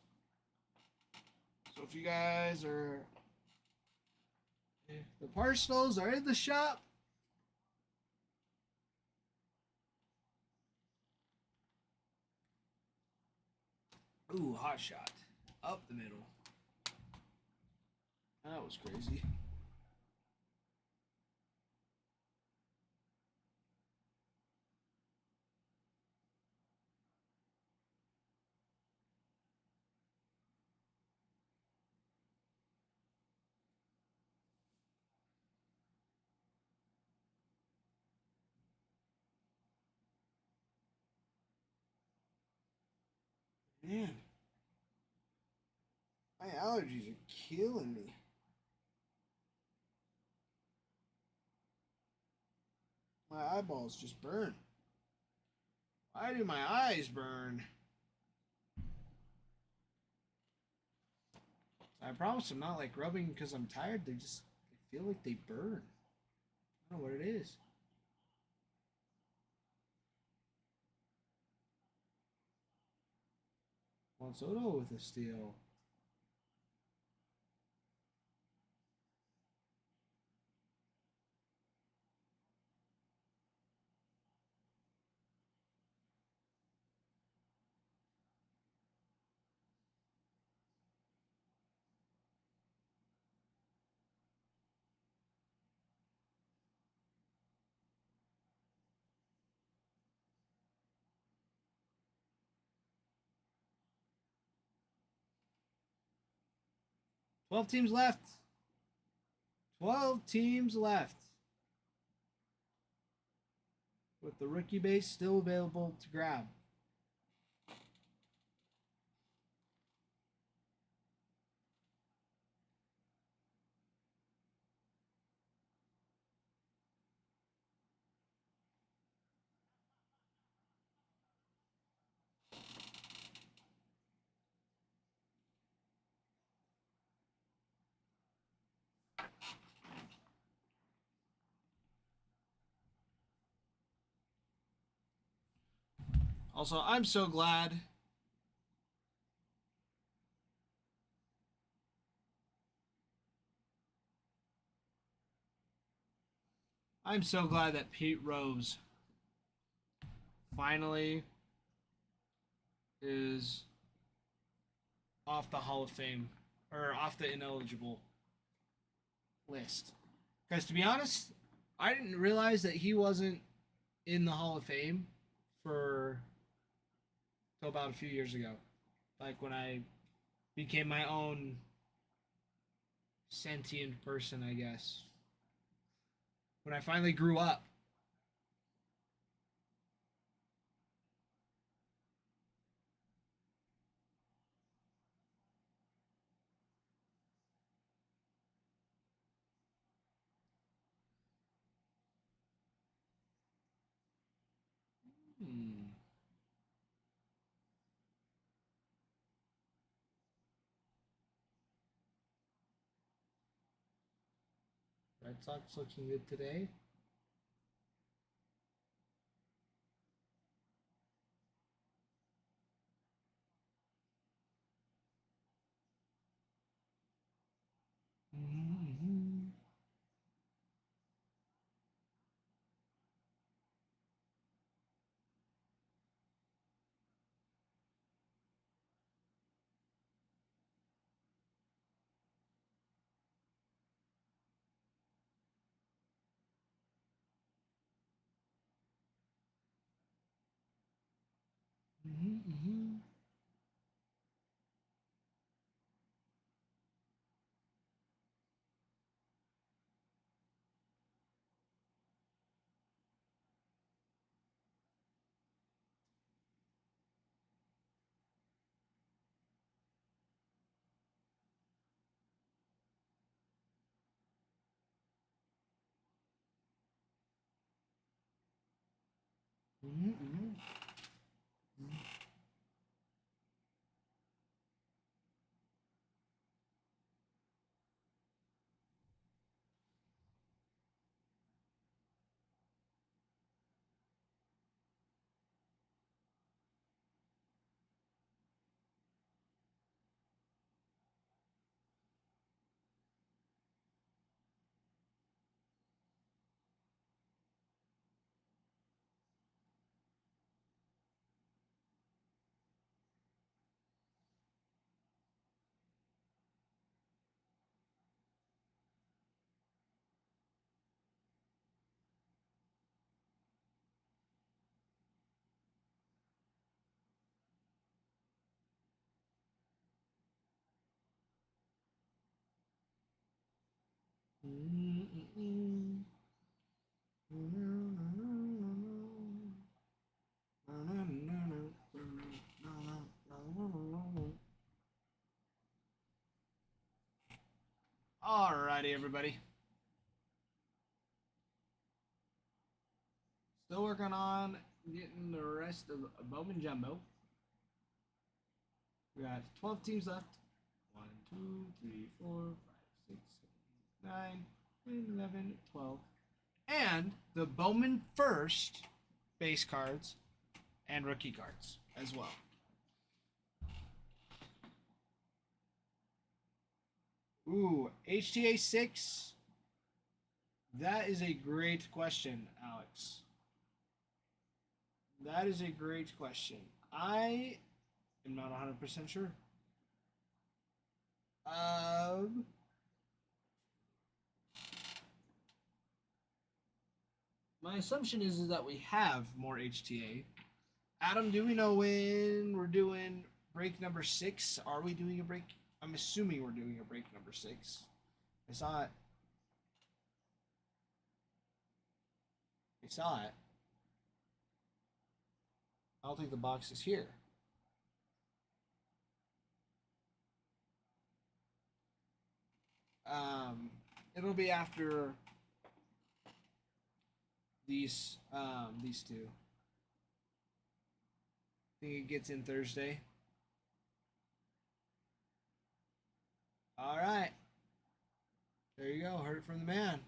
So if you guys are, if the personals are in the shop, ooh, hot shot up the middle. That was crazy. Man, my allergies are killing me. My eyeballs just burn. Why do my eyes burn? I promise I'm not like rubbing because I'm tired. They feel like they burn. I don't know what it is. Juan Soto with a steal. Twelve teams left. 12 teams left. With the rookie base still available to grab. Also, I'm so glad that Pete Rose finally is off the Hall of Fame or off the ineligible list. Because to be honest, I didn't realize that he wasn't in the Hall of Fame for till about a few years ago. Like when I became my own sentient person, I guess. When I finally grew up. Red Sox looking good today. Mm-hmm. Mm-hmm. Mm-hmm. Alrighty, everybody. Still working on getting the rest of Bowman Jumbo. We got 12 teams left. 1, 2, 3, 4, 5, 6, 7, 8, 9, 10, 11, 12. And the Bowman First base cards and rookie cards as well. Ooh, HTA 6. That is a great question, Alex. That is a great question. I am not 100% sure. My assumption is that we have more HTA. Adam, do we know when we're doing break number 6? Are we doing a break? I'm assuming we're doing a break number 6. I saw it. I don't think the box is here. It'll be after these two. I think it gets in Thursday. All right. There you go. Heard it from the man.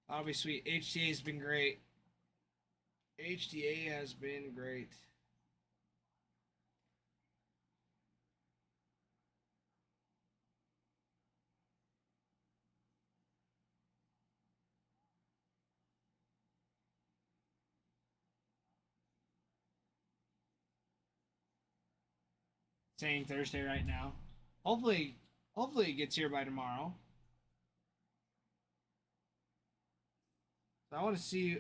That'll be sweet. HTA has been great. HTA has been great. Saying Thursday right now. Hopefully it gets here by tomorrow. So I want to see,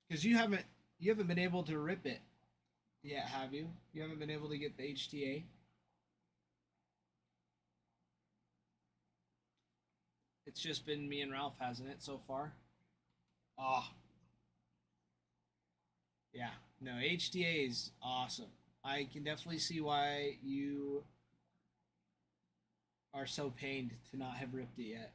because you haven't been able to rip it yet, have you? You haven't been able to get the HTA. It's just been me and Ralph, hasn't it, so far? Oh. Yeah. No, HTA is awesome. I can definitely see why you are so pained to not have ripped it yet.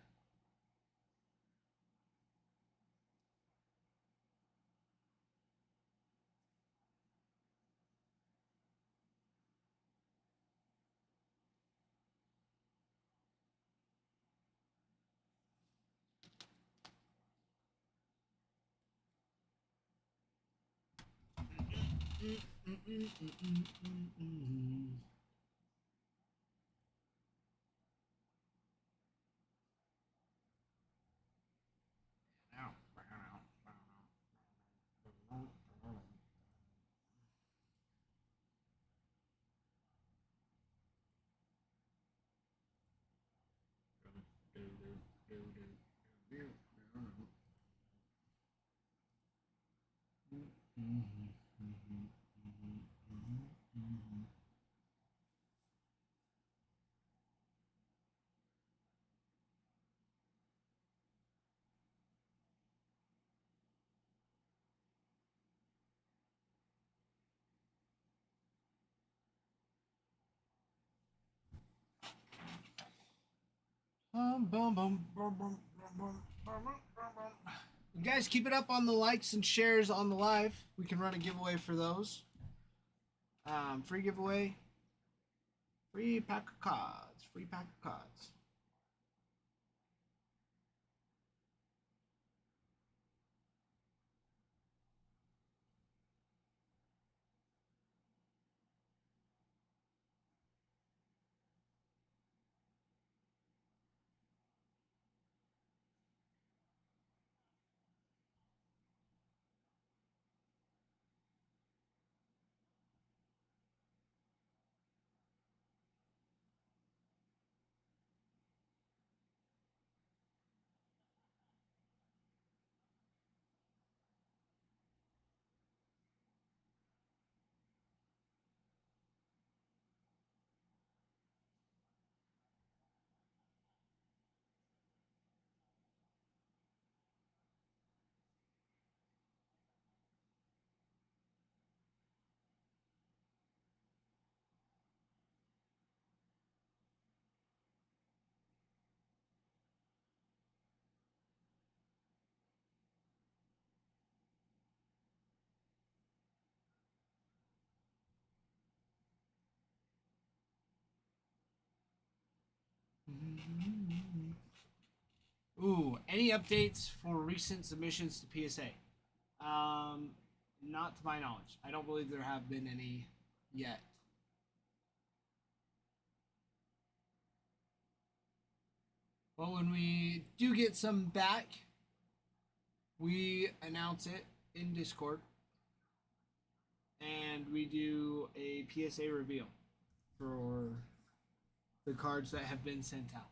You guys keep it up on the likes and shares on the live. We can run a giveaway for those. Free giveaway. Free pack of cards. Free pack of cards. Ooh, any updates for recent submissions to PSA? Not to my knowledge. I don't believe there have been any yet. But when we do get some back, we announce it in Discord. And we do a PSA reveal for the cards that have been sent out.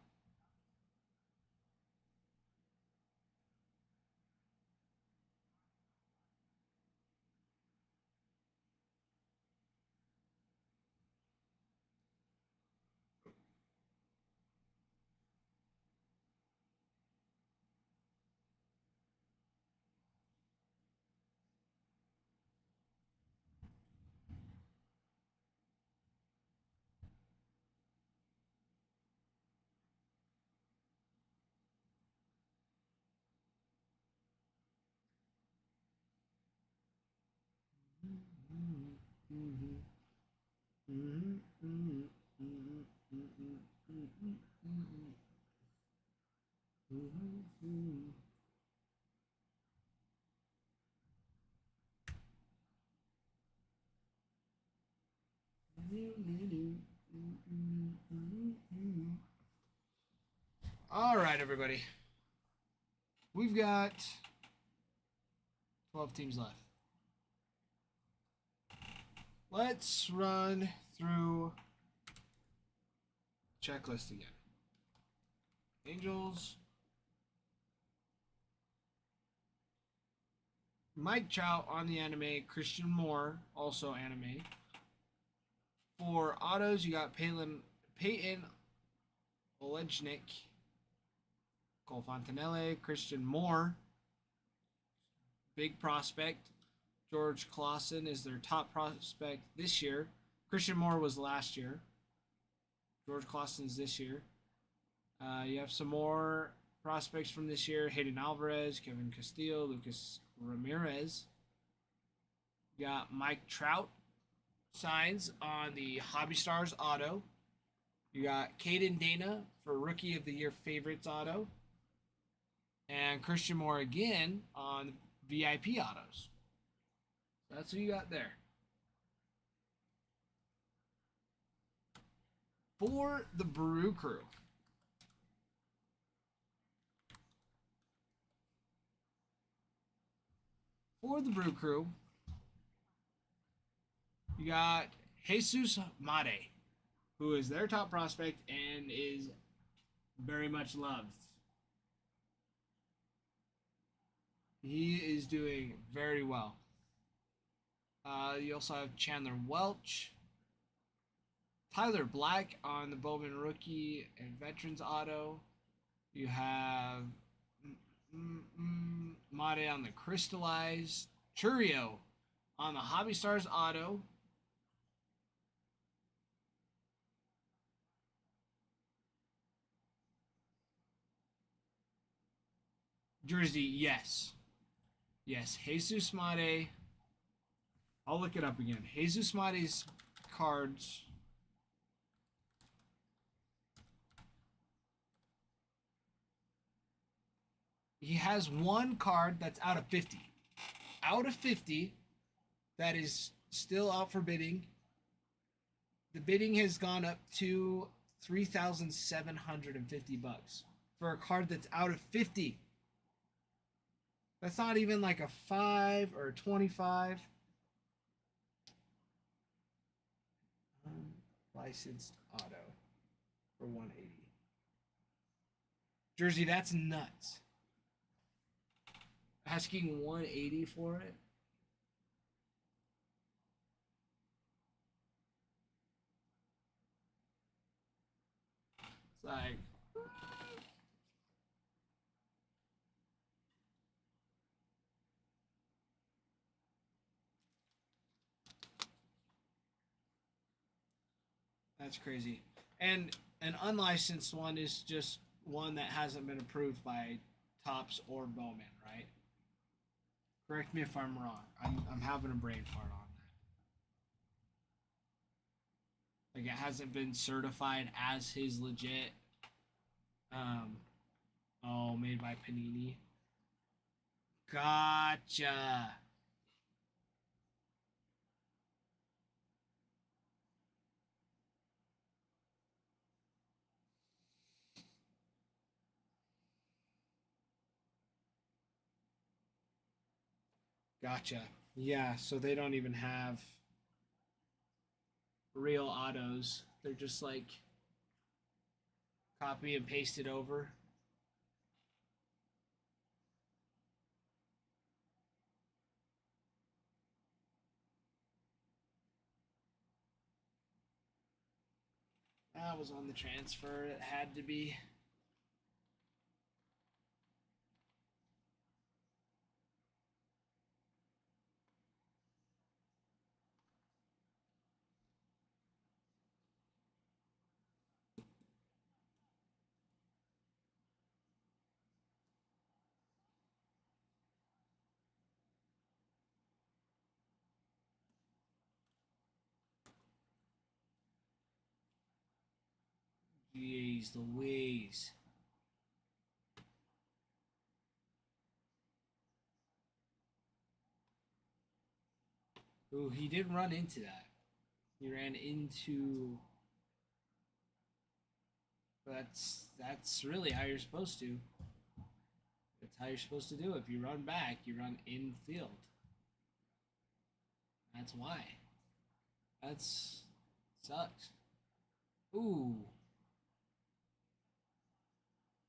All right, everybody. We've got 12 teams left. Let's run through checklist again. Angels. Mike Trout on the anime. Christian Moore, also anime. For autos, you got Peyton Olejnik, Cole Fontanelle, Christian Moore, big prospect. George Clausen is their top prospect this year. Christian Moore was last year. George Clausen is this year. You have some more prospects from this year. Hayden Alvarez, Kevin Castillo, Lucas Ramirez. You got Mike Trout signs on the Hobby Stars auto. You got Caden Dana for Rookie of the Year Favorites auto. And Christian Moore again on VIP autos. That's what you got there. For the Brew Crew. For the Brew Crew, you got Jesus Mate, who is their top prospect and is very much loved. He is doing very well. You also have Chandler Welch, Tyler Black on the Bowman Rookie and Veterans Auto. You have Mate on the Crystallized, Churio on the Hobby Stars Auto. Jersey, yes. Yes, Jesus Mate. I'll look it up again. Jesus Mate's cards. He has one card that's out of 50. Out of 50, that is still out for bidding. The bidding has gone up to $3,750 for a card that's out of 50. That's not even like a 5 or a 25. Licensed auto for 180. Jersey, that's nuts. Asking 180 for it? It's like, that's crazy. And an unlicensed one is just one that hasn't been approved by Topps or Bowman, right? Correct me if I'm wrong. I'm having a brain fart on that. Like, it hasn't been certified as his legit Oh, made by Panini. Gotcha. Gotcha. Yeah, so they don't even have real autos. They're just like copy and paste it over. That was on the transfer. It had to be. Jeez Louise. Ooh, he did run into that. He ran into. That's really how you're supposed to. That's how you're supposed to do it. If you run back, you run infield. That's why. That's sucks. Ooh.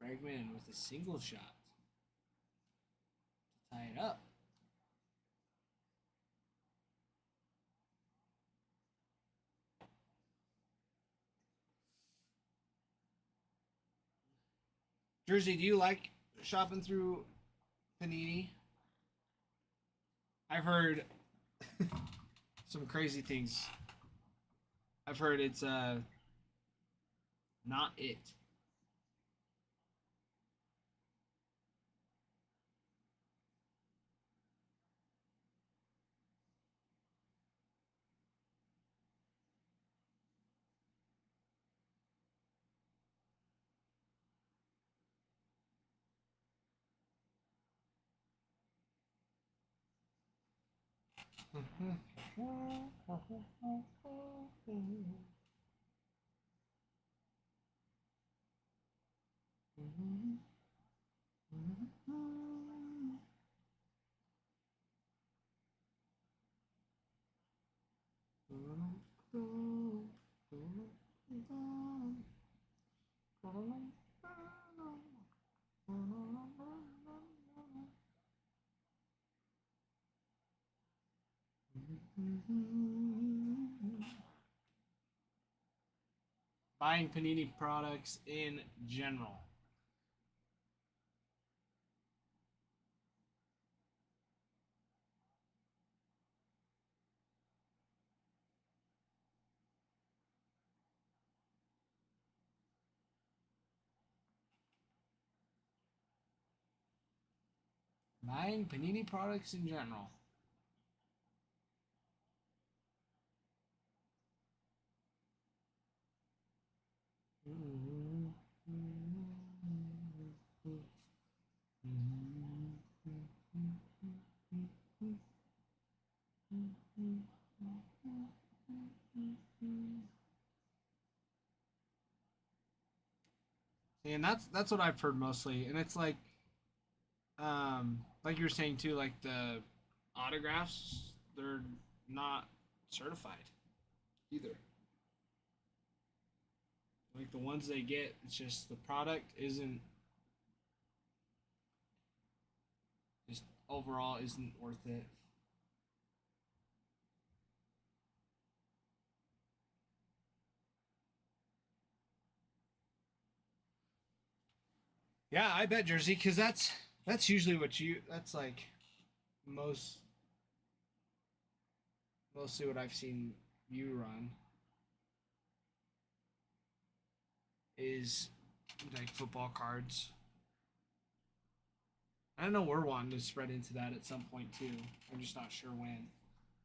Bregman with a single shot to tie it up. Jersey, do you like shopping through Panini? I've heard some crazy things. I've heard it's not it. Buying Panini products in general. Buying Panini products in general. And that's what I've heard mostly, and it's like you were saying too, like the autographs, they're not certified either. Like the ones they get, it's just the product isn't just overall isn't worth it. Yeah, I bet Jersey, because that's usually what you that's like most mostly what I've seen you run is like football cards. I know we're wanting to spread into that at some point too. I'm just not sure when.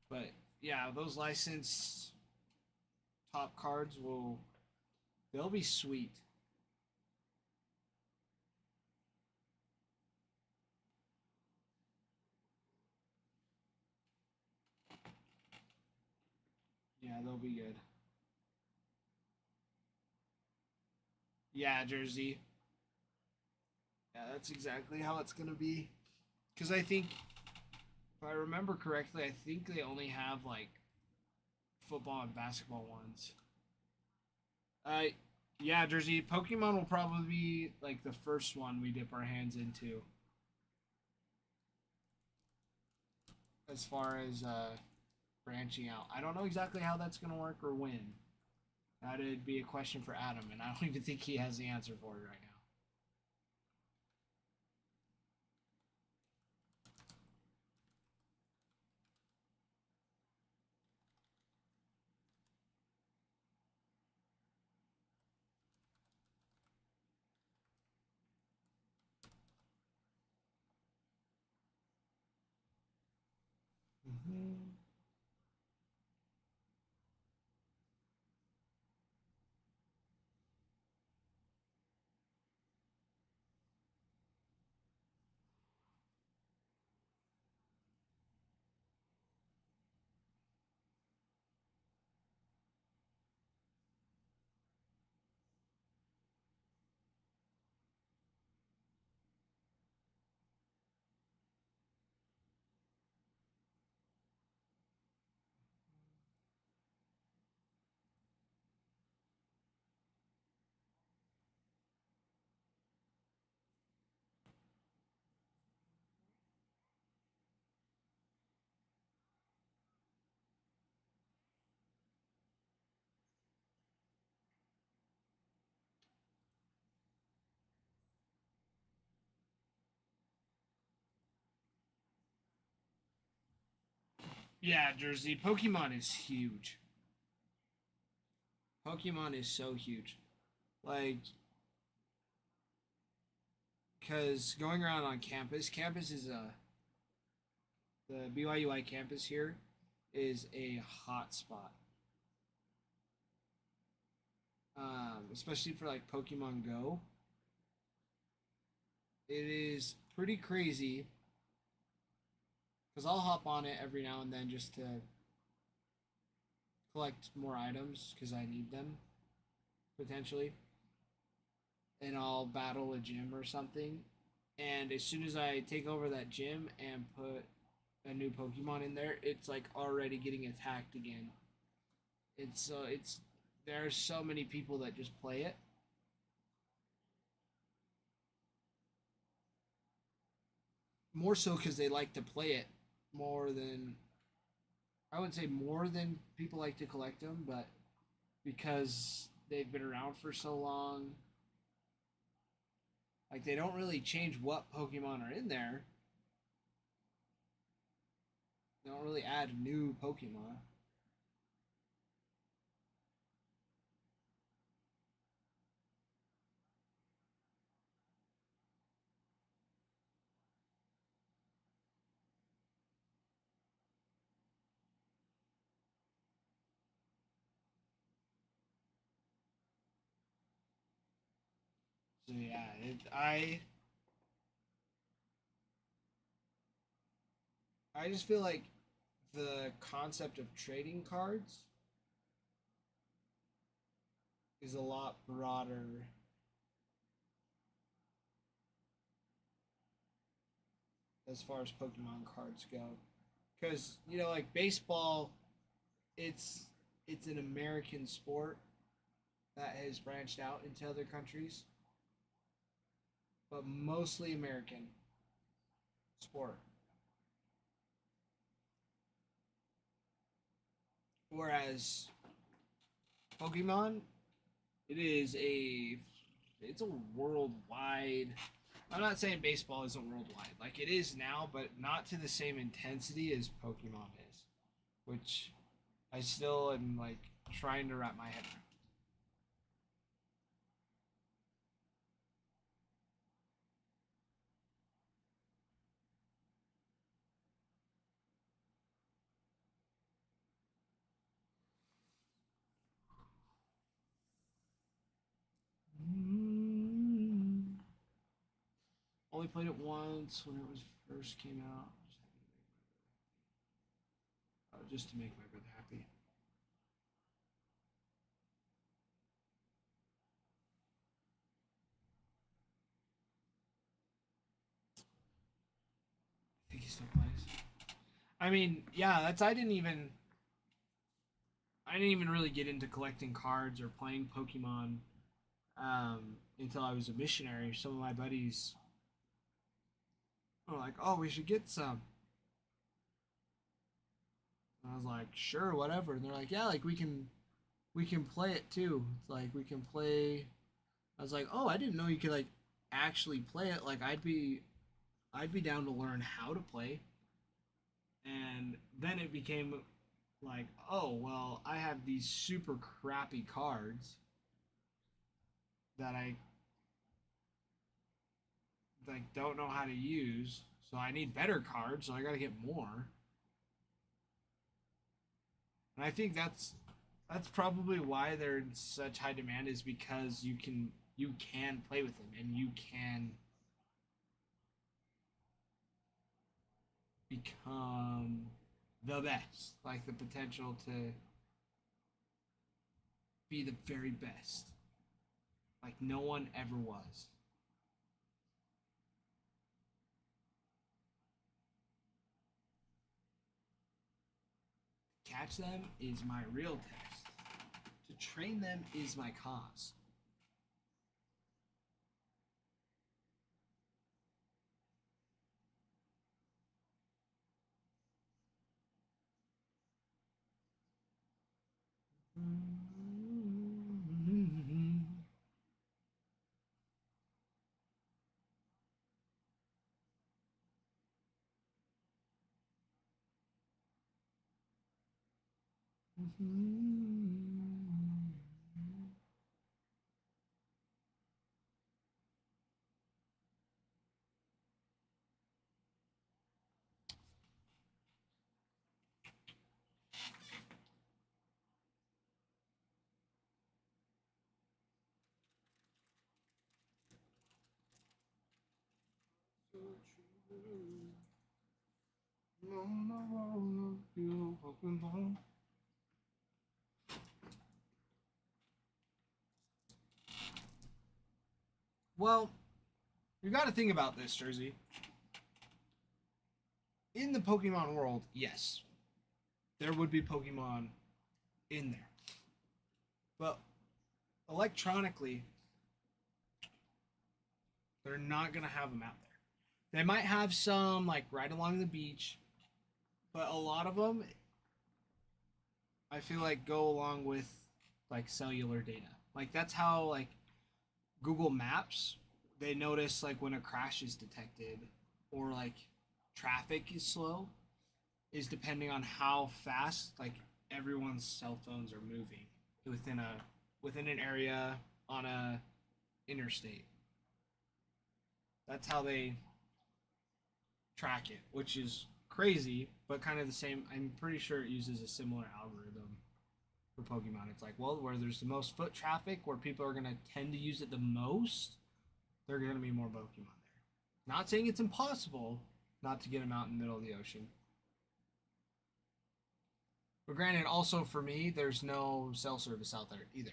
But yeah, those licensed top cards they'll be sweet. Yeah, they'll be good. Yeah, Jersey. Yeah, that's exactly how it's gonna be. Because I think, if I remember correctly, I think they only have like football and basketball ones. Yeah, Jersey. Pokemon will probably be like the first one we dip our hands into. As far as branching out, I don't know exactly how that's gonna work or when. That'd be a question for Adam, and I don't even think he has the answer for it right now. Mm-hmm. Yeah, Jersey. Pokemon is huge. Pokemon is so huge. Like, because going around on campus is the BYUI campus here is a hot spot. Especially for like Pokemon Go. It is pretty crazy because I'll hop on it every now and then just to collect more items because I need them potentially, and I'll battle a gym or something. And as soon as I take over that gym and put a new Pokemon in there, it's like already getting attacked again. It's there's so many people that just play it. More so because they like to play it more than I would say more than people like to collect them, but because they've been around for so long, like they don't really change what Pokemon are in there. They don't really add new Pokemon. So yeah, I just feel like the concept of trading cards is a lot broader as far as Pokemon cards go. Because like baseball, it's it's an American sport that has branched out into other countries, but mostly American sport. Whereas Pokemon, it is it's a worldwide. I'm not saying baseball isn't worldwide, like it is now, but not to the same intensity as Pokemon is, which I still am like trying to wrap my head around. Only played it once when it was first came out, just to make my brother happy. still plays. I mean, yeah, that's I didn't even really get into collecting cards or playing Pokemon until I was a missionary. Some of my buddies were like, "Oh, we should get some." And I was like, "Sure, whatever." And they're like, "Yeah, like we can play it too. It's like we can play." I was like, "Oh, I didn't know you could like actually play it. Like I'd be down to learn how to play." And then it became like, "Oh, well, I have these super crappy cards that I like don't know how to use, so I need better cards, so I got to get more." And I think that's probably why they're in such high demand, is because you can play with them and you can become the best, like the potential to be the very best, like no one ever was. Catch them is my real test. To train them is my cause. Well, you got to think about this, Jersey. In the Pokemon world, yes, there would be Pokemon in there. But electronically, they're not going to have them out there. They might have some, like, right along the beach, but a lot of them, I feel like, go along with, like, cellular data. Like, that's how, like, Google Maps, they notice, like, when a crash is detected or, like, traffic is slow, is depending on how fast, like, everyone's cell phones are moving within an area on a interstate. That's how they track it, which is crazy, but kind of the same. I'm pretty sure it uses a similar algorithm for Pokemon. It's like, well, where there's the most foot traffic, where people are going to tend to use it the most, there are going to be more Pokemon there. Not saying it's impossible not to get them out in the middle of the ocean. But granted, also for me, there's no cell service out there either.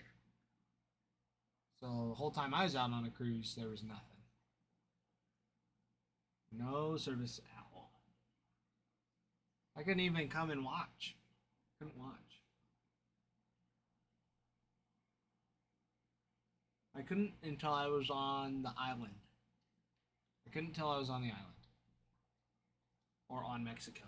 So the whole time I was out on a cruise, there was nothing. No service at all. I couldn't even come and watch. Couldn't watch. I couldn't until I was on the island. I couldn't until I was on the island. Or on Mexico.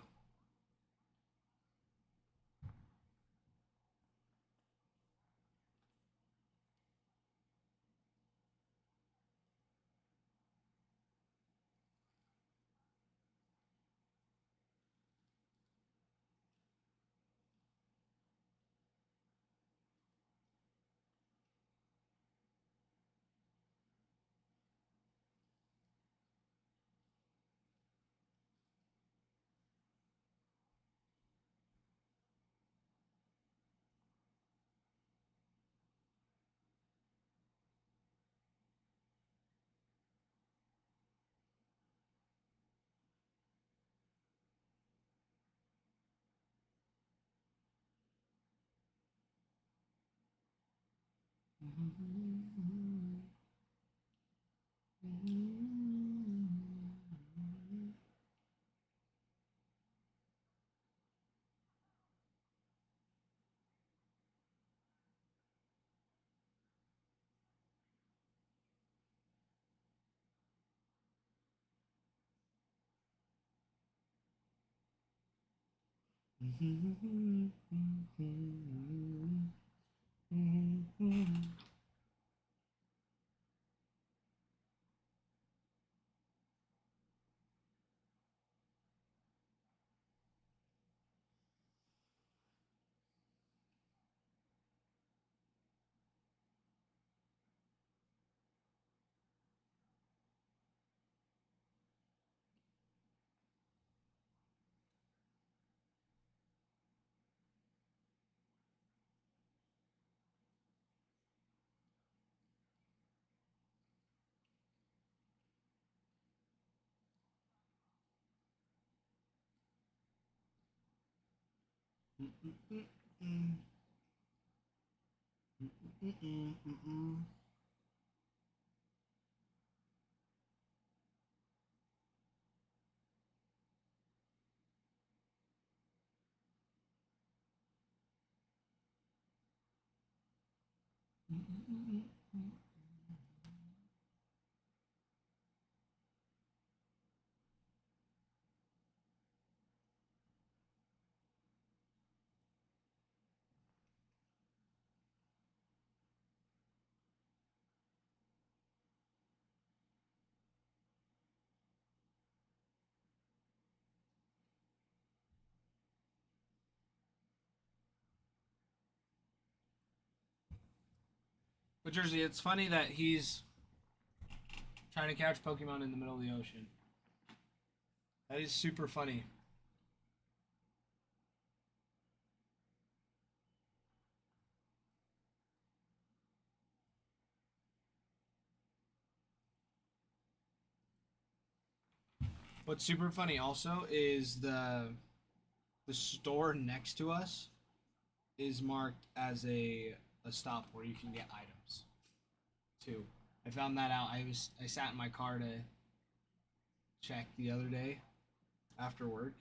But Jersey, it's funny that he's trying to catch Pokemon in the middle of the ocean. That is super funny. What's super funny also is the store next to us is marked as a stop where you can get items too. I found that out. I sat in my car to check the other day after work.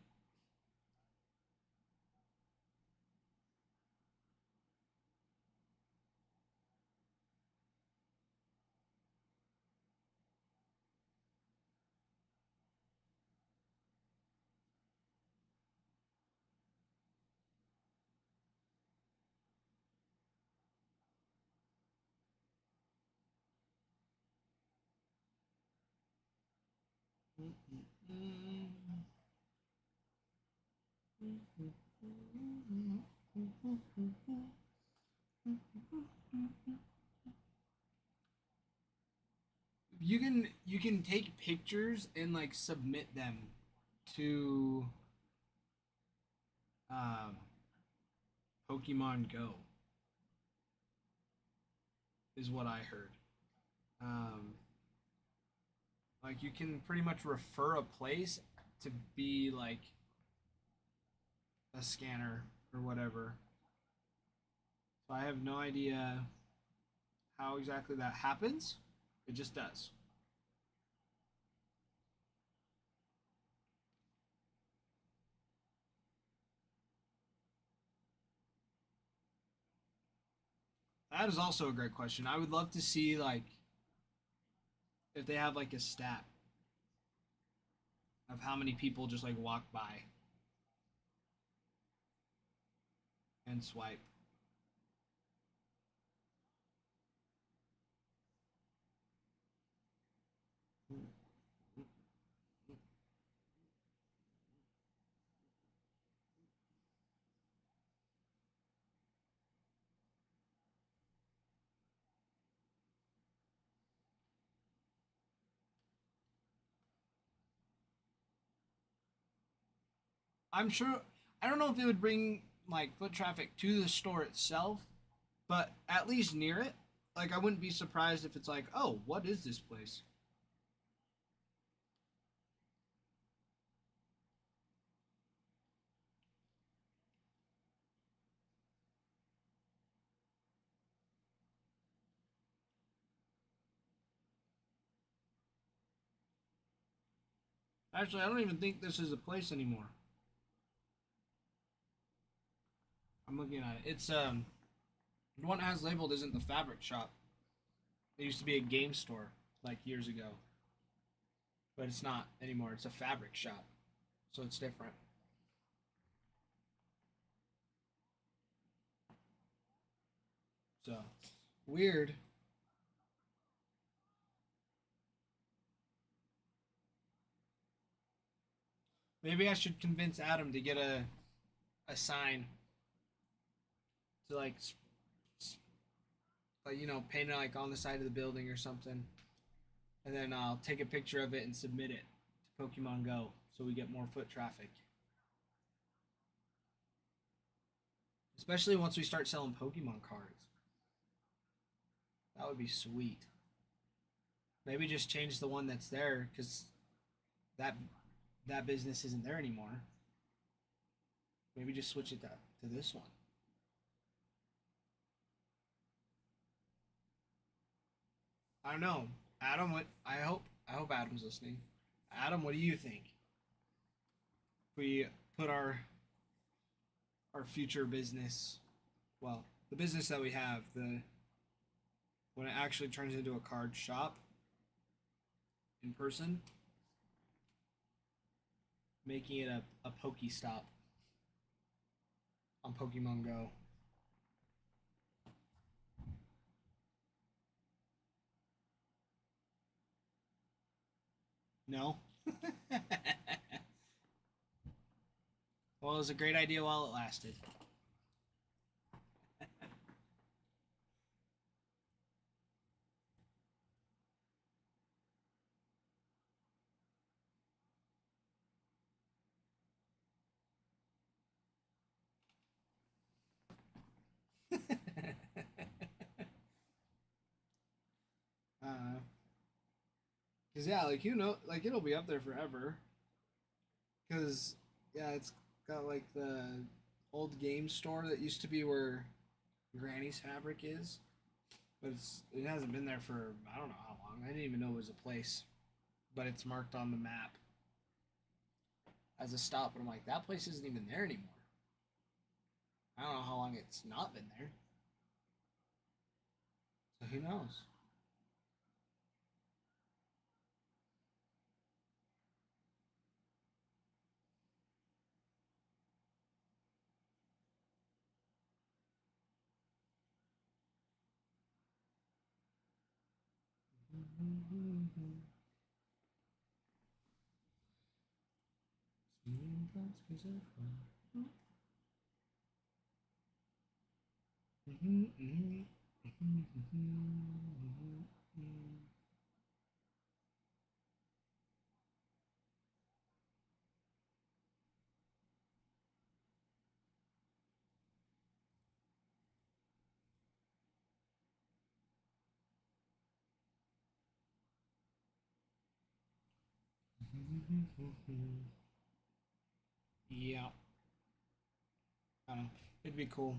You can take pictures and like submit them to um, Pokemon Go is what I heard. Um, like you can pretty much refer a place to be like a scanner or whatever. So I have no idea how exactly that happens. It just does. That is also a great question. I would love to see like if they have like a stat of how many people just like walk by and swipe. I'm sure. I don't know if it would bring like foot traffic to the store itself, but at least near it. Like I wouldn't be surprised if it's like, oh, what is this place? Actually, I don't even think this is a place anymore. I'm looking at it. It's the one it has labeled isn't the fabric shop. It used to be a game store like years ago, but it's not anymore. It's a fabric shop, so it's different. So weird. Maybe I should convince Adam to get a sign to like paint it like on the side of the building or something, and then I'll take a picture of it and submit it to Pokemon Go so we get more foot traffic. Especially once we start selling Pokemon cards. That would be sweet. Maybe just change the one that's there because that business isn't there anymore. Maybe just switch it to this one. I don't know. Adam, what I hope Adam's listening. Adam, what do you think? If we put our future business, well, the business that we have, when it actually turns into a card shop in person, making it a Pokestop on Pokemon Go. No? Well, it was a great idea while it lasted. Cause yeah, like like it'll be up there forever. Cause yeah, it's got like the old game store that used to be where Granny's Fabric is, but it hasn't been there for I don't know how long. I didn't even know it was a place, but it's marked on the map as a stop. But I'm like, that place isn't even there anymore. I don't know how long it's not been there. So who knows? Yeah, it'd be cool.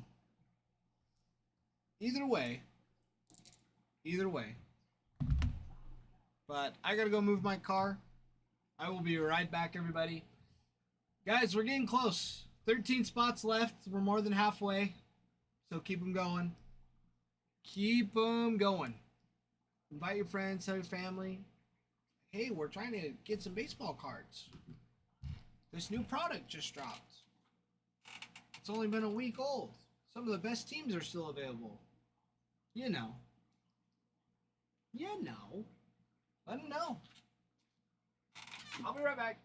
Either way, either way. But I gotta go move my car. I will be right back, everybody. Guys, we're getting close. 13 spots left. We're more than halfway. So keep them going. Keep them going. Invite your friends, tell your family. Hey, we're trying to get some baseball cards. This new product just dropped. It's only been a week old. Some of the best teams are still available. You know. You know. Let them know. I'll be right back.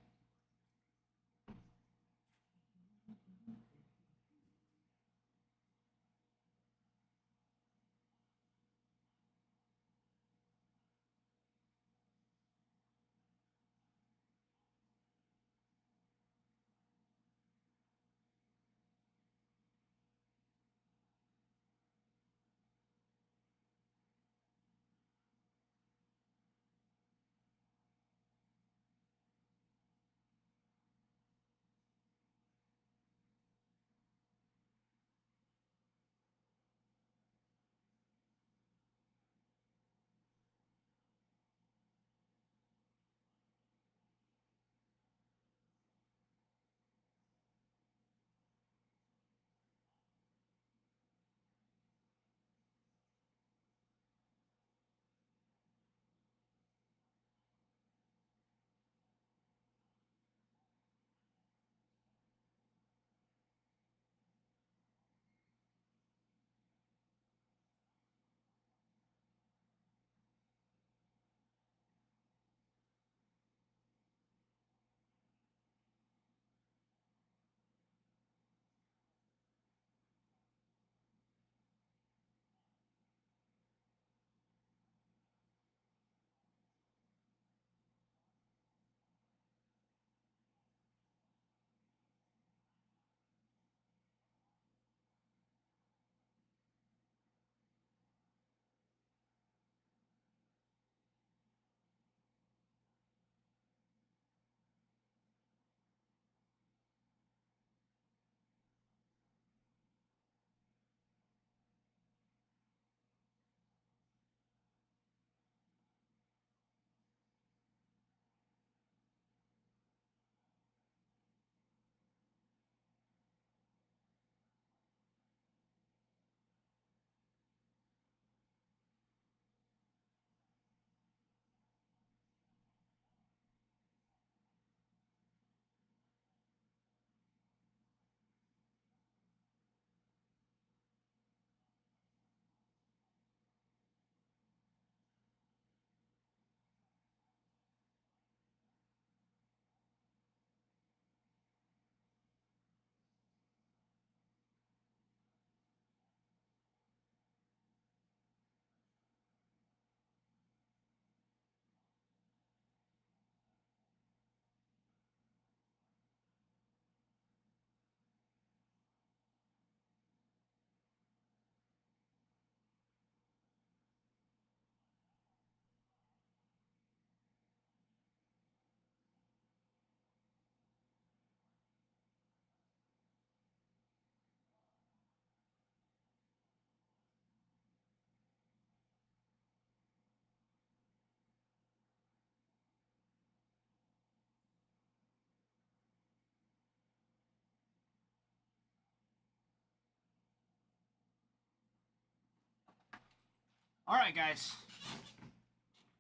All right, guys.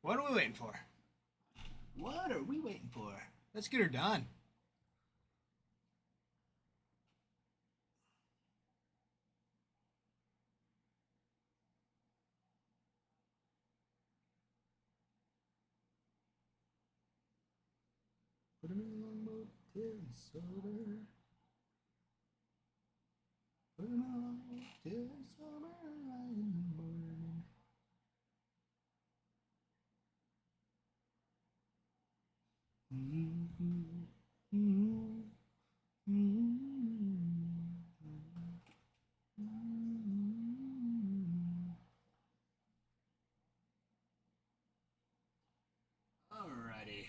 What are we waiting for? What are we waiting for? Let's get her done. Put him in a longboat till he's sober. Put him in a longboat till he's sober in the morning. Alrighty.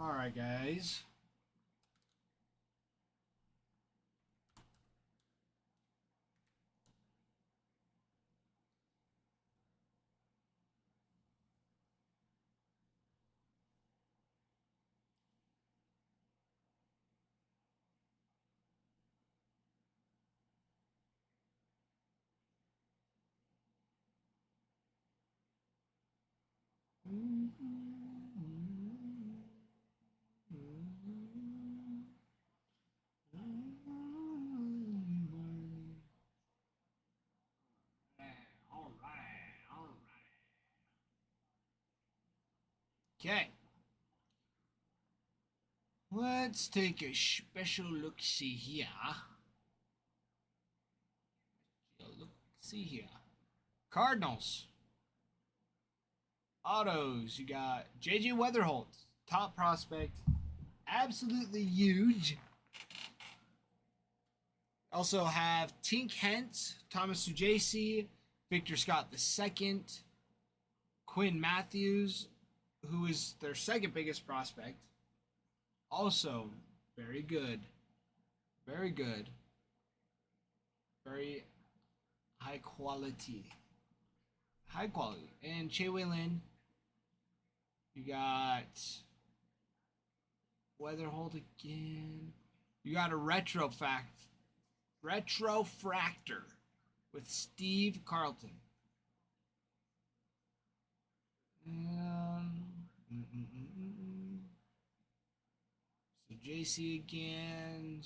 Alright, guys. All right. Okay. Let's take a special look-see here. Look-see here. Cardinals. Autos. You got J.J. Weatherholt, top prospect. Absolutely huge. Also have Tink Hent, Thomas Sujaci, Victor Scott II, Quinn Matthews, who is their second biggest prospect. Also, very good. Very good. Very high quality. High quality. And Che Wei Lin. You got Weatherholt again. You got a Retrofractor with Steve Carlton. So JC again,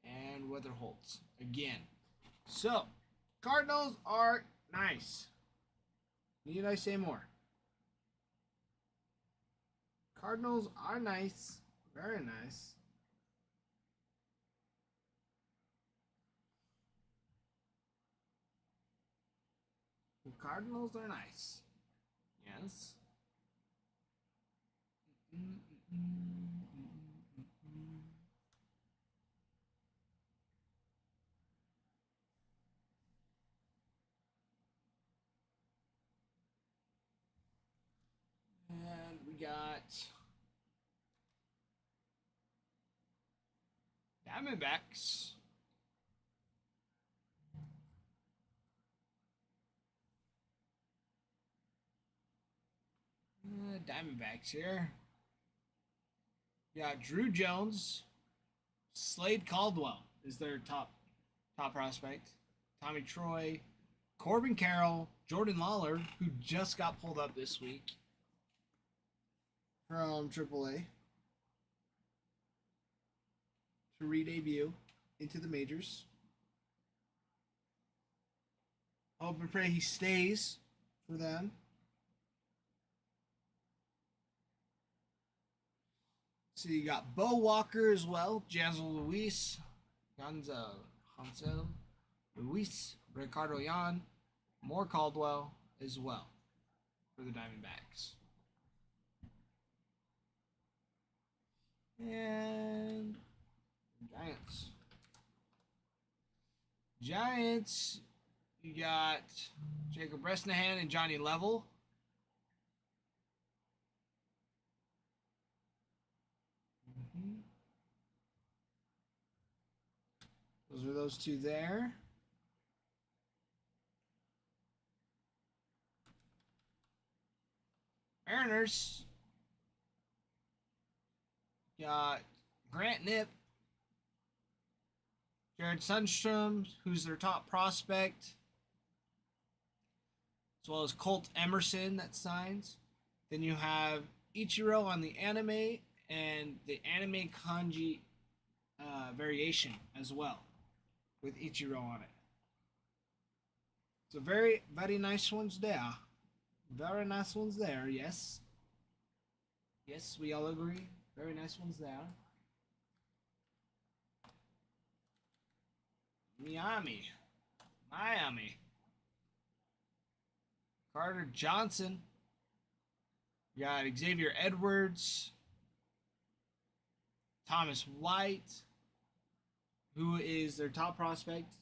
and Weatherholt again. So, Cardinals are nice. Need I say more? Cardinals are nice. Very nice. The Cardinals are nice. Yes. And we got Diamondbacks. Diamondbacks here. We got Drew Jones, Slade Caldwell is their top prospect. Tommy Troy, Corbin Carroll, Jordan Lawler, who just got pulled up this week from AAA to re-debut into the majors. Hope and pray he stays for them. So you got Bo Walker as well, Jazzle Luis, Gonza Cancel, Luis, Ricardo Yan, more Caldwell as well for the Diamondbacks. And Giants. Giants, you got Jacob Bresnahan and Johnny Level. Those are those two there. Mariners got Grant Knipp, Jared Sundstrom, who's their top prospect, as well as Colt Emerson that signs. Then you have Ichiro on the anime and the anime kanji variation as well, with Ichiro on it. So very, very nice ones there. Very nice ones there, yes. Yes, we all agree. Very nice ones there. Miami. Carter Johnson. You got Xavier Edwards. Thomas White, who is their top prospect.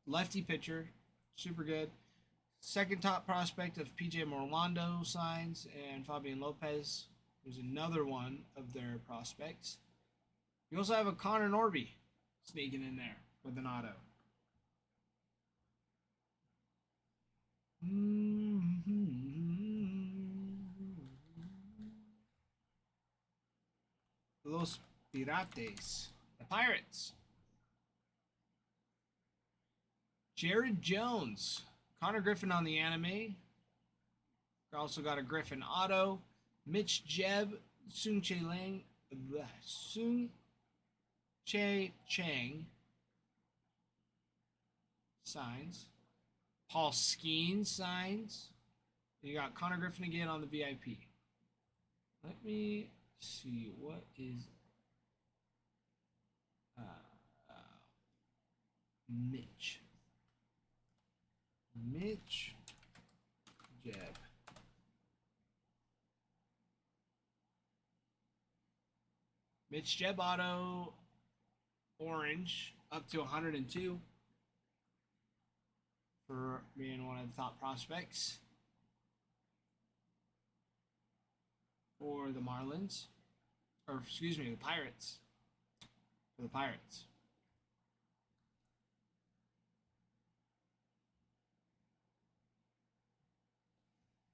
Lefty pitcher. Super good. Second top prospect of PJ Morlando signs, and Fabian Lopez, who's another one of their prospects. You also have a Connor Norby sneaking in there with an auto. Los Pirates, the Pirates. Jared Jones, Connor Griffin on the anime. Also got a Griffin auto. Mitch Jeb, Sung Che Chang signs. Paul Skeen signs. And you got Connor Griffin again on the VIP. Let me see what is Mitch Jeb. Mitch Jeb auto orange up to 102 for being one of the top prospects for the Marlins, or excuse me, the Pirates. For the Pirates.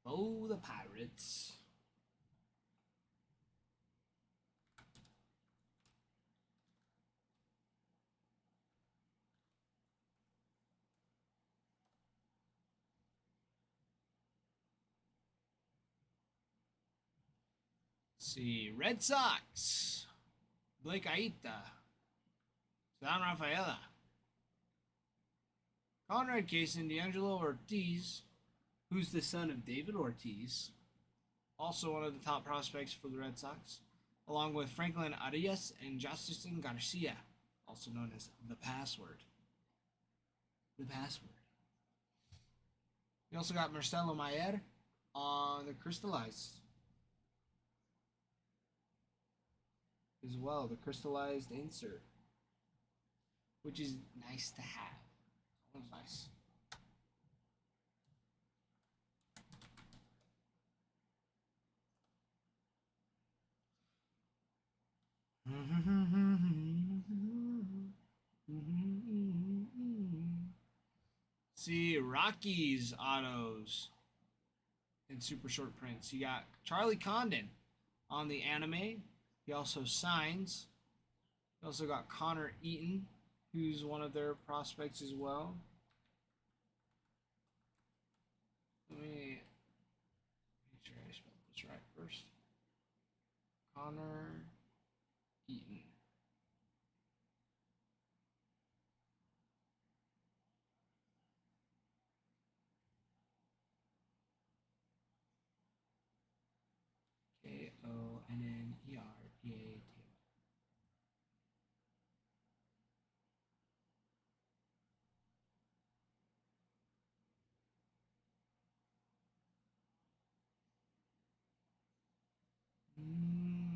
Oh, the Pirates. Let's see, Red Sox. Blake Aita. San Rafaela. Conrad Case and D'Angelo Ortiz, who's the son of David Ortiz, also one of the top prospects for the Red Sox, along with Franklin Arias and Justin Garcia, also known as the Password. The Password. We also got Marcelo Mayer on the Crystallized as well, the Crystallized insert, which is nice to have. That one's nice. See, Rockies autos and super short prints. You got Charlie Condon on the anime. He also signs. You also got Connor Eaton, who's one of their prospects as well. Let me make sure I spelled this right first. Connor Eaton. Konnereata.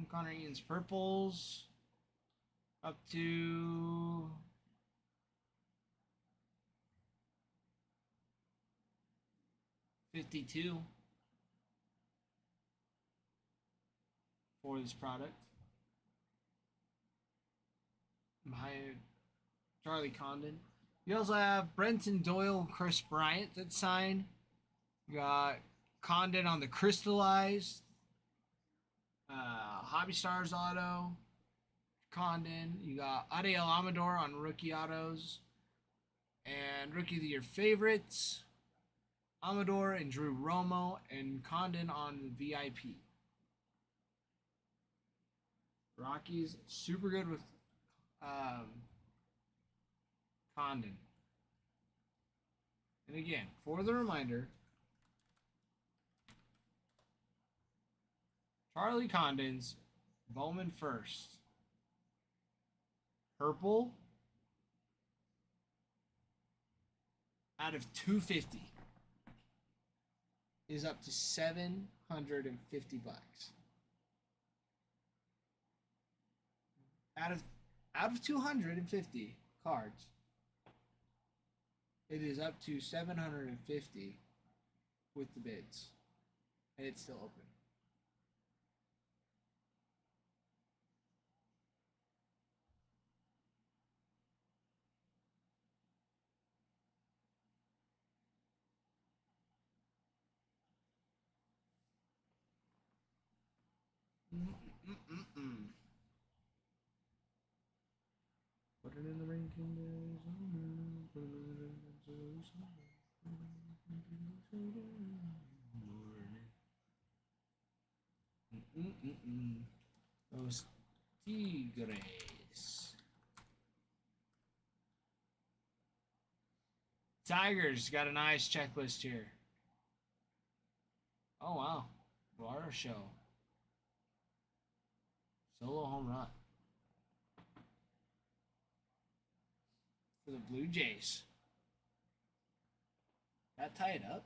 Connor Ian's purples up to 52 for this product. Behind Charlie Condon. You also have Brenton Doyle, Chris Bryant that signed. You got Condon on the crystallized. Hobby Stars auto. Condon. You got Ariel Amador on rookie autos. And rookie of the year favorites. Amador and Drew Romo and Condon on the VIP. Rockies super good with Condon. And again, for the reminder, Charlie Condon's Bowman first. Purple out of 250 is up to $750. Out of 250 cards, it is up to 750 with the bids, and it's still open. Put it in the ranking days. Put it in the Los Tigres. Tigers got a nice checklist here. Oh wow. Water show. Solo home run. For the Blue Jays. That tie it up?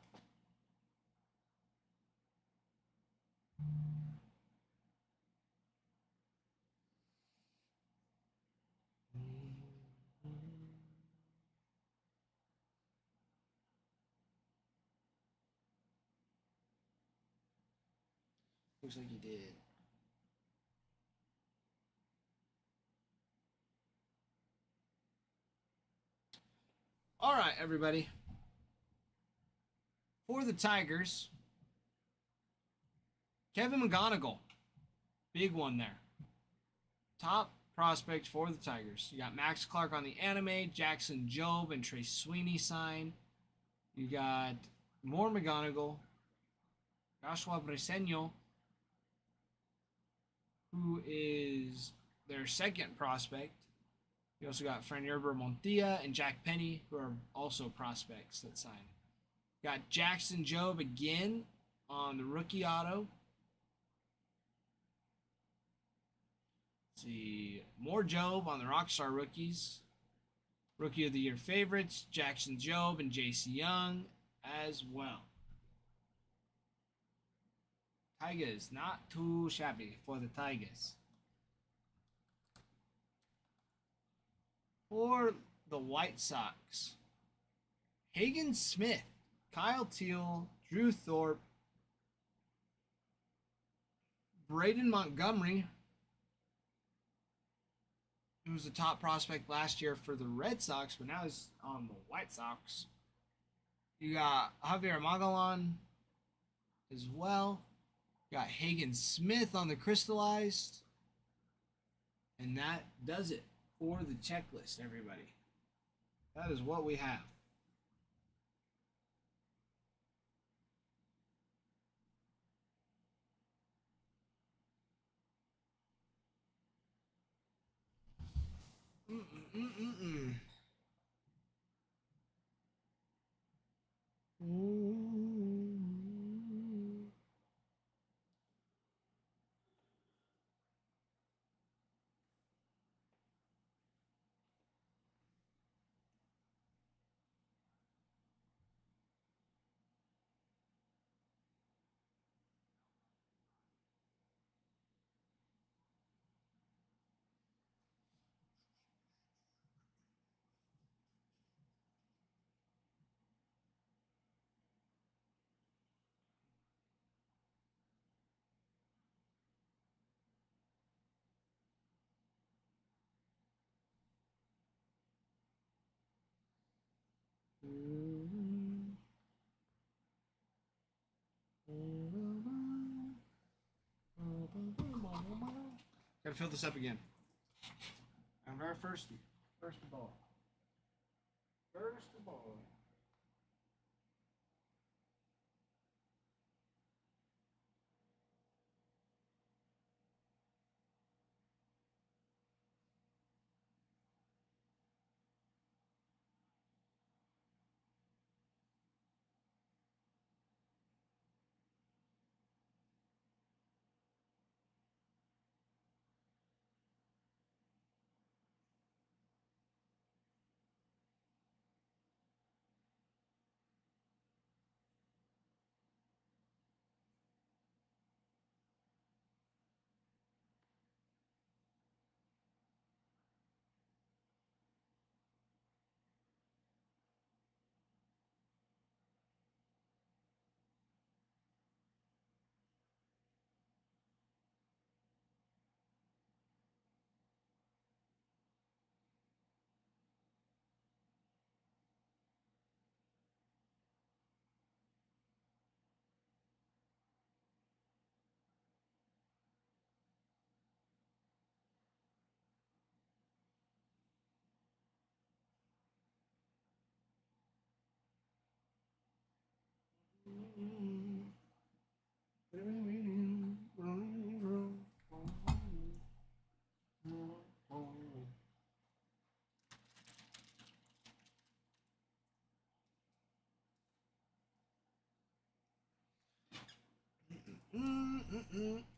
Looks like he did. All right, everybody. For the Tigers, Kevin McGonigal. Big one there. Top prospect for the Tigers. You got Max Clark on the anime, Jackson Jobe and Trey Sweeney sign. You got more McGonigal, Joshua Briseño, who is their second prospect. You also got Franierber Montilla and Jack Penny, who are also prospects that signed. Got Jackson Jobe again on the rookie auto. Let's see, more Jobe on the Rockstar rookies. Rookie of the Year favorites, Jackson Jobe and J.C. Young as well. Tigers, not too shabby for the Tigers. For the White Sox, Hagen Smith, Kyle Teal, Drew Thorpe, Braden Montgomery, who was the top prospect last year for the Red Sox, but now he's on the White Sox. You got Javier Magallan as well. You got Hagen Smith on the crystallized. And that does it for the checklist, everybody. That is what we have. Gotta fill this up again. I'm very thirsty. First of all. First of all.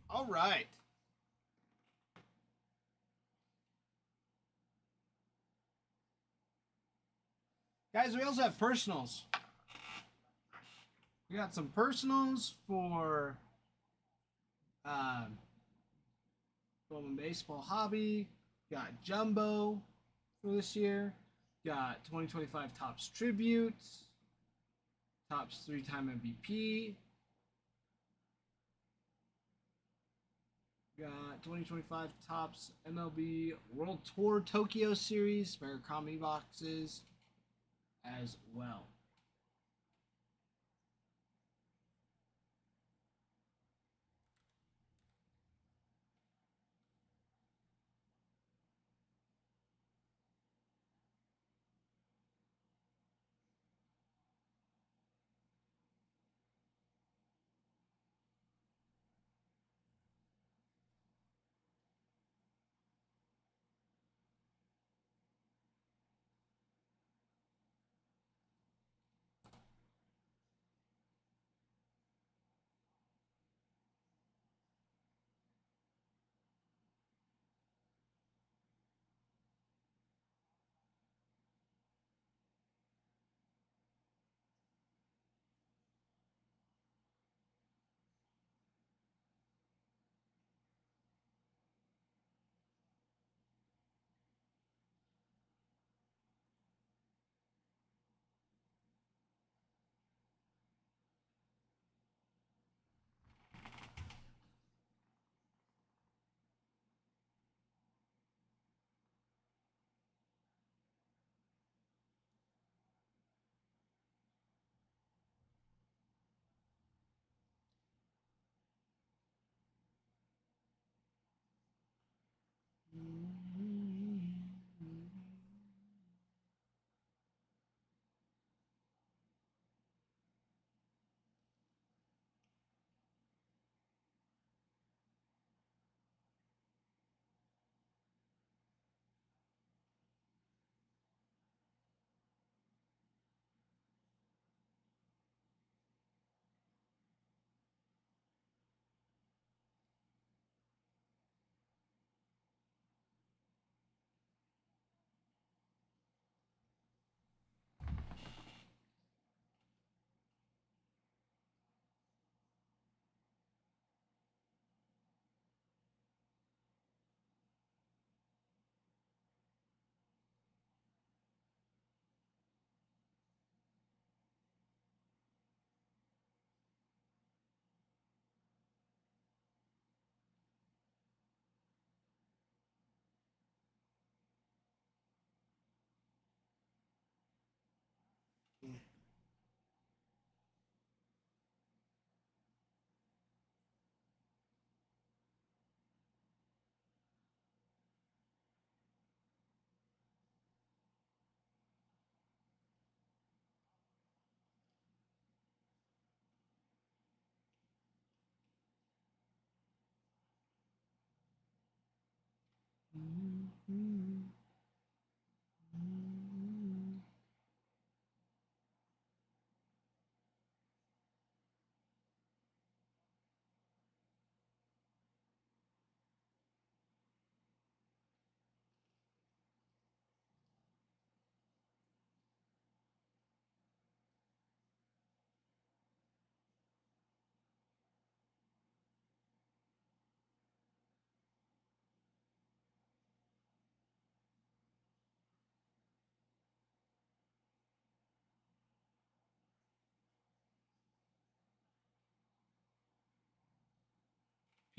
All right. Guys, we also have personals. We got some personals for Bowman Baseball Hobby. Got Jumbo for this year. Got 2025 Tops Tributes. Tops 3-time MVP. Got 2025 Tops MLB World Tour Tokyo Series. Murakami boxes as well.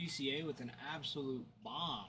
PCA with an absolute bomb.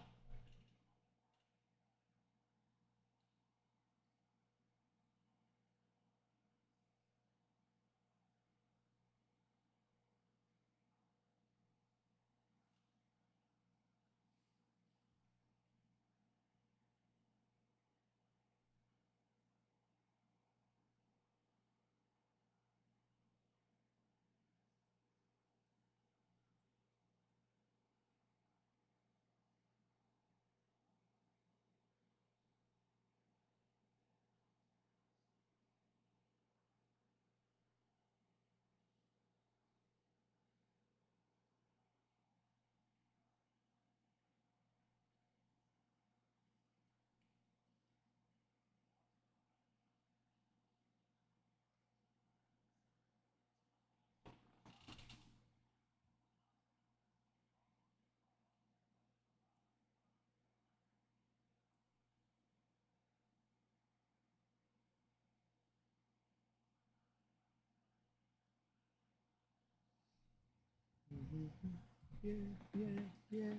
Yeah, yeah, yeah.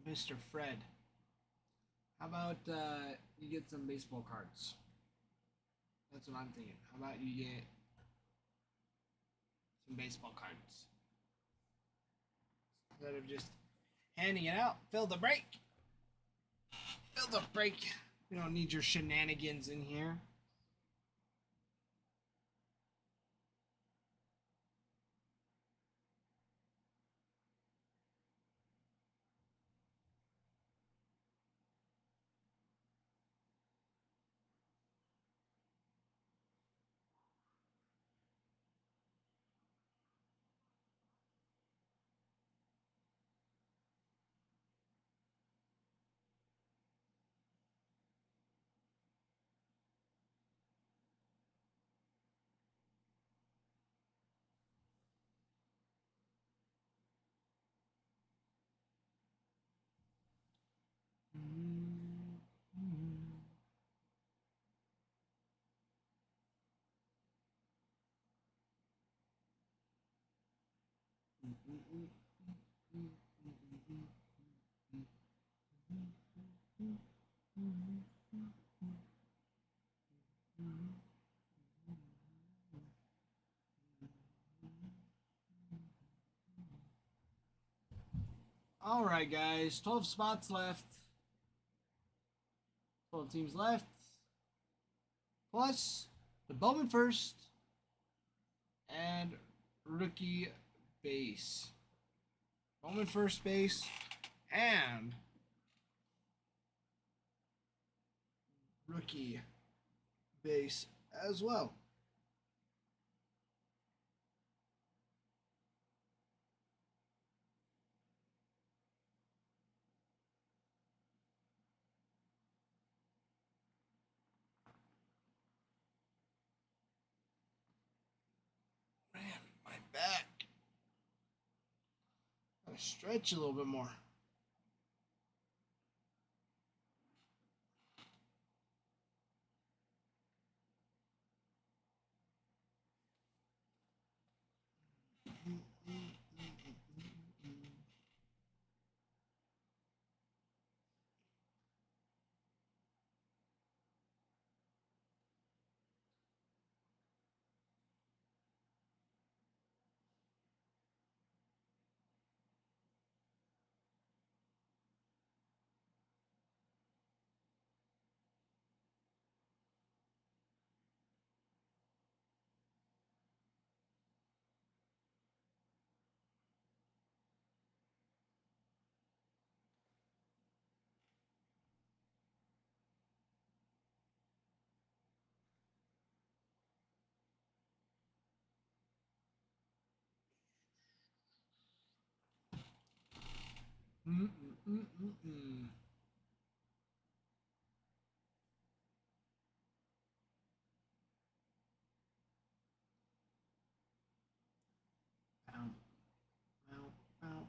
Mr. Fred, how about you get some baseball cards? That's what I'm thinking. How about you get some baseball cards instead of just handing it out? Fill the break. Fill the break. We don't need your shenanigans in here. All right, guys. 12 spots left. 12 teams left. Plus the Bowman first and rookie base. Bowman first base, and rookie base as well. Man, my back. Gotta stretch a little bit more. Mm-mm-mm-mm-mm. Ow, ow, ow.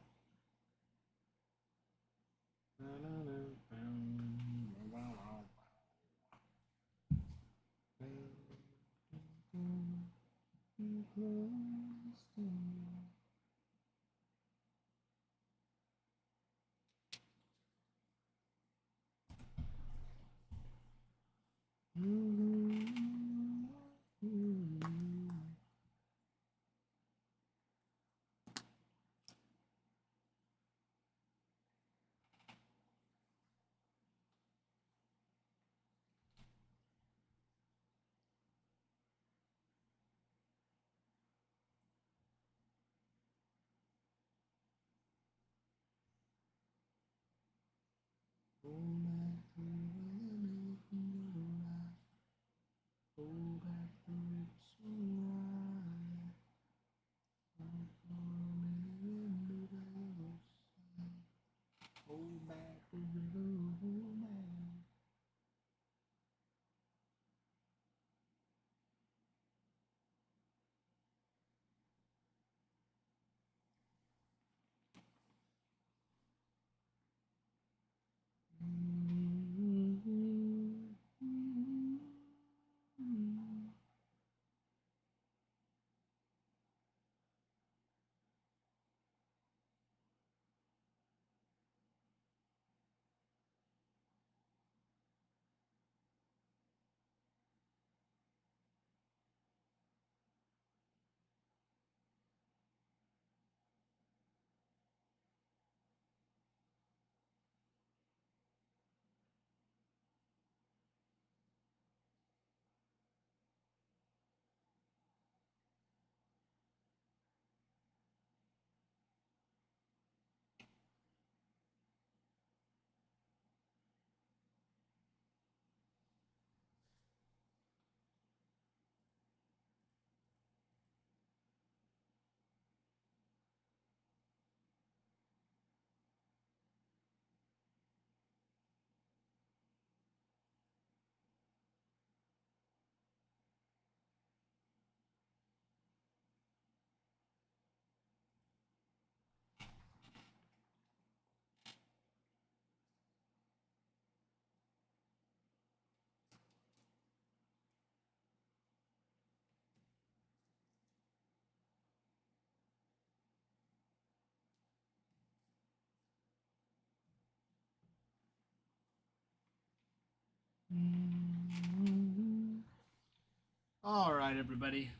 All right, everybody.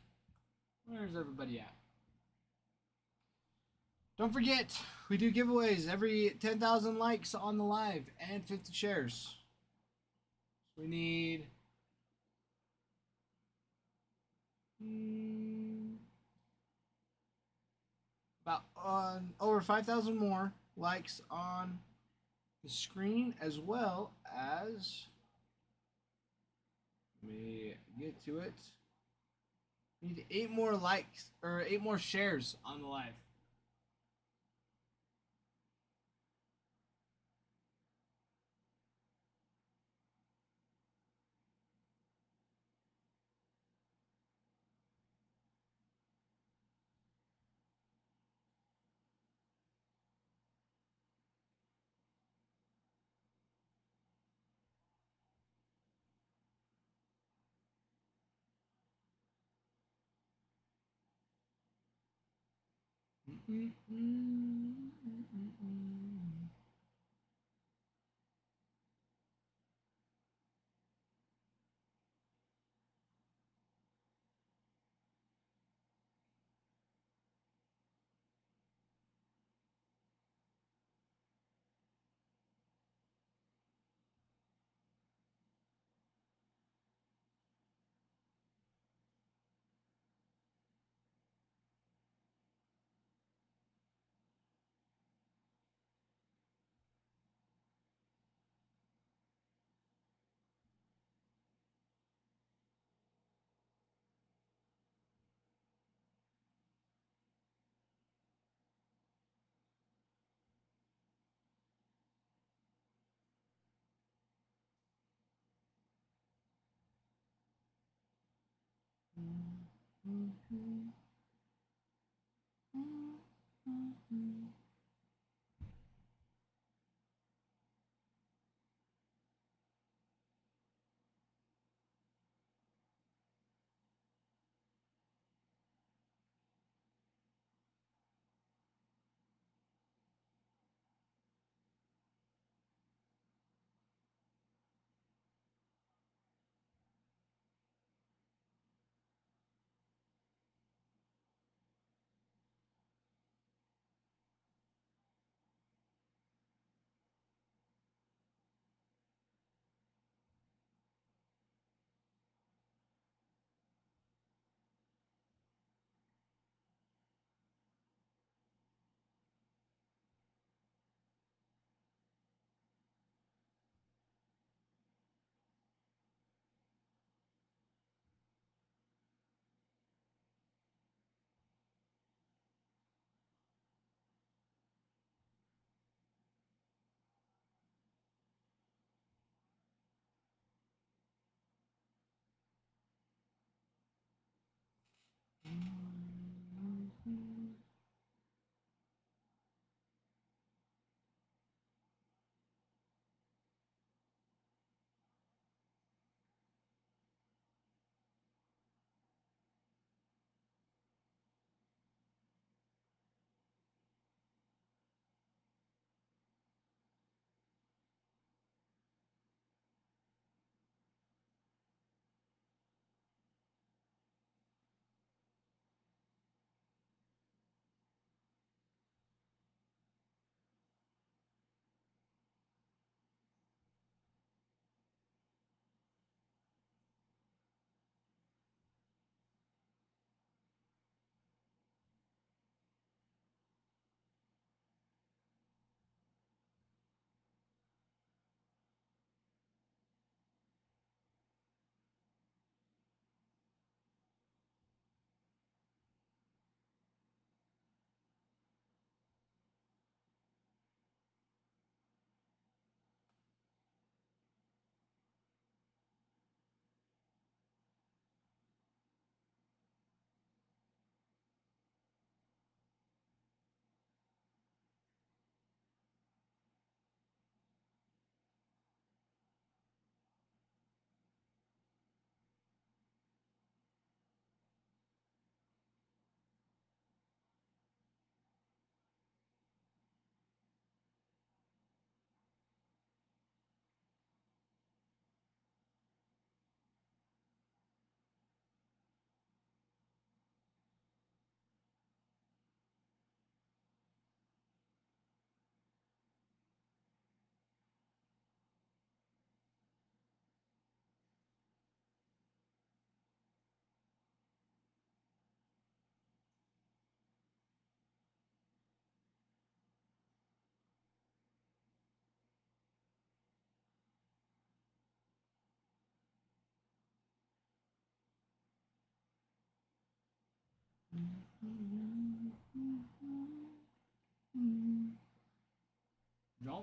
Where's everybody at? Don't forget, we do giveaways every 10,000 likes on the live and 50 shares. We need about over 5,000 more likes on the screen, as well as, let me get to it. Need 8 more likes or 8 more shares on the live.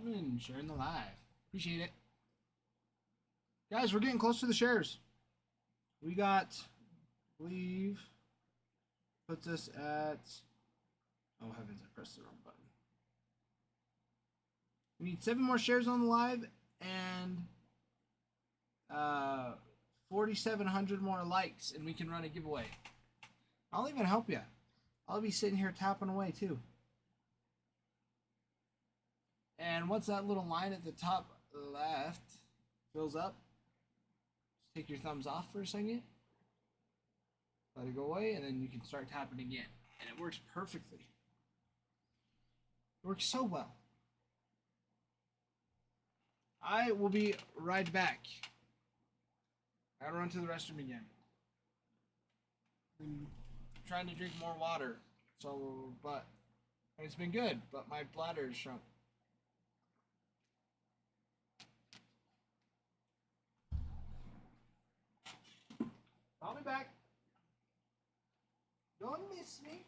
Bowman sharing the live. Appreciate it. Guys, we're getting close to the shares. We got, I believe, puts us at, oh heavens, I pressed the wrong button. We need 7 more shares on the live and 4,700 more likes, and we can run a giveaway. I'll even help you. I'll be sitting here tapping away too. And once that little line at the top left fills up, just take your thumbs off for a second, let it go away, and then you can start tapping again. And it works perfectly. It works so well. I will be right back. I gotta run to the restroom again. Been trying to drink more water, but it's been good, but my bladder is shrunk. I'll be back. Don't miss me.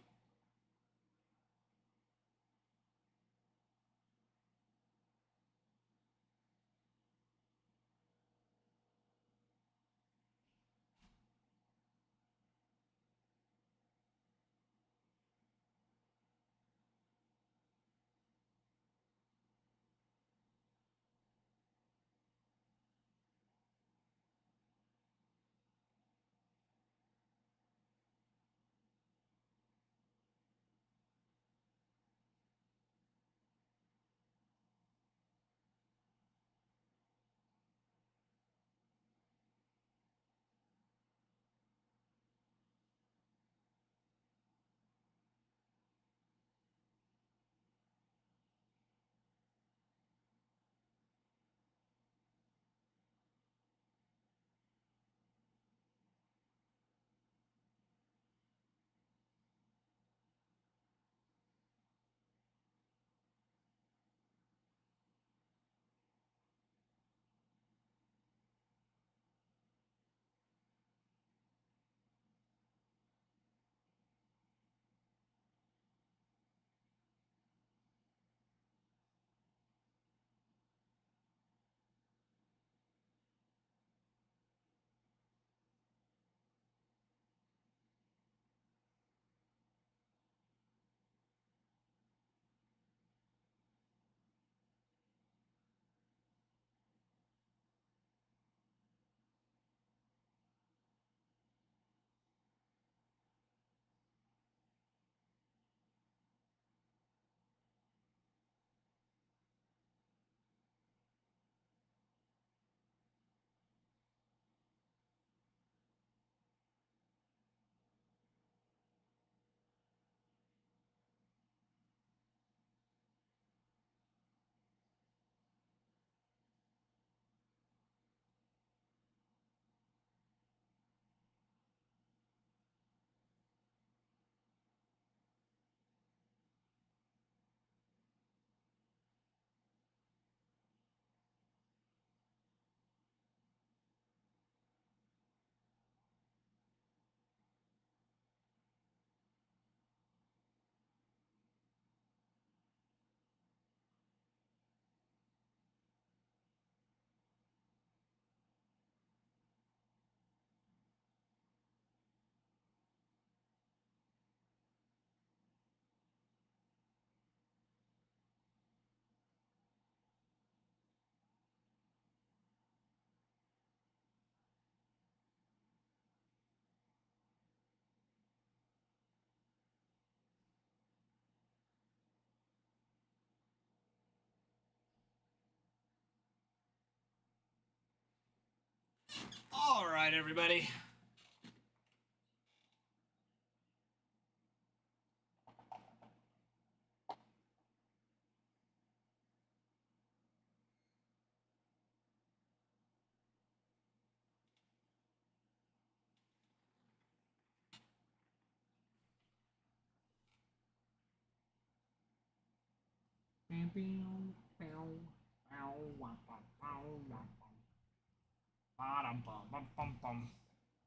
All right, everybody.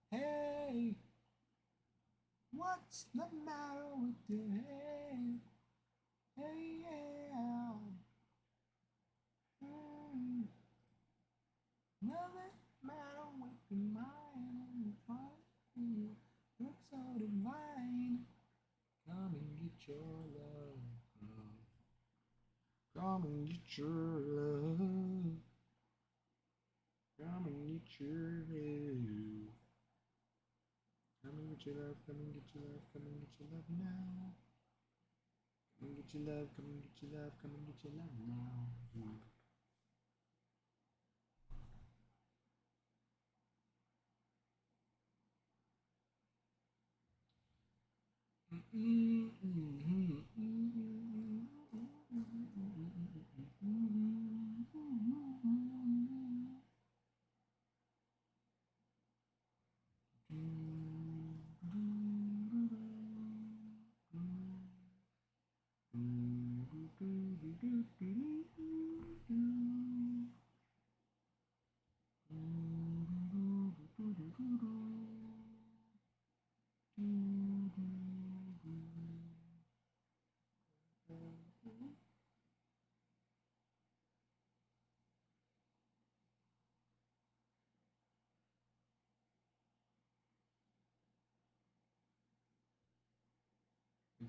Hey, What's the matter with your head? Hey, yeah. Nothing matter with your mind. You look so divine. Come and get your love. Come and get your love. Come and get your love. Come and get your love. Come and get your love. Come and get your love now. Come and get your love. Come and get your love. Come and get your love now.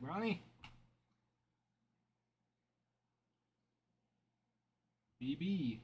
Brownie? BB.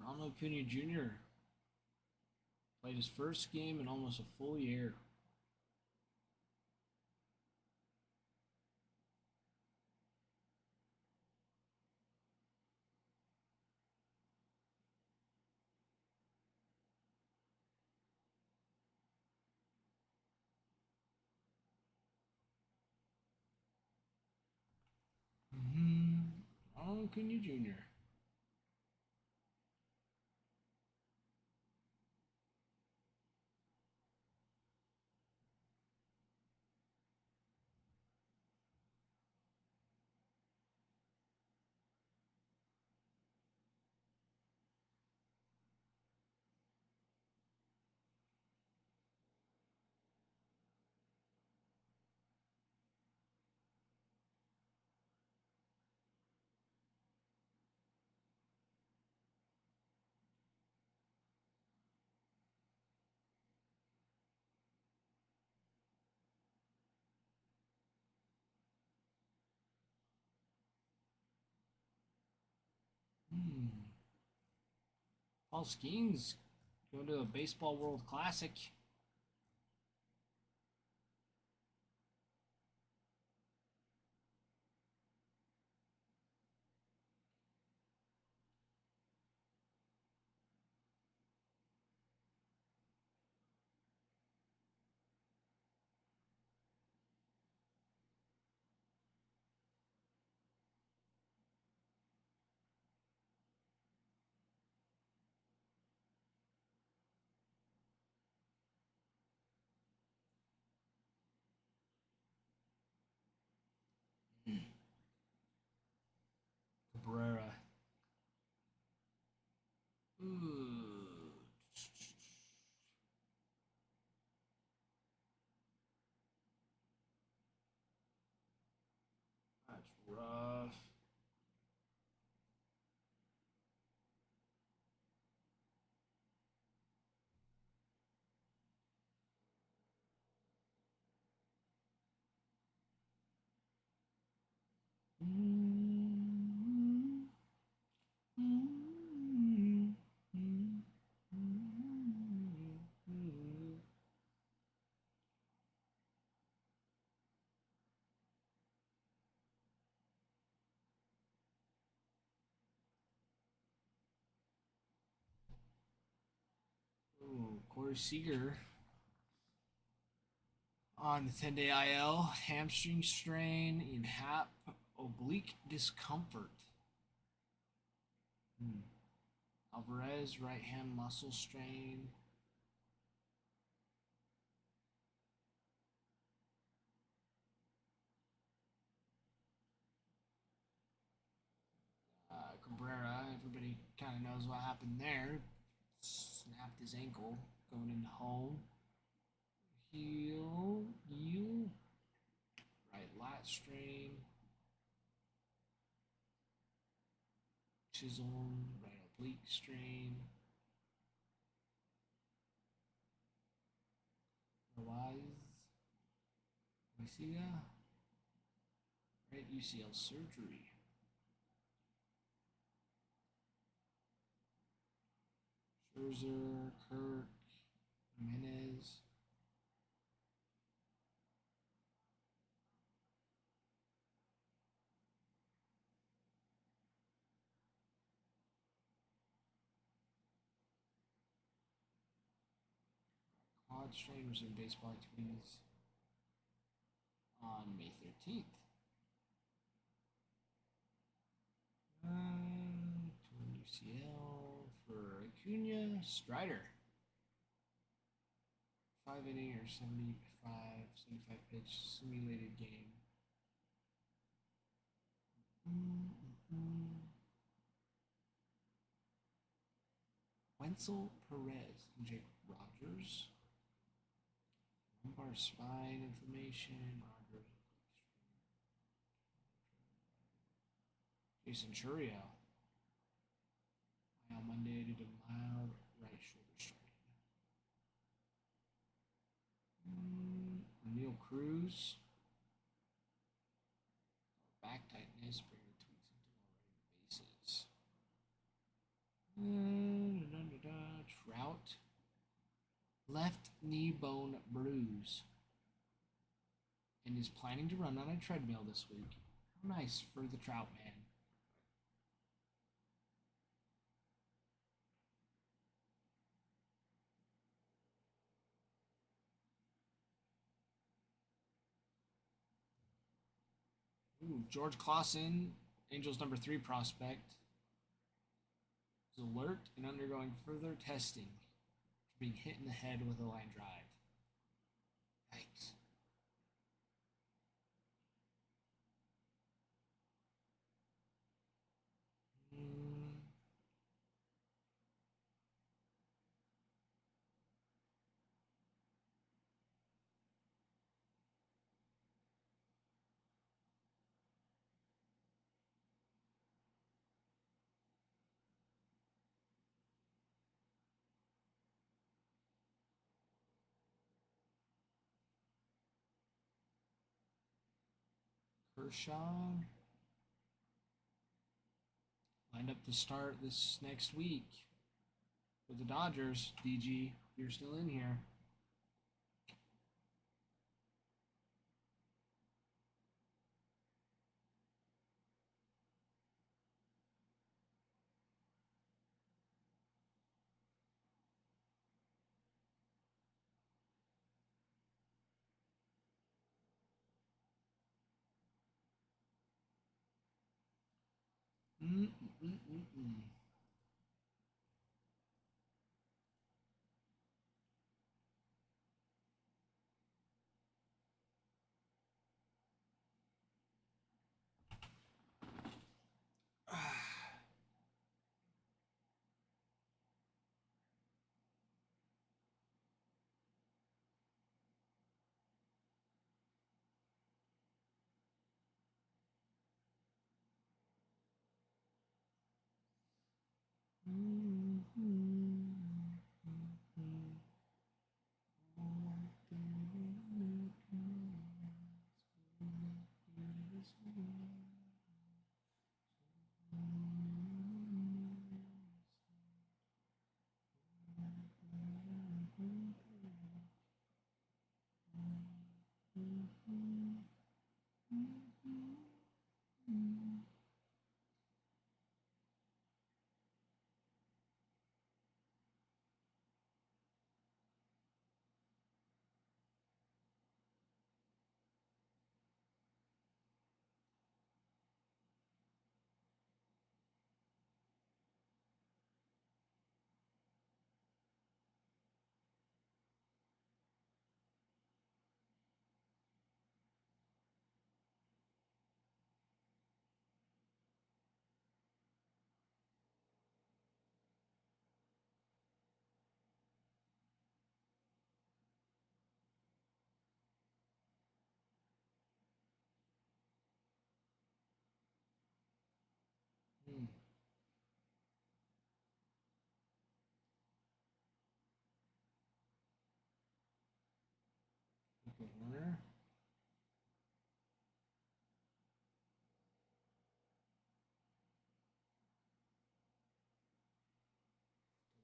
Ronald Acuna Jr. played his first game in almost a full year. Ronald Acuna Jr. Paul Skeens going to the Baseball World Classic. Cabrera. Ooh. rough. Ooh, Corey Seager on the 10-day IL, hamstring strain in hap oblique discomfort. Alvarez, right hand muscle strain. Cabrera, everybody kind of knows what happened there. Snapped his ankle going into home. Heel. Right lat strain. Chisholm, right oblique strain. Otherwise, we see right UCL surgery. Scherzer, Kirk, Jimenez. Quad strain resumed baseball activities on May 13th. UCL for Acuna, Strider. 5 inning or 75 pitch simulated game. Wenzel Perez and Jake Rogers. Lumbar spine inflammation. Rogers. Jason Churio. On Monday due to mild right shoulder strain. Neil Cruz. Back tightness, bring the tweaks into lower bases. Trout. Left knee bone bruise. And is planning to run on a treadmill this week. How nice for the Trout man. Ooh, George Clausen, Angels number 3 prospect, is alert and undergoing further testing for being hit in the head with a line drive. Yikes. Kershaw lined up to start this next week with the Dodgers. DG, if you're still in here. Okay, runner.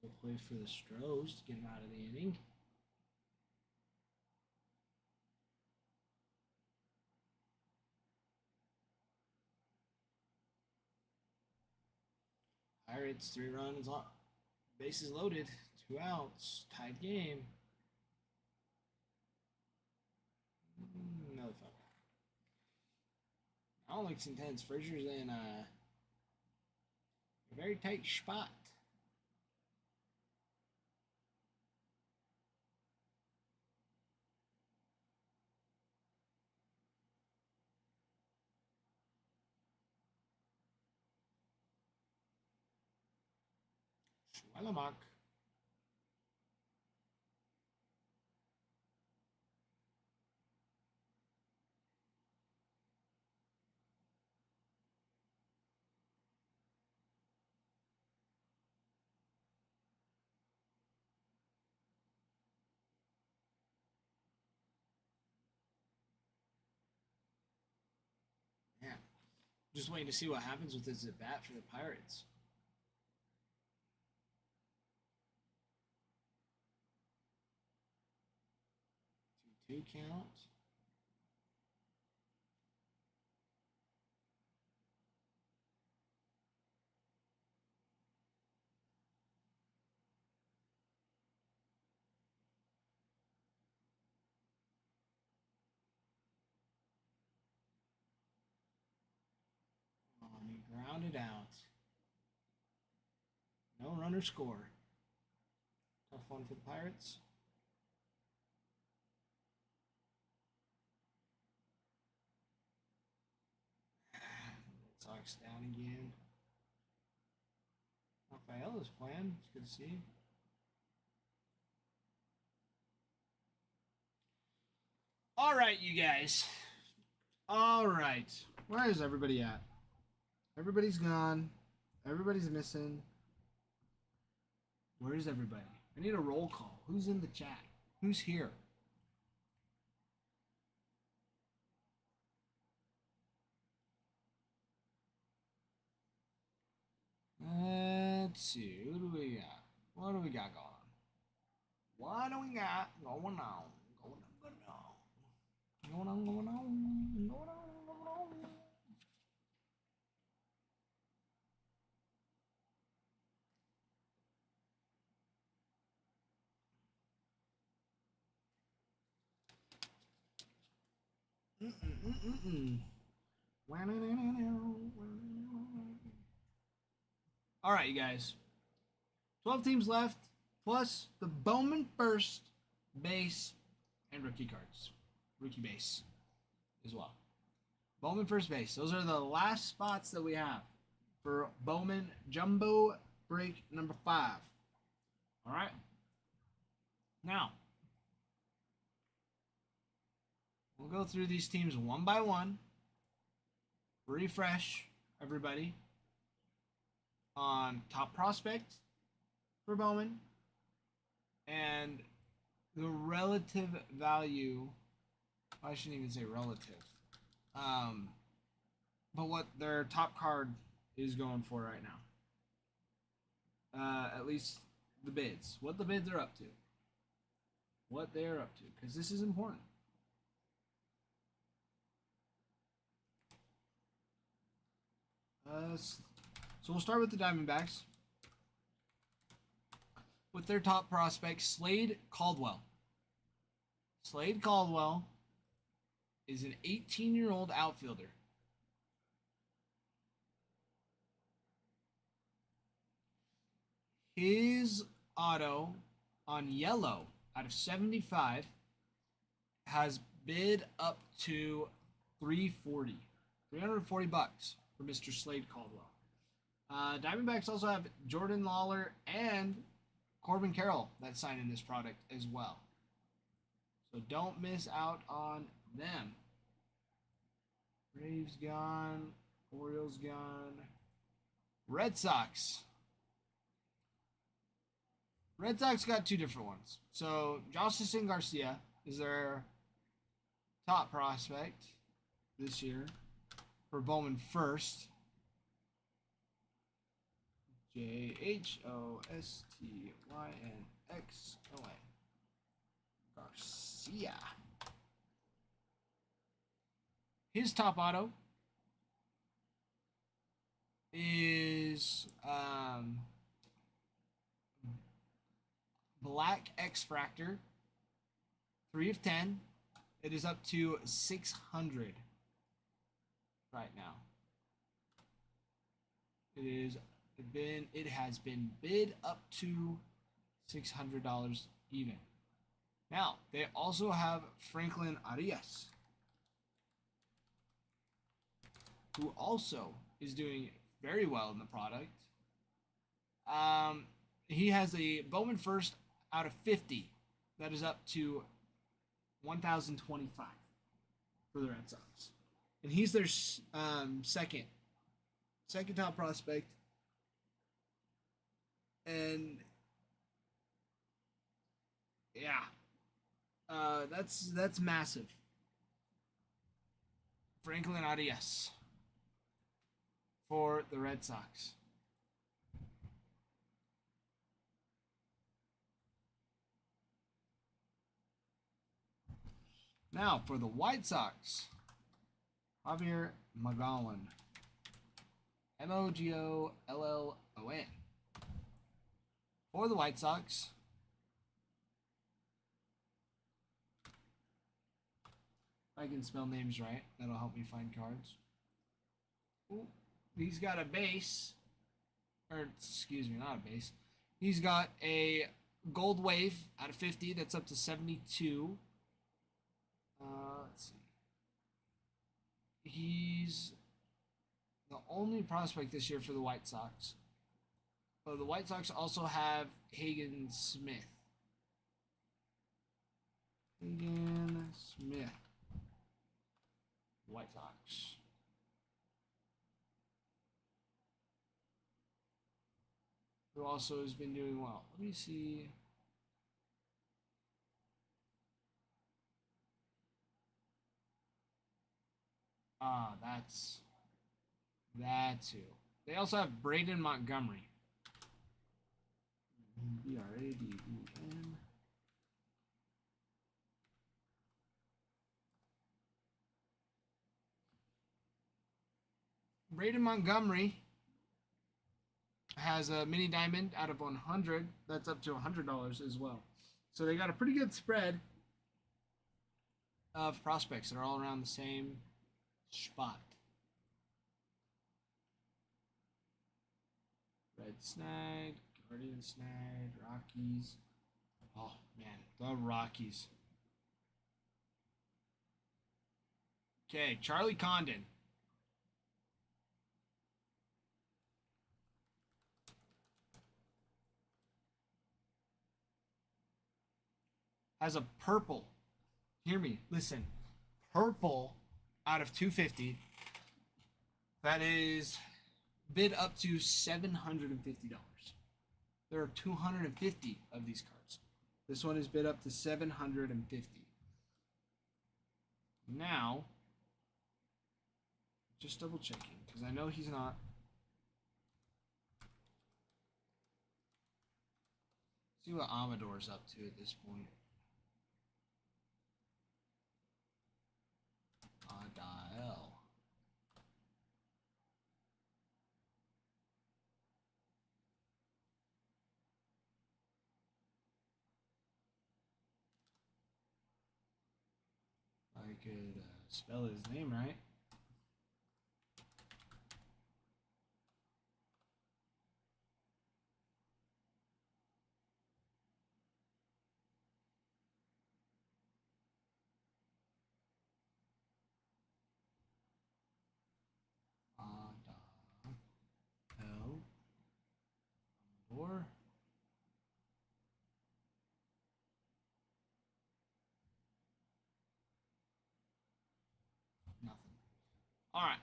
We'll play for the Stros to get him out of the inning. Pirates 3 runs, bases loaded, 2 outs, tied game. Another foul. I don't like it's intense. Frazier's in a very tight spot. Schwellemark. Yeah. Just waiting to see what happens with this at bat for the Pirates. 2-2 count. Oh, and he grounded out. No runner score. Tough one for the Pirates. Red Sox down again. Rafael is playing. It's good to see. All right, you guys. All right. Where is everybody at? Everybody's gone. Everybody's missing. Where is everybody? I need a roll call. Who's in the chat? Who's here? Let's see. Who do we got? What do we got going on? What do we got going on? Going on. All right, you guys. 12 teams left, plus the Bowman first base and rookie cards. Rookie base as well. Bowman first base. Those are the last spots that we have for Bowman Jumbo Break number 5. All right. Now, we'll go through these teams one by one. Refresh everybody. on top prospect for Bowman and the relative value. I shouldn't even say relative. But what their top card is going for right now. At least the bids. What the bids are up to. What they're up to. Because this is important. So we'll start with the Diamondbacks. With their top prospect, Slade Caldwell. Slade Caldwell is an 18-year-old outfielder. His auto on yellow out of 75 has bid up to $340 for Mr. Slade Caldwell. Diamondbacks also have Jordan Lawler and Corbin Carroll that signed in this product as well. So don't miss out on them. Braves gone. Orioles gone. Red Sox. Red Sox got two different ones. So Josselson Garcia is their top prospect this year for Bowman first. Jhostynxon. Garcia. His top auto is Black X-Fractor, 3 of 10. It is up to 600 right now. It has been bid up to $600 even. Now, they also have Franklin Arias, who also is doing very well in the product. He has a Bowman first out of 50. That is up to 1,025 for the Red Sox. And he's their second top prospect. And yeah, that's massive. Franklin Arias for the Red Sox. Now for the White Sox, Javier Mogollon, Mogollon. For the White Sox, if I can spell names right, that'll help me find cards. Ooh, he's got a base, or excuse me, not a base. He's got a gold wave out of 50 that's up to 72. Let's see. He's the only prospect this year for the White Sox. So the White Sox also have Hagen Smith. White Sox. Who also has been doing well. Let me see. That's who. They also have Braden Montgomery. Braden. Braden Montgomery has a mini diamond out of 100. That's up to $100 as well. So they got a pretty good spread of prospects. They're all around the same spot. Red Snag, Guardian Snag, Rockies. Oh man, the Rockies. Okay, Charlie Condon. Has a purple. Hear me, listen. Purple out of 250. That is bid up to $750. There are 250 of these cards. This one is bid up to 750. Now, just double checking because I know he's not. See what Amador's up to at this point. Adael. I could spell his name right. Adael. Amador. Nothing. All right.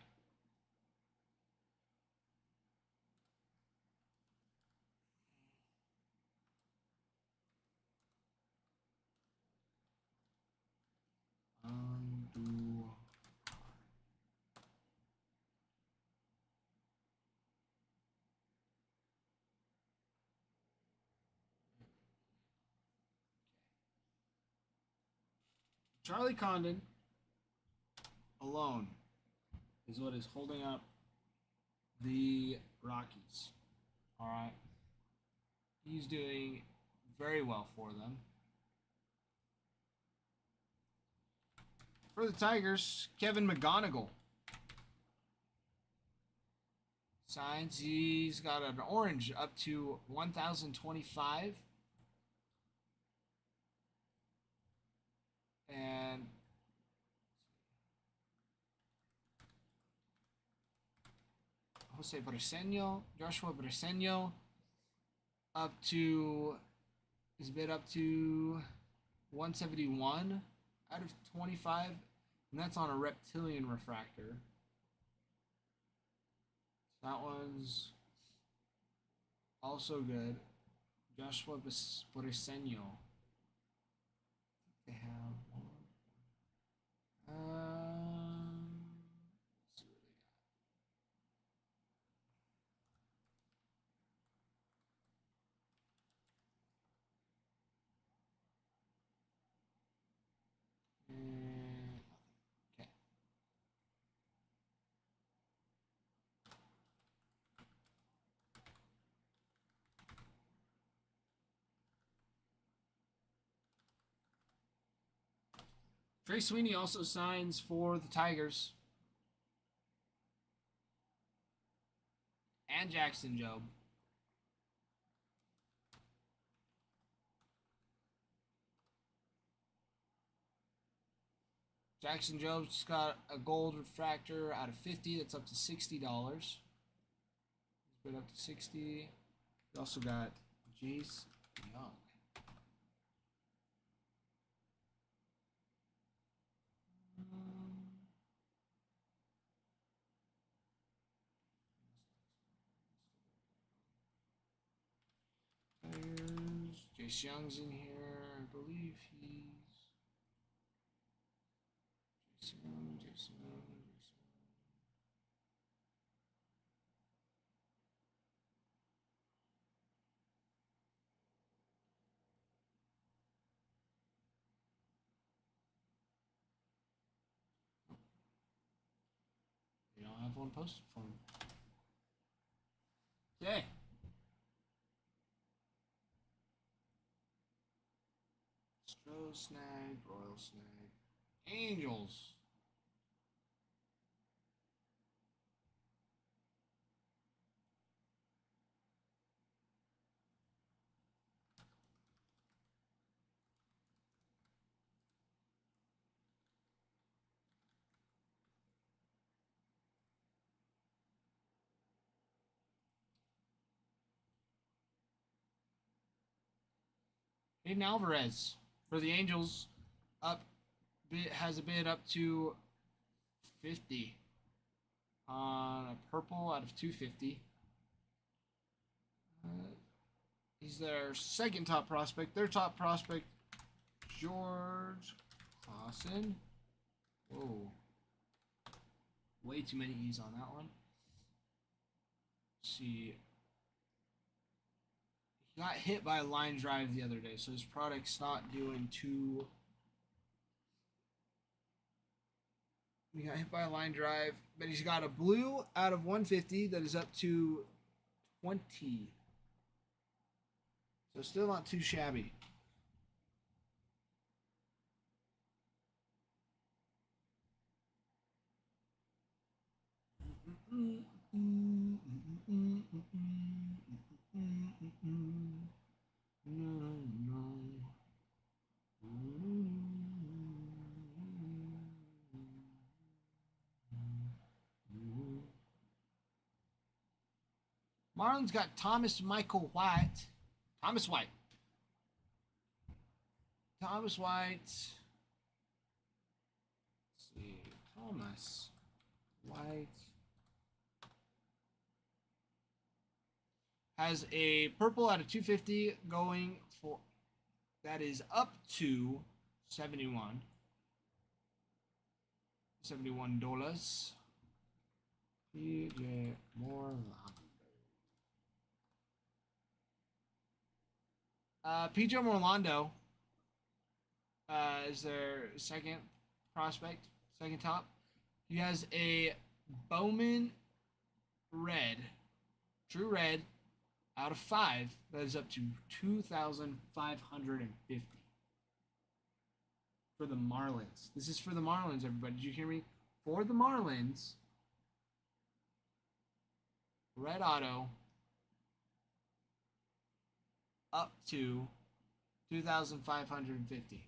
Undo. Charlie Condon alone is what is holding up the Rockies. All right. He's doing very well for them. For the Tigers, Kevin McGonigal signs. He's got an orange up to 1,025. And Jose Briseño, Joshua Briseño, up to is bid up to 171 out of 25, and that's on a reptilian refractor. That one's also good. Joshua Briseño. They have one. Let's see what they got. Okay. Trey Sweeney also signs for the Tigers. And Jackson Jobe. Jackson Jobe's got a gold refractor out of 50 that's up to $60. He's bid up to 60. We also got Jace Young. Jace Young's in here. I believe he's Jason Young, Jason Young, Jason Young. They don't have one posted for him. Okay. Stro snag, Royal snag, Angels. Aiden Alvarez for the Angels has a bid up to 50. on a purple out of 250. He's their second top prospect. Their top prospect, George Clausen. Whoa. Way too many E's on that one. Let's see. He got hit by a line drive the other day, so his product's not doing too. He got hit by a line drive, but he's got a blue out of 150 that is up to 20. So still not too shabby. Marlins got Thomas Michael White. Thomas White. Thomas White. Let's see. Thomas White. Has a purple out of 250 going for. That is up to 71. $71. PJ Morlando. PJ Morlando is their second prospect, second top. He has a Bowman red, true red, out of 5. That is up to 2,550 for the Marlins. This is for the Marlins, everybody. Did you hear me? For the Marlins, red auto, up to 2,550.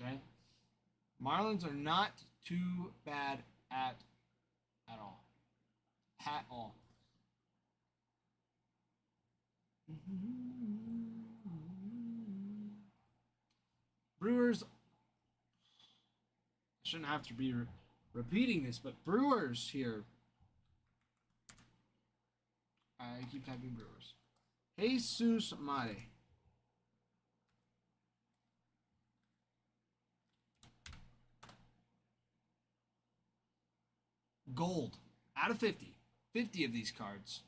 Okay, Marlins are not too bad at all. At all. Brewers. I shouldn't have to be repeating this, but Brewers here. I keep typing Brewers. Jesus Mare. Gold out of 50. 50 of these cards.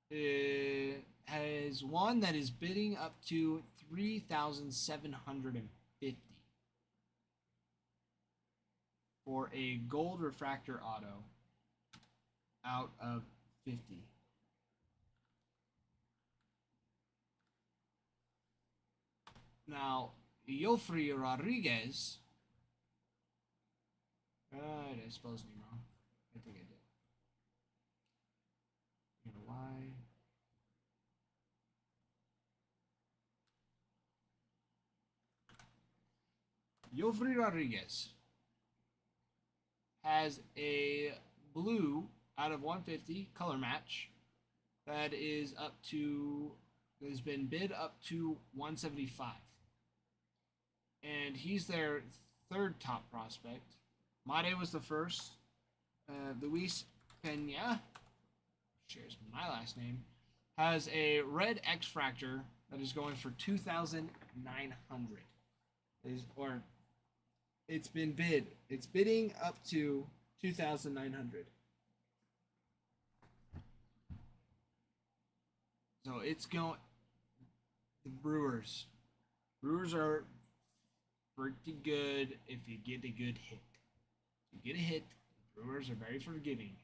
It has one that is bidding up to 3,750 for a gold refractor auto out of 50. Now, Yofri Rodriguez. Did I spell his name wrong? I think I did. You know why? Yofri Rodriguez has a blue out of 150 color match that is up to, that has been bid up to 175. And he's their third top prospect. Made was the first. Luis Pena, shares my last name, has a red X-Fractor that is going for 2,900. Or it's been bid. It's bidding up to 2,900. So it's going. The Brewers. Brewers are pretty good if you get a good hit. If you get a hit, the Brewers are very forgiving.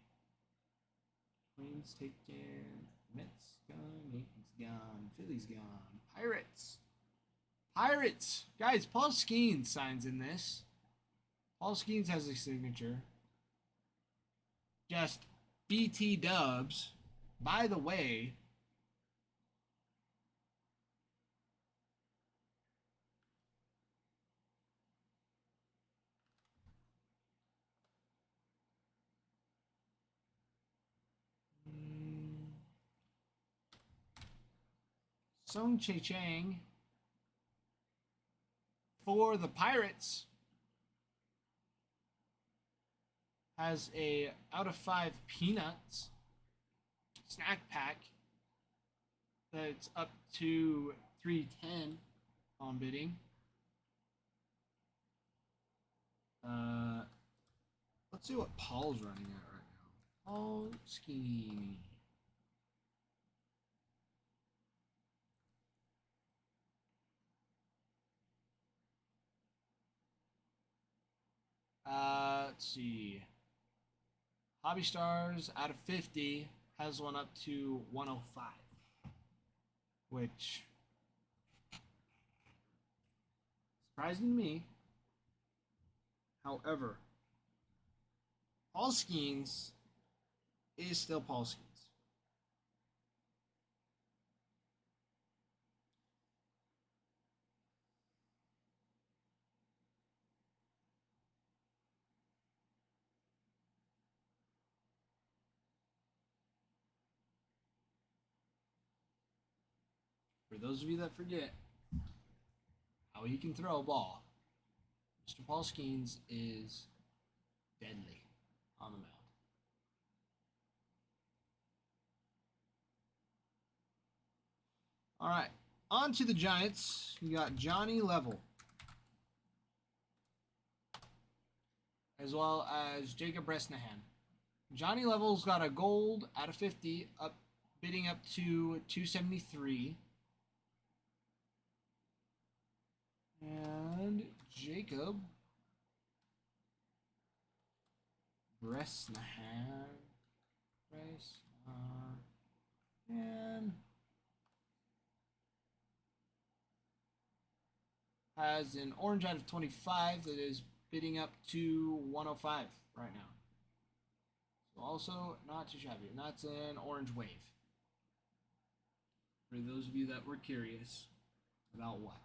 Twins taken. Mets gone. Yankees gone. Phillies gone. Pirates. Pirates. Guys, Paul Skeens signs in this. Paul Skeens has a signature. Just BT Dubs. By the way, Song Che Chang for the Pirates has a out of 5 peanuts snack pack that's up to 310 on bidding. Let's see what Paul's running at right now. Paul Skinny. Let's see. Hobby Stars out of 50 has one up to 105, which surprising to me. However, Paul Skeens is still Paul Skeens. For those of you that forget how he can throw a ball, Mr. Paul Skeens is deadly on the mound. All right, on to the Giants. You got Johnny Level, as well as Jacob Bresnahan. Johnny Level's got a gold out of 50, up bidding up to 273. And Jacob Bresnahan. Has an orange out of 25 that is bidding up to 105 right now. So also not too shabby. And that's an orange wave. For those of you that were curious about what.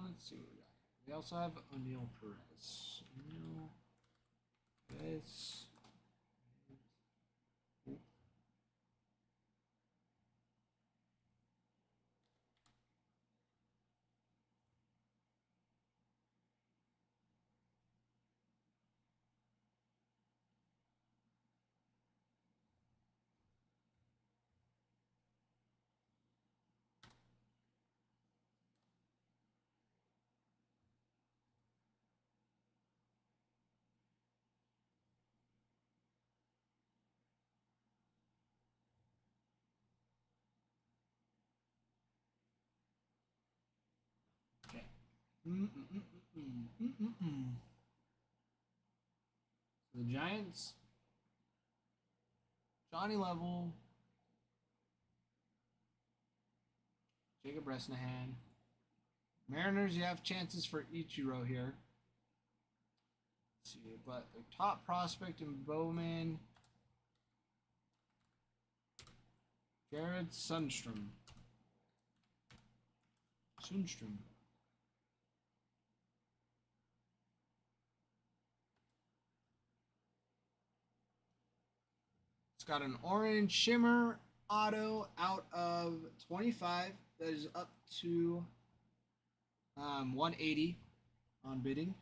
Let's see what we got. We also have O'Neal Perez. O'Neal Perez. Okay. So the Giants, Johnny Level, Jacob Bresnahan. Mariners, you have chances for Ichiro here. Let's see, but their top prospect in Bowman, Jared Sundstrom. It's got an orange shimmer auto out of 25 that is up to 180 on bidding.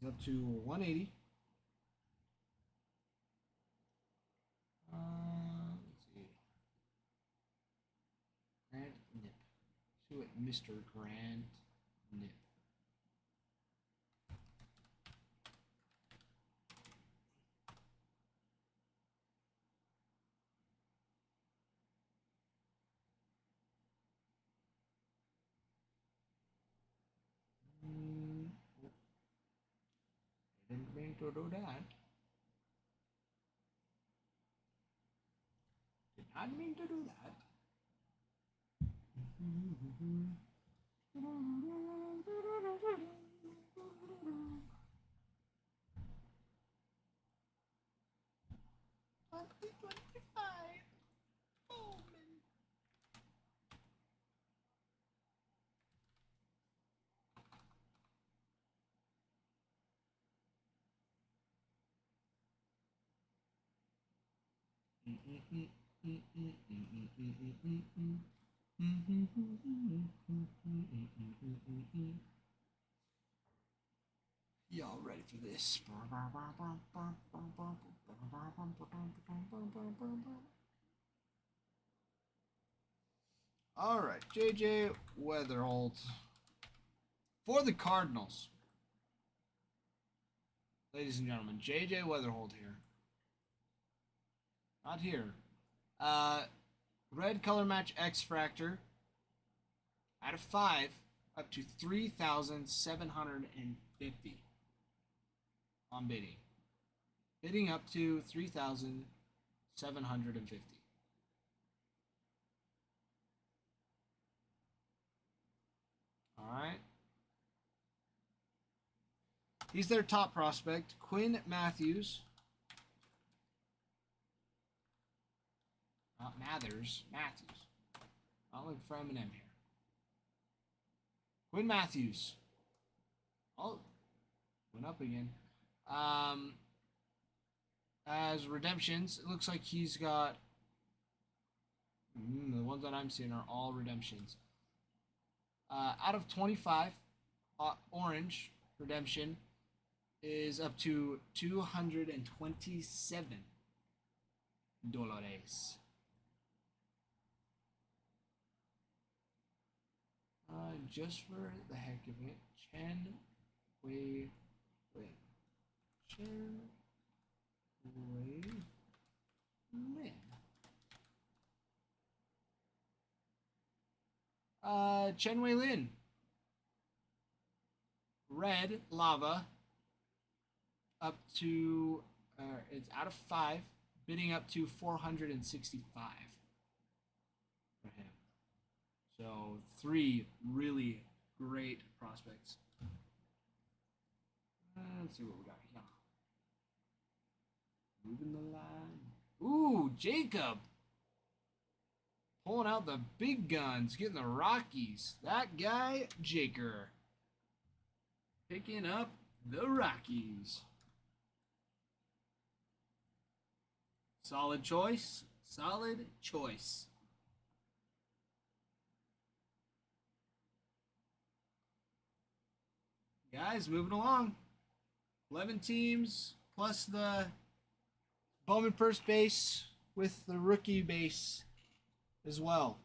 It's up to 180. Let's see. Grant Nip. See what Mr. Grant Nip. Didn't mean to do that. Did not mean to do that. Bowman. Y'all ready for this? All right, JJ Weatherholt for the Cardinals. Ladies and gentlemen, JJ Weatherholt here. Not here. Red color match X Fractor. Out of 5, up to 3,750 on bidding. Bidding up to 3,750. All right. He's their top prospect, Quinn Matthews. Not Mathers, Matthews. Not looking for Eminem here. Quinn Matthews. Oh, went up again. As redemptions, it looks like he's got. The ones that I'm seeing are all redemptions. Out of 25, orange redemption is up to $227. Just for the heck of it, Chen Wei Lin. Chen Wei Lin. Chen Wei Lin. Red lava. Up to it's out of 5, bidding up to 465 for him. So 3 really great prospects. Let's see what we got here. Moving the line. Ooh, Jacob. Pulling out the big guns, getting the Rockies. That guy, Jaker. Picking up the Rockies. Solid choice. Solid choice. Guys, moving along. 11 teams plus the Bowman first base with the rookie base as well.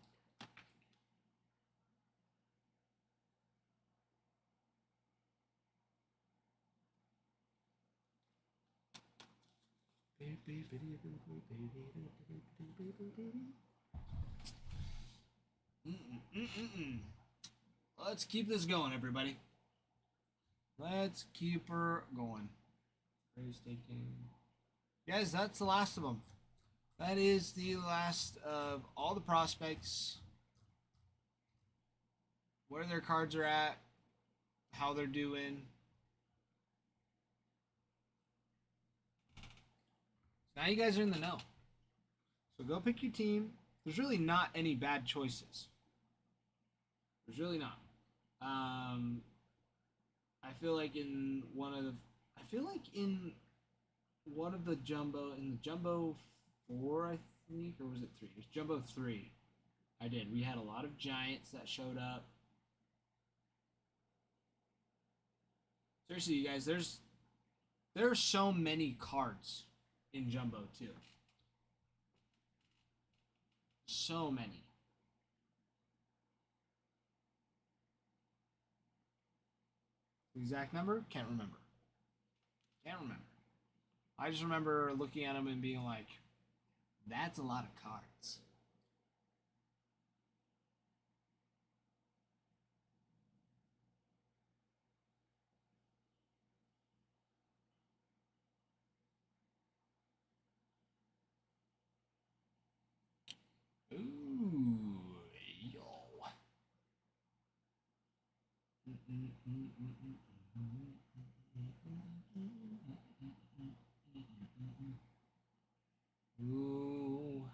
Let's keep this going, everybody. Let's keep her going. Guys, that's the last of them. That is the last of all the prospects. Where their cards are at. How they're doing. Now you guys are in the know. So go pick your team. There's really not any bad choices. There's really not. I feel like in one of the jumbo 4, I think, or was it 3? It was jumbo 3. I did. We had a lot of Giants that showed up. Seriously, you guys, there are so many cards in jumbo too. So many. The exact number? Can't remember. I just remember looking at them and being like, that's a lot of cards. Ooh, yo. Ooh.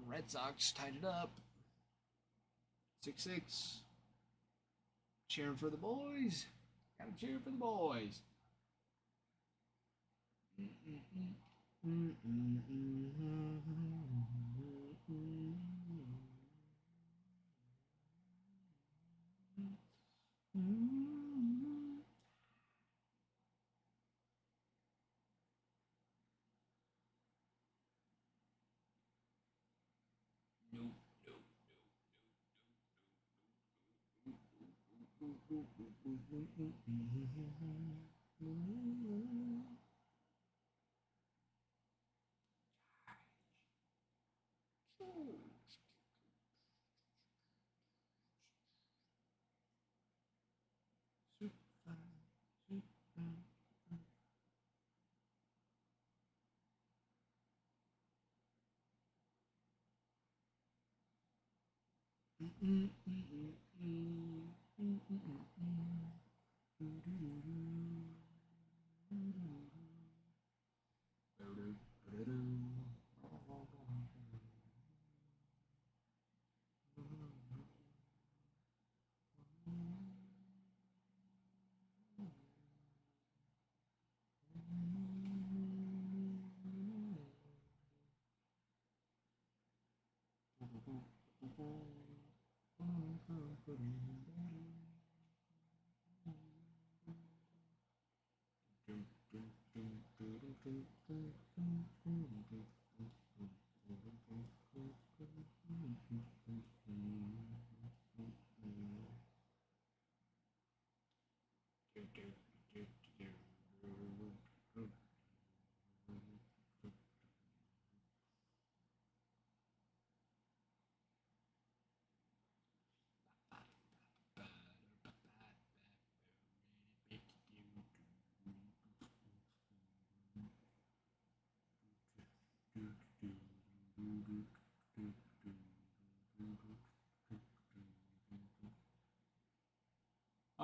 Red Sox tied it up. 6-6. Cheering for the boys. Gotta cheer for the boys.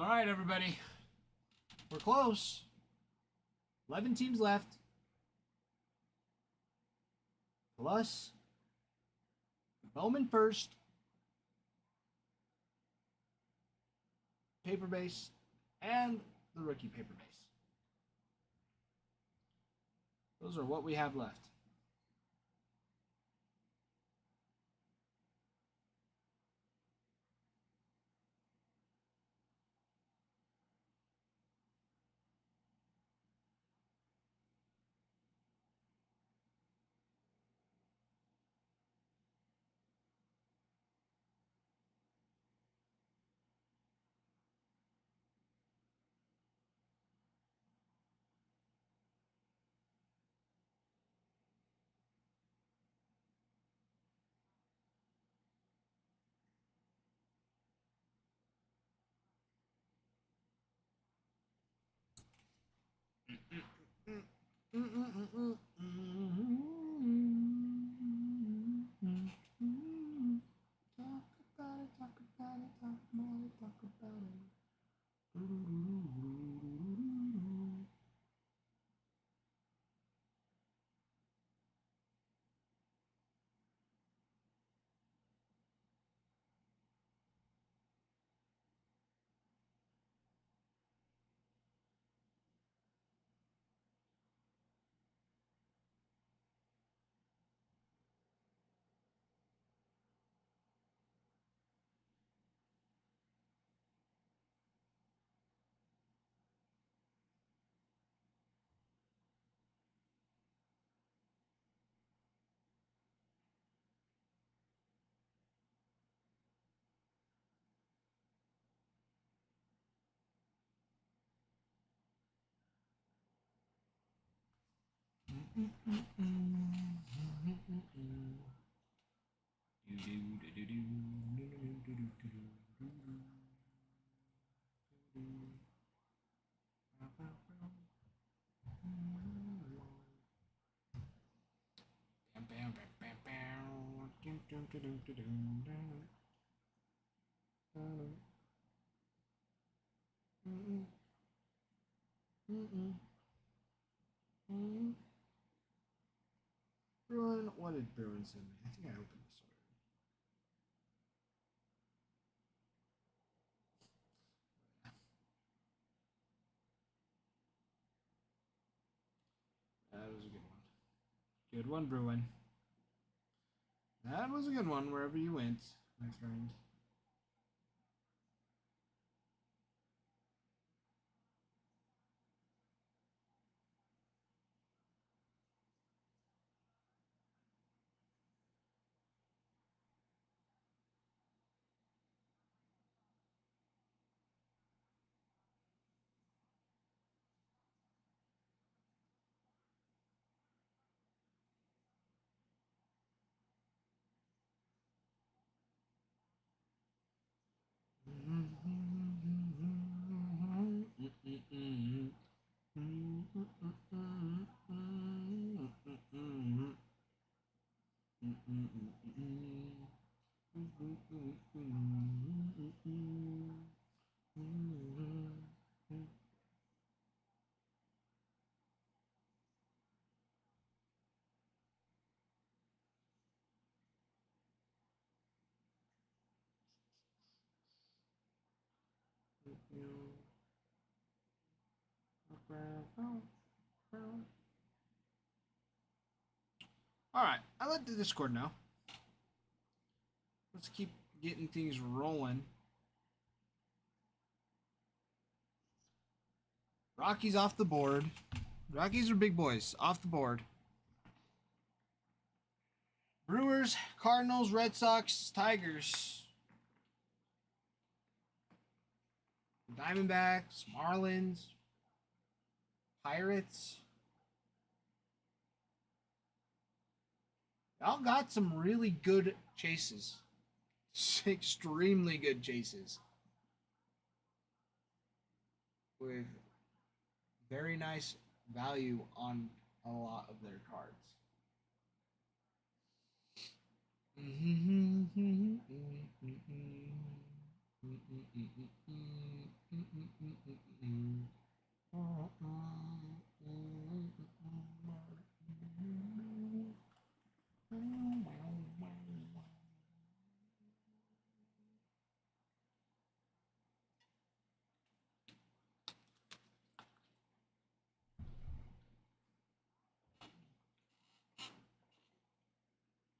All right, everybody. We're close. 11 teams left. Plus Bowman first. Paper base. And the rookie paper base. Those are what we have left. Bruin, what did Bruin send me? I think I opened this already. was a good one. Good one, Bruin. That was a good one wherever you went, my friend. All right, I let the Discord know. Let's keep getting things rolling. Rockies off the board. Rockies are big boys. Off the board. Brewers, Cardinals, Red Sox, Tigers. Diamondbacks, Marlins, Pirates. Y'all got some really good chases. Extremely good chases. With very nice value on a lot of their cards.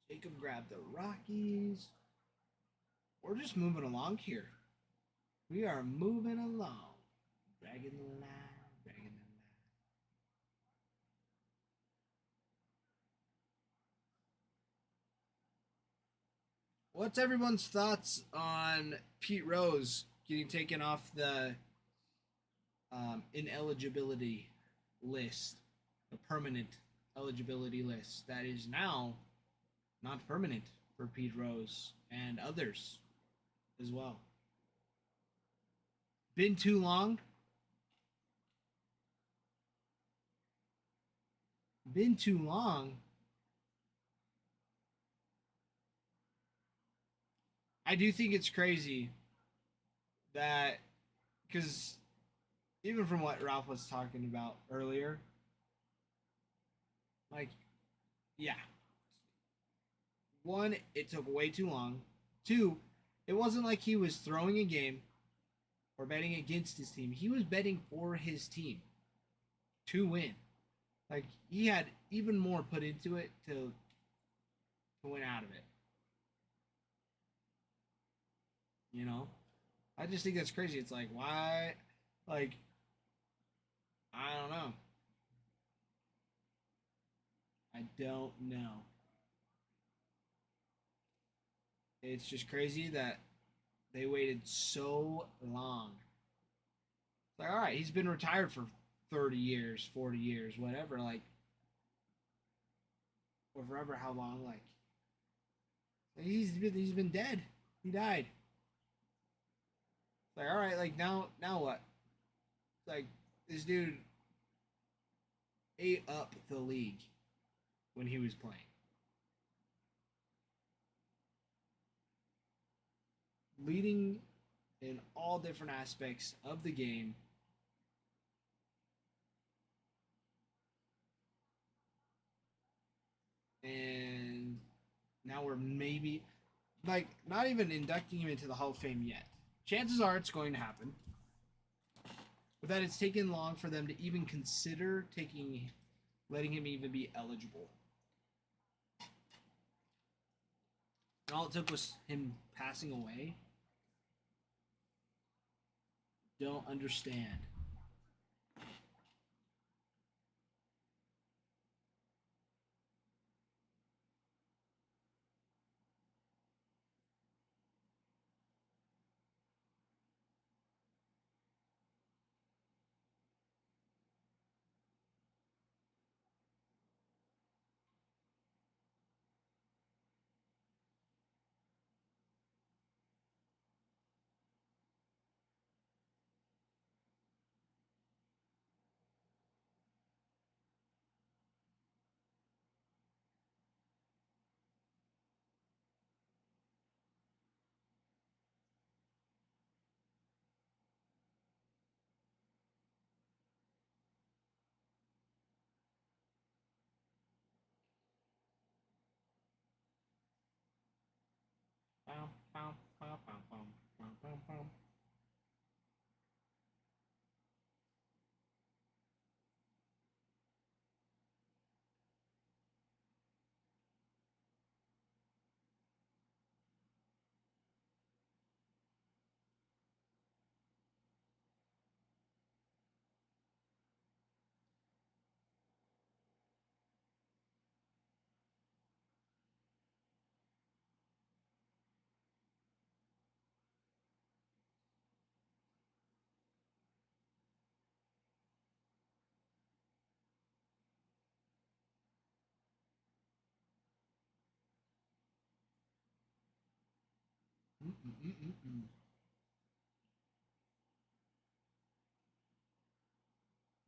Jacob grabbed the Rockies. We're just moving along here. We are moving along. Dragging the line, dragging the line. What's everyone's thoughts on Pete Rose getting taken off the ineligibility list, the permanent eligibility list that is now not permanent for Pete Rose and others as well? Been too long? Been too long? I do think it's crazy that, because even from what Ralph was talking about earlier, like, yeah. One, it took way too long. Two, it wasn't like he was throwing a game or betting against his team. He was betting for his team to win. Like, he had even more put into it to win out of it. You know? I just think that's crazy. It's like, why? Like, I don't know. I don't know. It's just crazy that they waited so long. It's like, all right, he's been retired for 30 years, 40 years, whatever, like, or forever, how long, like, he's been dead. He died. It's like, all right, like, now what? It's like, this dude ate up the league when he was playing. Leading in all different aspects of the game. And now we're maybe, like, not even inducting him into the Hall of Fame yet. Chances are it's going to happen. But that it's taken long for them to even consider taking letting him even be eligible. And all it took was him passing away. Don't understand.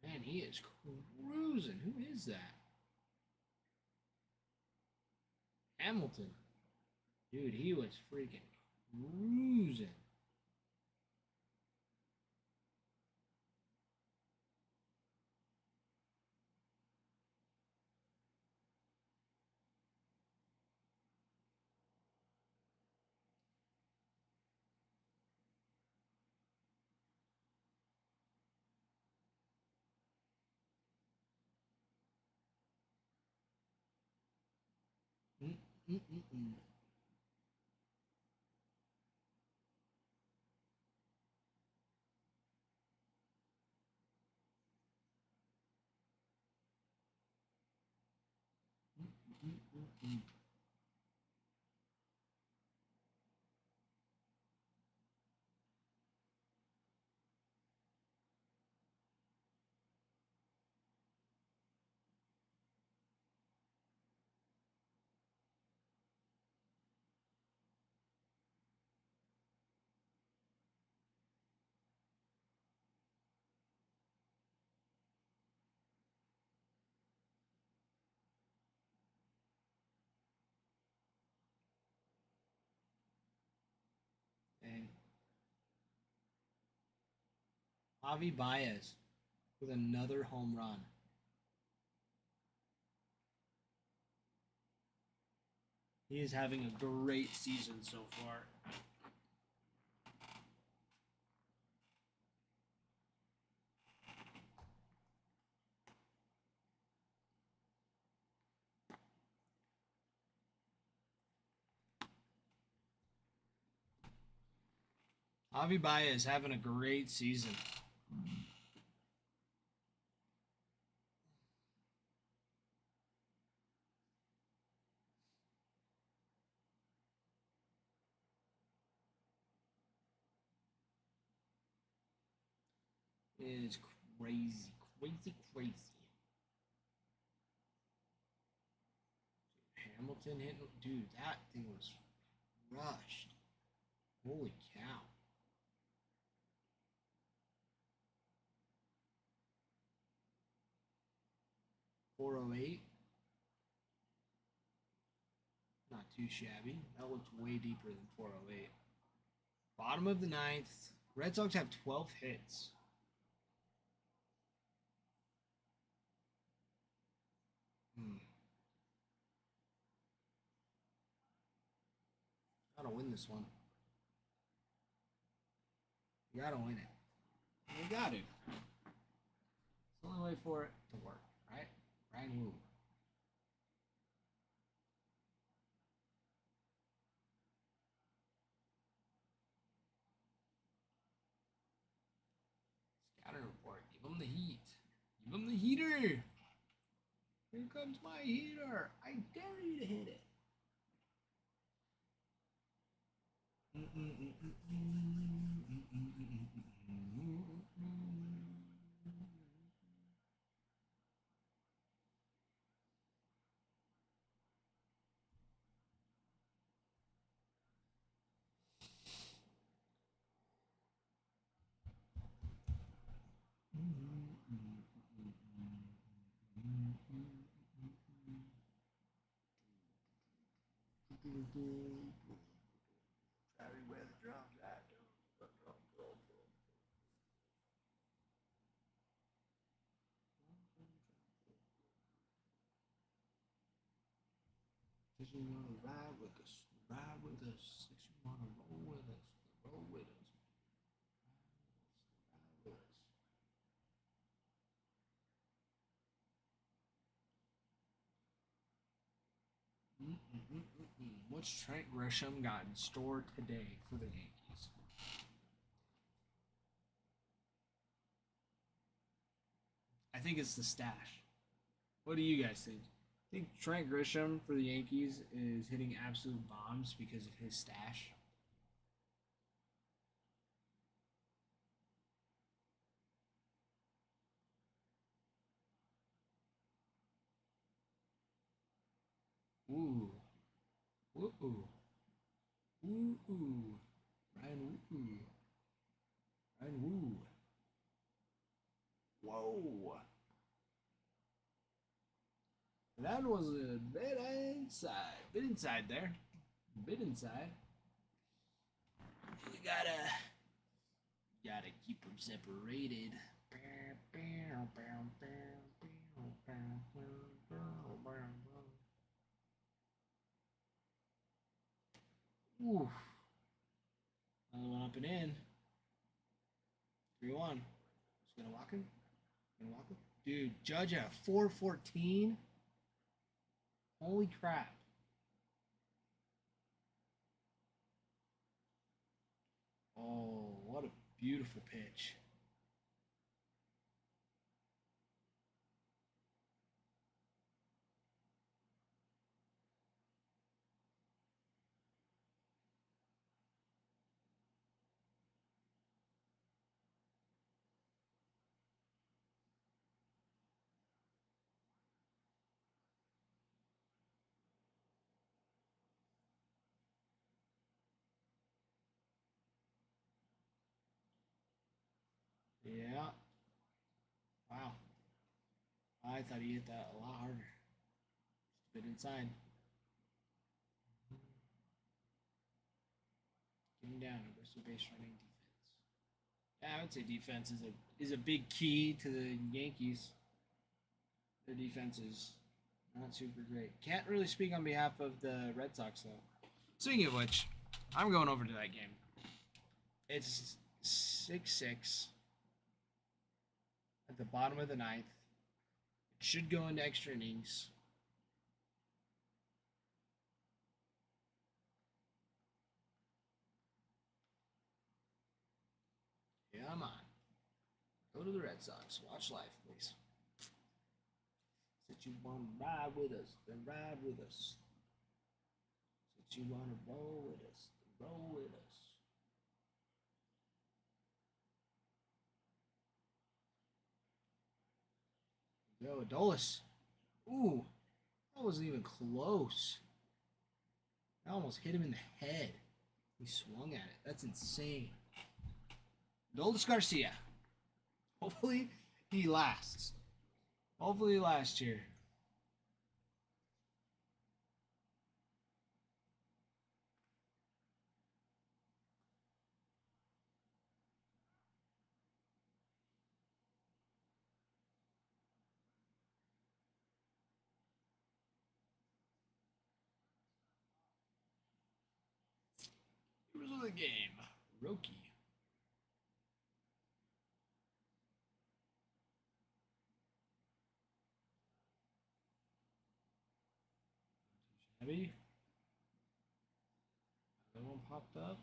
Man, he is cruising. Who is that? Hamilton. Dude, he was freaking cruising. Mm-mm-mm-mm. Mm-mm-mm-mm. And Javi Baez with another home run. He is having a great season so far. Javi Baez having a great season. It is crazy, crazy, crazy. Hamilton hit, dude, that thing was rushed. Holy cow. 408. Not too shabby. That looked way deeper than 408. Bottom of the ninth. Red Sox have 12 hits. Gotta win this one. You gotta win it. You got to. It's the only way for it to work, right? Ryan Wu. Scouting report. Give him the heat. Give him the heater. Here comes my heater. I dare you to hit it. Where the drums at? Says you wanna ride with us, ride with us. Says you wanna roll with us, roll with us. Ride with us. What's Trent Grisham got in store today for the Yankees? I think it's the stash. What do you guys think? I think Trent Grisham for the Yankees is hitting absolute bombs because of his stash. Ooh. Ooh. Ooh. Ooh. Ryan Woo. Ryan Woo. Whoa. That was a bit inside. Bit inside there. Bit inside. You gotta keep them separated. Ooh. Another one up and in. 3-1. Just gonna walk him. Gonna walk him. Dude, Judge at 414. Holy crap. Oh, what a beautiful pitch. Yeah. Wow. I thought he hit that a lot harder. Just a bit inside. Getting down. Aggressive base running defense. Yeah, I would say defense is a big key to the Yankees. Their defense is not super great. Can't really speak on behalf of the Red Sox though. Speaking of which, I'm going over to that game. It's 6-6 at the bottom of the ninth. It should go into extra innings. Come on. Go to the Red Sox. Watch life, please. Said you want to ride with us, then ride with us. Said you want to roll with us, then roll with us. Yo, Adolis. Ooh, that wasn't even close. I almost hit him in the head. He swung at it. That's insane. Adolis Garcia. Hopefully he lasts. Hopefully he lasts here. Here's the game. Roki. Heavy. Another one popped up.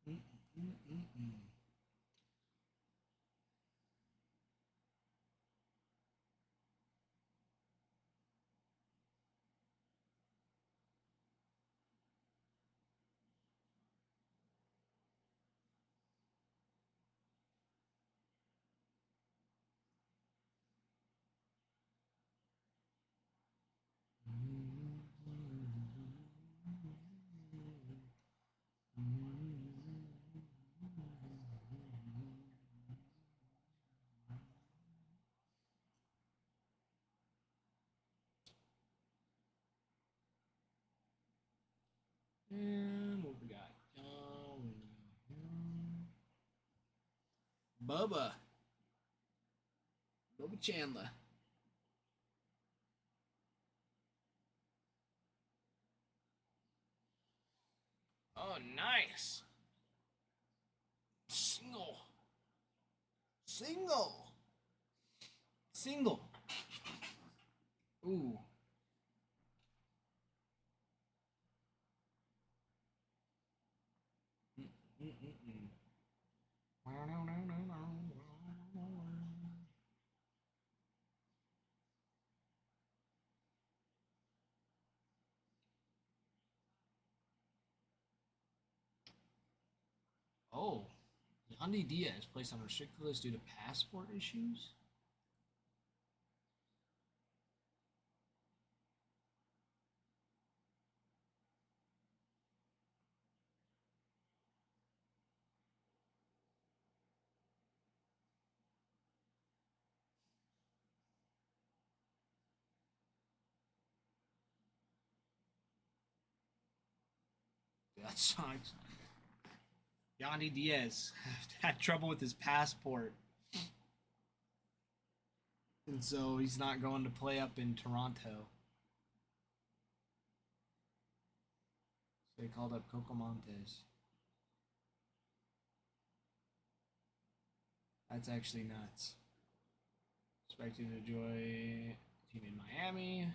Mm-mm-mm-mm. And what we got? Bubba. Bubba Chandler. Oh, nice. Single. Single. Single. Ooh. Mm-mm-mm. Oh, Yandy Diaz placed on restricted list due to passport issues. That sucks. Yandy Diaz had trouble with his passport, and so he's not going to play up in Toronto. So they called up Coco Montes. That's actually nuts. Expected to join team in Miami.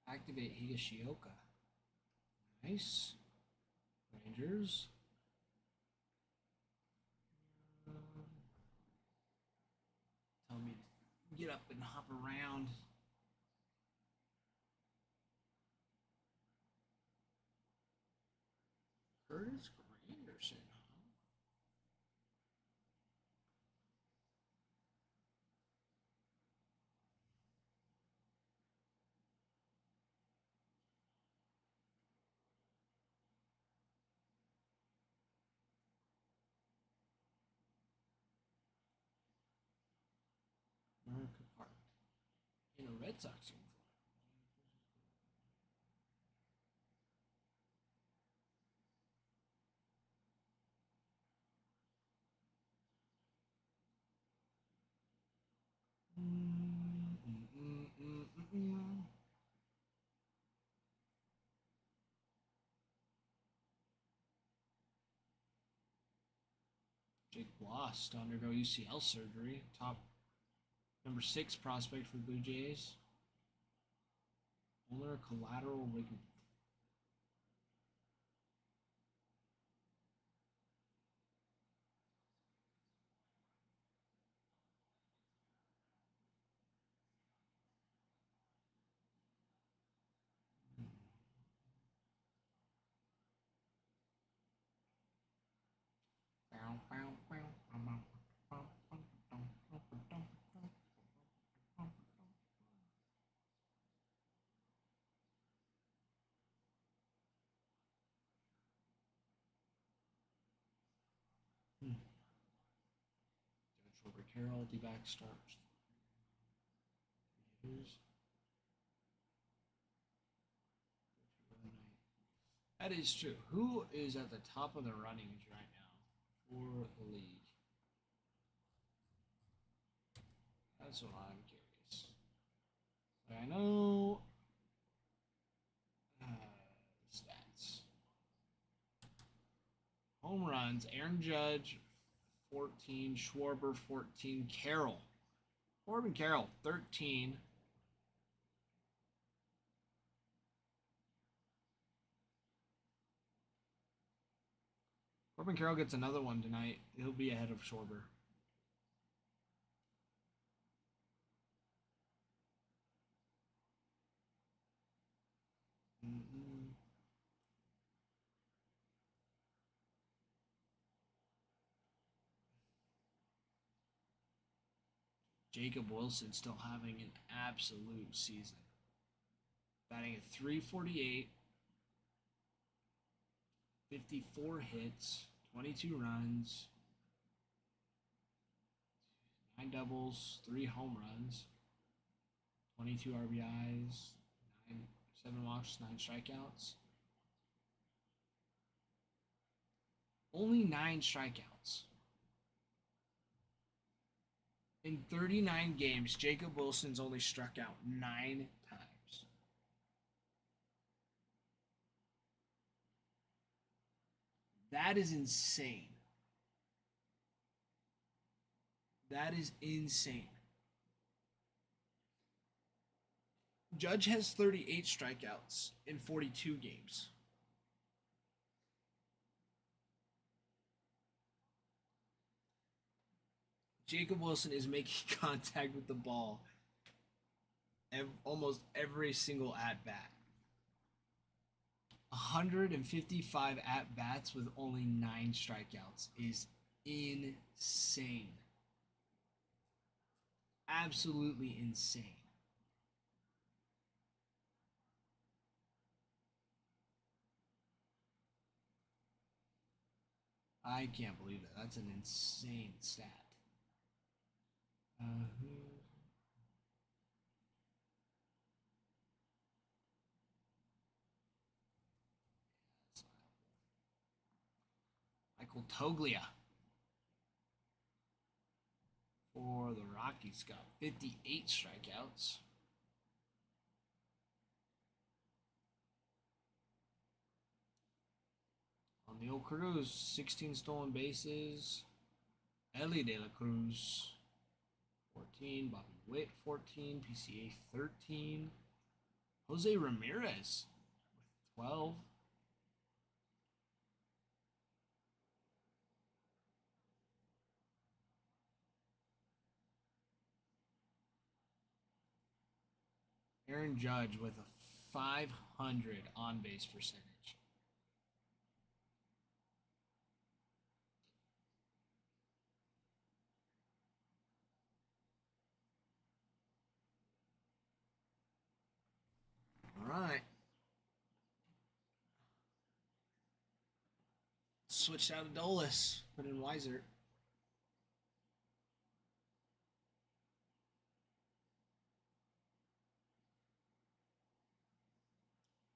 Activate Higashioka. Nice. Rangers. Tell me to get up and hop around. Curtis Granderson, huh? America Park. In a Red Sox uniform. Jake Bloss to undergo UCL surgery. Top number 6 prospect for the Blue Jays. Ulnar collateral ligament. Schwarber Carroll, D-back starts. That is true. Who is at the top of the runnings right now for the league? That's what I'm curious. I know stats. Home runs, Aaron Judge, 14, Schwarber, 14, Carroll. Corbin Carroll, 13. Corbin Carroll gets another one tonight. He'll be ahead of Schwarber. Jacob Wilson still having an absolute season. Batting at 348, 54 hits, 22 runs, 9 doubles, 3 home runs, 22 RBIs, 7 walks, 9 strikeouts. Only 9 strikeouts. In 39 games, Jacob Wilson's only struck out 9 times. That is insane. That is insane. Judge has 38 strikeouts in 42 games. Jacob Wilson is making contact with the ball almost every single at-bat. 155 at-bats with only 9 strikeouts is insane. Absolutely insane. I can't believe that. That's an insane stat. Michael Toglia for the Rockies got 58 strikeouts. Neil Cruz, 16 stolen bases. Ellie De La Cruz, 14. Bobby Witt, 14. PCA, 13. Jose Ramirez with 12. Aaron Judge with a 500 on-base percentage. All right. Switched out of Dolus, put in Weiser.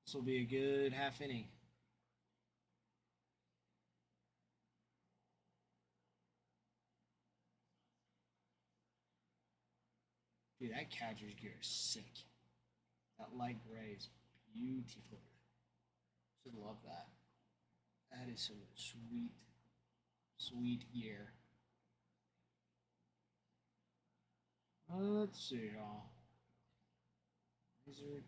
This will be a good half inning. Dude, that catcher's gear is sick. That light gray is beautiful. Should love that. That is some sweet, sweet gear. Let's see, y'all. Wizard.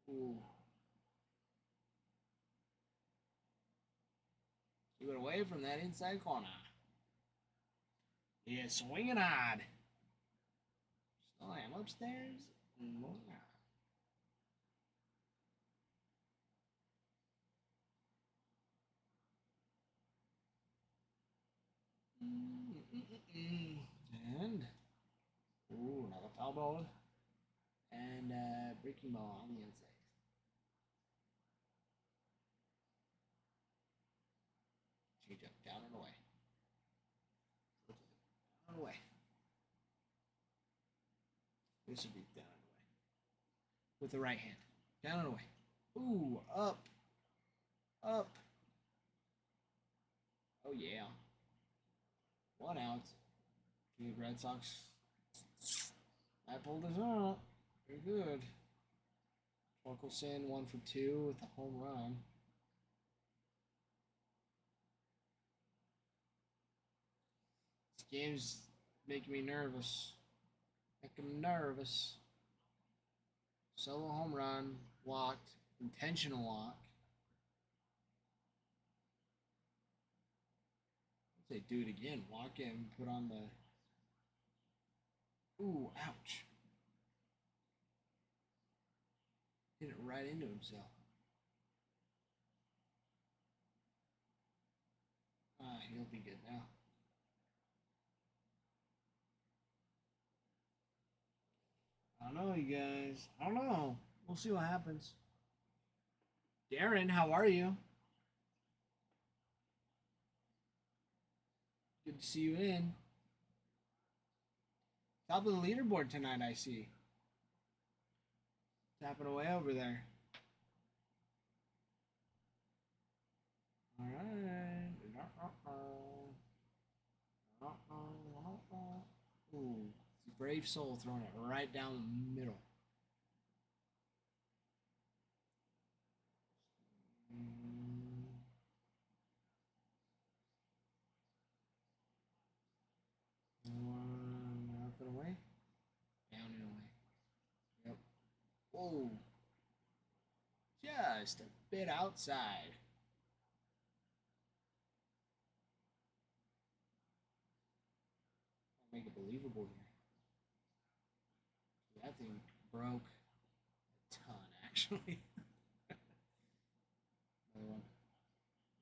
Ooh. Keep it away from that inside corner. Yeah, swinging hard. Still am upstairs. More. And ooh, another foul ball. And breaking ball on the inside. Change up, down and away. Down and away. This would be down and away. With the right hand. Down and away. Ooh, up. Up. Oh, yeah. 1 out. Good Red Sox. I pulled this out. Very good. Torkelson 1 for 2 with a home run. This game's making me nervous. Making me nervous. Solo home run. Walked. Intentional walk. They do it again. Walk in, put on the. Ooh, ouch. Hit it right into himself. He'll be good now. I don't know, you guys. I don't know. We'll see what happens. Darren, how are you? Good to see you in. Top of the leaderboard tonight, I see. Tapping away over there. All right. Ooh, Brave Soul throwing it right down the middle. Up and away. Down and away. Yep. Whoa. Just a bit outside. Make it believable here. That thing broke a ton, actually. Another one.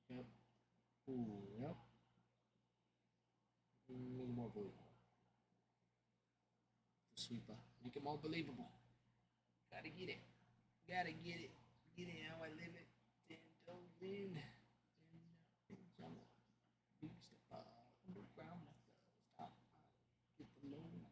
Yep. Ooh, yep. Make it more believable. The sweeper. Make it more believable. Gotta get it. Gotta get it. Get it how I live it. 10 toes in. 10 on the big step underground. Stop. Get the load.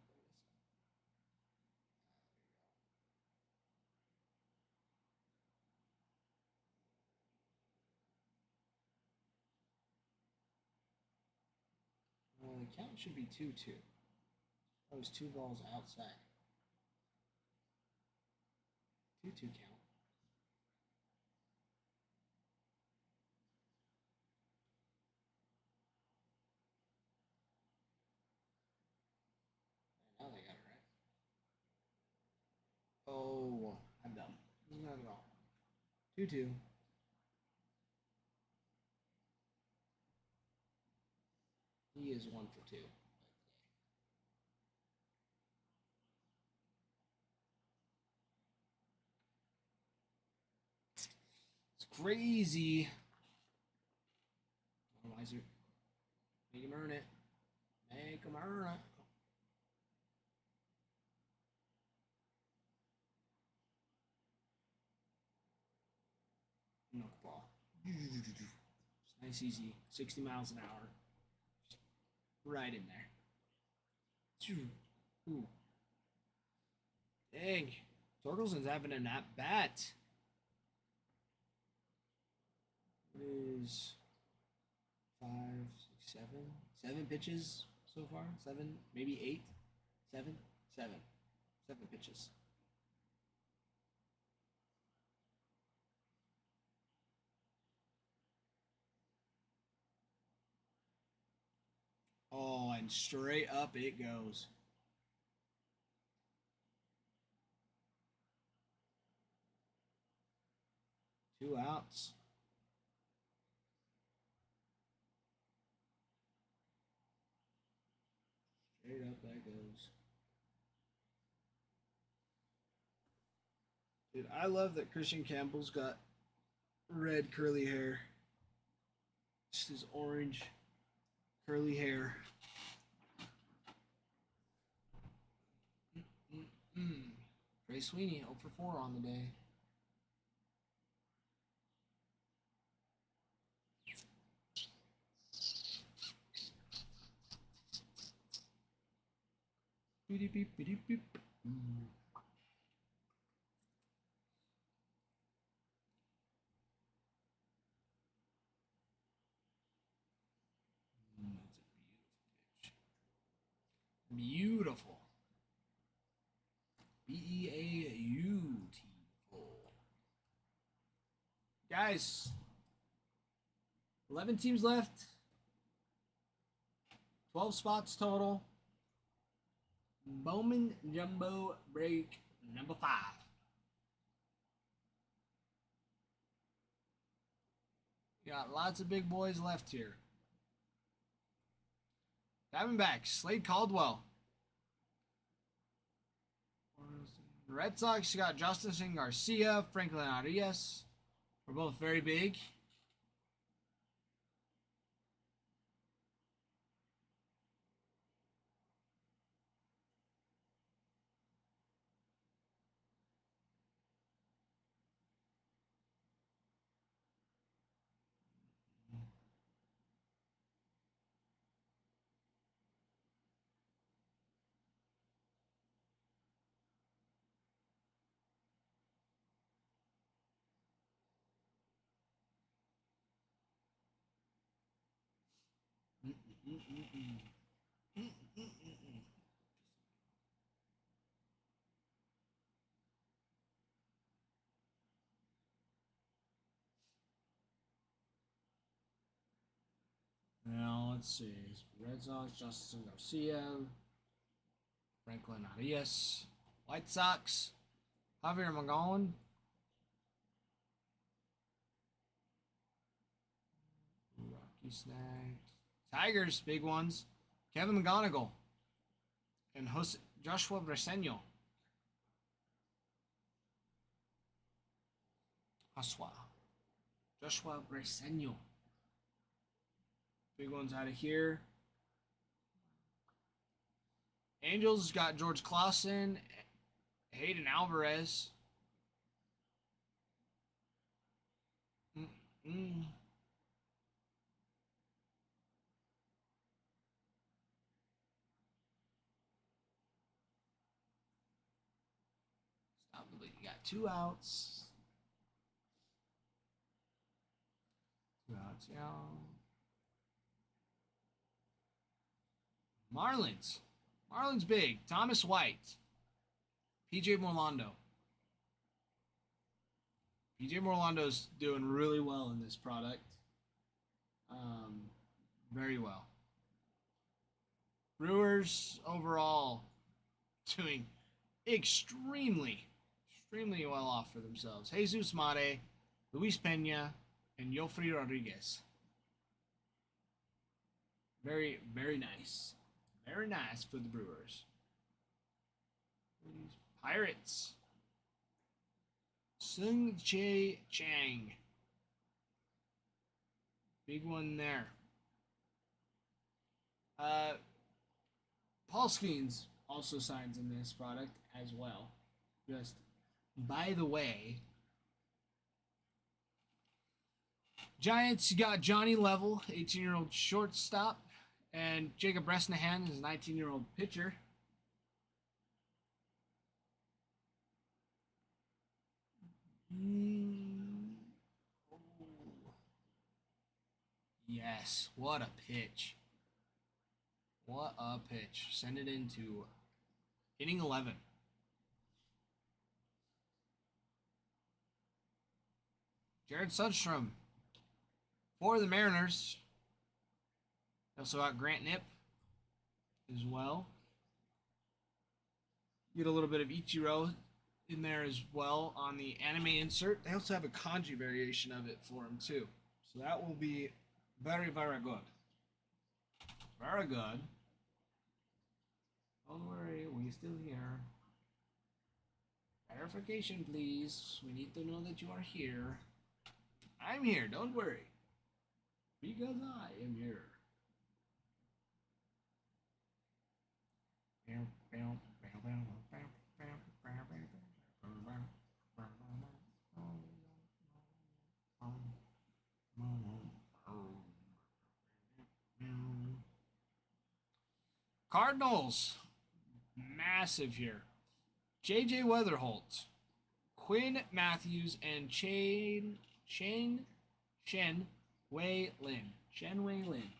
Well, the count should be 2-2. That was 2 balls outside. 2-2 count. Now they got it right. Oh, I'm dumb. Not at all. 2-2. He is 1 for 2. It's crazy. Wiser. Make him earn it. Make him earn it. Knuckleball. Nice, easy. 60 miles an hour. Right in there. Ooh. Dang. Torkelson's having a at bat. It is 5, 6, 7. 7 pitches so far. 7, maybe 8. 7. 7 pitches. Oh, I and straight up it goes. Two outs. Straight up that goes. Dude, I love that Christian Campbell's got red curly hair. Just his orange curly hair. Trey Sweeney 0 for 4 on the day. Beep, beep, beep, beep. That's a beautiful pitch. Beautiful. Beautiful. Guys, 11 teams left. 12 spots total. Bowman Jumbo Break number 5. Got lots of big boys left here. Diamondbacks, Slade Caldwell. The Red Sox got Justin Garcia, Franklin Arias. We're both very big. Now let's see. Red Sox, Justin Garcia, Franklin Arias. White Sox, Javier Magon. Rocky snagged. Tigers, big ones. Kevin McGonigal and Joshua Breseño. Joshua Breseño. Big ones out of here. Angels got George Clausen, Hayden Alvarez. Stop the lead. You got 2 outs. 2 outs, yeah. Marlins. Marlins big. Thomas White. PJ Morlando. PJ Morlando's doing really well in this product. Very well. Brewers overall doing extremely well off for themselves. Jesus Mate, Luis Pena, and Yofri Rodriguez. Very, very nice. Very nice for the Brewers. Pirates. Sung Chae Chang. Big one there. Paul Skeens also signs in this product as well. Just by the way. Giants got Johnny Level, 18-year-old shortstop, and Jacob Bresnahan is a 19-year-old pitcher. Yes, what a pitch. What a pitch. Send it into inning 11. Jared Sundstrom for the Mariners. Also got Grant Knipp, as well. Get a little bit of Ichiro in there as well on the anime insert. They also have a kanji variation of it for him too. So that will be very, very good. Very good. Don't worry, we're still here. Verification, please. We need to know that you are here. I'm here, don't worry. Because I am here. Cardinals, massive here. J.J. Weatherholt, Quinn Matthews, and Shen Wei Lin. Shen Wei Lin.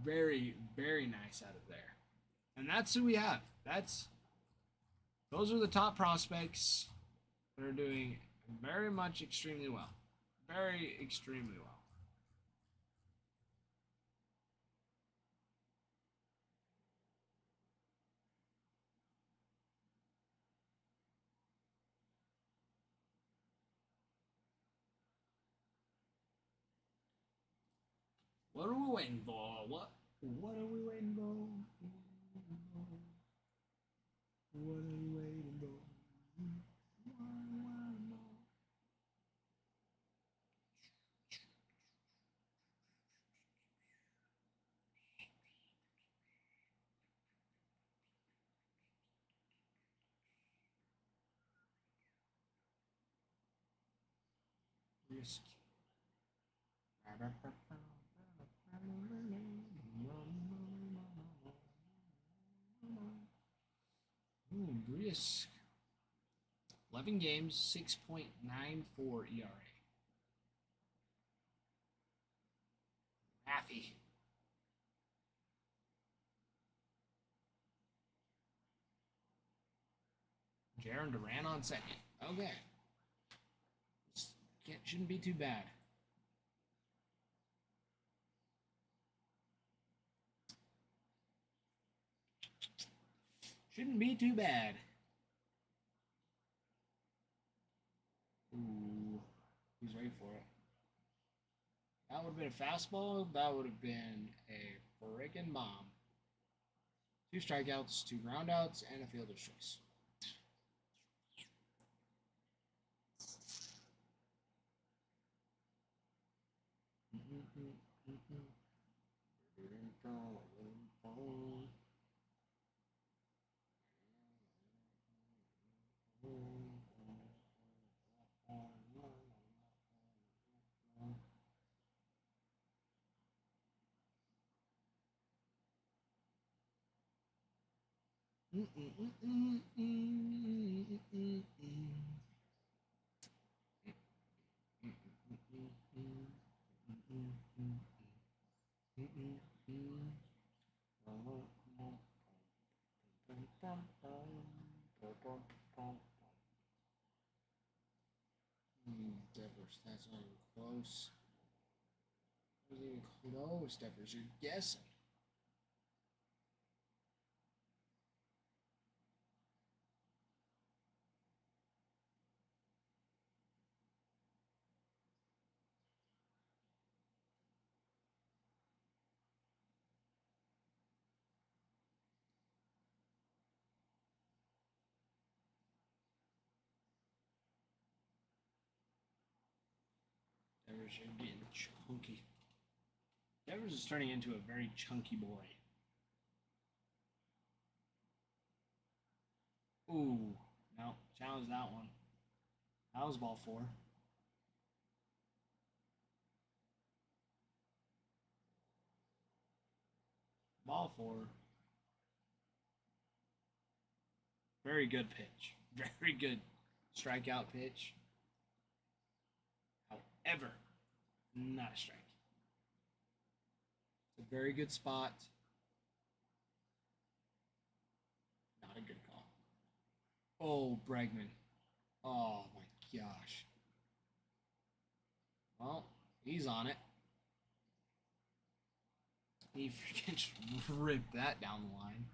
Very, very nice out of there. And that's who we have. Those are the top prospects that are doing very much extremely well. Very extremely well. What are we waiting for? What are we waiting for? What are we waiting for? Risk. Brisk. 11 games, 6.94 ERA. Matthew. Jaron Duran on second. Okay. Shouldn't be too bad. Shouldn't be too bad. Ooh. Who's ready for it? That would have been a fastball. That would have been a friggin' bomb. 2 strikeouts, 2 groundouts, and a fielder's choice. Devers, that's not even close. Wasn't even close, Devers. You're guessing. Devers, you're getting chunky. Devers is turning into a very chunky boy. Ooh, no, challenge that one. That was ball 4. Ball 4. Very good pitch. Very good strikeout pitch. However, not a strike. It's a very good spot. Not a good call. Oh, Bregman. Oh my gosh. Well, he's on it. He freaking just ripped that down the line.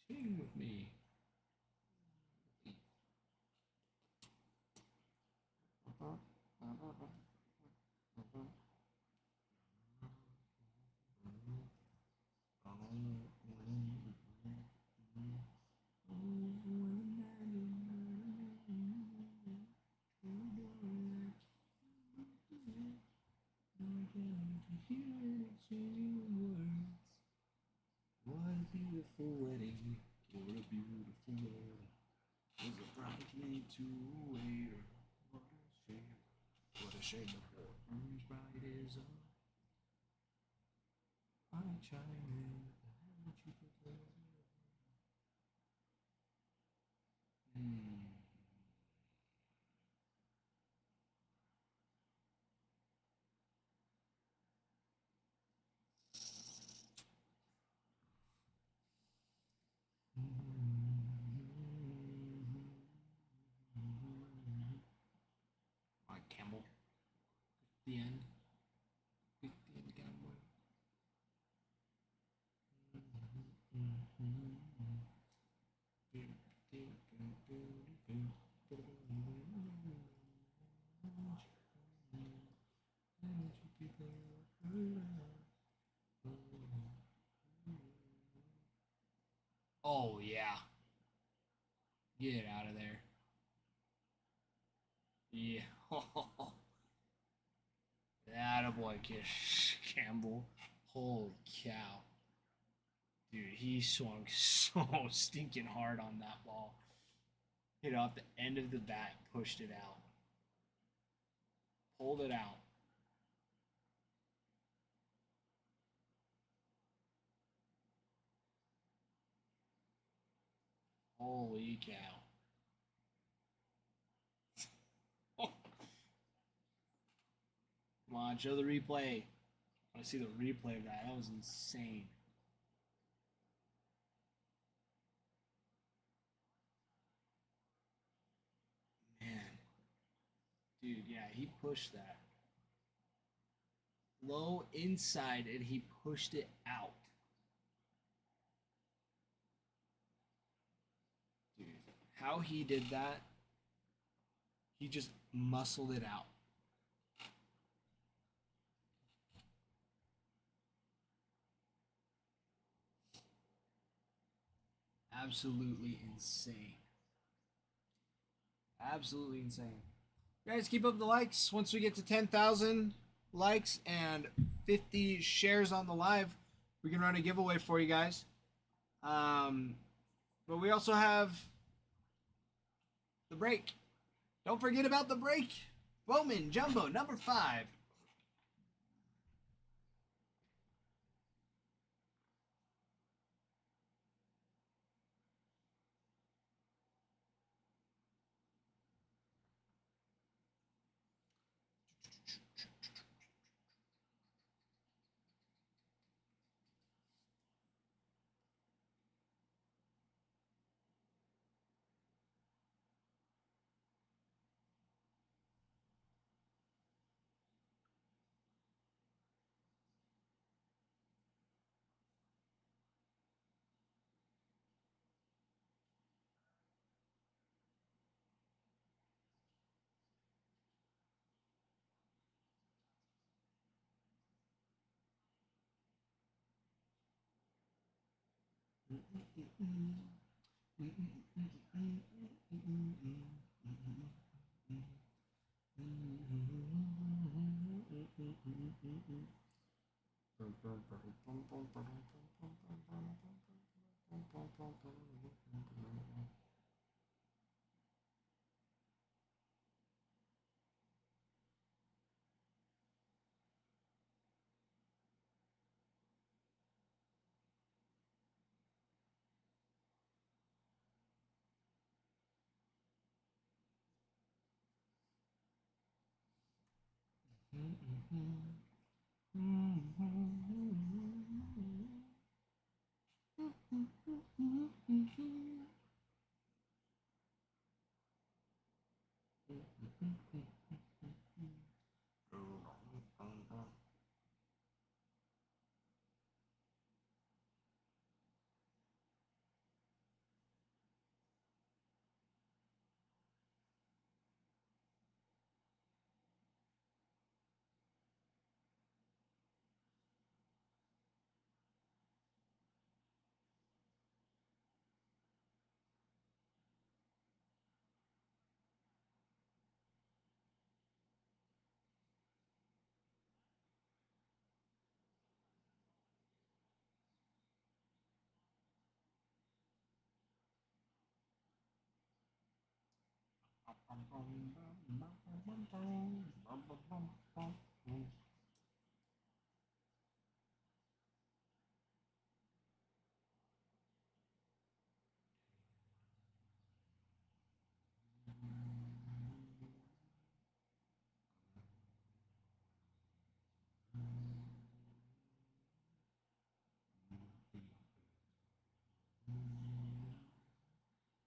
Sing with me. What a beautiful wedding. What a beautiful world. Was a bride made to wait? What a shame. What a shame the poor bride is a. I chime in. Haven't you prepared? Alright, Campbell. The end. The end, Campbell. Oh, yeah. Get out of there. Yeah. Attaboy, Campbell. Holy cow. Dude, he swung so stinking hard on that ball. Hit off the end of the bat, pushed it out. Pulled it out. Holy cow. Come on, show the replay. I want to see the replay of that. That was insane. Man. Dude, yeah, he pushed that. Low inside, and he pushed it out. Dude, how he did that, he just muscled it out. Absolutely insane. Absolutely insane. Guys, keep up the likes. Once we get to 10,000 likes and 50 shares on the live, we can run a giveaway for you guys. But we also have the break. Don't forget about the break. Bowman Jumbo number 5.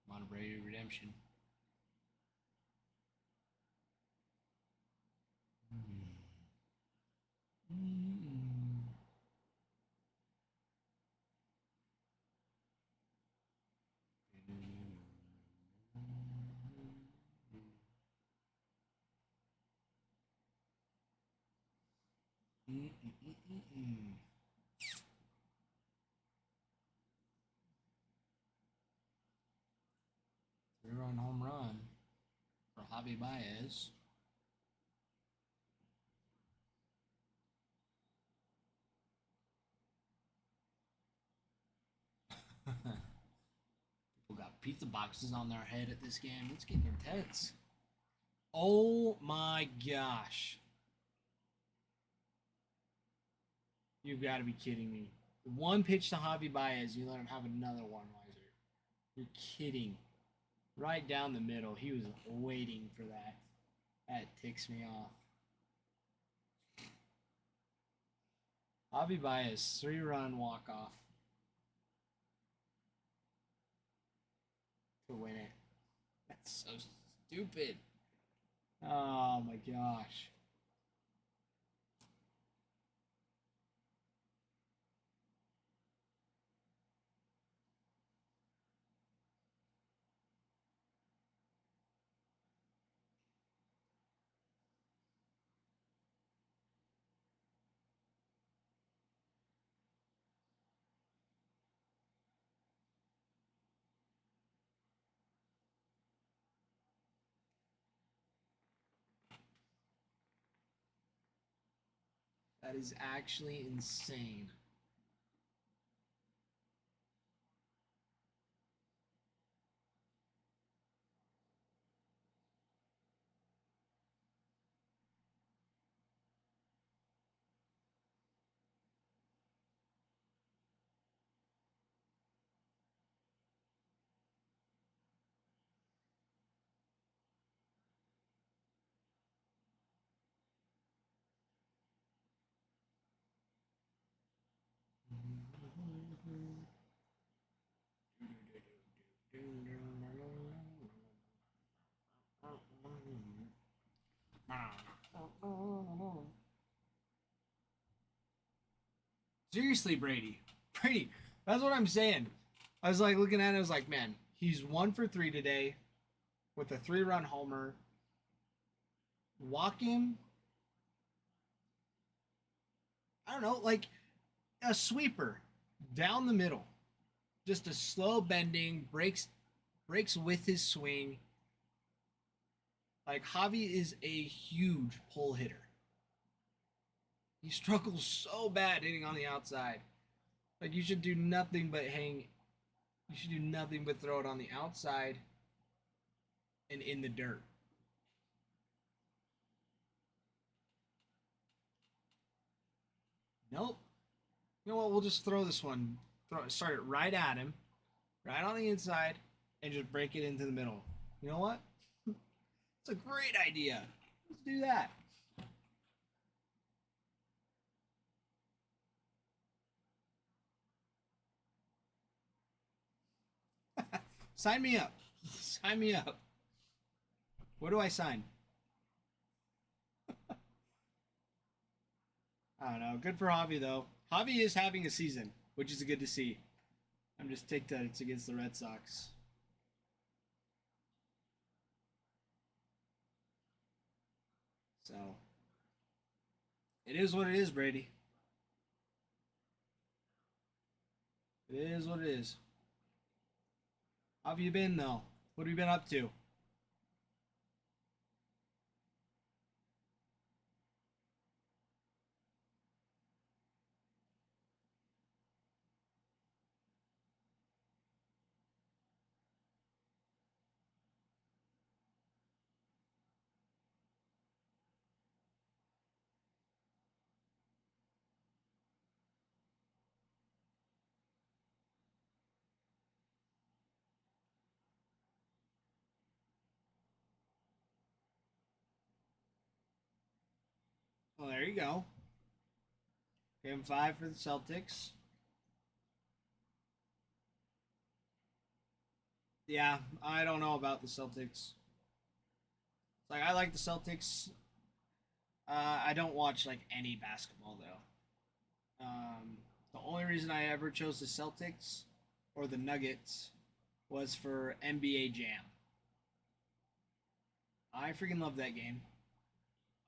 Monterey Redemption. Three-run home run for Javi Baez. People got pizza boxes on their head at this game. It's getting intense. Oh my gosh. You've got to be kidding me. One pitch to Javi Baez, you let him have another one, Weiser. You're kidding. Right down the middle. He was waiting for that. That ticks me off. Javi Baez, 3-run walk-off to win it. That's so stupid. Oh my gosh. That is actually insane. Seriously, Brady. Brady, that's what I'm saying. I was like looking at it, I was like, man, he's 1 for 3 today with a 3-run homer. Walk him. I don't know, like a sweeper down the middle. Just a slow bending, breaks with his swing. Like Javi is a huge pull hitter. He struggles so bad hitting on the outside. Like you should do nothing but hang. You should do nothing but throw it on the outside and in the dirt. Nope. You know what? We'll just throw this one. Start it right at him, right on the inside, and just break it into the middle. You know what? It's a great idea. Let's do that. Sign me up. Sign me up. What do I sign? I don't know. Good for Javi though. Javi is having a season, which is good to see. I'm just ticked that it's against the Red Sox. So it is what it is, Brady. It is what it is. How have you been though? What have you been up to? Well, there you go. Game 5 for the Celtics. Yeah, I don't know about the Celtics. Like, I like the Celtics. I don't watch like any basketball though. The only reason I ever chose the Celtics or the Nuggets was for NBA Jam. I freaking love that game.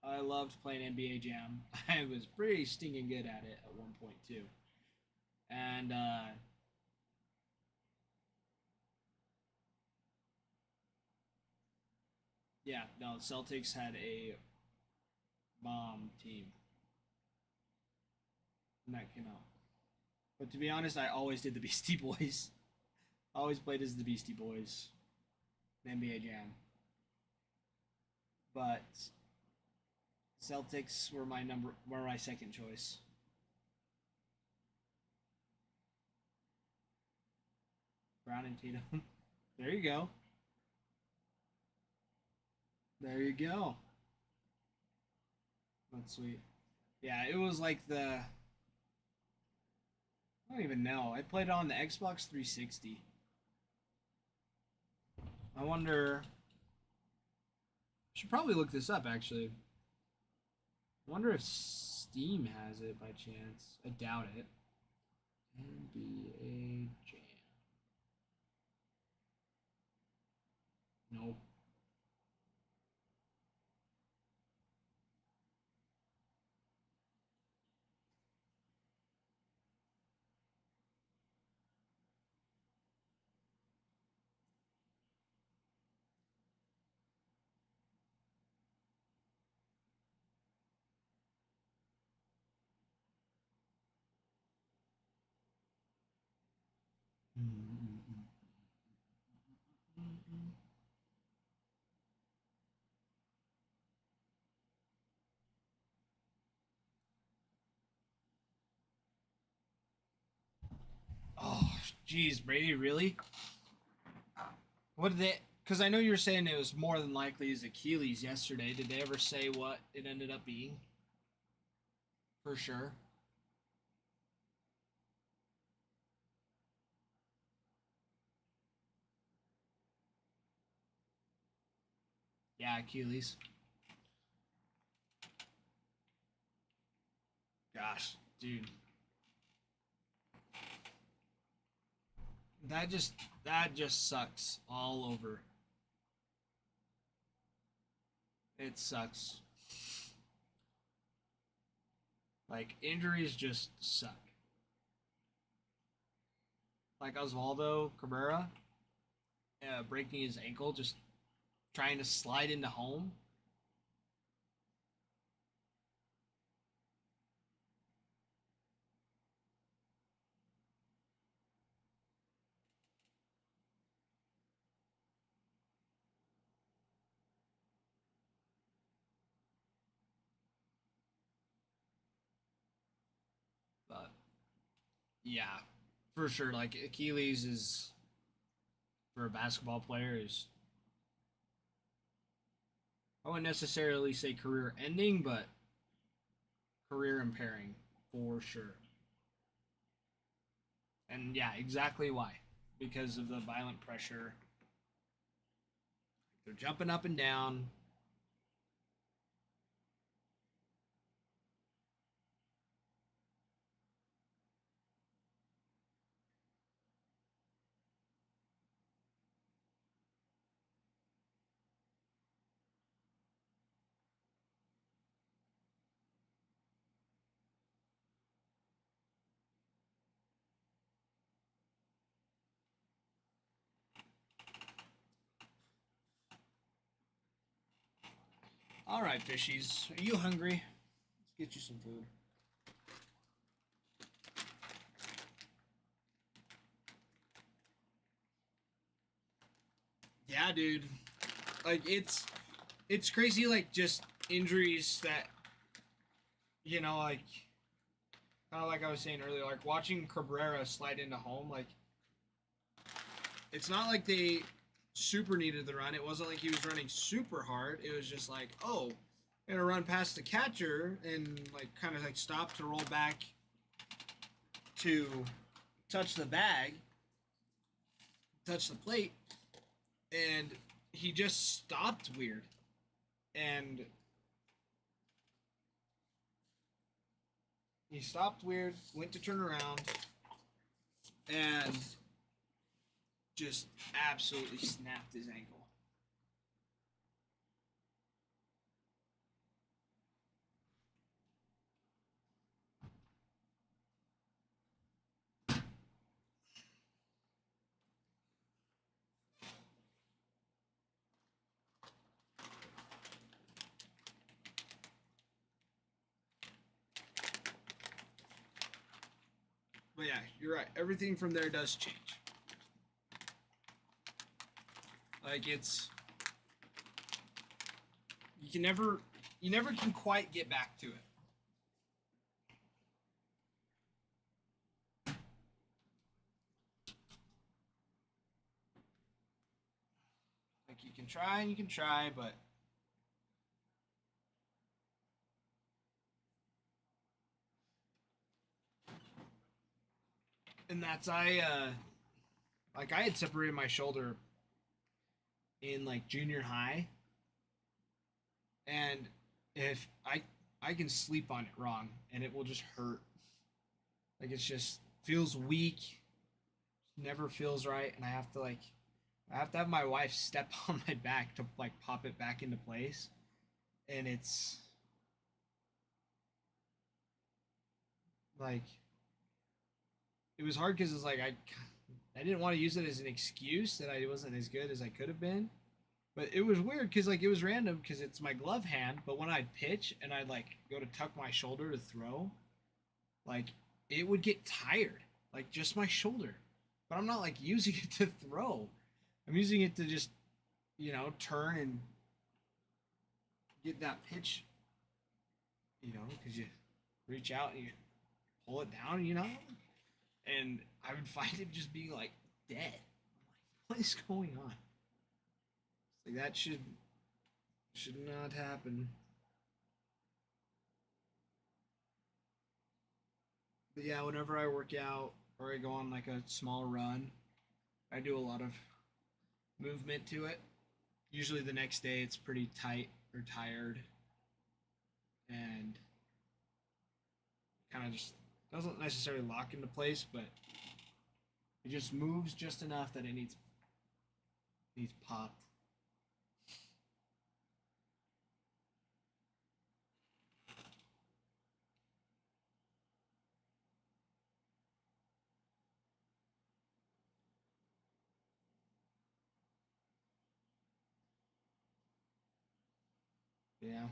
I loved playing NBA Jam. I was pretty stinking good at it at one point too. And yeah, no, the Celtics had a bomb team. And that came out. But to be honest, I always did the Beastie Boys. I always played as the Beastie Boys in NBA Jam. But Celtics were my second choice. Brown and Tatum. There you go. There you go. That's sweet. Yeah, it was like I don't even know. I played it on the Xbox 360. I wonder. I should probably look this up actually. I wonder if Steam has it by chance. I doubt it. NBA Jam. Nope. Oh, jeez, Brady, really? What did they? Because I know you were saying it was more than likely his Achilles yesterday. Did they ever say what it ended up being? For sure. Yeah, Achilles. Gosh, dude. That just sucks all over. It sucks. Like injuries just suck. Like Osvaldo Cabrera breaking his ankle just trying to slide into home. But yeah, for sure. Like Achilles is for a basketball player is I wouldn't necessarily say career ending, but career impairing for sure. And yeah, exactly why. because of the violent pressure. They're jumping up and down. All right, fishies. Are you hungry? Let's get you some food. Yeah, dude. Like it's crazy. Like just injuries that like kind of like I was saying earlier. Like watching Cabrera slide into home. Like it's not like they super needed the run. It wasn't like he was running super hard. It was just like, oh, I'm gonna run past the catcher and like kind of like stop to roll back to touch the bag, touch the plate, and he just stopped weird. And he stopped weird, went to turn around, and just absolutely snapped his ankle. But yeah, you're right. Everything from there does change. Like you never can quite get back to it. Like you can try and you can try, but and that's like I had separated my shoulder in like junior high, and if I can sleep on it wrong and it will just hurt. Like it's just feels weak, never feels right, and I have to have my wife step on my back to like pop it back into place, and it's like it was hard because it's like I didn't want to use it as an excuse that I wasn't as good as I could have been. But it was weird because like it was random because it's my glove hand. But when I'd pitch and I'd like go to tuck my shoulder to throw, like it would get tired, like just my shoulder. But I'm not like using it to throw. I'm using it to just turn and get that pitch. Because you reach out and you pull it down. And I would find it just being like dead. I'm like, what is going on? Like that should not happen. But yeah, whenever I work out or I go on like a small run, I do a lot of movement to it. Usually the next day it's pretty tight or tired and kind of just doesn't necessarily lock into place, but it just moves just enough that it needs popped. Yeah.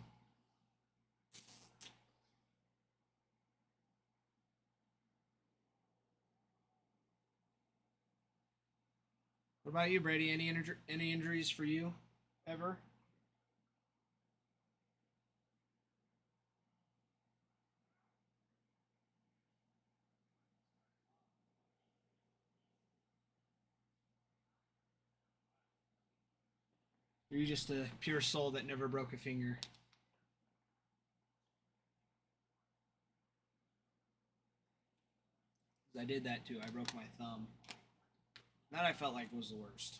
What about you, Brady? Any injuries for you ever? Or are you just a pure soul that never broke a finger? I did that too. I broke my thumb. That I felt like was the worst.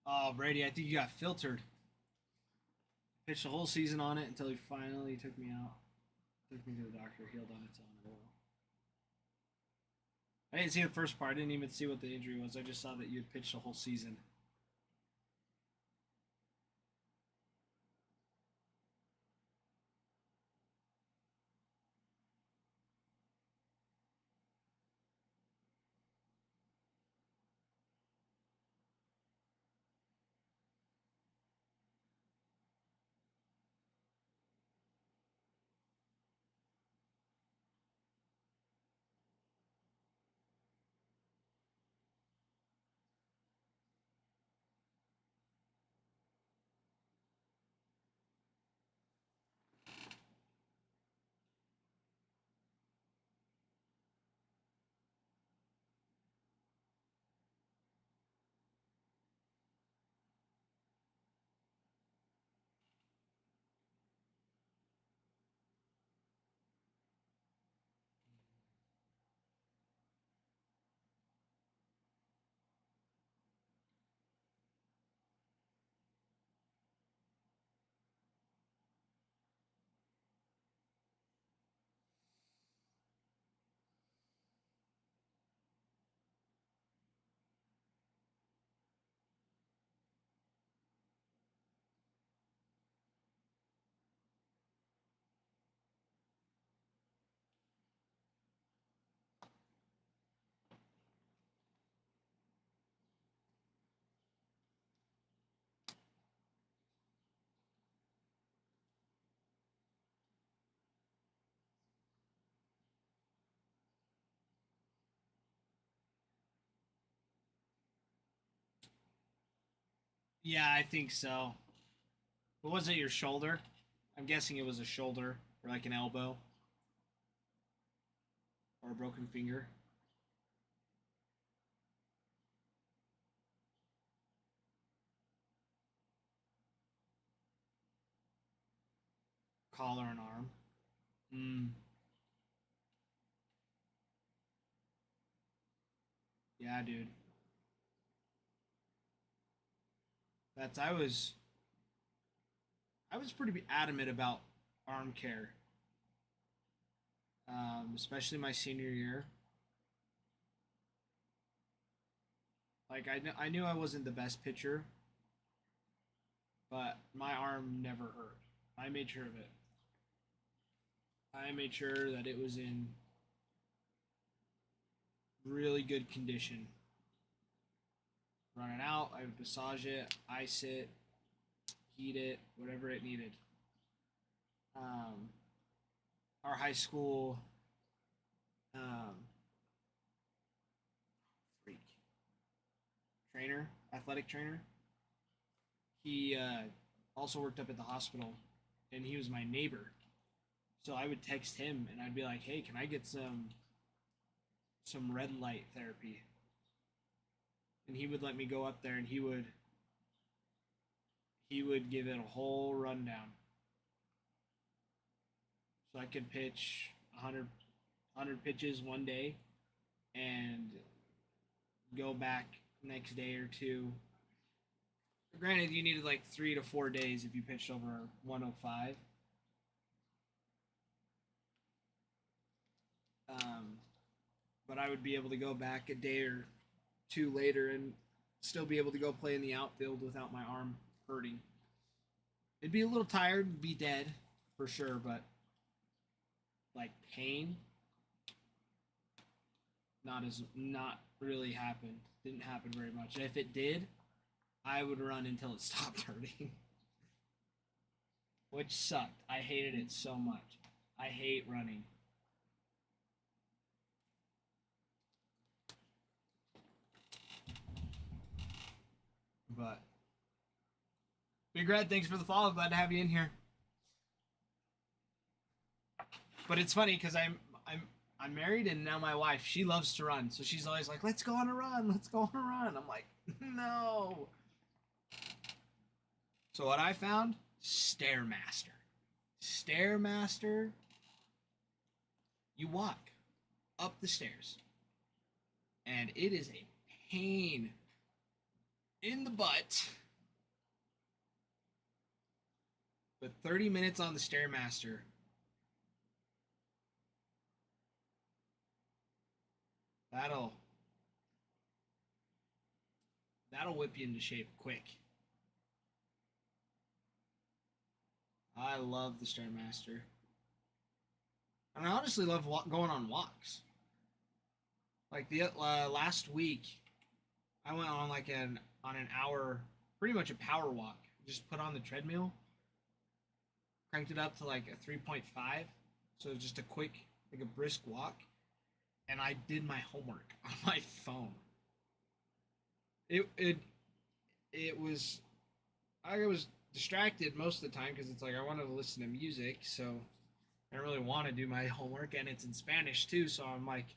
Oh, Brady, I think you got filtered. Pitched the whole season on it until he finally took me out. Took me to the doctor, healed on its own. I didn't see the first part. I didn't even see what the injury was. I just saw that you had pitched the whole season. Yeah, I think so. What was it, your shoulder? I'm guessing it was a shoulder or like an elbow or a broken finger. Collar and arm. Mm. Yeah, dude. That's I was pretty adamant about arm care, especially my senior year. Like I knew I wasn't the best pitcher, but my arm never hurt. I made sure of it. I made sure that it was in really good condition. Run it out, I would massage it, ice it, heat it, whatever it needed. Um, our high school um, freak trainer, athletic trainer, he also worked up at the hospital, and he was my neighbor. So I would text him, and I'd be like, "Hey, can I get some red light therapy?" And he would let me go up there, and he would give it a whole rundown. So I could pitch 100 pitches one day and go back next day or two. Granted, you needed like 3 to 4 days if you pitched over 105. Um, but I would be able to go back a day or two later and still be able to go play in the outfield without my arm hurting. It'd be a little tired, be dead for sure, but like pain, not really happened. Didn't happen very much. And if it did, I would run until it stopped hurting, which sucked. I hated it so much. I hate running. But Big Red, thanks for the follow. Glad to have you in here. But it's funny because I'm married, and now my wife, she loves to run, so she's always like, "Let's go on a run. Let's go on a run." I'm like, no. So what I found, Stairmaster. Stairmaster. You walk up the stairs, and it is a pain in the butt. But 30 minutes on the Stairmaster. That'll whip you into shape quick. I love the Stairmaster. And I honestly love going on walks. Like the last week, I went on like an hour, pretty much a power walk. Just put on the treadmill, cranked it up to like a 3.5, so just a quick, like a brisk walk, and I did my homework on my phone. It was, I was distracted most of the time because it's like I wanted to listen to music, so I don't really want to do my homework, and it's in Spanish too, so I'm like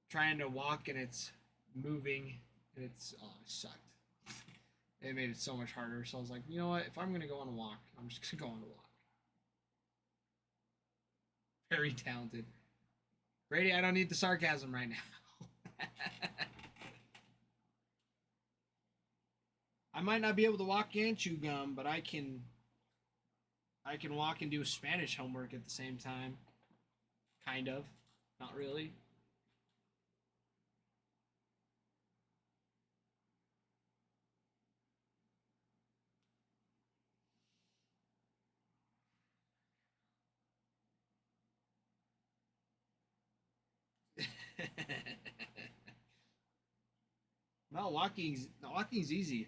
trying to walk and it's moving, and it sucked. It made it so much harder, so I was like, you know what, if I'm gonna go on a walk, I'm just gonna go on a walk. Very talented. Brady, I don't need the sarcasm right now. I might not be able to walk and chew gum, but I can walk and do Spanish homework at the same time. Kind of. Not really. No, walking's easy.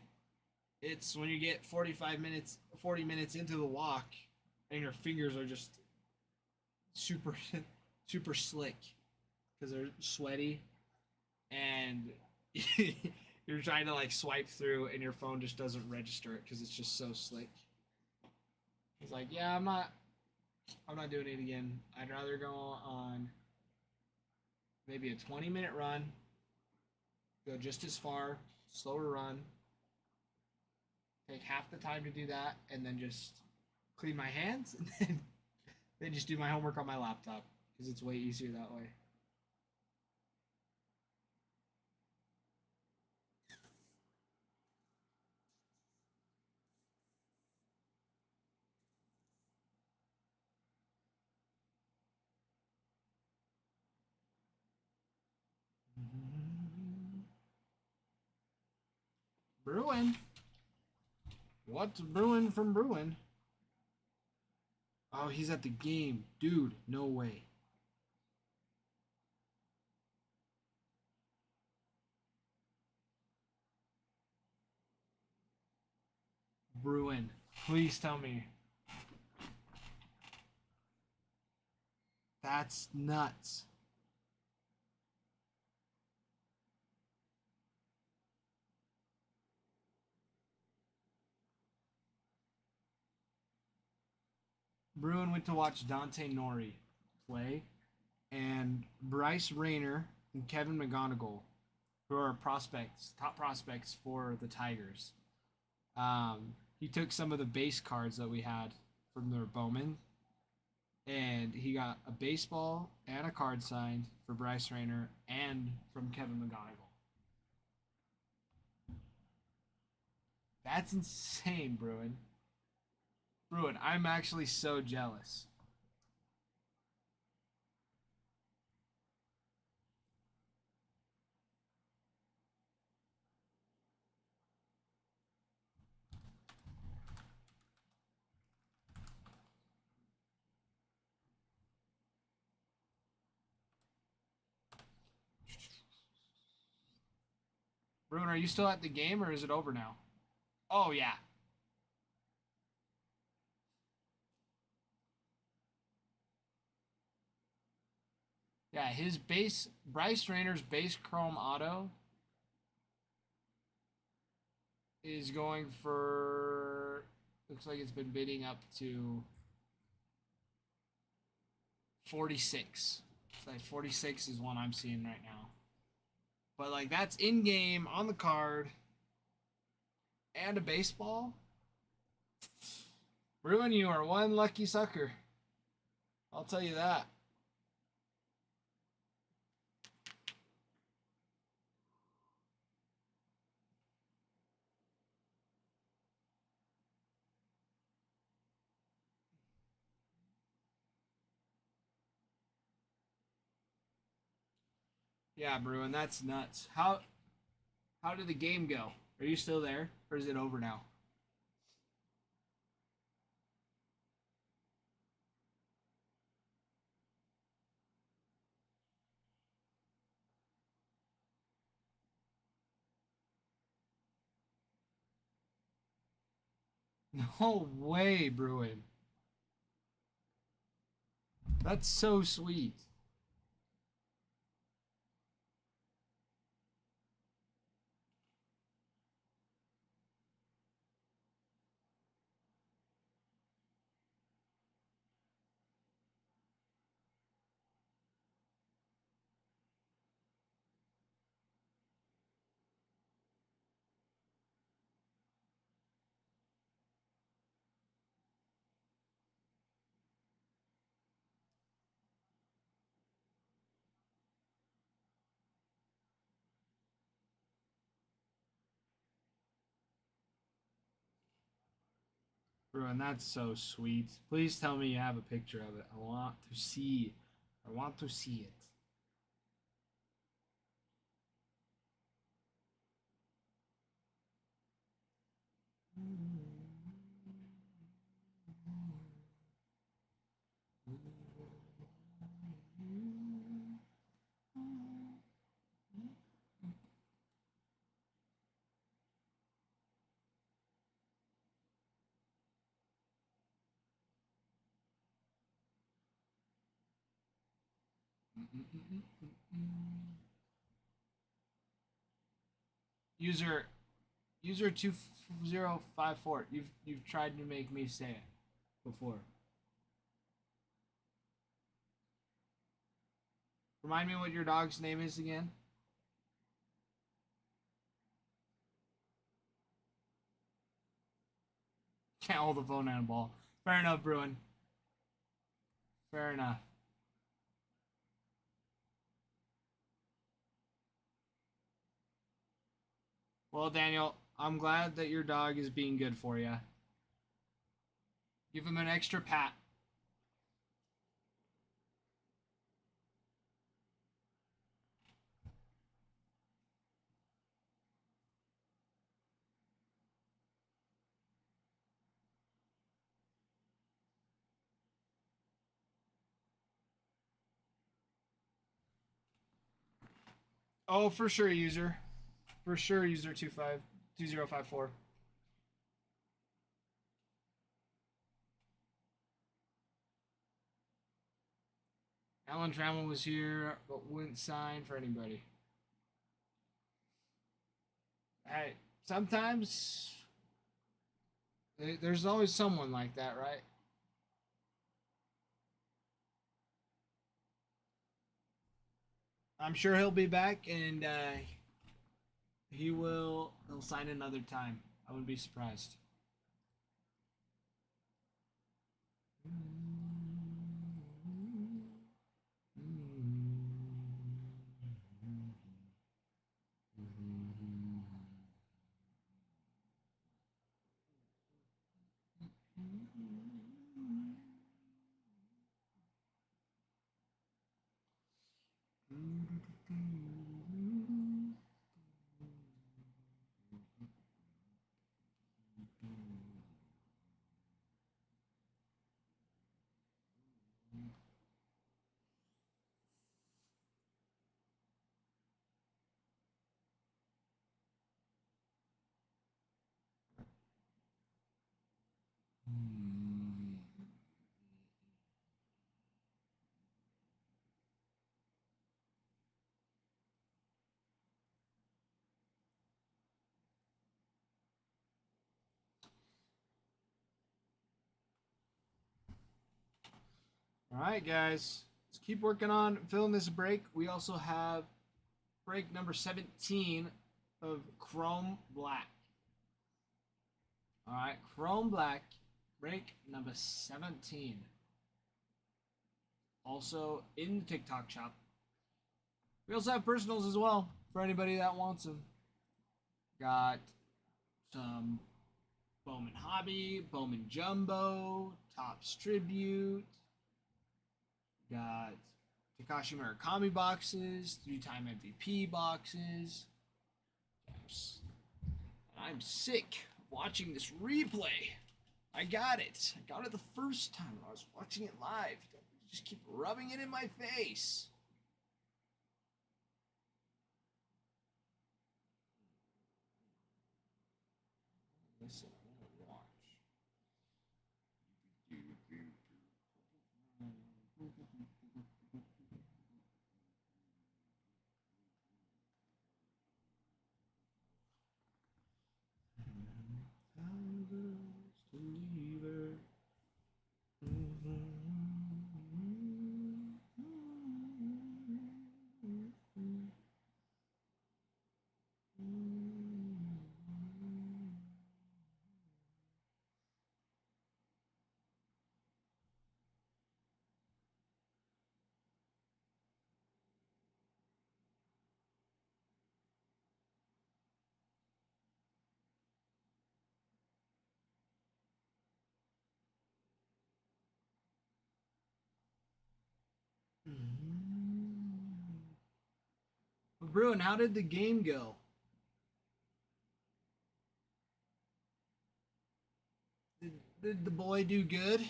It's when you get 40 minutes into the walk, and your fingers are just super super slick because they're sweaty, and you're trying to like swipe through, and your phone just doesn't register it because it's just so slick. It's like, yeah, I'm not doing it again. I'd rather go on maybe a 20-minute run, go just as far, slower run, take half the time to do that, and then just clean my hands, and then just do my homework on my laptop because it's way easier that way. Bruin. What's brewing from Bruin? Oh, he's at the game. Dude, no way. Bruin, please tell me. That's nuts. Bruin went to watch Dante Nori play, and Bryce Rayner and Kevin McGonigal, who are top prospects for the Tigers. He took some of the base cards that we had from their Bowman, and he got a baseball and a card signed for Bryce Rayner and from Kevin McGonigal. That's insane, Bruin. Bruin, I'm actually so jealous. Bruin, are you still at the game or is it over now? Oh, yeah. Yeah, Bryce Rayner's base chrome auto is going for Looks like it's been bidding up to 46. It's like 46 is one I'm seeing right now. But like that's in game on the card and a baseball. Ruin, you are one lucky sucker. I'll tell you that. Yeah, Bruin, that's nuts. How did the game go? Are you still there, or is it over now? No way, Bruin. That's so sweet. Bruin, that's so sweet. Please tell me you have a picture of it. I want to see. I want to see it. User User 2054. You've tried to make me say it before. Remind me what your dog's name is again. Can't hold the phone and a ball. Fair enough, Bruin. Fair enough. Well, Daniel, I'm glad that your dog is being good for you. Give him an extra pat. Oh, for sure, user. For sure, user 2054. Alan Trammell was here, but wouldn't sign for anybody. Hey, sometimes there's always someone like that, right? I'm sure he'll be back, and he'll sign another time. I wouldn't be surprised. All right, guys. Let's keep working on filling this break. We also have break number 17 of Chrome Black. All right, Chrome Black, break number 17. Also in the TikTok shop. We also have personals as well for anybody that wants them. Got some Bowman Hobby, Bowman Jumbo, Topps Tribute. Got Takashi Murakami boxes, 3-time MVP boxes. I'm sick of watching this replay. I got it. I got it the first time when I was watching it live. Just keep rubbing it in my face. Listen, I'm gonna watch. Bruin, how did the game go? Did the boy do good?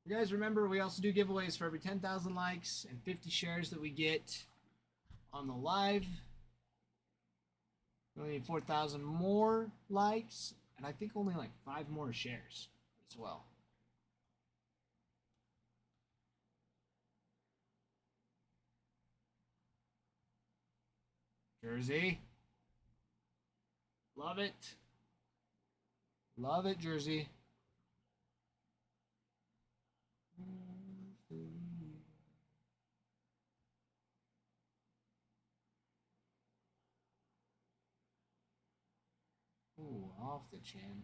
You guys remember we also do giveaways for every 10,000 likes and 50 shares that we get on the live. We only need 4,000 more likes, and I think only like 5 more shares as well. Jersey. Love it. Love it, Jersey. Ooh, off the chin.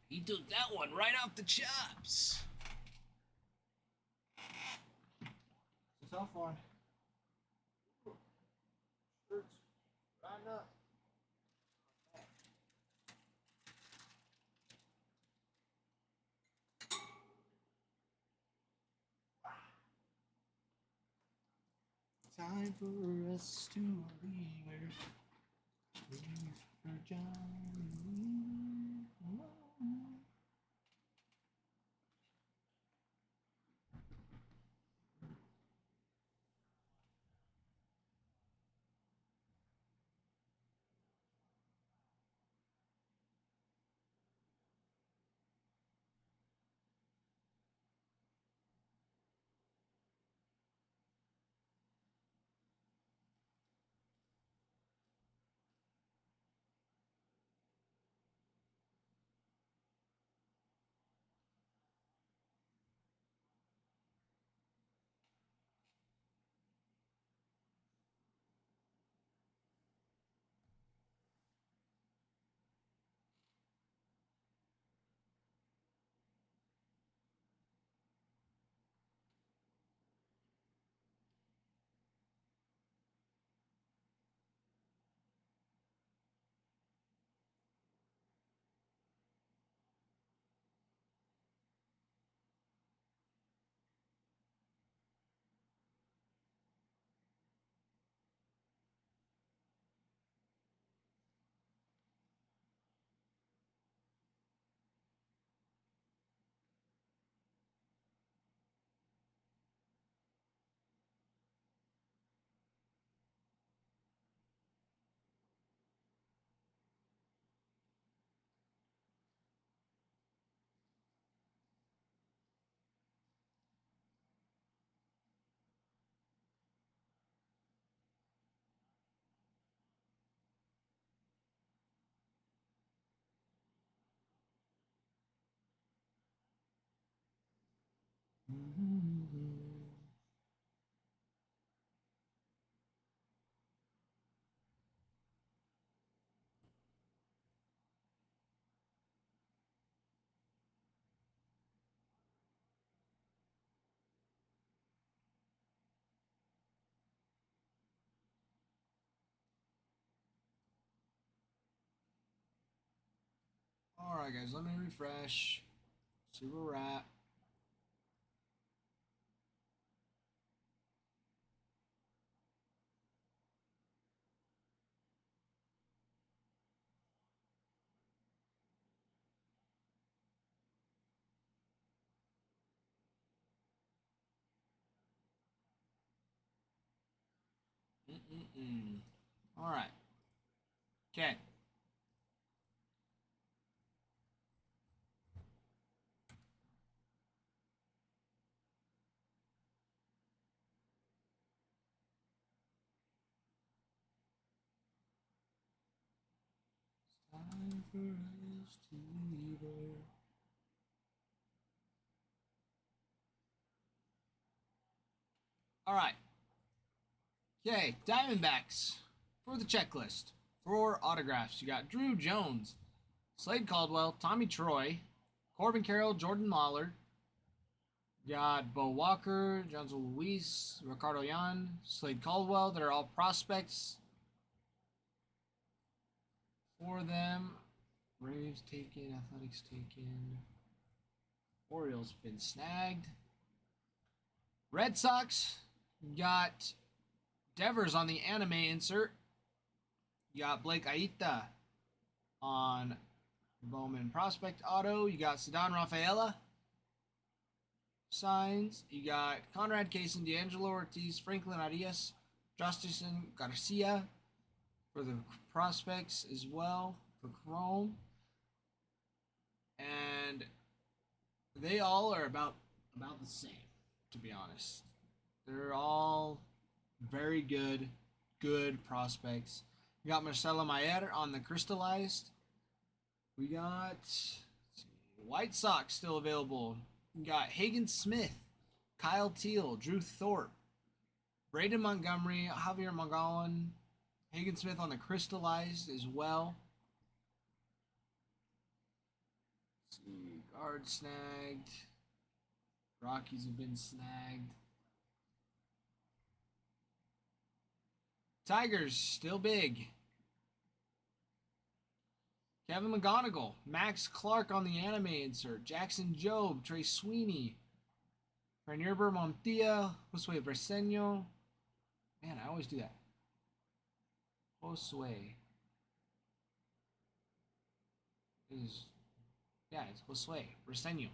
He took that one right off the chops. It's a tough one. Hurts right up. Time for us to leave her. Leave her, Johnny. Alright, guys, let me refresh. See where we're at. Alright. Okay. Time for us to leave her. All right. Okay, Diamondbacks for the checklist. For autographs, you got Drew Jones, Slade Caldwell, Tommy Troy, Corbin Carroll, Jordan Lawler. You got Bo Walker, Johnson Luis, Ricardo Yan, Slade Caldwell. They're all prospects for them. Braves taken, Athletics taken. Orioles been snagged. Red Sox got Devers on the anime insert. You got Blake Aita on Bowman Prospect Auto. You got Cedon Rafaela signs. You got Conrad Kaysen, D'Angelo Ortiz, Franklin Arias, Justin Garcia for the prospects as well for Chrome. And they all are about the same, to be honest. They're all very good prospects. We got Marcelo Mayer on the crystallized. We got White Sox still available. We got Hagen Smith, Kyle Teal, Drew Thorpe, Braden Montgomery, Javier McGowan, Hagen Smith on the crystallized as well. Let's see, guard snagged. Rockies have been snagged. Tigers still big. Kevin McGonigal, Max Clark on the anime insert, Jackson Jobe, Trey Sweeney, Rainier Montilla, Josue Briseño. Man, I always do that. Josue. It's Josue Briseño.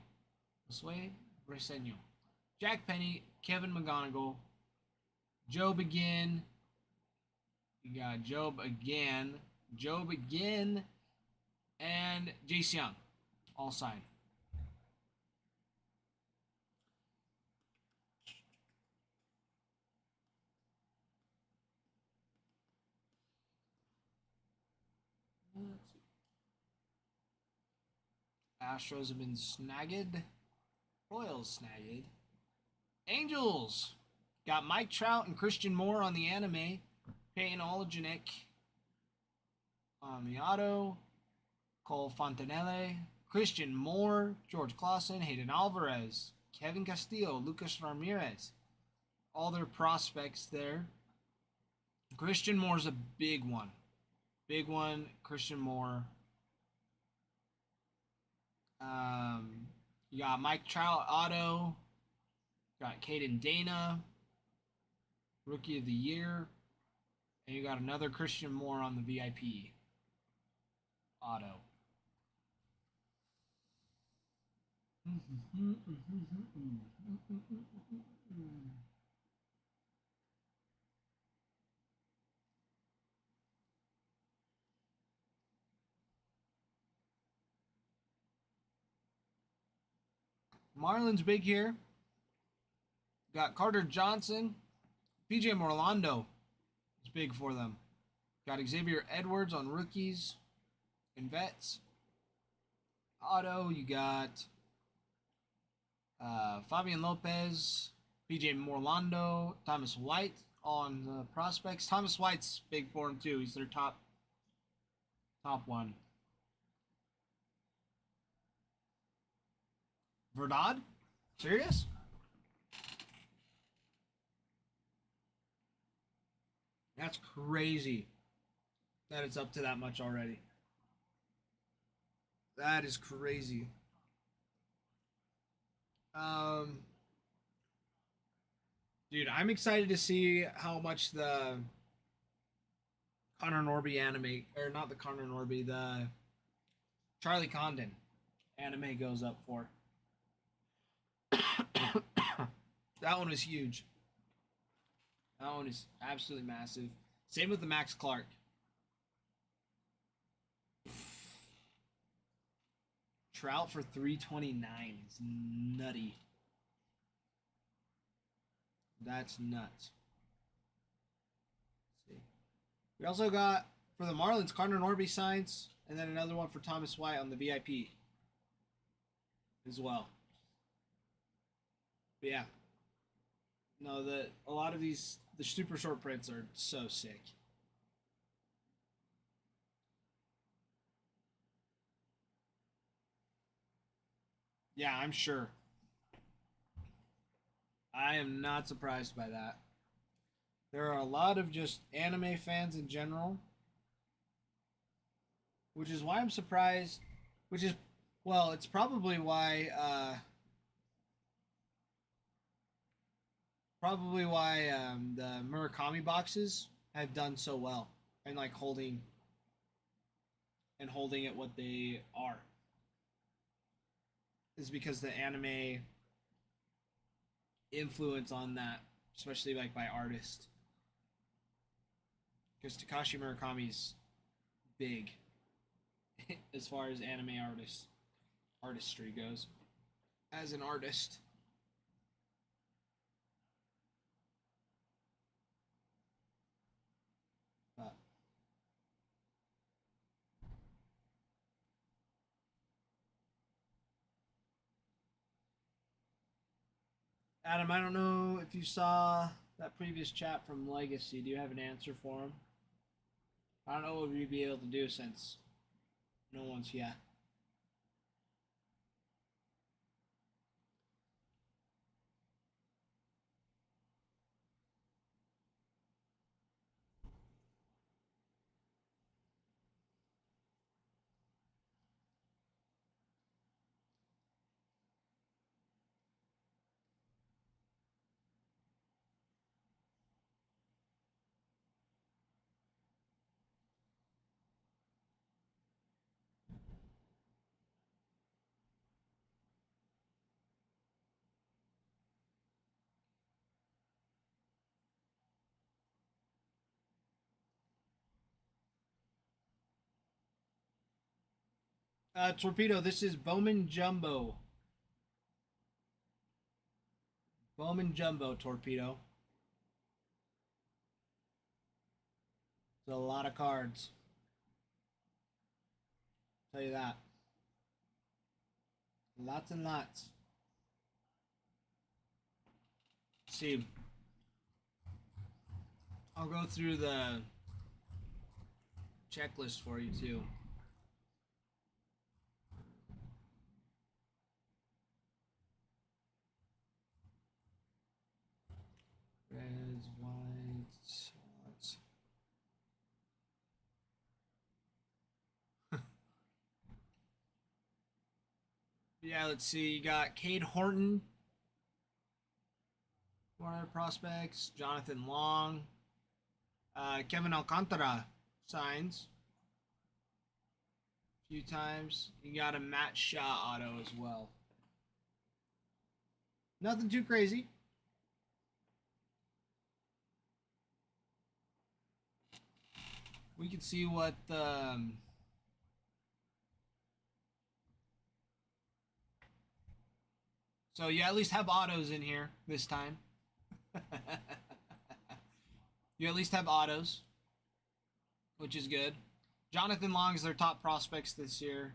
Josue Briseño. Jack Penny, Kevin McGonigal, Jobe again. You got Jobe again, and Jace Young, all signed. Astros have been snagged. Royals snagged. Angels got Mike Trout and Christian Moore on the anime. Peyton Olejnik on the auto. Cole Fontanelle, Christian Moore, George Clausen, Hayden Alvarez, Kevin Castillo, Lucas Ramirez. All their prospects there. Christian Moore's a big one. Big one, Christian Moore. You got Mike Trout auto. Got Caden Dana, Rookie of the Year. And you got another Christian Moore on the VIP auto. Marlins big here. Got Carter Johnson. PJ Morlando is big for them. Got Xavier Edwards on rookies and vets. Auto, you got Fabian Lopez, PJ Morlando, Thomas White on the prospects. Thomas White's big for him too. He's their top one. Verdad? Serious? That's crazy that it's up to that much already. That is crazy. Dude, I'm excited to see how much the Connor Norby anime, or not the Connor Norby, the Charlie Condon anime goes up for. That one was huge. That one is absolutely massive. Same with the Max Clark. Trout for 329 is nutty. That's nuts. Let's see. We also got for the Marlins Connor Norby signs, and then another one for Thomas White on the VIP as well. But yeah. No, a lot of these the super short prints are so sick. Yeah, I'm sure. I am not surprised by that. There are a lot of just anime fans in general, which is why I'm surprised. Which is, well, it's probably why the Murakami boxes have done so well and like holding it what they are is because the anime influence on that, especially like by artists, because Takashi Murakami's big as far as anime artistry goes as an artist. But Adam, I don't know if you saw that previous chat from Legacy. Do you have an answer for him? I don't know what we'd be able to do since no one's here. Torpedo, this is Bowman Jumbo. Bowman Jumbo, Torpedo. It's a lot of cards. Tell you that. Lots and lots. Let's see. I'll go through the checklist for you too. Reds, whites, lots. Yeah, let's see. You got Cade Horton, one of the prospects. Jonathan Long. Kevin Alcantara signs a few times. You got a Matt Shaw auto as well. Nothing too crazy. We can see what so you at least have autos in here this time. You at least have autos, which is good. Jonathan Long is their top prospects this year.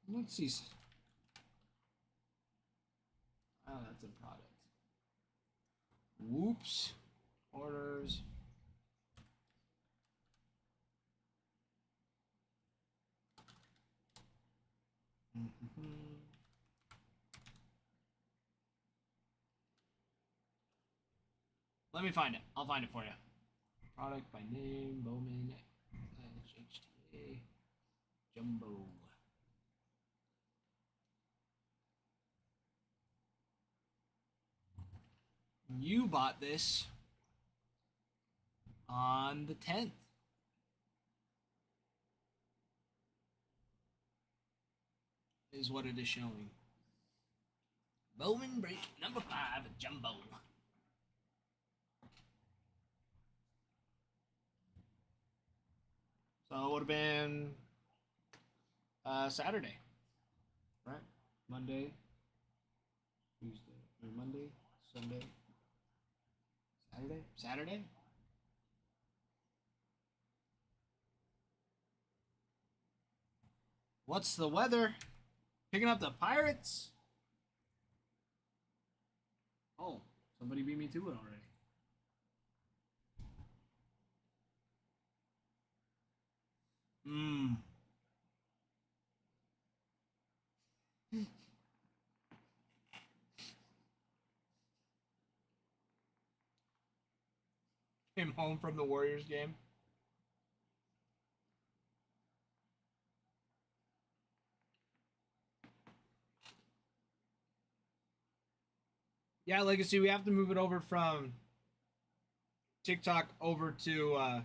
Let's see. Oh, that's a product. Whoops. Orders. Let me find it. I'll find it for you. Product by name, Bowman, HTA, Jumbo. You bought this on the 10th. Is what it is showing. Bowman break number 5, Jumbo. So it would have been Saturday, right? Monday, Tuesday, or Monday, Sunday, Saturday. What's the weather? Picking up the Pirates? Oh, somebody beat me to it already. Came home from the Warriors game. Yeah, Legacy, we have to move it over from TikTok over to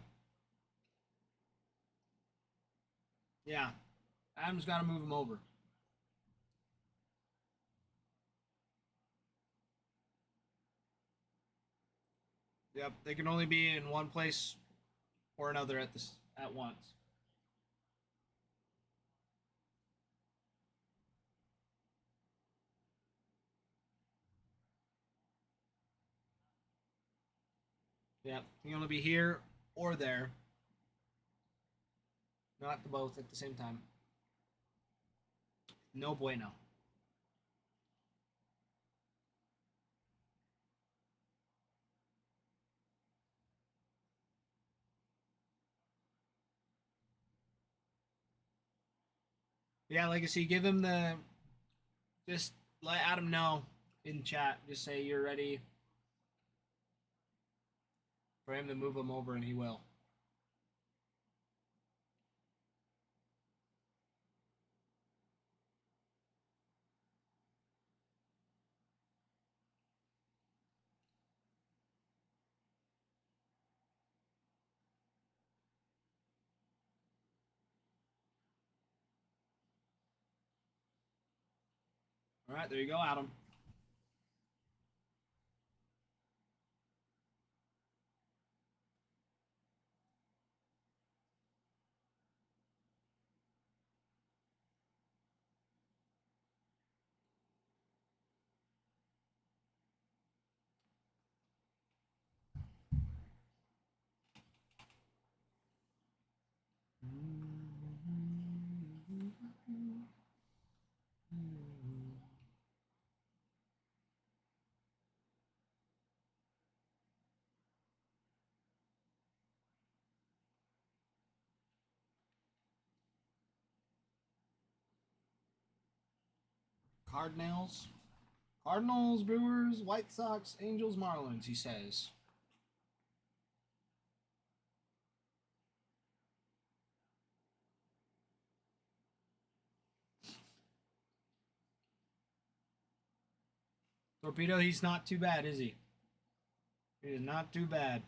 yeah. Adam's got to move him over. Yep, they can only be in one place or another at once. Yep, you can only be here or there. Not the both at the same time. No bueno. Yeah, Legacy, give him the. Just let Adam know in chat. Just say you're ready for him to move him over, and he will. All right, there you go, Adam. Cardinals, Brewers, White Sox, Angels, Marlins, he says. Torpedo, he's not too bad, is he? He is not too bad.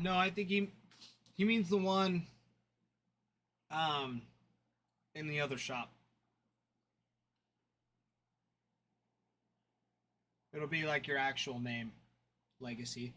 No, I think he means the one in the other shop. It'll be like your actual name, Legacy.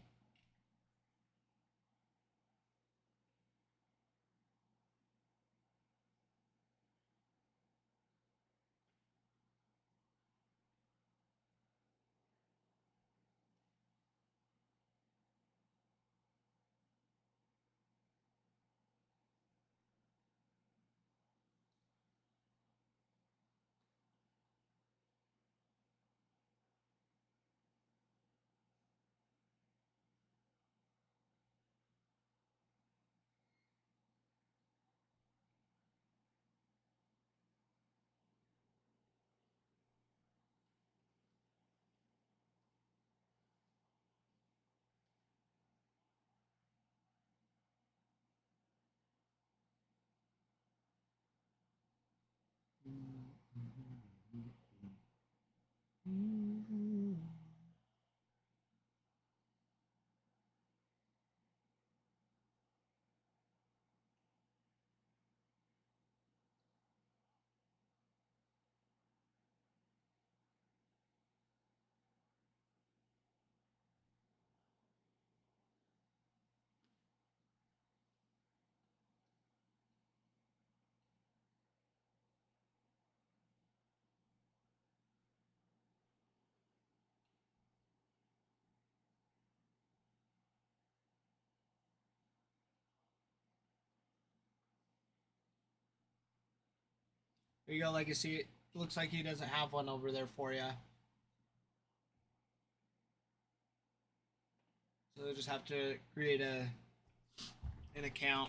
There you go, Legacy. It looks like he doesn't have one over there for you. So they'll just have to create an account.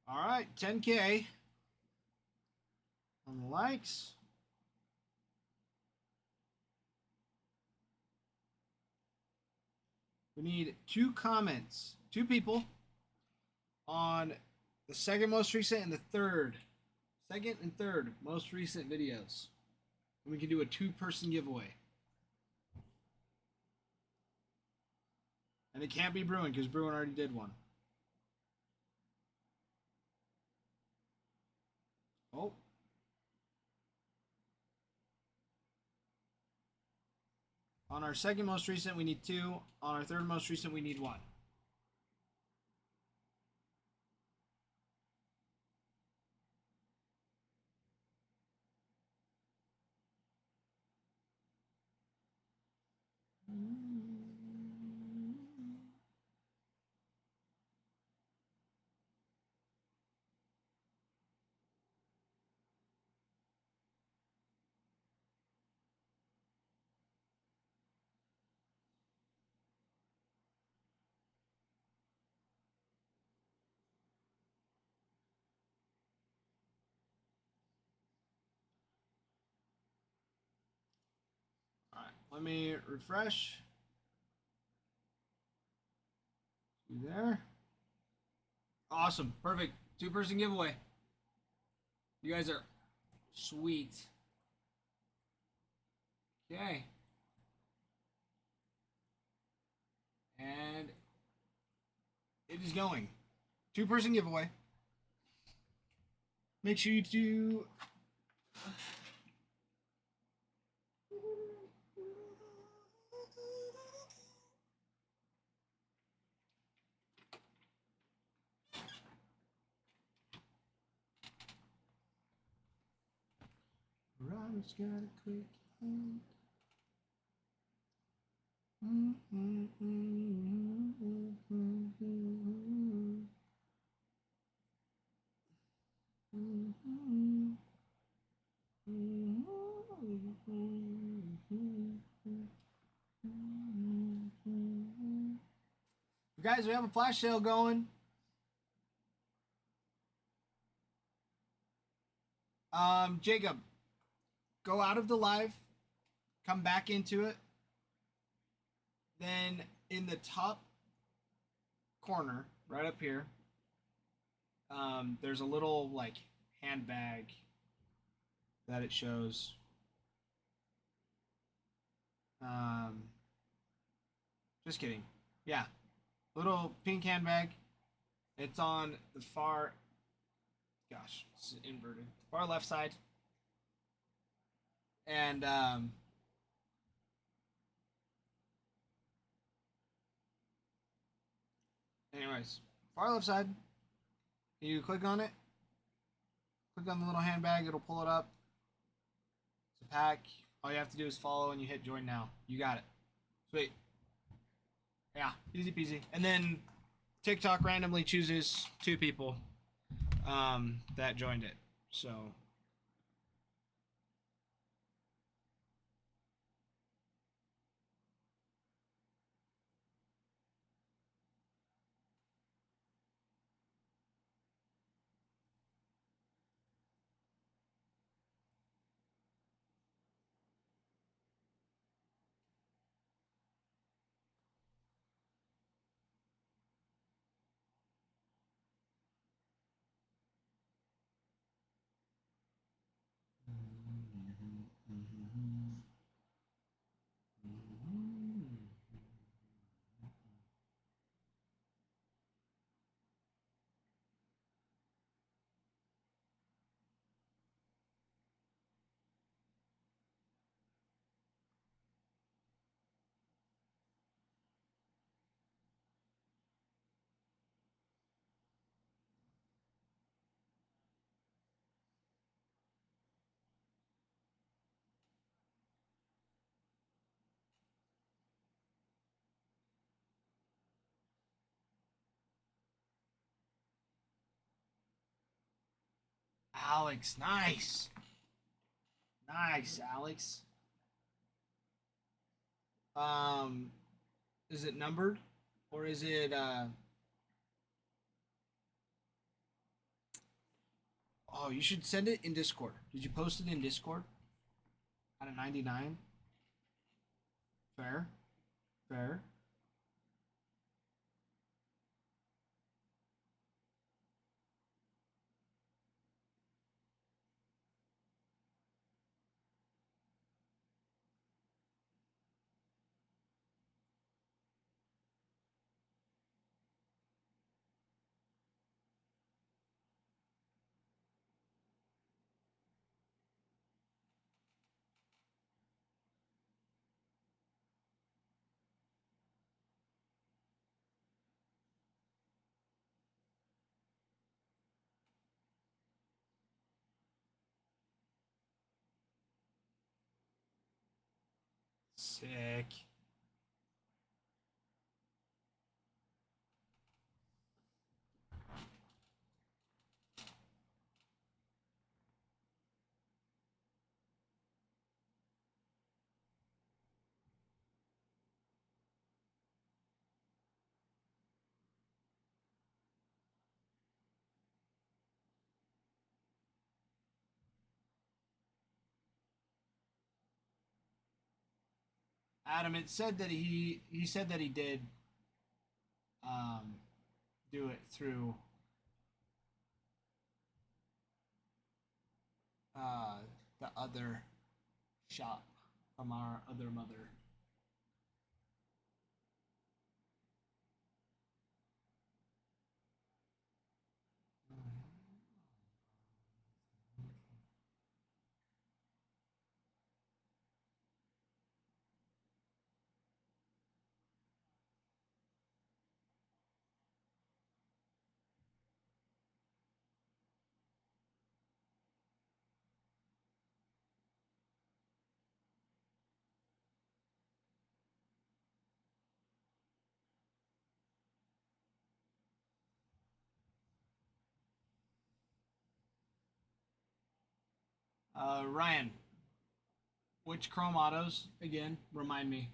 All right, 10K on the likes. We need 2 comments, 2 people on the second most recent and the second and third most recent videos. And we can do a 2-person giveaway. And it can't be Bruin because Bruin already did one. Oh. On our second most recent, we need 2. On our third most recent, we need 1. Let me refresh. See there. Awesome. Perfect. 2-person giveaway. You guys are sweet. Okay. And it is going. 2-person giveaway. Make sure you do. Robert's got a quick hand. Guys, we have a flash sale going. Jacob, go out of the live, come back into it. Then in the top corner, right up here, there's a little like handbag that it shows. Just kidding. Yeah, little pink handbag. It's on the far. Gosh, it's inverted. Far left side. And anyways, far left side. You click on it. Click on the little handbag. It'll pull it up. It's a pack. All you have to do is follow and you hit join now. You got it. Sweet. Yeah, easy peasy. And then TikTok randomly chooses 2 people that joined it. So Alex, nice. Nice, Alex. Is it numbered or is it Oh, you should send it in Discord. Did you post it in Discord? Out of 99? Fair. Fair. Sick. Adam, it said that he said that he did do it through the other shop from our other mother. Ryan, which Chrome Autos again? Remind me.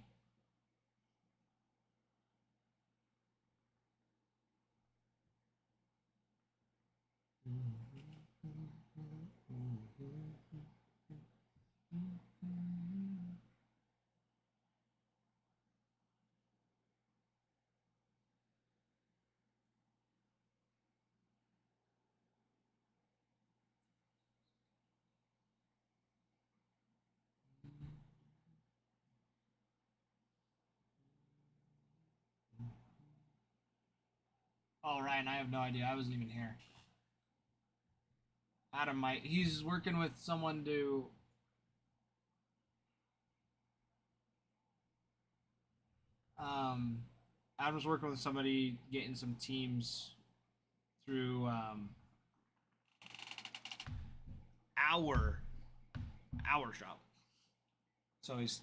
Oh, Ryan, I have no idea. I wasn't even here. Adam might. He's working with someone to. Um, Adam's working with somebody getting some teams through our shop. So he's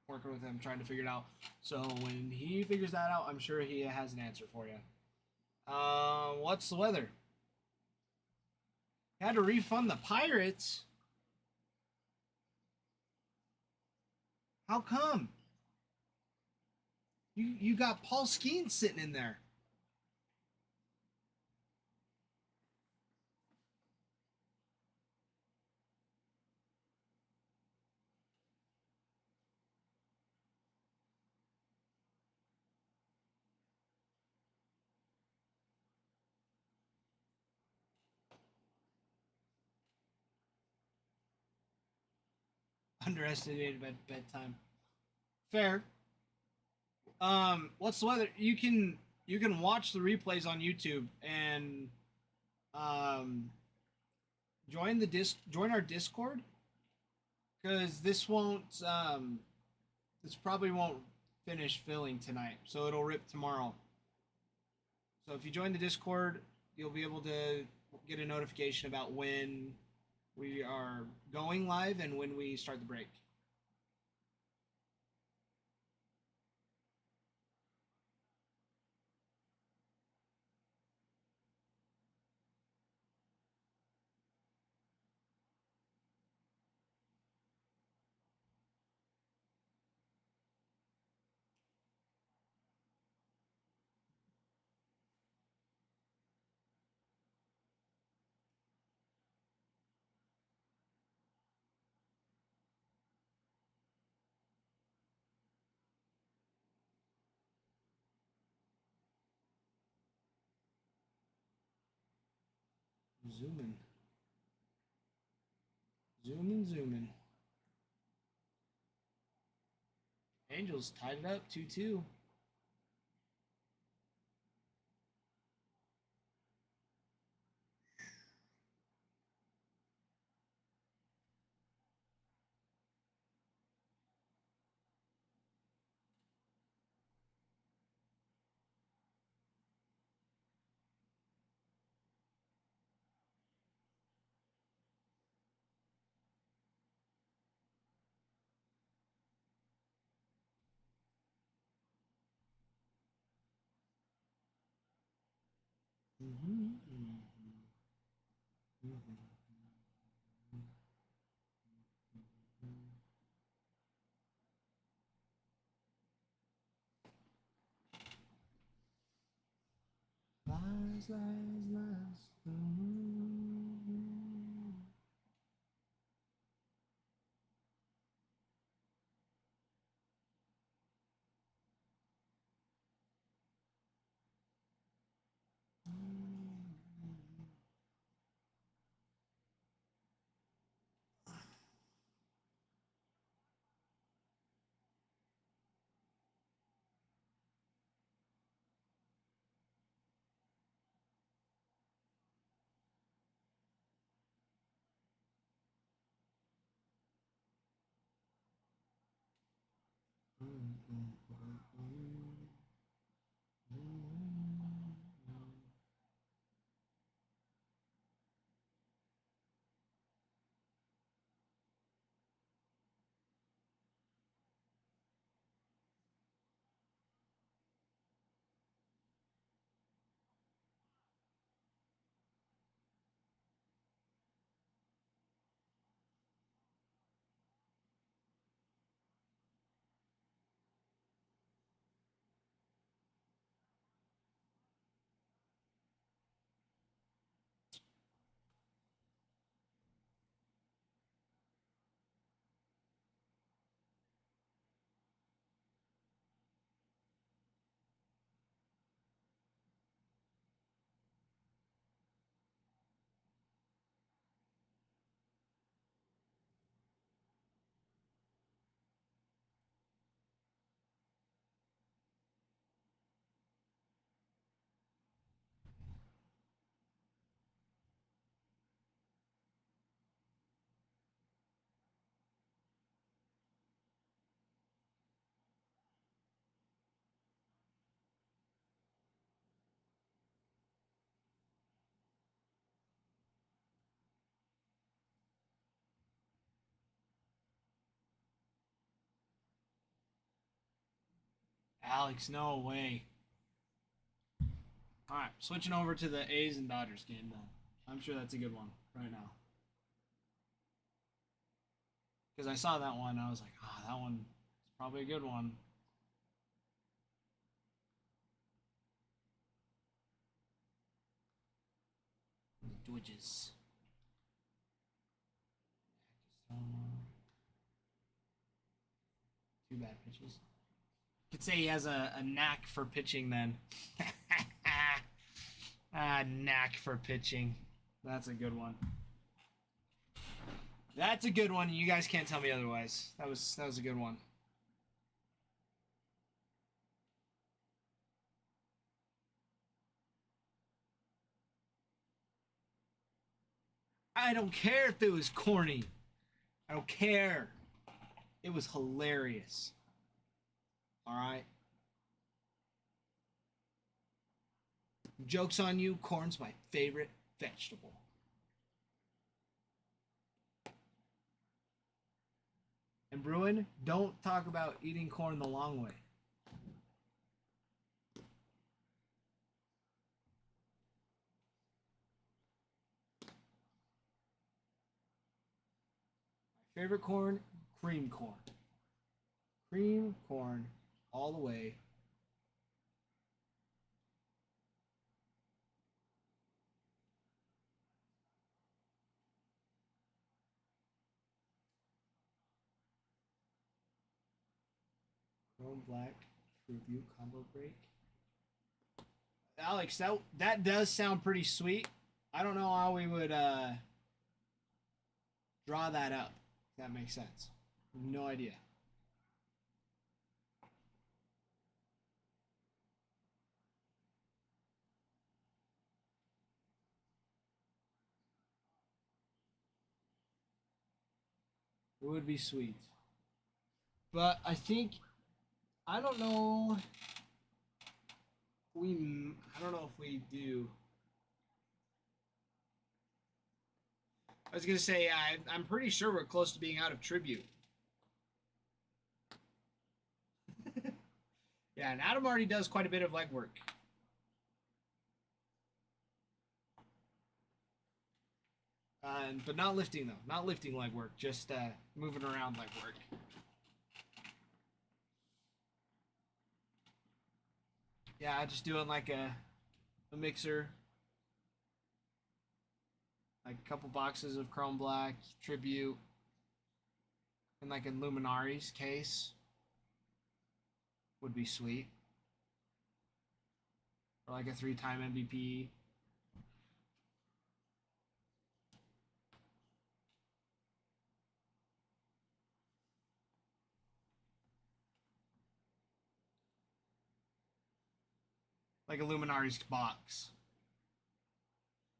working with him, trying to figure it out. So when he figures that out, I'm sure he has an answer for you. What's the weather? Had to refund the Pirates. How come? You got Paul Skeens sitting in there. Underestimated bedtime. Fair. What's the weather? You can watch the replays on YouTube and join our Discord because this probably won't finish filling tonight, so it'll rip tomorrow. So if you join the Discord, you'll be able to get a notification about when we are going live and when we start the break. Zooming. Zooming. Angels tied it up 2-2. Lies. Alex, no way. All right, switching over to the A's and Dodgers game then. I'm sure that's a good one right now. Because I saw that one, I was like, that one is probably a good one. The Dodgers. Two bad pitches. Could say he has a knack for pitching then. Knack for pitching. That's a good one. That's a good one. You guys can't tell me otherwise. That was a good one. I don't care if it was corny. I don't care. It was hilarious. All right. Joke's on you. Corn's my favorite vegetable. And Bruin, don't talk about eating corn the long way. My favorite corn, cream corn. Cream corn all the way. Chrome Black Review Combo Break. Alex, that does sound pretty sweet. I don't know how we would draw that up. If that makes sense. No idea. It would be sweet. But I think I don't know if we do. I was gonna say I'm pretty sure we're close to being out of tribute. Yeah, and Adam already does quite a bit of legwork. But not lifting though, not lifting legwork, just moving around legwork. Yeah, just doing like a mixer. Like a couple boxes of Chrome Black, Tribute, and like a Luminaries case would be sweet. Or like a 3-time MVP. Like a Luminaries box.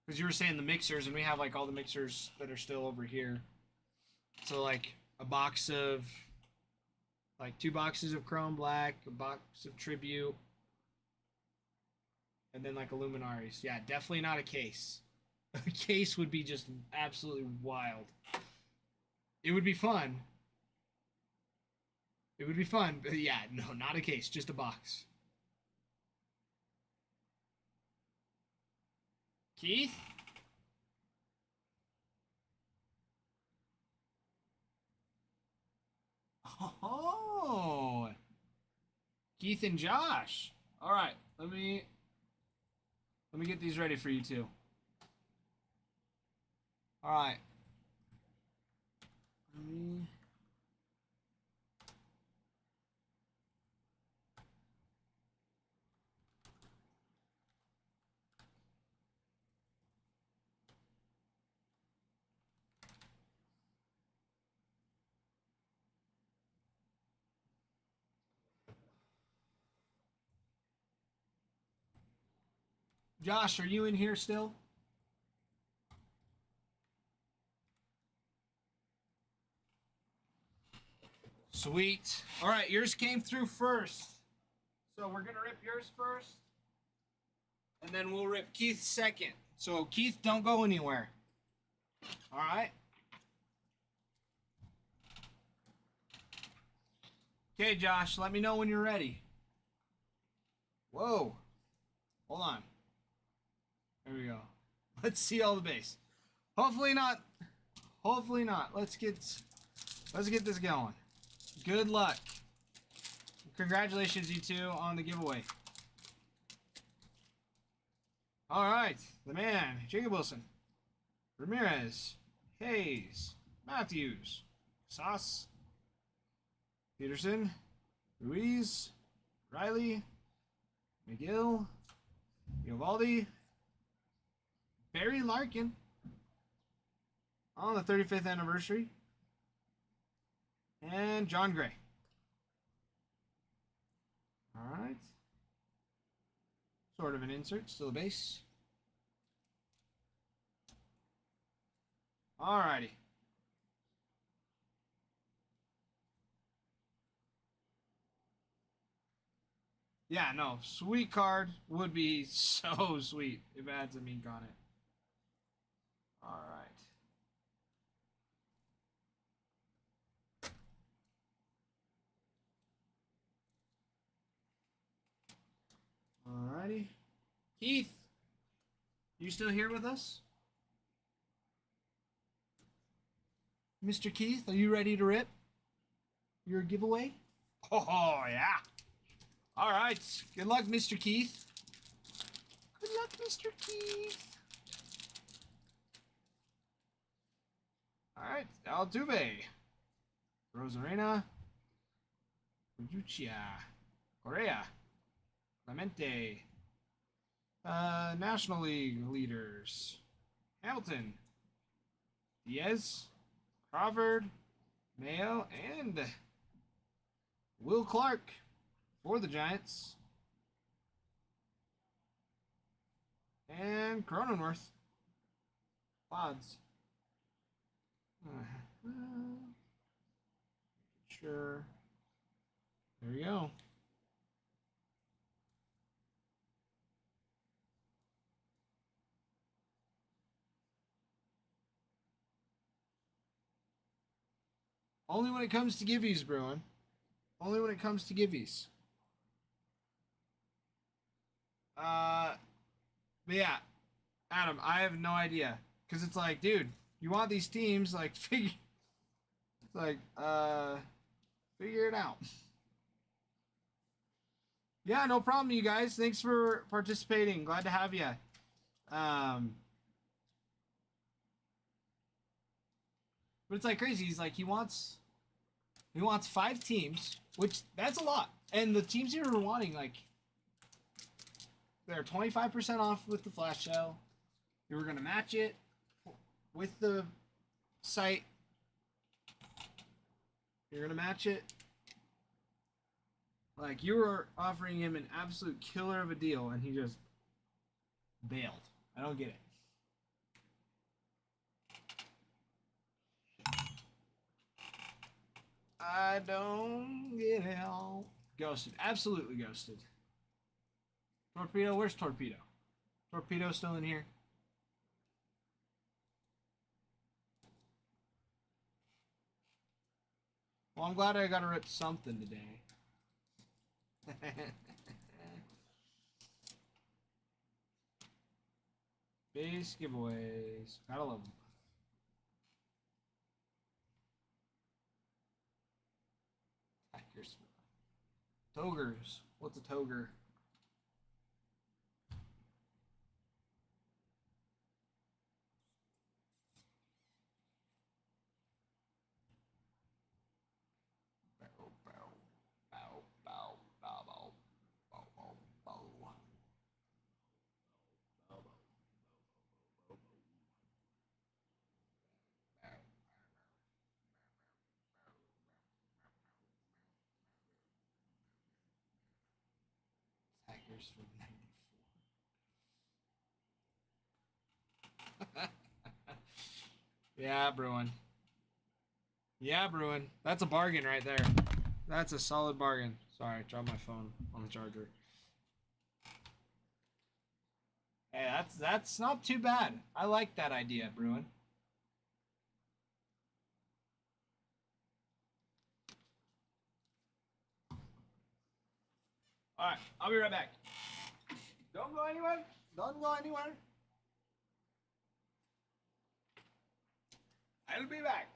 Because you were saying the mixers, and we have like all the mixers that are still over here. So like a box of Like 2 boxes of Chrome Black, a box of Tribute, and then like a Luminaries. Yeah, definitely not a case. A case would be just absolutely wild. It would be fun. It would be fun, but yeah, no, not a case, just a box. Keith? Oh, Keith and Josh. All right, let me get these ready for you two. All right. Let me. Josh, are you in here still? Sweet. All right, yours came through first. So we're going to rip yours first. And then we'll rip Keith's second. So, Keith, don't go anywhere. All right? Okay, Josh, let me know when you're ready. Whoa. Hold on. There we go. Let's see all the base. Hopefully not. Hopefully not. Let's get this going. Good luck. Congratulations, you two, on the giveaway. All right, the man, Jacob Wilson, Ramirez, Hayes, Matthews, Sauce, Peterson, Ruiz, Riley, McGill, Giovaldi, Barry Larkin on the 35th anniversary, and John Gray. All right. Sort of an insert, still a base. Alrighty. Yeah, no, sweet card would be so sweet if it had some ink on it. Alright. Alrighty. Keith, you still here with us? Mr. Keith, are you ready to rip your giveaway? Oh, yeah. All right. Good luck, Mr. Keith. Good luck, Mr. Keith. All right. Altuve. Rosarena. Uchucia. Correa. Clemente. National League leaders. Hamilton. Diaz. Crawford. Mayo. And Will Clark for the Giants. And Cronenworth. Pods. Sure. There we go. Only when it comes to giveies, Bruin. Only when it comes to giveies. But yeah, Adam, I have no idea. Because it's like, dude, you want these teams, like, figure it out. Yeah, no problem, you guys. Thanks for participating. Glad to have you. But it's like crazy. He's like, he wants 5 teams, which that's a lot. And the teams you were wanting, like, they're 25% off with the flash sale. You were gonna match it with the site. You're gonna match it. Like, you were offering him an absolute killer of a deal, and he just bailed. I don't get it. I don't get it all. Ghosted. Absolutely ghosted. Torpedo, where's Torpedo? Torpedo still in here? Well, I'm glad I got to rip something today. Base giveaways. Gotta love them. Hackers. Togers. What's a toger? Bow, bow, bow, bow, bow, bow, bow, bow, bow. Hackers from '94. Yeah, Bruin. Yeah, Bruin. That's a bargain right there. That's a solid bargain. Sorry, I dropped my phone on the charger. Hey, that's not too bad. I like that idea, Bruin. All right, I'll be right back. Don't go anywhere. Don't go anywhere. I'll be back.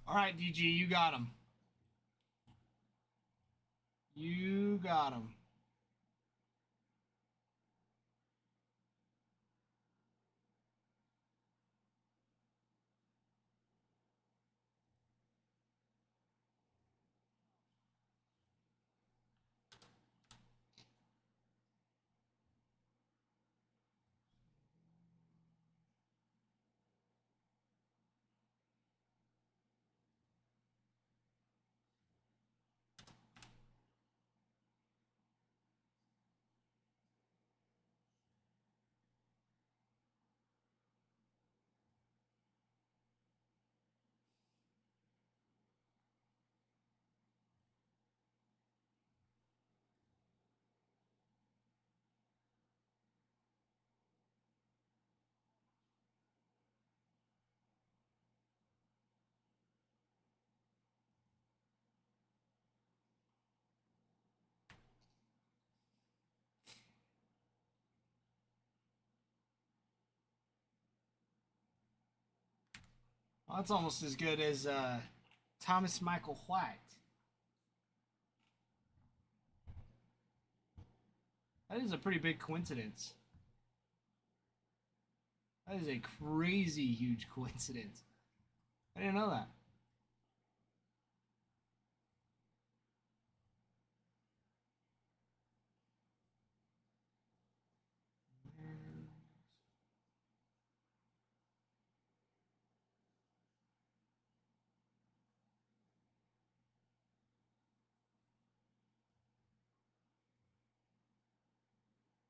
All right, DG, you got him. You got him. Well, that's almost as good as Thomas Michael White. That is a pretty big coincidence. That is a crazy huge coincidence. I didn't know that.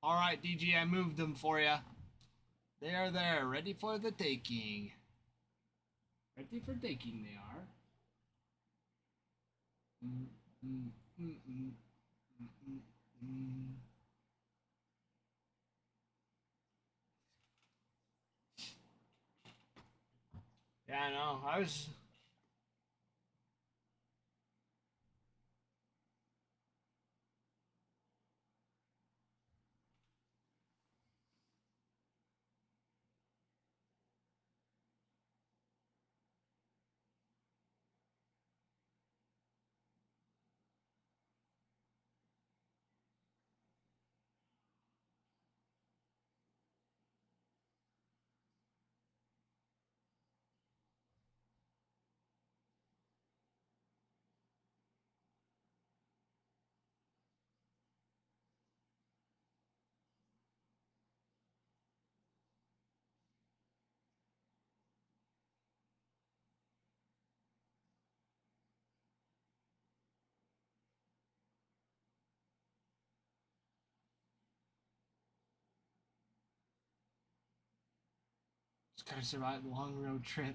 All right, DG, I moved them for you. They are there, ready for the taking. Ready for taking, they are. Mm, mm, mm, mm, mm, mm, mm. Yeah, I know. I was. Just gotta survive the long road trip.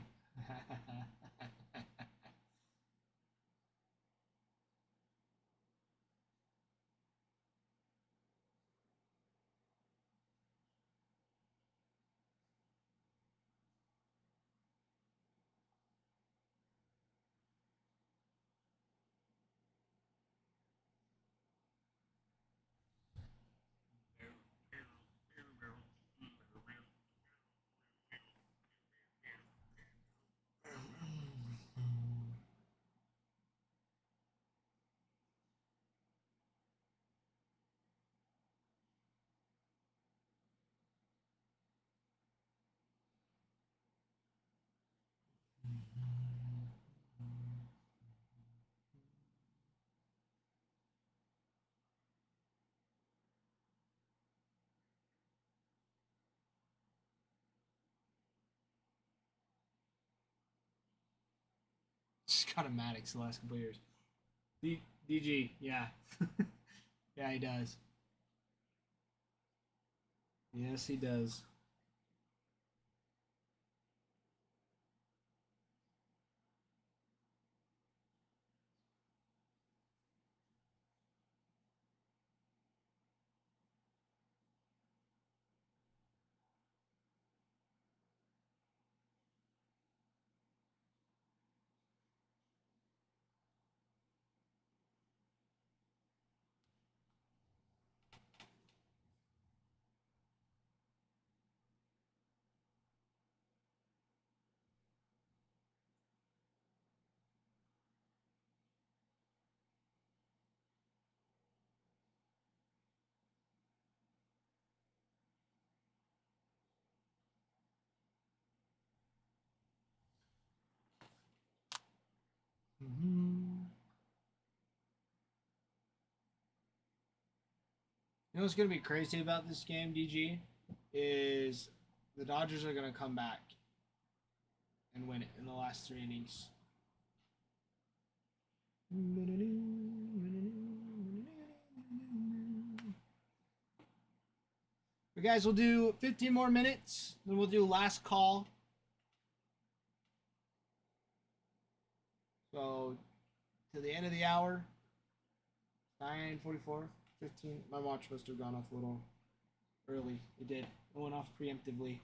Just got a Maddox the last couple years. DG, yeah. Yeah, he does. Yes, he does. know what's gonna be crazy about this game, DG, is the Dodgers are gonna come back and win it in the last 3 innings. But guys, we'll do 15 more minutes, then we'll do last call. So to the end of the hour, 9:44, 15. My watch must have gone off a little early. It did. It went off preemptively.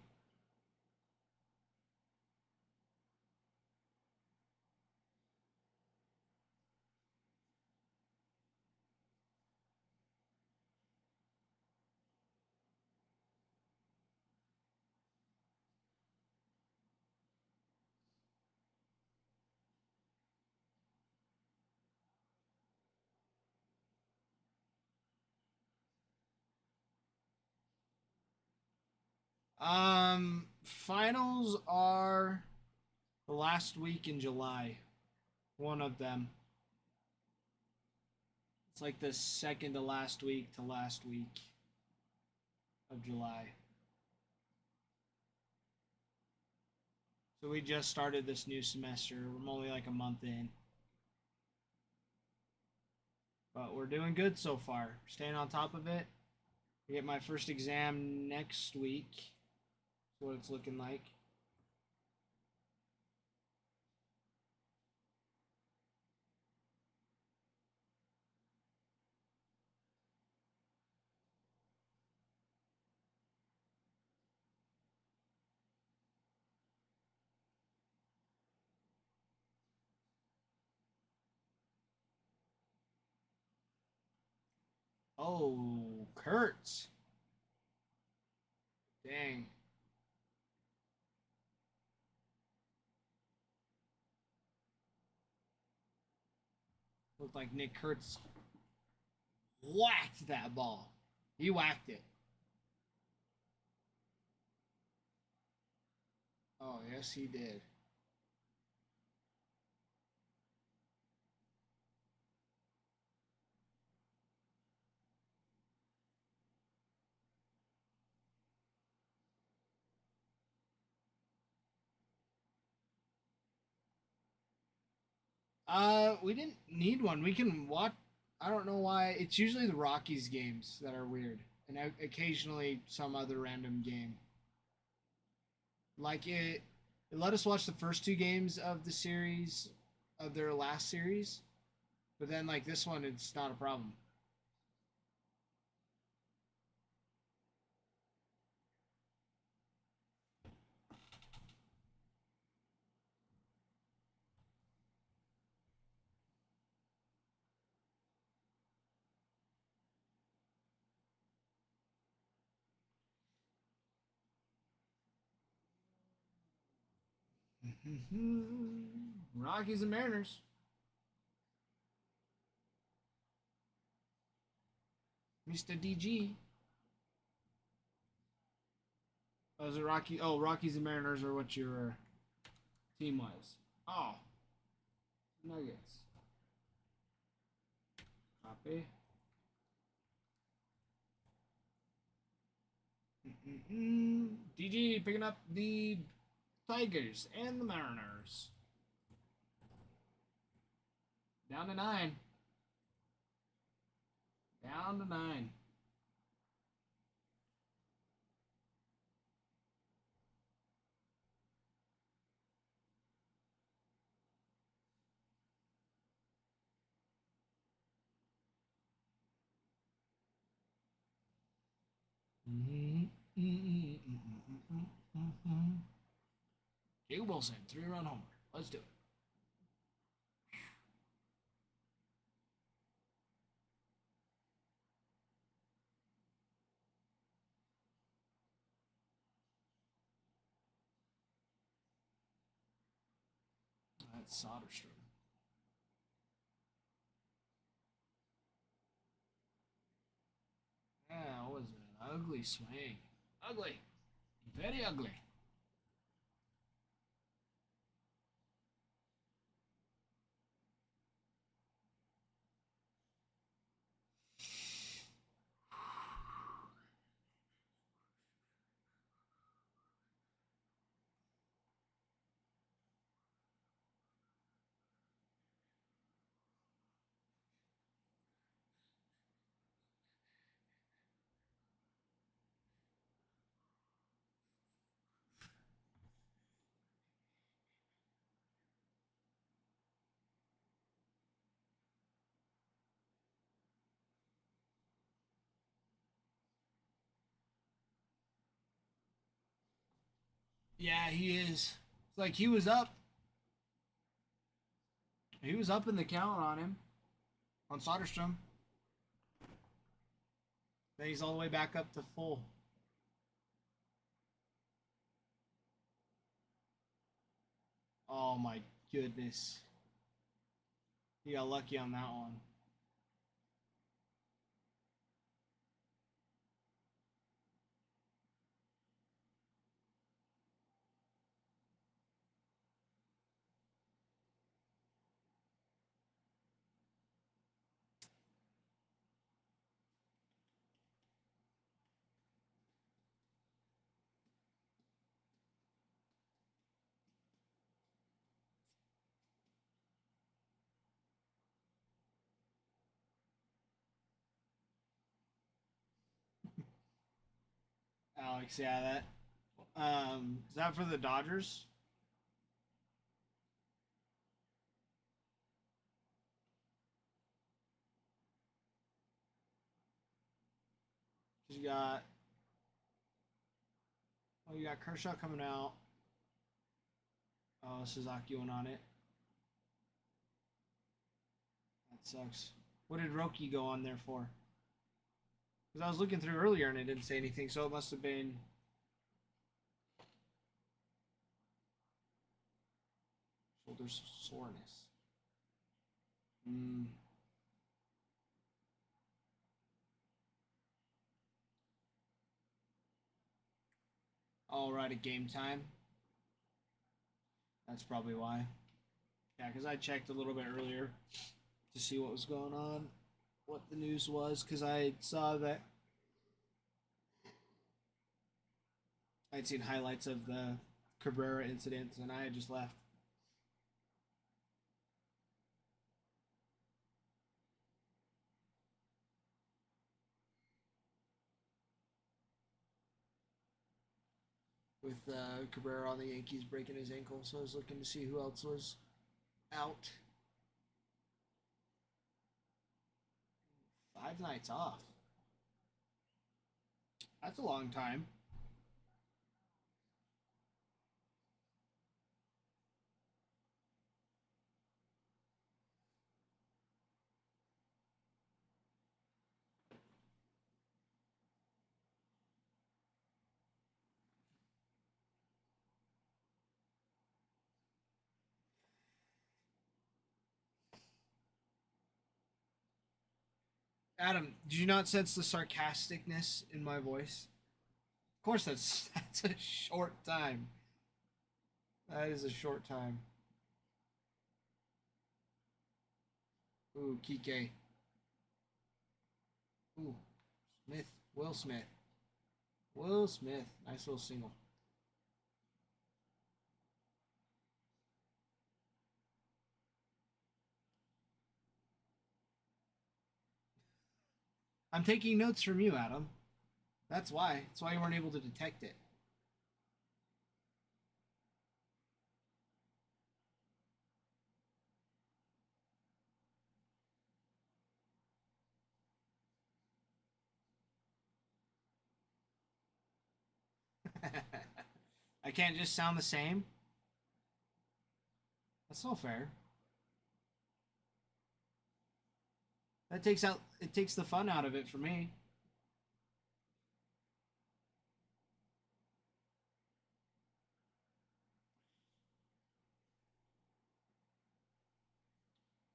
Finals are the last week in July. One of them. It's like the second to last week of July. So we just started this new semester. We're only like a month in. But we're doing good so far. Staying on top of it. I get my first exam next week. That's what it's looking like. Oh, Kurtz. Dang. Looked like Nick Kurtz whacked that ball. He whacked it. Oh, yes, he did. We didn't need one. We can watch. I don't know why. It's usually the Rockies games that are weird, and occasionally some other random game. Like it let us watch the first 2 games of the series, of their last series, but then like this one, it's not a problem. Rockies and Mariners. Mr. DG. Oh, is it Rocky? Oh, Rockies and Mariners are what your team was. Oh, Nuggets. Copy. DG picking up the Tigers and the Mariners. Down to 9. Down to 9. Jay Wilson, 3-run homer. Let's do it. That's Soderstrom. Yeah, what was it? An ugly swing. Ugly. Very ugly. Yeah, he is. It's like he was up. He was up in the count on him, on Soderstrom. Then he's all the way back up to full. Oh my goodness. He got lucky on that one. Alex, yeah, that. Is that for the Dodgers? You got. Oh, you got Kershaw coming out. Oh, Suzuki went on it. That sucks. What did Roki go on there for? Because I was looking through earlier and it didn't say anything, so it must have been shoulder soreness. Hmm. All right, at game time. That's probably why. Yeah, because I checked a little bit earlier to see what was going on, what the news was, because I saw that I'd seen highlights of the Cabrera incident, and I had just left. With Cabrera on the Yankees breaking his ankle, so I was looking to see who else was out. 5 nights off. That's a long time. Adam, did you not sense the sarcasticness in my voice? Of course, that's a short time. That is a short time. Ooh, Kike. Ooh, Smith. Will Smith. Will Smith. Nice little single. I'm taking notes from you, Adam. That's why. That's why you weren't able to detect it. I can't just sound the same. That's not fair. It takes the fun out of it for me.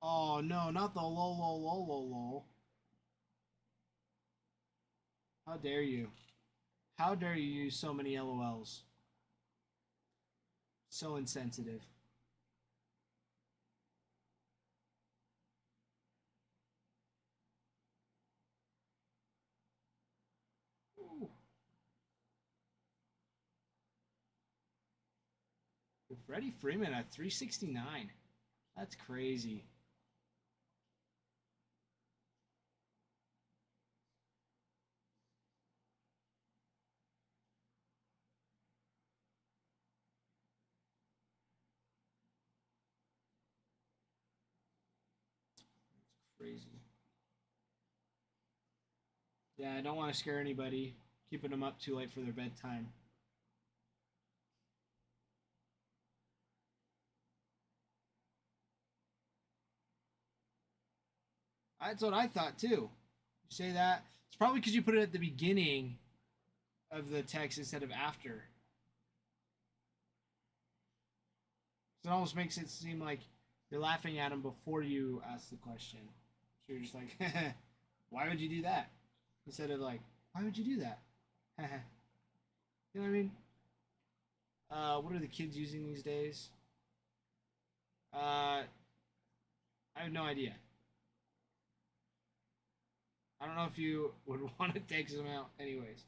Oh no, not the lol lol lol lol lol. How dare you? How dare you use so many LOLs? So insensitive. Ooh. Freddie Freeman at 369. That's crazy. That's crazy. Yeah, I don't want to scare anybody, keeping them up too late for their bedtime. That's what I thought too. You say that. It's probably because you put it at the beginning of the text instead of after. So it almost makes it seem like you're laughing at him before you ask the question. So you're just like, why would you do that? Instead of like, why would you do that? You know what I mean? What are the kids using these days? I have no idea. I don't know if you would want to take some out anyways.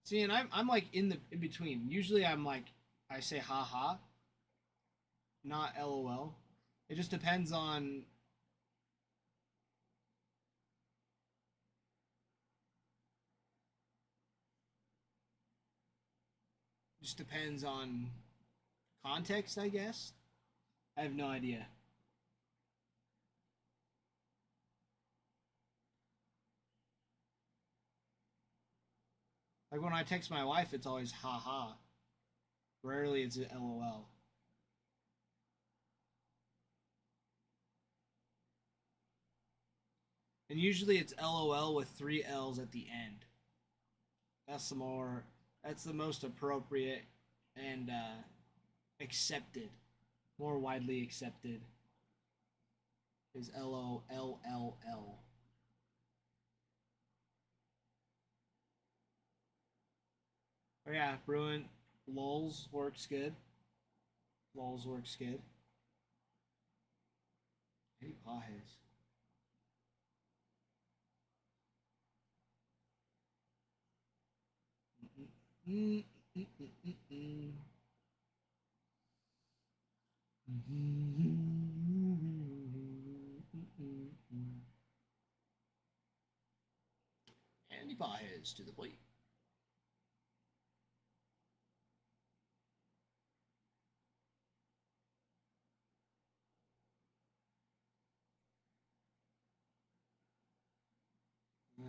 See, and I'm like in between. Usually I'm like I say haha, not LOL. It just depends on context, I guess. I have no idea. Like when I text my wife, it's always haha. Rarely it's a LOL. And usually it's LOL with 3 L's at the end. That's the most appropriate and accepted, more widely accepted is LOLLL. Oh yeah, Bruin LOLs works good. LOLs works good. Hey, paws. Andy Paws to the plate.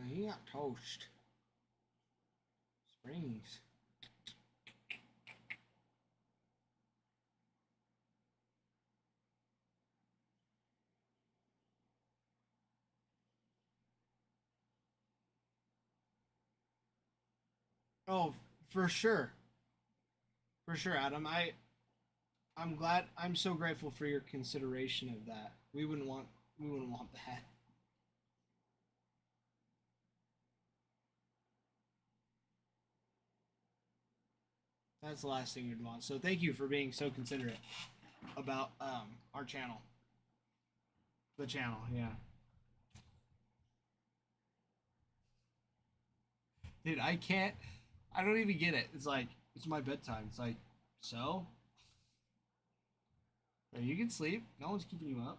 He got toast. Springs. Oh, for sure. For sure, Adam. I'm glad. I'm so grateful for your consideration of that. We wouldn't want that. That's the last thing you'd want. So thank you for being so considerate about our channel. The channel, yeah. Dude, I don't even get it. It's like it's my bedtime. It's like, so? You can sleep. No one's keeping you up.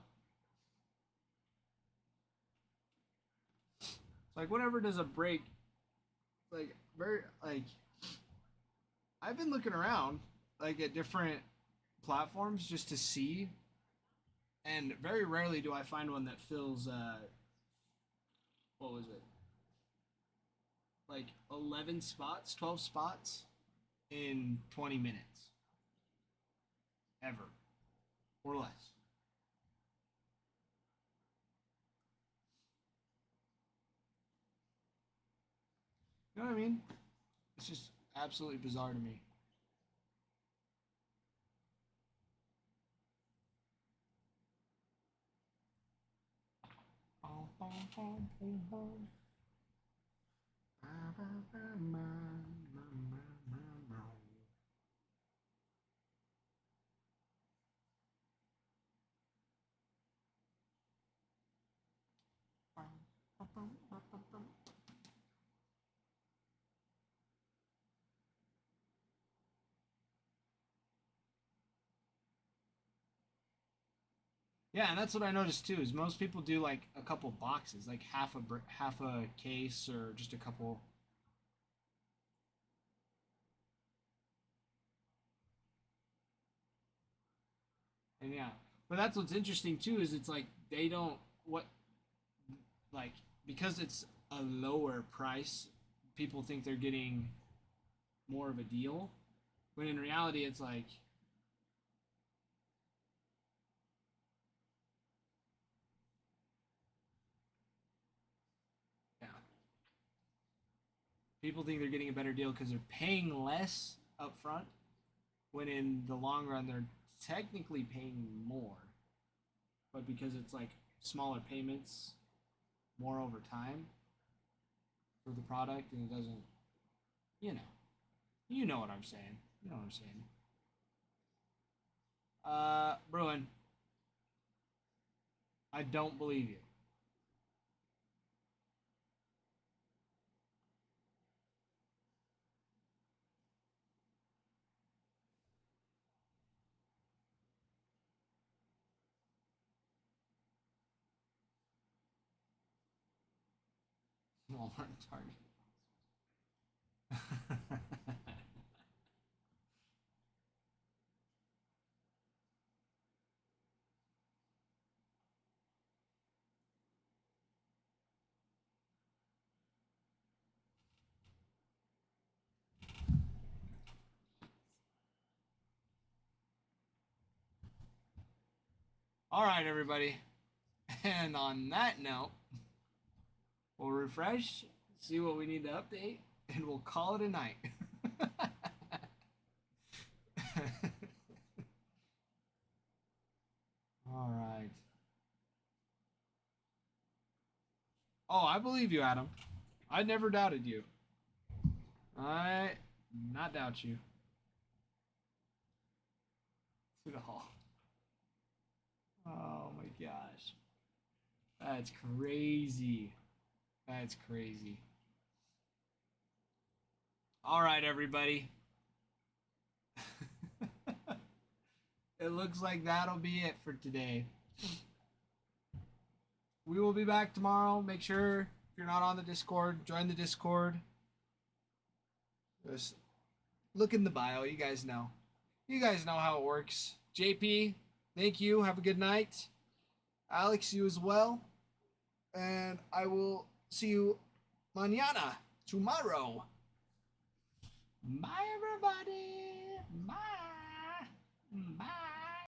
It's like whenever does a break like very like I've been looking around like at different platforms just to see, and very rarely do I find one that fills what was it? Like 11 spots, 12 spots in 20 minutes. Ever. Or less. You know what I mean? It's just absolutely bizarre to me. Yeah, and that's what I noticed too. Is most people do like a couple boxes, like half a case or just a couple. And yeah, but that's what's interesting too. Is it's like they don't what like because it's a lower price, people think they're getting more of a deal, when in reality it's like, yeah, people think they're getting a better deal because they're paying less up front, when in the long run they're technically paying more, but because it's like smaller payments, more over time for the product, and it doesn't, you know what I'm saying. You know what I'm saying. Bruin, I don't believe you. Walmart and Target. All right, everybody. And on that note, we'll refresh, see what we need to update, and we'll call it a night. All right. Oh, I believe you, Adam. I never doubted you. I not doubt you. To the hall. Oh my gosh. That's crazy. That's crazy. All right, everybody. It looks like that'll be it for today. We will be back tomorrow. Make sure, if you're not on the Discord, join the Discord. Just look in the bio. You guys know. You guys know how it works. JP, thank you. Have a good night. Alex, you as well. And I will see you mañana, tomorrow. Bye, everybody. Bye. Bye.